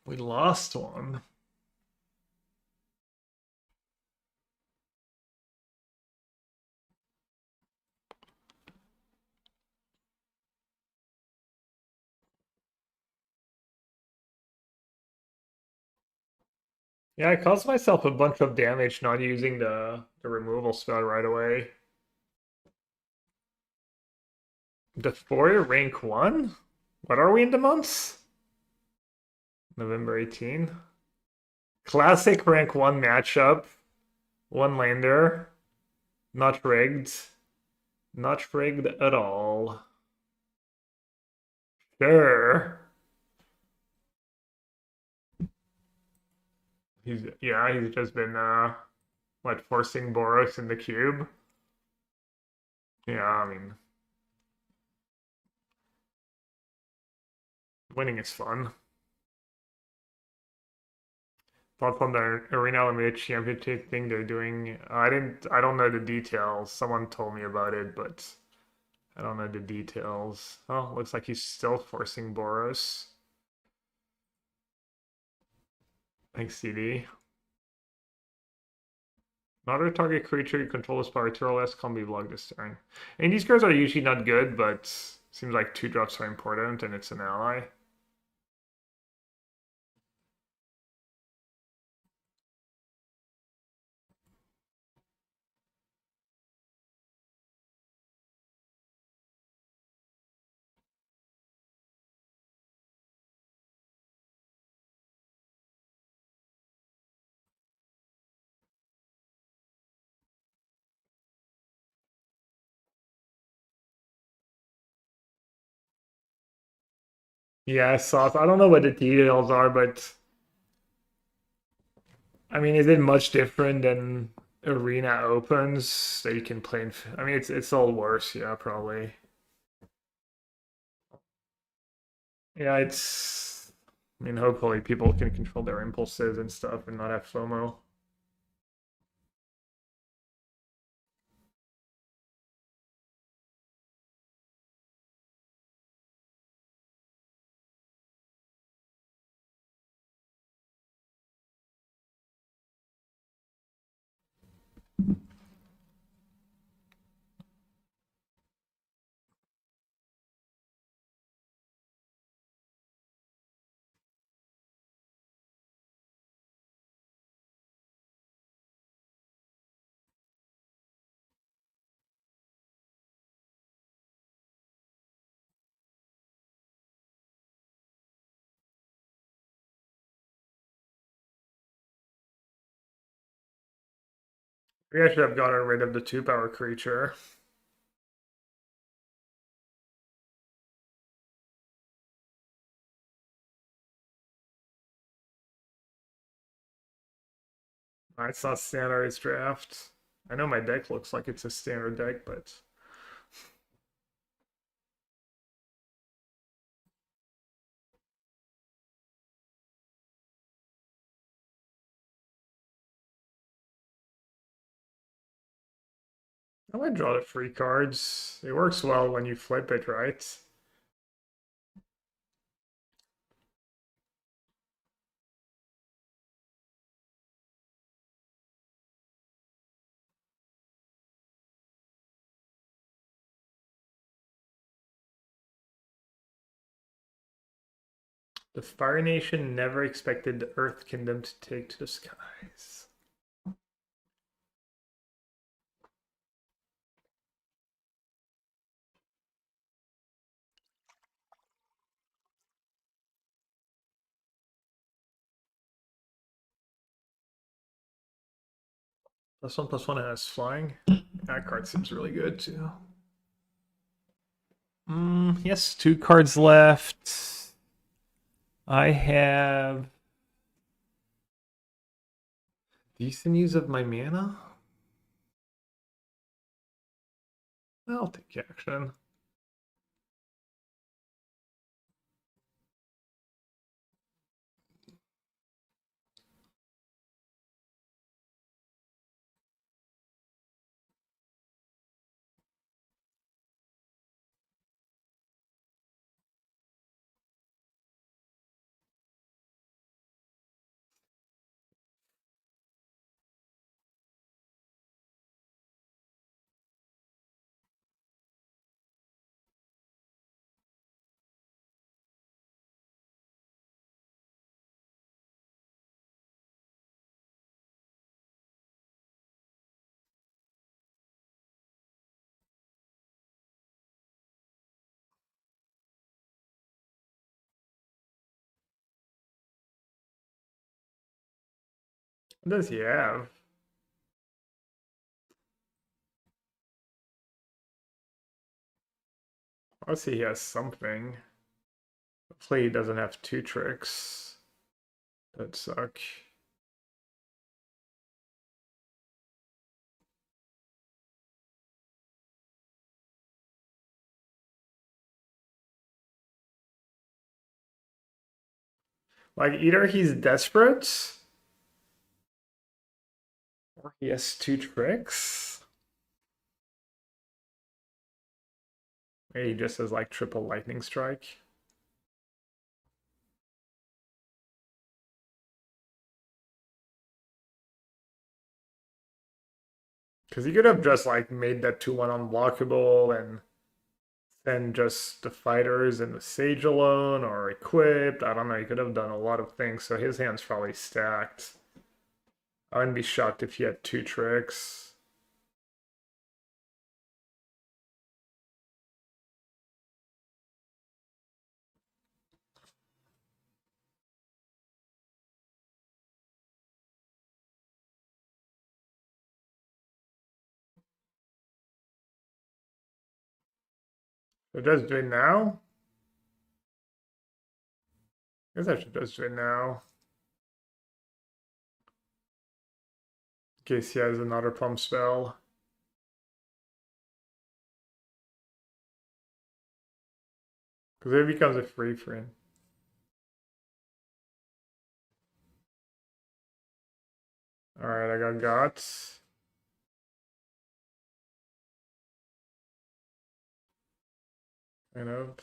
We lost one. Yeah, I caused myself a bunch of damage not using the removal spell right away. Deforia rank 1? What are we in the months? November 18. Classic rank 1 matchup. One lander. Not rigged. Not rigged at all. Sure. He's just been what, forcing Boros in the cube. Yeah, I mean, winning is fun. Thoughts on the Arena Limited Championship thing they're doing? I don't know the details. Someone told me about it, but I don't know the details. Oh, looks like he's still forcing Boros. Thanks, CD. Not a target creature you control is power 2 or less can't be blocked this turn. And these cards are usually not good, but seems like 2 drops are important and it's an ally. Yeah, soft. I don't know what the details are, but I mean, is it much different than Arena Opens that you can play in? I mean, it's all worse. Yeah, probably. Yeah, it's. I mean, hopefully people can control their impulses and stuff and not have FOMO. We should have gotten rid of the 2-power creature. It's not standard draft. I know my deck looks like it's a standard deck, but I might draw the free cards. It works well when you flip it, right? The Fire Nation never expected the Earth Kingdom to take to the skies. +1/+1 has flying. That card seems really good too. Yes, 2 cards left. I have decent use of my mana. I'll take action. What does he have? Let's see, he has something. Hopefully he doesn't have two tricks. That suck. Like, either he's desperate, or he has two tricks. Maybe he just has like triple lightning strike. Because he could have just like made that 2-1 unblockable and then just the fighters and the sage alone or equipped. I don't know. He could have done a lot of things. So his hand's probably stacked. I wouldn't be shocked if he had two tricks. So just do it now. I guess I should just do it now. In case he has another pump spell. Because it becomes a free for him. Alright, I got guts. Kind of.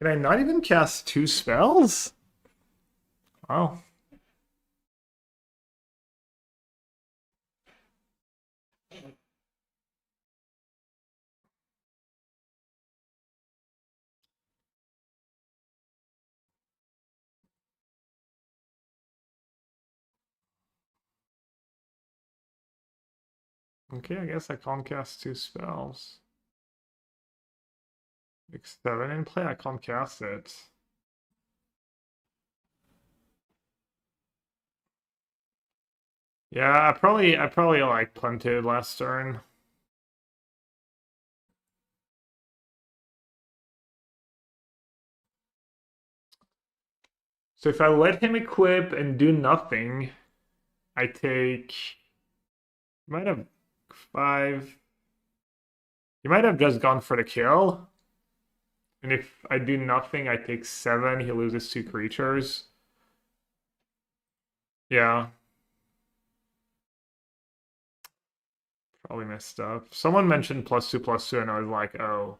Can I not even cast two spells? Wow. Okay, I guess I can't cast two spells. Like 7 in play, I can't cast it. Yeah, I probably like punted last turn. So if I let him equip and do nothing, I take. He might have 5. He might have just gone for the kill. And if I do nothing, I take 7. He loses 2 creatures. Yeah. Probably messed up. Someone mentioned +2/+2, and I was like, oh,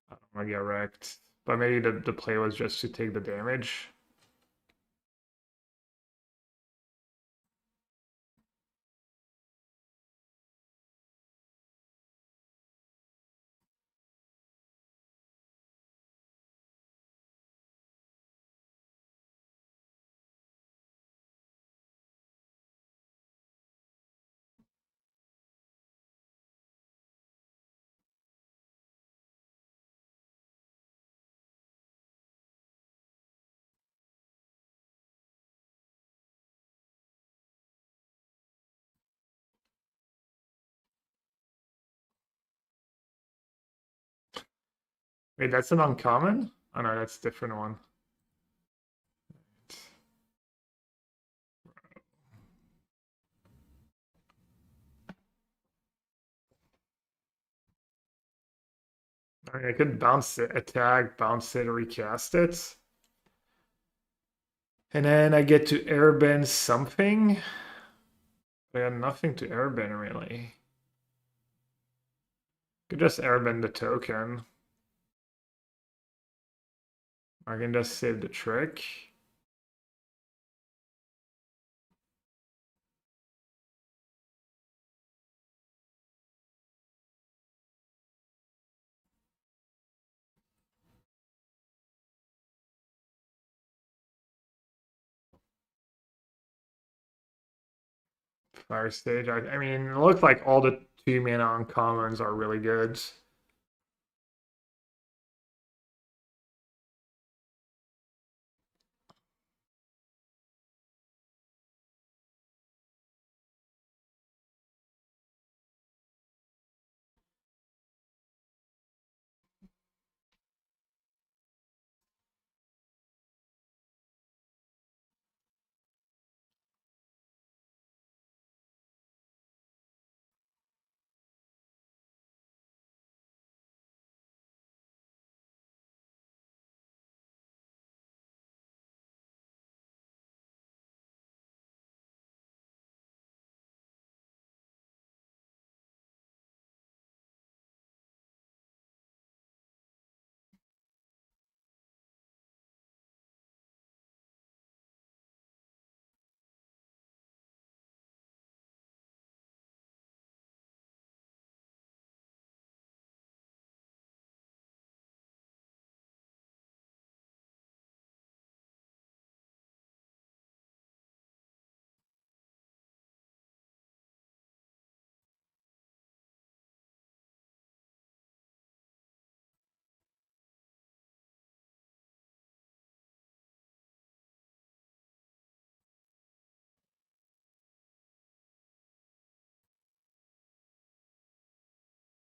I don't want to get wrecked. But maybe the play was just to take the damage. Wait, that's an uncommon? Oh no, that's a different one. I mean, I could bounce it, attack, bounce it, recast it. And then I get to airbend something. I got nothing to airbend really. Could just airbend the token. I can just save the trick. Fire Stage. I mean, it looks like all the 2 mana uncommons are really good.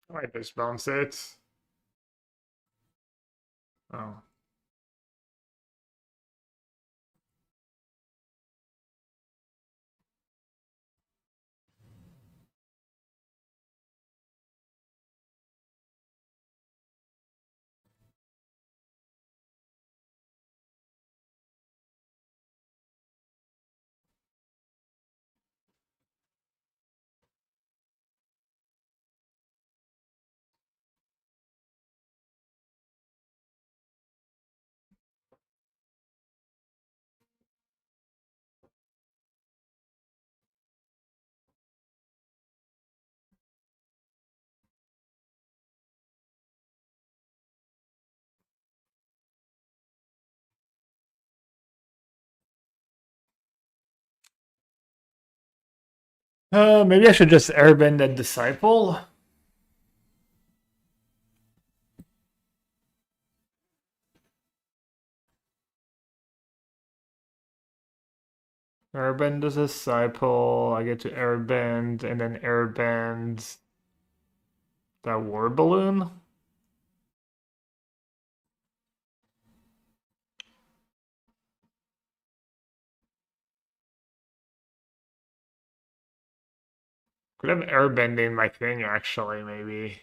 I might just bounce it. Oh. Maybe I should just airbend that Disciple. Airbend the Disciple. I get to airbend and then airbend that War Balloon. Could have airbending my thing actually, maybe.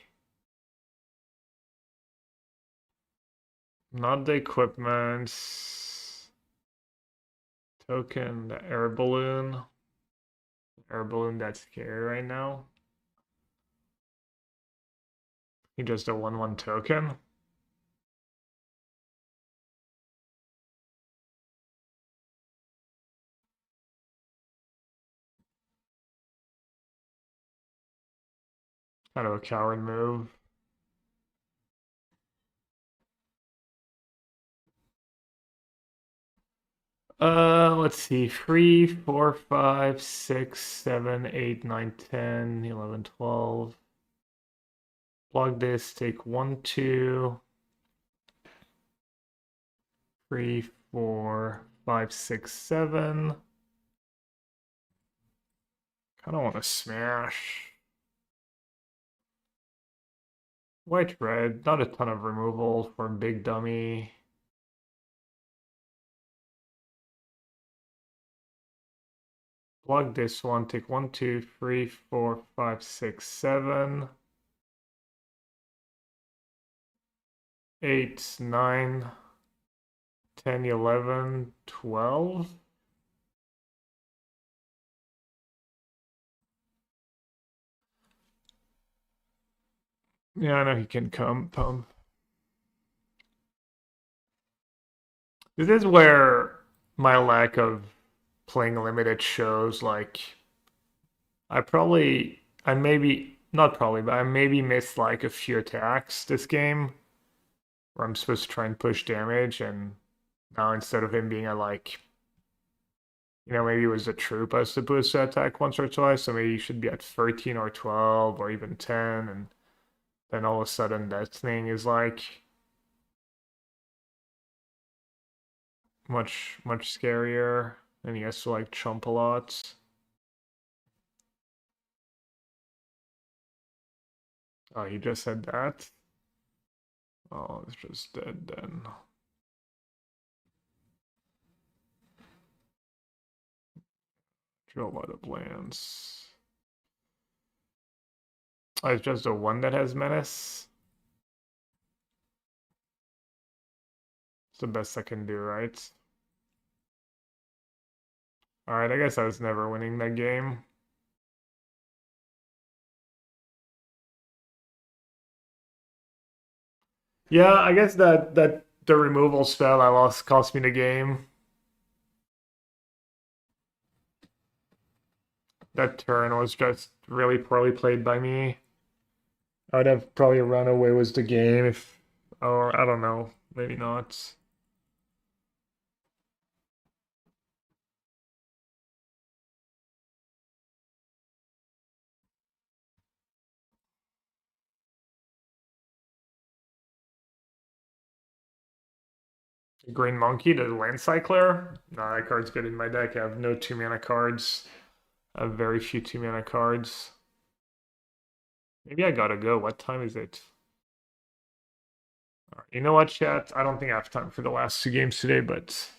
Not the equipment. Token, the air balloon. Air balloon that's scary right now. He just a 1/1 token. Kind of a coward move. Let's see. 3, 4, 5, 6, 7, 8, 9, 10, 11, 12. Plug this, take 1, 2, 3, 4, 5, 6, 7. Kind of want to smash. White, red, not a ton of removal for big dummy. Plug this one, take 1, 2, 3, 4, 5, 6, 7. 8, 9, 10, 11, 12. Yeah, I know he can come pump. This is where my lack of playing limited shows. Like, I maybe, not probably, but I maybe missed like a few attacks this game where I'm supposed to try and push damage, and now instead of him being at like You know, maybe it was a troop I was supposed to attack once or twice, so maybe you should be at 13 or 12 or even 10, and then all of a sudden that thing is like much scarier, and he has to like chump a lot. Oh, he just said that. Oh, it's just dead then. Draw a lot of lands. Oh, it's just the one that has menace. It's the best I can do, right? Alright, I guess I was never winning that game. Yeah, I guess that the removal spell I lost cost me the game. That turn was just really poorly played by me. I would have probably run away with the game if, or I don't know, maybe not. Green Monkey, the Land Cycler. Nah, that card's good in my deck. I have no 2-mana cards. I have very few 2-mana cards. Maybe I gotta go. What time is it? You know what, chat? I don't think I have time for the last 2 games today, but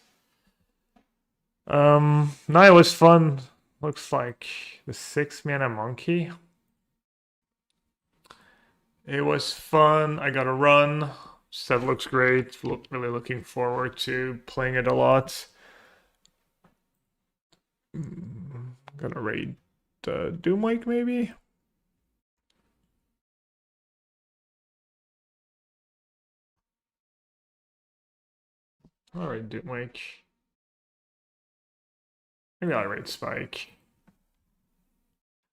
no, it was fun. Looks like the 6-mana monkey. It was fun. I got a run. Set looks great. Really looking forward to playing it a lot. Gonna raid Doomwake maybe. All right, Doomwake. Maybe I'll raid Spike.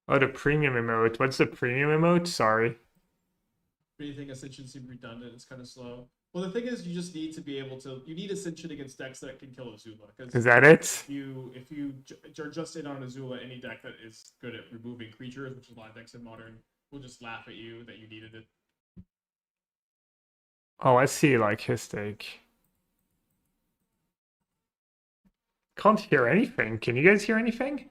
Oh, the premium emote. What's the premium emote? Sorry. Anything Ascension seemed redundant. It's kind of slow. Well, the thing is, you just need to be able to. You need Ascension against decks that can kill Azula. Is that it? If you are just in on Azula, any deck that is good at removing creatures, which is a lot of decks in Modern, will just laugh at you that you needed it. Oh, I see. Like his take. Can't hear anything. Can you guys hear anything?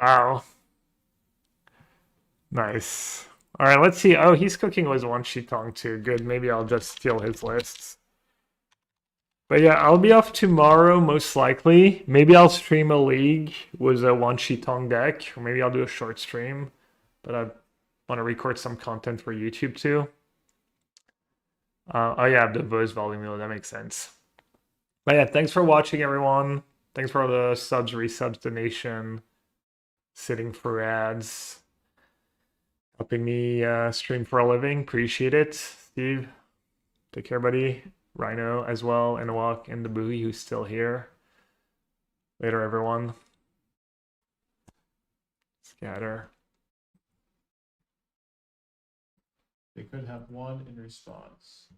Wow. Nice. All right, let's see. Oh, he's cooking with one Shitong too. Good. Maybe I'll just steal his lists. But yeah, I'll be off tomorrow most likely. Maybe I'll stream a league with a one Shitong deck, or maybe I'll do a short stream. But I want to record some content for YouTube too. Oh yeah, the voice volume wheel. That makes sense. But yeah, thanks for watching, everyone. Thanks for all the subs, resubs, donation, sitting for ads, helping me stream for a living. Appreciate it, Steve. Take care, buddy. Rhino as well, and Walk and the Buoy who's still here. Later, everyone. Scatter. They could have one in response.